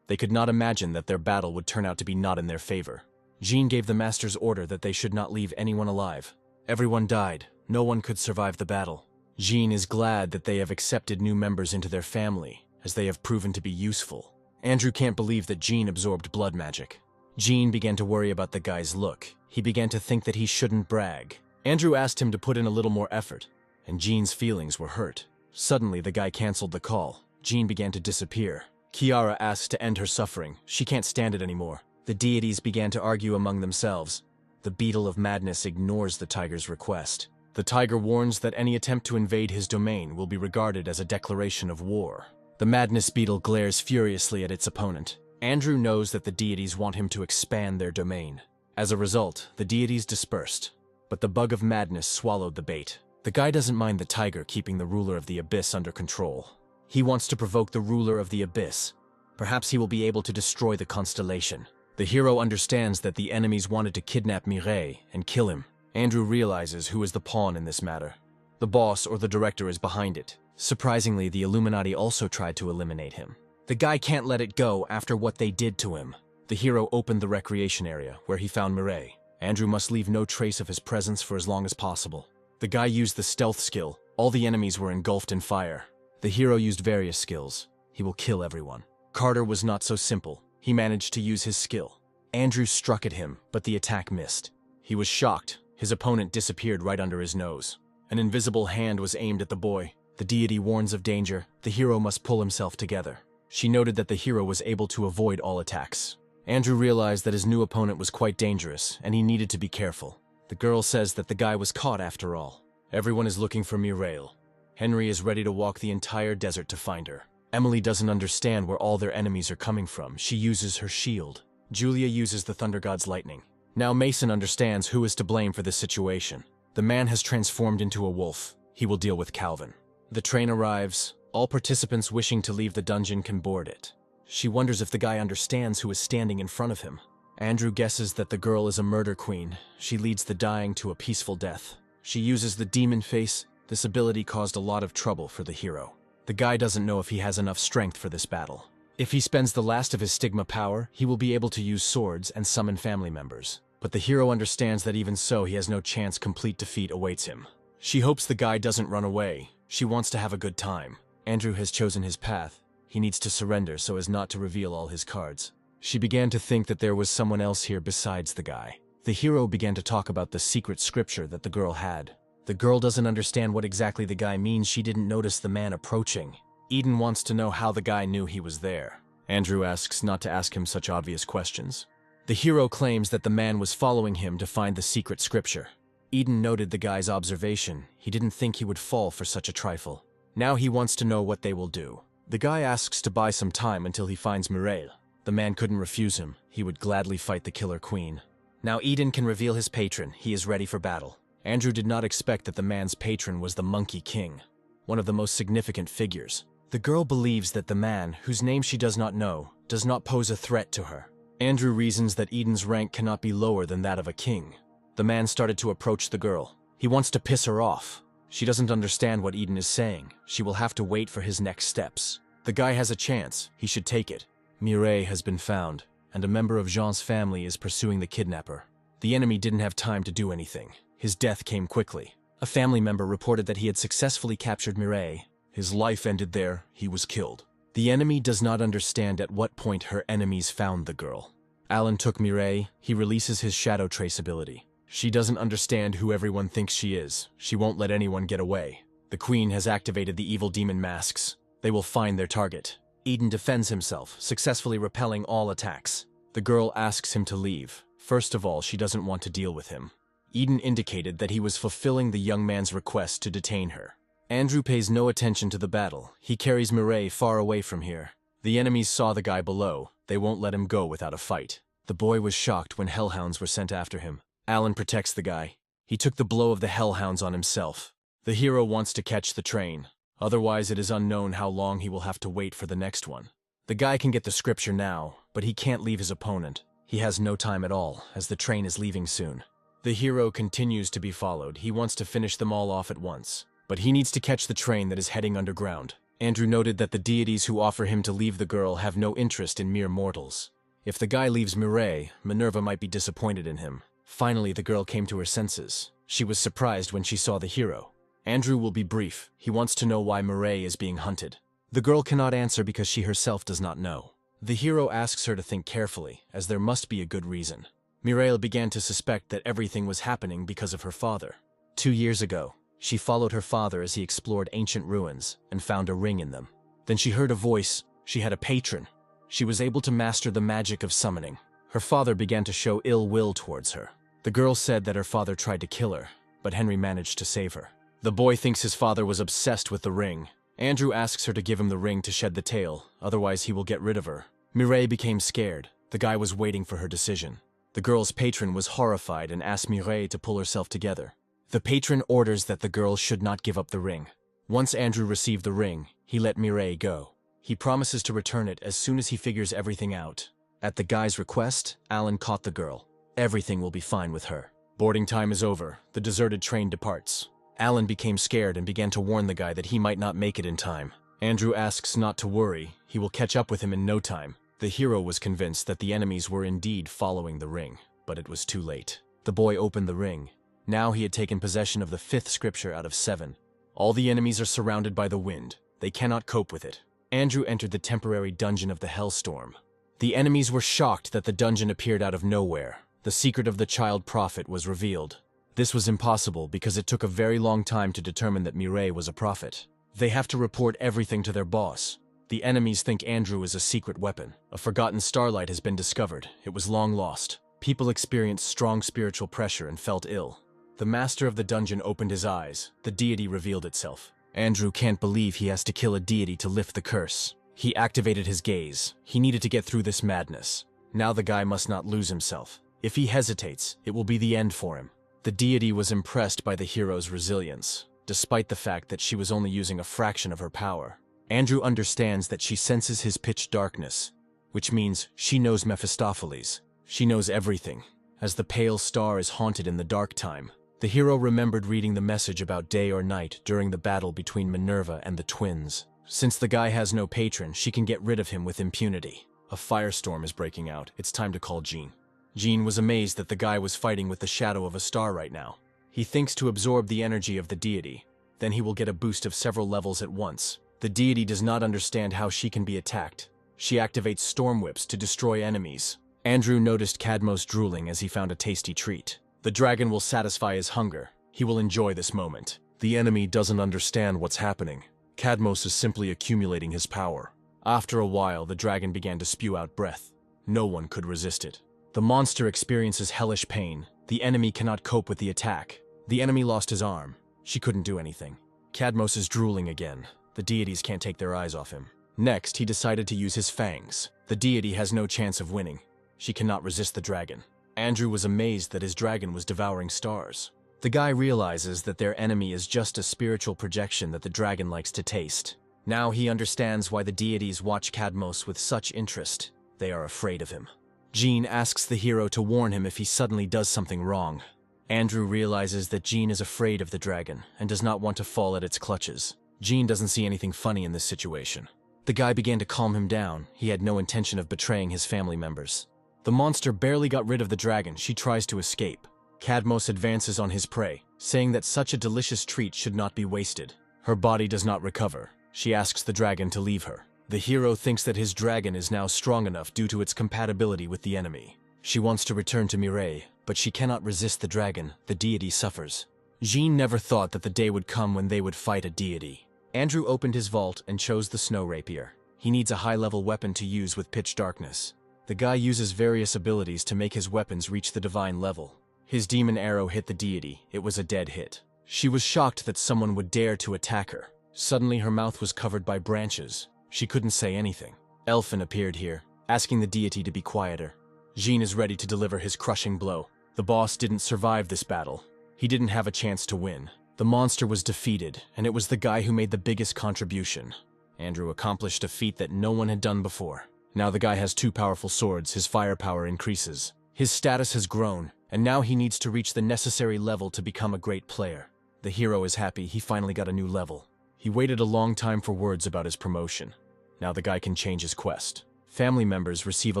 They could not imagine that their battle would turn out to be not in their favor. Jean gave the master's order that they should not leave anyone alive. Everyone died. No one could survive the battle. Jean is glad that they have accepted new members into their family, as they have proven to be useful. Andrew can't believe that Jean absorbed blood magic. Jean began to worry about the guy's look. He began to think that he shouldn't brag. Andrew asked him to put in a little more effort, and Jean's feelings were hurt. Suddenly, the guy canceled the call. Jean began to disappear. Kiara asked to end her suffering. She can't stand it anymore. The deities began to argue among themselves. The beetle of madness ignores the tiger's request. The tiger warns that any attempt to invade his domain will be regarded as a declaration of war. The madness beetle glares furiously at its opponent. Andrew knows that the deities want him to expand their domain. As a result, the deities dispersed. But the bug of madness swallowed the bait. The guy doesn't mind the tiger keeping the ruler of the abyss under control. He wants to provoke the ruler of the abyss. Perhaps he will be able to destroy the constellation. The hero understands that the enemies wanted to kidnap Mireille and kill him. Andrew realizes who is the pawn in this matter. The boss or the director is behind it. Surprisingly, the Illuminati also tried to eliminate him. The guy can't let it go after what they did to him. The hero opened the recreation area, where he found Mireille. Andrew must leave no trace of his presence for as long as possible. The guy used the stealth skill. All the enemies were engulfed in fire. The hero used various skills. He will kill everyone. Carter was not so simple. He managed to use his skill. Andrew struck at him, but the attack missed. He was shocked. His opponent disappeared right under his nose. An invisible hand was aimed at the boy. The deity warns of danger. The hero must pull himself together. She noted that the hero was able to avoid all attacks. Andrew realized that his new opponent was quite dangerous, and he needed to be careful. The girl says that the guy was caught after all. Everyone is looking for Mireille. Henry is ready to walk the entire desert to find her. Emily doesn't understand where all their enemies are coming from. She uses her shield. Julia uses the thunder god's lightning. Now Mason understands who is to blame for this situation. The man has transformed into a wolf. He will deal with Calvin. The train arrives. All participants wishing to leave the dungeon can board it. She wonders if the guy understands who is standing in front of him. Andrew guesses that the girl is a murder queen. She leads the dying to a peaceful death. She uses the demon face. This ability caused a lot of trouble for the hero. The guy doesn't know if he has enough strength for this battle. If he spends the last of his stigma power, he will be able to use swords and summon family members. But the hero understands that even so, he has no chance. Complete defeat awaits him. She hopes the guy doesn't run away. She wants to have a good time. Andrew has chosen his path. He needs to surrender so as not to reveal all his cards. She began to think that there was someone else here besides the guy. The hero began to talk about the secret scripture that the girl had. The girl doesn't understand what exactly the guy means. She didn't notice the man approaching. Eden wants to know how the guy knew he was there. Andrew asks not to ask him such obvious questions. The hero claims that the man was following him to find the secret scripture. Eden noted the guy's observation. He didn't think he would fall for such a trifle. Now he wants to know what they will do. The guy asks to buy some time until he finds Mireille. The man couldn't refuse him. He would gladly fight the killer queen. Now Eden can reveal his patron. He is ready for battle. Andrew did not expect that the man's patron was the Monkey King, one of the most significant figures. The girl believes that the man, whose name she does not know, does not pose a threat to her. Andrew reasons that Eden's rank cannot be lower than that of a king. The man started to approach the girl. He wants to piss her off. She doesn't understand what Eden is saying. She will have to wait for his next steps. The guy has a chance. He should take it. Mireille has been found, and a member of Jean's family is pursuing the kidnapper. The enemy didn't have time to do anything. His death came quickly. A family member reported that he had successfully captured Mireille. His life ended there. He was killed. The enemy does not understand at what point her enemies found the girl. Alan took Mireille. He releases his shadow trace ability. She doesn't understand who everyone thinks she is. She won't let anyone get away. The queen has activated the evil demon masks. They will find their target. Eden defends himself, successfully repelling all attacks. The girl asks him to leave. First of all, she doesn't want to deal with him. Eden indicated that he was fulfilling the young man's request to detain her. Andrew pays no attention to the battle. He carries Mireille far away from here. The enemies saw the guy below. They won't let him go without a fight. The boy was shocked when hellhounds were sent after him. Alan protects the guy. He took the blow of the hellhounds on himself. The hero wants to catch the train. Otherwise, it is unknown how long he will have to wait for the next one. The guy can get the scripture now, but he can't leave his opponent. He has no time at all, as the train is leaving soon. The hero continues to be followed. He wants to finish them all off at once. But he needs to catch the train that is heading underground. Andrew noted that the deities who offer him to leave the girl have no interest in mere mortals. If the guy leaves Mireille, Minerva might be disappointed in him. Finally, the girl came to her senses. She was surprised when she saw the hero. Andrew will be brief. He wants to know why Mireille is being hunted. The girl cannot answer because she herself does not know. The hero asks her to think carefully, as there must be a good reason. Mireille began to suspect that everything was happening because of her father. 2 years ago, she followed her father as he explored ancient ruins and found a ring in them. Then she heard a voice. She had a patron. She was able to master the magic of summoning. Her father began to show ill will towards her. The girl said that her father tried to kill her, but Henry managed to save her. The boy thinks his father was obsessed with the ring. Andrew asks her to give him the ring to shed the tale, otherwise he will get rid of her. Mireille became scared. The guy was waiting for her decision. The girl's patron was horrified and asked Mireille to pull herself together. The patron orders that the girl should not give up the ring. Once Andrew received the ring, he let Mireille go. He promises to return it as soon as he figures everything out. At the guy's request, Alan caught the girl. Everything will be fine with her. Boarding time is over. The deserted train departs. Alan became scared and began to warn the guy that he might not make it in time. Andrew asks not to worry. He will catch up with him in no time. The hero was convinced that the enemies were indeed following the ring, but it was too late. The boy opened the ring. Now he had taken possession of the 5th scripture out of 7. All the enemies are surrounded by the wind. They cannot cope with it. Andrew entered the temporary dungeon of the Hellstorm. The enemies were shocked that the dungeon appeared out of nowhere. The secret of the child prophet was revealed. This was impossible because it took a very long time to determine that Mireille was a prophet. They have to report everything to their boss. The enemies think Andrew is a secret weapon. A forgotten starlight has been discovered. It was long lost. People experienced strong spiritual pressure and felt ill. The master of the dungeon opened his eyes. The deity revealed itself. Andrew can't believe he has to kill a deity to lift the curse. He activated his gaze. He needed to get through this madness. Now the guy must not lose himself. If he hesitates, it will be the end for him. The deity was impressed by the hero's resilience, despite the fact that she was only using a fraction of her power. Andrew understands that she senses his pitch darkness, which means she knows Mephistopheles. She knows everything. As the pale star is haunted in the dark time, the hero remembered reading the message about day or night during the battle between Minerva and the twins. Since the guy has no patron, she can get rid of him with impunity. A firestorm is breaking out. It's time to call Jean. Jean was amazed that the guy was fighting with the shadow of a star right now. He thinks to absorb the energy of the deity. Then he will get a boost of several levels at once. The deity does not understand how she can be attacked. She activates storm whips to destroy enemies. Andrew noticed Cadmos drooling as he found a tasty treat. The dragon will satisfy his hunger. He will enjoy this moment. The enemy doesn't understand what's happening. Cadmos is simply accumulating his power. After a while, the dragon began to spew out breath. No one could resist it. The monster experiences hellish pain. The enemy cannot cope with the attack. The enemy lost his arm. She couldn't do anything. Cadmos is drooling again. The deities can't take their eyes off him. Next, he decided to use his fangs. The deity has no chance of winning. She cannot resist the dragon. Andrew was amazed that his dragon was devouring stars. The guy realizes that their enemy is just a spiritual projection that the dragon likes to taste. Now he understands why the deities watch Cadmos with such interest. They are afraid of him. Jean asks the hero to warn him if he suddenly does something wrong. Andrew realizes that Jean is afraid of the dragon and does not want to fall at its clutches. Jean doesn't see anything funny in this situation. The guy began to calm him down. He had no intention of betraying his family members. The monster barely got rid of the dragon. She tries to escape. Cadmos advances on his prey, saying that such a delicious treat should not be wasted. Her body does not recover. She asks the dragon to leave her. The hero thinks that his dragon is now strong enough due to its compatibility with the enemy. She wants to return to Mireille, but she cannot resist the dragon. The deity suffers. Jean never thought that the day would come when they would fight a deity. Andrew opened his vault and chose the snow rapier. He needs a high-level weapon to use with pitch darkness. The guy uses various abilities to make his weapons reach the divine level. His demon arrow hit the deity. It was a dead hit. She was shocked that someone would dare to attack her. Suddenly her mouth was covered by branches. She couldn't say anything. Elfin appeared here, asking the deity to be quieter. Jean is ready to deliver his crushing blow. The boss didn't survive this battle. He didn't have a chance to win. The monster was defeated, and it was the guy who made the biggest contribution. Andrew accomplished a feat that no one had done before. Now the guy has 2 powerful swords. His firepower increases. His status has grown, and now he needs to reach the necessary level to become a great player. The hero is happy. He finally got a new level. He waited a long time for words about his promotion. Now the guy can change his quest. Family members receive a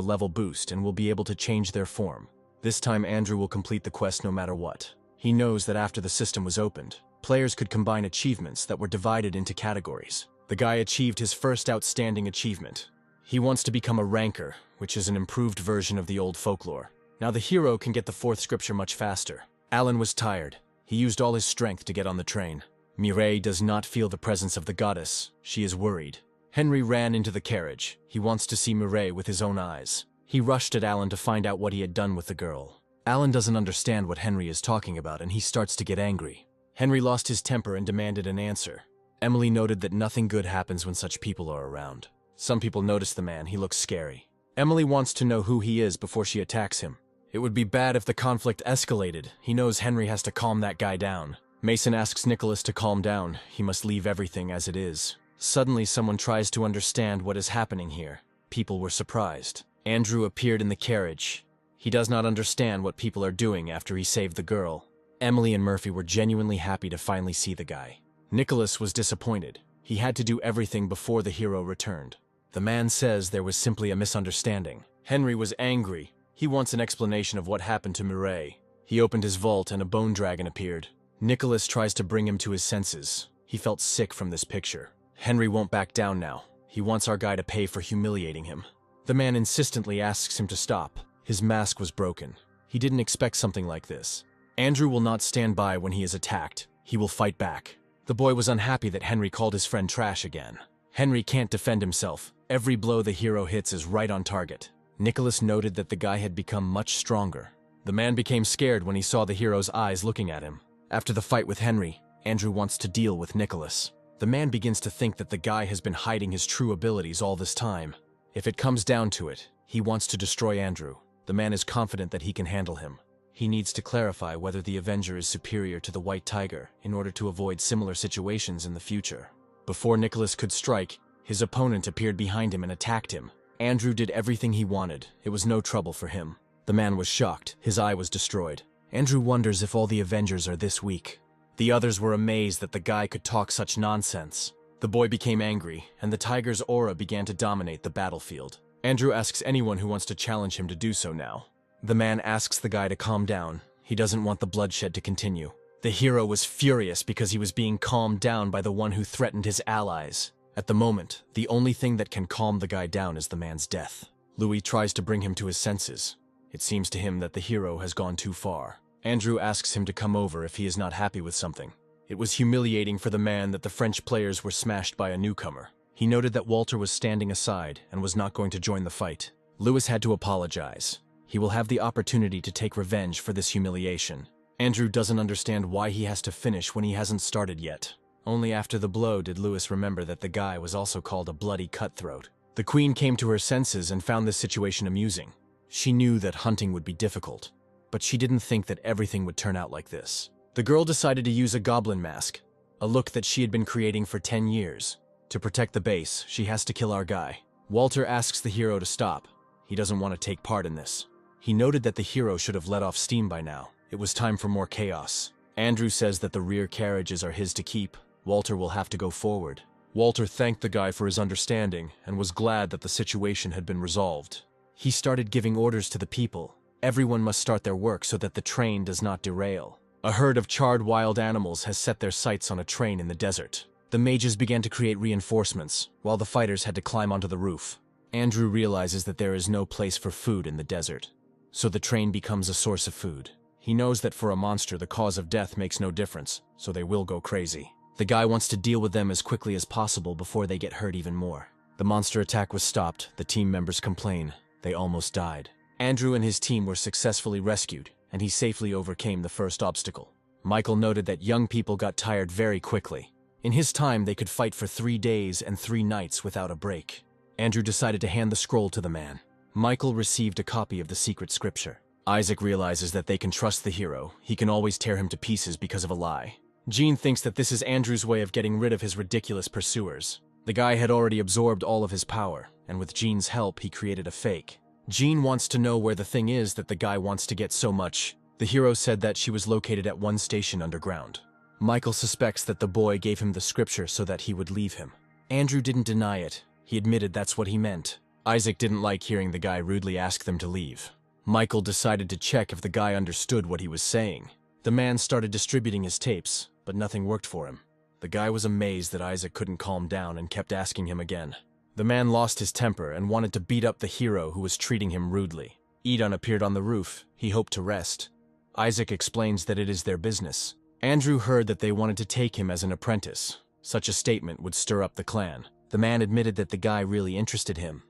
level boost and will be able to change their form. This time Andrew will complete the quest no matter what. He knows that after the system was opened, players could combine achievements that were divided into categories. The guy achieved his first outstanding achievement. He wants to become a ranker, which is an improved version of the old folklore. Now the hero can get the 4th scripture much faster. Alan was tired. He used all his strength to get on the train. Mireille does not feel the presence of the goddess. She is worried. Henry ran into the carriage. He wants to see Mireille with his own eyes. He rushed at Alan to find out what he had done with the girl. Alan doesn't understand what Henry is talking about, and he starts to get angry. Henry lost his temper and demanded an answer. Emily noted that nothing good happens when such people are around. Some people notice the man. He looks scary. Emily wants to know who he is before she attacks him. It would be bad if the conflict escalated. He knows Henry has to calm that guy down. Mason asks Nicholas to calm down. He must leave everything as it is. Suddenly, someone tries to understand what is happening here. People were surprised. Andrew appeared in the carriage. He does not understand what people are doing after he saved the girl. Emily and Murphy were genuinely happy to finally see the guy. Nicholas was disappointed. He had to do everything before the hero returned. The man says there was simply a misunderstanding. Henry was angry. He wants an explanation of what happened to Mireille. He opened his vault and a bone dragon appeared. Nicholas tries to bring him to his senses. He felt sick from this picture. Henry won't back down now. He wants our guy to pay for humiliating him. The man insistently asks him to stop. His mask was broken. He didn't expect something like this. Andrew will not stand by when he is attacked. He will fight back. The boy was unhappy that Henry called his friend trash again. Henry can't defend himself. Every blow the hero hits is right on target. Nicholas noted that the guy had become much stronger. The man became scared when he saw the hero's eyes looking at him. After the fight with Henry, Andrew wants to deal with Nicholas. The man begins to think that the guy has been hiding his true abilities all this time. If it comes down to it, he wants to destroy Andrew. The man is confident that he can handle him. He needs to clarify whether the Avenger is superior to the White Tiger in order to avoid similar situations in the future. Before Nicholas could strike, his opponent appeared behind him and attacked him. Andrew did everything he wanted. It was no trouble for him. The man was shocked. His eye was destroyed. Andrew wonders if all the Avengers are this weak. The others were amazed that the guy could talk such nonsense. The boy became angry, and the tiger's aura began to dominate the battlefield. Andrew asks anyone who wants to challenge him to do so now. The man asks the guy to calm down. He doesn't want the bloodshed to continue. The hero was furious because he was being calmed down by the one who threatened his allies. At the moment, the only thing that can calm the guy down is the man's death. Louis tries to bring him to his senses. It seems to him that the hero has gone too far. Andrew asks him to come over if he is not happy with something. It was humiliating for the man that the French players were smashed by a newcomer. He noted that Walter was standing aside and was not going to join the fight. Louis had to apologize. He will have the opportunity to take revenge for this humiliation. Andrew doesn't understand why he has to finish when he hasn't started yet. Only after the blow did Louis remember that the guy was also called a bloody cutthroat. The queen came to her senses and found this situation amusing. She knew that hunting would be difficult, but she didn't think that everything would turn out like this. The girl decided to use a goblin mask, a look that she had been creating for 10 years. To protect the base, she has to kill our guy. Walter asks the hero to stop. He doesn't want to take part in this. He noted that the hero should have let off steam by now. It was time for more chaos. Andrew says that the rear carriages are his to keep. Walter will have to go forward. Walter thanked the guy for his understanding and was glad that the situation had been resolved. He started giving orders to the people. Everyone must start their work so that the train does not derail. A herd of charred wild animals has set their sights on a train in the desert. The mages began to create reinforcements, while the fighters had to climb onto the roof. Andrew realizes that there is no place for food in the desert, so the train becomes a source of food. He knows that for a monster, the cause of death makes no difference, so they will go crazy. The guy wants to deal with them as quickly as possible before they get hurt even more. The monster attack was stopped. The team members complain. They almost died. Andrew and his team were successfully rescued, and he safely overcame the first obstacle. Michael noted that young people got tired very quickly. In his time, they could fight for 3 days and 3 nights without a break. Andrew decided to hand the scroll to the man. Michael received a copy of the secret scripture. Isaac realizes that they can trust the hero. He can always tear him to pieces because of a lie. Jean thinks that this is Andrew's way of getting rid of his ridiculous pursuers. The guy had already absorbed all of his power, and with Jean's help, he created a fake. Jean wants to know where the thing is that the guy wants to get so much. The hero said that she was located at one station underground. Michael suspects that the boy gave him the scripture so that he would leave him. Andrew didn't deny it. He admitted that's what he meant. Isaac didn't like hearing the guy rudely ask them to leave. Michael decided to check if the guy understood what he was saying. The man started distributing his tapes, but nothing worked for him. The guy was amazed that Isaac couldn't calm down and kept asking him again. The man lost his temper and wanted to beat up the hero who was treating him rudely. Edon appeared on the roof. He hoped to rest. Isaac explains that it is their business. Andrew heard that they wanted to take him as an apprentice. Such a statement would stir up the clan. The man admitted that the guy really interested him.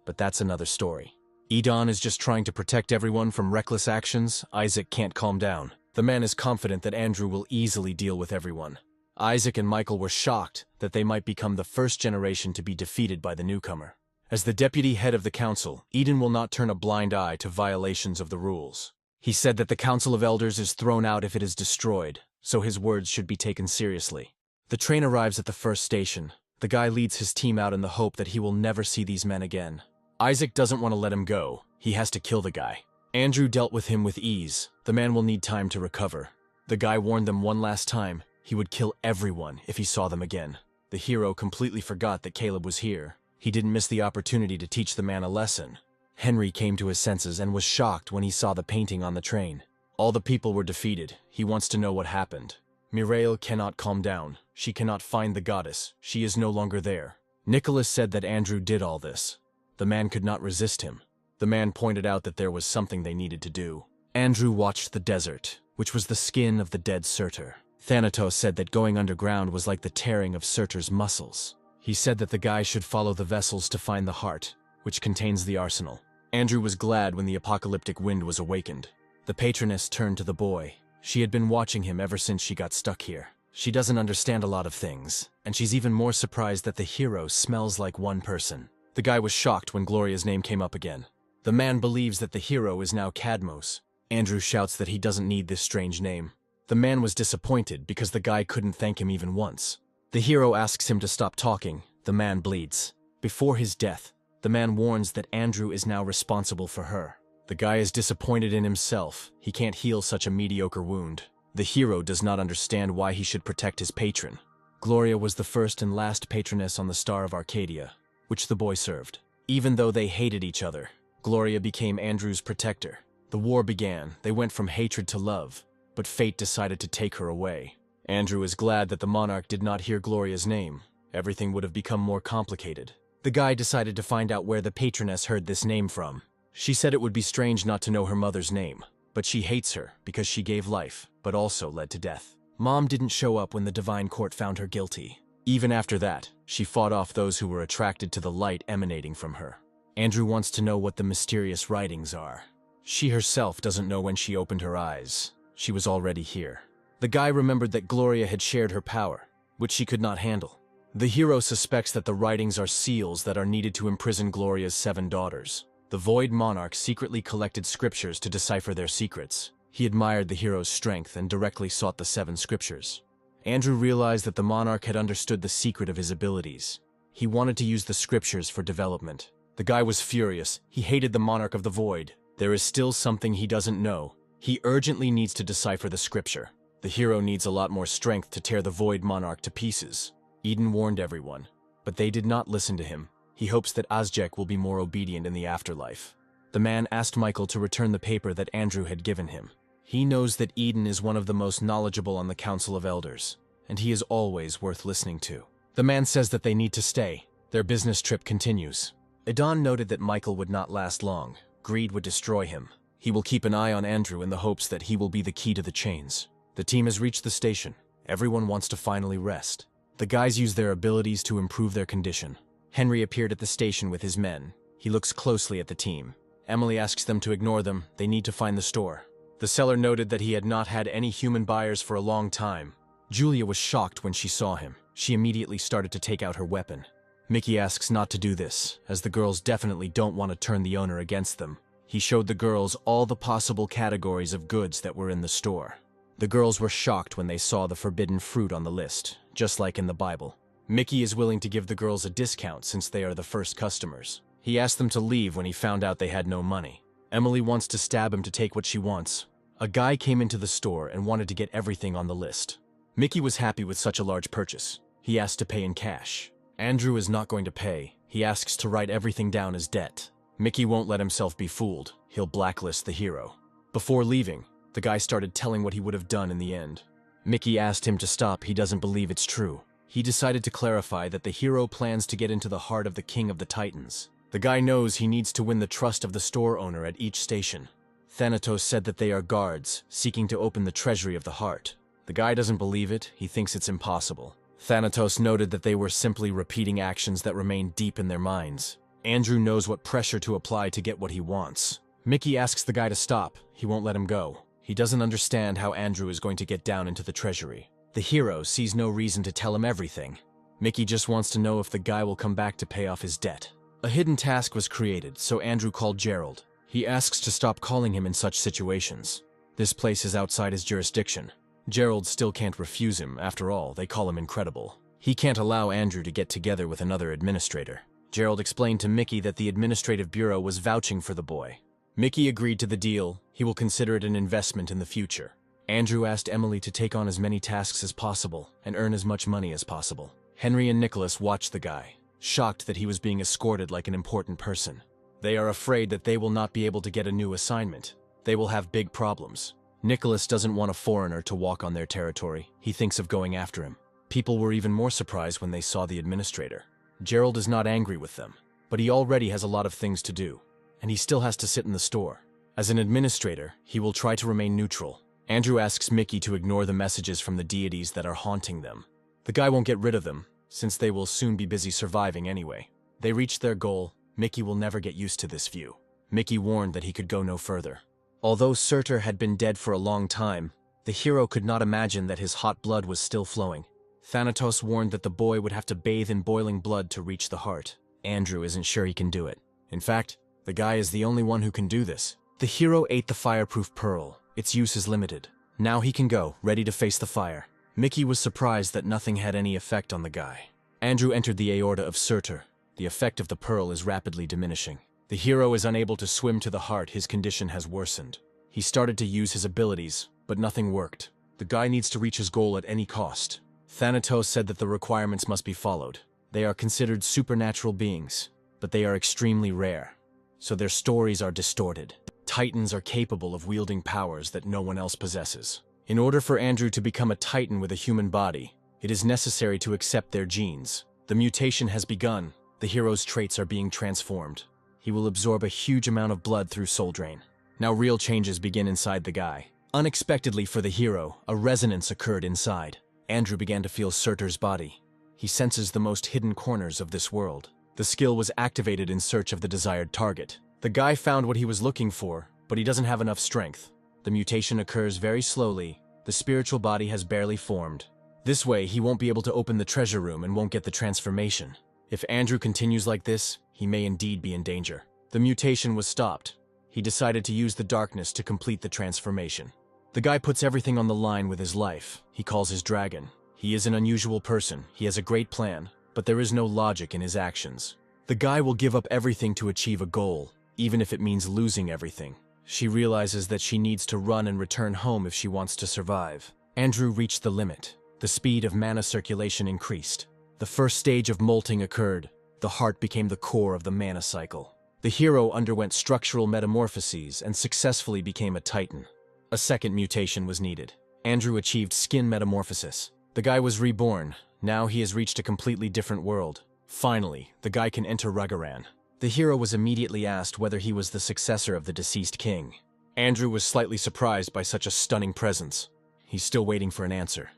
But that's another story. Edon is just trying to protect everyone from reckless actions. Isaac can't calm down. The man is confident that Andrew will easily deal with everyone. Isaac and Michael were shocked that they might become the first generation to be defeated by the newcomer. As the deputy head of the council, Eden will not turn a blind eye to violations of the rules. He said that the Council of Elders is thrown out if it is destroyed, so his words should be taken seriously. The train arrives at the first station. The guy leads his team out in the hope that he will never see these men again. Isaac doesn't want to let him go. He has to kill the guy. Andrew dealt with him with ease. The man will need time to recover. The guy warned them one last time. He would kill everyone if he saw them again. The hero completely forgot that Caleb was here. He didn't miss the opportunity to teach the man a lesson. Henry came to his senses and was shocked when he saw the painting on the train. All the people were defeated. He wants to know what happened. Mireille cannot calm down. She cannot find the goddess. She is no longer there. Nicholas said that Andrew did all this. The man could not resist him. The man pointed out that there was something they needed to do. Andrew watched the desert, which was the skin of the dead Surtur. Thanatos said that going underground was like the tearing of Surtur's muscles. He said that the guy should follow the vessels to find the heart, which contains the arsenal. Andrew was glad when the apocalyptic wind was awakened. The patroness turned to the boy. She had been watching him ever since she got stuck here. She doesn't understand a lot of things, and she's even more surprised that the hero smells like one person. The guy was shocked when Gloria's name came up again. The man believes that the hero is now Cadmos. Andrew shouts that he doesn't need this strange name. The man was disappointed because the guy couldn't thank him even once. The hero asks him to stop talking. The man bleeds. Before his death, the man warns that Andrew is now responsible for her. The guy is disappointed in himself. He can't heal such a mediocre wound. The hero does not understand why he should protect his patron. Gloria was the first and last patroness on the Star of Arcadia, which the boy served. Even though they hated each other, Gloria became Andrew's protector. The war began. They went from hatred to love, but fate decided to take her away. Andrew is glad that the monarch did not hear Gloria's name. Everything would have become more complicated. The guy decided to find out where the patroness heard this name from. She said it would be strange not to know her mother's name, but she hates her because she gave life, but also led to death. Mom didn't show up when the divine court found her guilty. Even after that, she fought off those who were attracted to the light emanating from her. Andrew wants to know what the mysterious writings are. She herself doesn't know when she opened her eyes. She was already here. The guy remembered that Gloria had shared her power, which she could not handle. The hero suspects that the writings are seals that are needed to imprison Gloria's 7 daughters. The Void Monarch secretly collected scriptures to decipher their secrets. He admired the hero's strength and directly sought the 7 scriptures. Andrew realized that the monarch had understood the secret of his abilities. He wanted to use the scriptures for development. The guy was furious. He hated the monarch of the void. There is still something he doesn't know. He urgently needs to decipher the scripture. The hero needs a lot more strength to tear the void monarch to pieces. Eden warned everyone, but they did not listen to him. He hopes that Azjek will be more obedient in the afterlife. The man asked Michael to return the paper that Andrew had given him. He knows that Eden is one of the most knowledgeable on the Council of Elders, and he is always worth listening to. The man says that they need to stay. Their business trip continues. Adon noted that Michael would not last long. Greed would destroy him. He will keep an eye on Andrew in the hopes that he will be the key to the chains. The team has reached the station. Everyone wants to finally rest. The guys use their abilities to improve their condition. Henry appeared at the station with his men. He looks closely at the team. Emily asks them to ignore them. They need to find the store. The seller noted that he had not had any human buyers for a long time. Julia was shocked when she saw him. She immediately started to take out her weapon. Mickey asks not to do this, as the girls definitely don't want to turn the owner against them. He showed the girls all the possible categories of goods that were in the store. The girls were shocked when they saw the forbidden fruit on the list, just like in the Bible. Mickey is willing to give the girls a discount since they are the first customers. He asked them to leave when he found out they had no money. Emily wants to stab him to take what she wants. A guy came into the store and wanted to get everything on the list. Mickey was happy with such a large purchase. He asked to pay in cash. Andrew is not going to pay. He asks to write everything down as debt. Mickey won't let himself be fooled. He'll blacklist the hero. Before leaving, the guy started telling what he would have done in the end. Mickey asked him to stop. He doesn't believe it's true. He decided to clarify that the hero plans to get into the heart of the King of the Titans. The guy knows he needs to win the trust of the store owner at each station. Thanatos said that they are guards, seeking to open the treasury of the heart. The guy doesn't believe it. He thinks it's impossible. Thanatos noted that they were simply repeating actions that remain deep in their minds. Andrew knows what pressure to apply to get what he wants. Mickey asks the guy to stop. He won't let him go. He doesn't understand how Andrew is going to get down into the treasury. The hero sees no reason to tell him everything. Mickey just wants to know if the guy will come back to pay off his debt. A hidden task was created, so Andrew called Gerald. He asks to stop calling him in such situations. This place is outside his jurisdiction. Gerald still can't refuse him. After all, they call him incredible. He can't allow Andrew to get together with another administrator. Gerald explained to Mickey that the administrative bureau was vouching for the boy. Mickey agreed to the deal. He will consider it an investment in the future. Andrew asked Emily to take on as many tasks as possible and earn as much money as possible. Henry and Nicholas watched the guy, shocked that he was being escorted like an important person. They are afraid that they will not be able to get a new assignment. They will have big problems. Nicholas doesn't want a foreigner to walk on their territory. He thinks of going after him. People were even more surprised when they saw the administrator. Gerald is not angry with them, but he already has a lot of things to do, and he still has to sit in the store. As an administrator, he will try to remain neutral. Andrew asks Mickey to ignore the messages from the deities that are haunting them. The guy won't get rid of them, since they will soon be busy surviving anyway. They reach their goal. Mickey will never get used to this view. Mickey warned that he could go no further. Although Surtur had been dead for a long time, the hero could not imagine that his hot blood was still flowing. Thanatos warned that the boy would have to bathe in boiling blood to reach the heart. Andrew isn't sure he can do it. In fact, the guy is the only one who can do this. The hero ate the fireproof pearl. Its use is limited. Now he can go, ready to face the fire. Mickey was surprised that nothing had any effect on the guy. Andrew entered the aorta of Surtur. The effect of the pearl is rapidly diminishing. The hero is unable to swim to the heart. His condition has worsened. He started to use his abilities, but nothing worked. The guy needs to reach his goal at any cost. Thanatos said that the requirements must be followed. They are considered supernatural beings, but they are extremely rare, so their stories are distorted. Titans are capable of wielding powers that no one else possesses. In order for Andrew to become a Titan with a human body, it is necessary to accept their genes. The mutation has begun. The hero's traits are being transformed. He will absorb a huge amount of blood through soul drain. Now real changes begin inside the guy. Unexpectedly for the hero, a resonance occurred inside. Andrew began to feel Surtur's body. He senses the most hidden corners of this world. The skill was activated in search of the desired target. The guy found what he was looking for, but he doesn't have enough strength. The mutation occurs very slowly. The spiritual body has barely formed. This way, he won't be able to open the treasure room and won't get the transformation. If Andrew continues like this, he may indeed be in danger. The mutation was stopped. He decided to use the darkness to complete the transformation. The guy puts everything on the line with his life. He calls his dragon. He is an unusual person. He has a great plan, but there is no logic in his actions. The guy will give up everything to achieve a goal, even if it means losing everything. She realizes that she needs to run and return home if she wants to survive. Andrew reached the limit. The speed of mana circulation increased. The first stage of molting occurred. The heart became the core of the mana cycle. The hero underwent structural metamorphoses and successfully became a Titan. A second mutation was needed. Andrew achieved skin metamorphosis. The guy was reborn. Now he has reached a completely different world. Finally, the guy can enter Ragaran. The hero was immediately asked whether he was the successor of the deceased king. Andrew was slightly surprised by such a stunning presence. He's still waiting for an answer.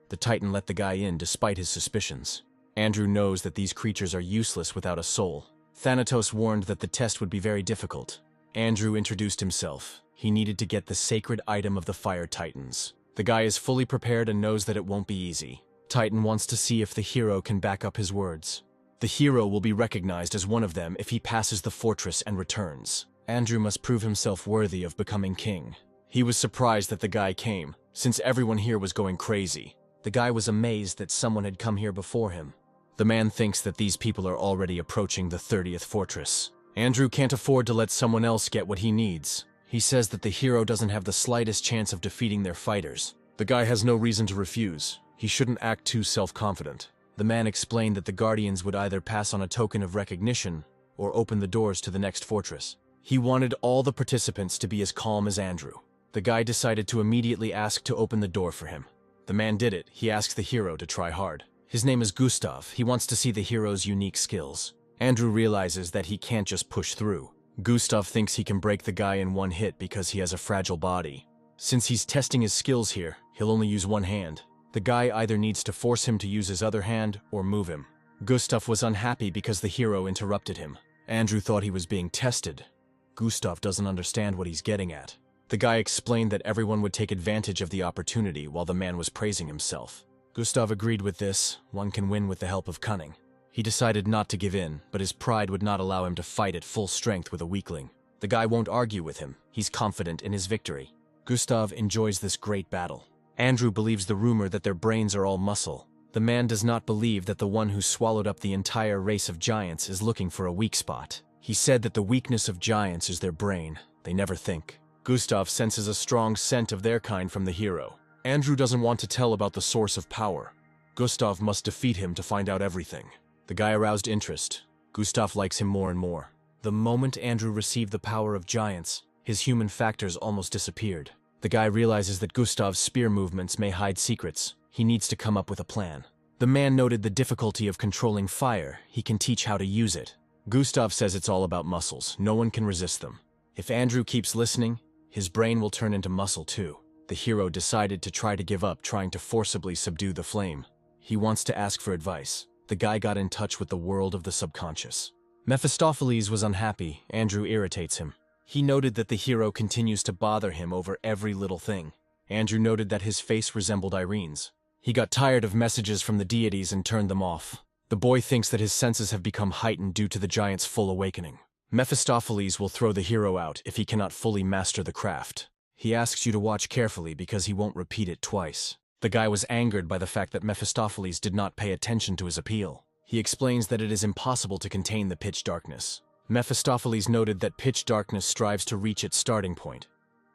The Titan let the guy in despite his suspicions. Andrew knows that these creatures are useless without a soul. Thanatos warned that the test would be very difficult. Andrew introduced himself. He needed to get the sacred item of the Fire Titans. The guy is fully prepared and knows that it won't be easy. Titan wants to see if the hero can back up his words. The hero will be recognized as one of them if he passes the fortress and returns. Andrew must prove himself worthy of becoming king. He was surprised that the guy came, since everyone here was going crazy. The guy was amazed that someone had come here before him. The man thinks that these people are already approaching the 30th fortress. Andrew can't afford to let someone else get what he needs. He says that the hero doesn't have the slightest chance of defeating their fighters. The guy has no reason to refuse. He shouldn't act too self-confident. The man explained that the Guardians would either pass on a token of recognition or open the doors to the next fortress. He wanted all the participants to be as calm as Andrew. The guy decided to immediately ask to open the door for him. The man did it. He asked the hero to try hard. His name is Gustav. He wants to see the hero's unique skills. Andrew realizes that he can't just push through. Gustav thinks he can break the guy in one hit because he has a fragile body. Since he's testing his skills here, he'll only use one hand. The guy either needs to force him to use his other hand or move him. Gustav was unhappy because the hero interrupted him. Andrew thought he was being tested. Gustav doesn't understand what he's getting at. The guy explained that everyone would take advantage of the opportunity while the man was praising himself. Gustav agreed with this. One can win with the help of cunning. He decided not to give in, but his pride would not allow him to fight at full strength with a weakling. The guy won't argue with him. He's confident in his victory. Gustav enjoys this great battle. Andrew believes the rumor that their brains are all muscle. The man does not believe that the one who swallowed up the entire race of giants is looking for a weak spot. He said that the weakness of giants is their brain. They never think. Gustav senses a strong scent of their kind from the hero. Andrew doesn't want to tell about the source of power. Gustav must defeat him to find out everything. The guy aroused interest. Gustav likes him more and more. The moment Andrew received the power of giants, his human factors almost disappeared. The guy realizes that Gustav's spear movements may hide secrets. He needs to come up with a plan. The man noted the difficulty of controlling fire. He can teach how to use it. Gustav says it's all about muscles. No one can resist them. If Andrew keeps listening, his brain will turn into muscle too. The hero decided to try to give up trying to forcibly subdue the flame. He wants to ask for advice. The guy got in touch with the world of the subconscious. Mephistopheles was unhappy. Andrew irritates him. He noted that the hero continues to bother him over every little thing. Andrew noted that his face resembled Irene's. He got tired of messages from the deities and turned them off. The boy thinks that his senses have become heightened due to the giant's full awakening. Mephistopheles will throw the hero out if he cannot fully master the craft. He asks you to watch carefully because he won't repeat it twice. The guy was angered by the fact that Mephistopheles did not pay attention to his appeal. He explains that it is impossible to contain the pitch darkness. Mephistopheles noted that pitch darkness strives to reach its starting point,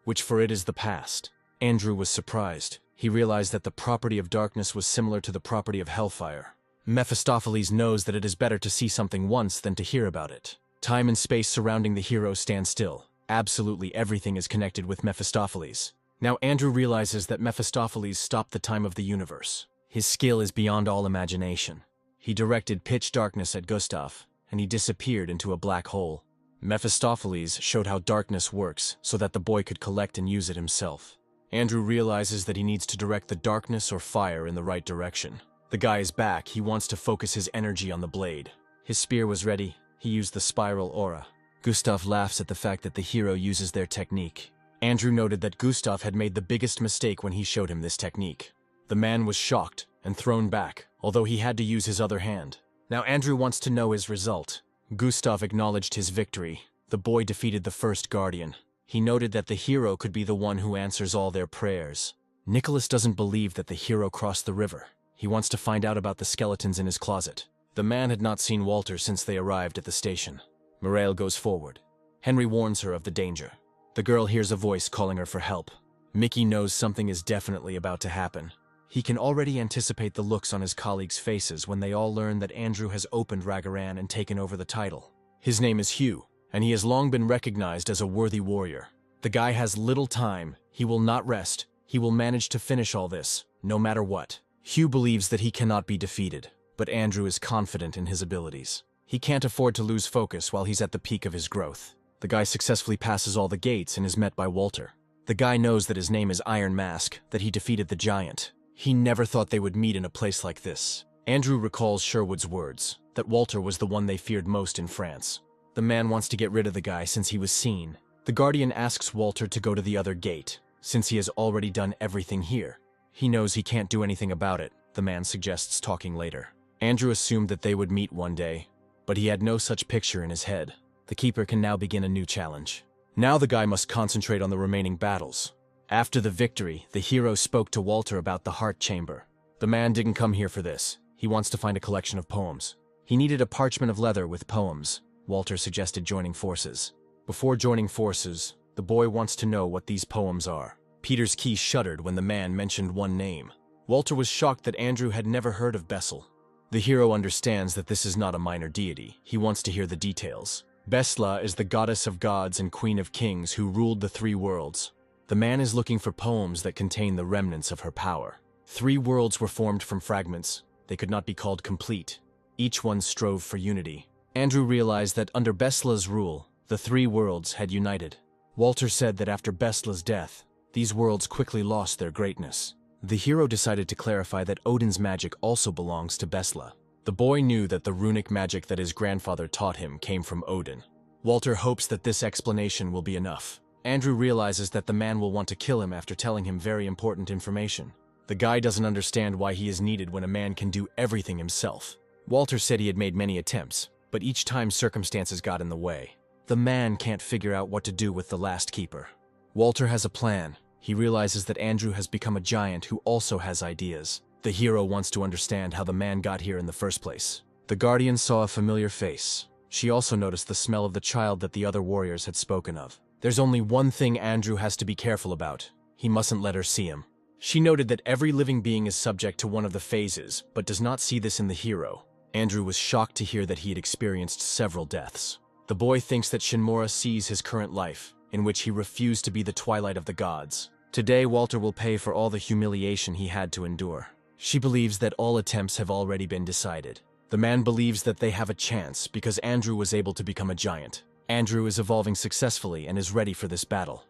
which for it is the past. Andrew was surprised. He realized that the property of darkness was similar to the property of hellfire. Mephistopheles knows that it is better to see something once than to hear about it. Time and space surrounding the hero stand still. Absolutely everything is connected with Mephistopheles. Now Andrew realizes that Mephistopheles stopped the time of the universe. His skill is beyond all imagination. He directed pitch darkness at Gustav, and he disappeared into a black hole. Mephistopheles showed how darkness works so that the boy could collect and use it himself. Andrew realizes that he needs to direct the darkness or fire in the right direction. The guy is back. He wants to focus his energy on the blade. His spear was ready. He used the spiral aura. Gustav laughs at the fact that the hero uses their technique. Andrew noted that Gustav had made the biggest mistake when he showed him this technique. The man was shocked and thrown back, although he had to use his other hand. Now Andrew wants to know his result. Gustav acknowledged his victory. The boy defeated the first guardian. He noted that the hero could be the one who answers all their prayers. Nicholas doesn't believe that the hero crossed the river. He wants to find out about the skeletons in his closet. The man had not seen Walter since they arrived at the station. Mireille goes forward. Henry warns her of the danger. The girl hears a voice calling her for help. Mickey knows something is definitely about to happen. He can already anticipate the looks on his colleagues' faces when they all learn that Andrew has opened Ragaran and taken over the title. His name is Hugh, and he has long been recognized as a worthy warrior. The guy has little time. He will not rest. He will manage to finish all this, no matter what. Hugh believes that he cannot be defeated, but Andrew is confident in his abilities. He can't afford to lose focus while he's at the peak of his growth. The guy successfully passes all the gates and is met by Walter. The guy knows that his name is Iron Mask, that he defeated the giant. He never thought they would meet in a place like this. Andrew recalls Sherwood's words, that Walter was the one they feared most in France. The man wants to get rid of the guy since he was seen. The Guardian asks Walter to go to the other gate, since he has already done everything here. He knows he can't do anything about it. The man suggests talking later. Andrew assumed that they would meet one day, but he had no such picture in his head. The Keeper can now begin a new challenge. Now the guy must concentrate on the remaining battles. After the victory, the hero spoke to Walter about the Heart Chamber. The man didn't come here for this. He wants to find a collection of poems. He needed a parchment of leather with poems. Walter suggested joining forces. Before joining forces, the boy wants to know what these poems are. Peter's key shuddered when the man mentioned one name. Walter was shocked that Andrew had never heard of Bessel. The hero understands that this is not a minor deity. He wants to hear the details. Besla is the goddess of gods and queen of kings who ruled the three worlds. The man is looking for poems that contain the remnants of her power. 3 worlds were formed from fragments. They could not be called complete. Each one strove for unity. Andrew realized that under Besla's rule, the 3 worlds had united. Walter said that after Besla's death, these worlds quickly lost their greatness. The hero decided to clarify that Odin's magic also belongs to Besla. The boy knew that the runic magic that his grandfather taught him came from Odin. Walter hopes that this explanation will be enough. Andrew realizes that the man will want to kill him after telling him very important information. The guy doesn't understand why he is needed when a man can do everything himself. Walter said he had made many attempts, but each time circumstances got in the way. The man can't figure out what to do with the last keeper. Walter has a plan. He realizes that Andrew has become a giant who also has ideas. The hero wants to understand how the man got here in the first place. The Guardian saw a familiar face. She also noticed the smell of the child that the other warriors had spoken of. There's only one thing Andrew has to be careful about. He mustn't let her see him. She noted that every living being is subject to one of the phases, but does not see this in the hero. Andrew was shocked to hear that he had experienced several deaths. The boy thinks that Shinmura sees his current life, in which he refused to be the twilight of the gods. Today, Walter will pay for all the humiliation he had to endure. She believes that all attempts have already been decided. The man believes that they have a chance because Andrew was able to become a giant. Andrew is evolving successfully and is ready for this battle.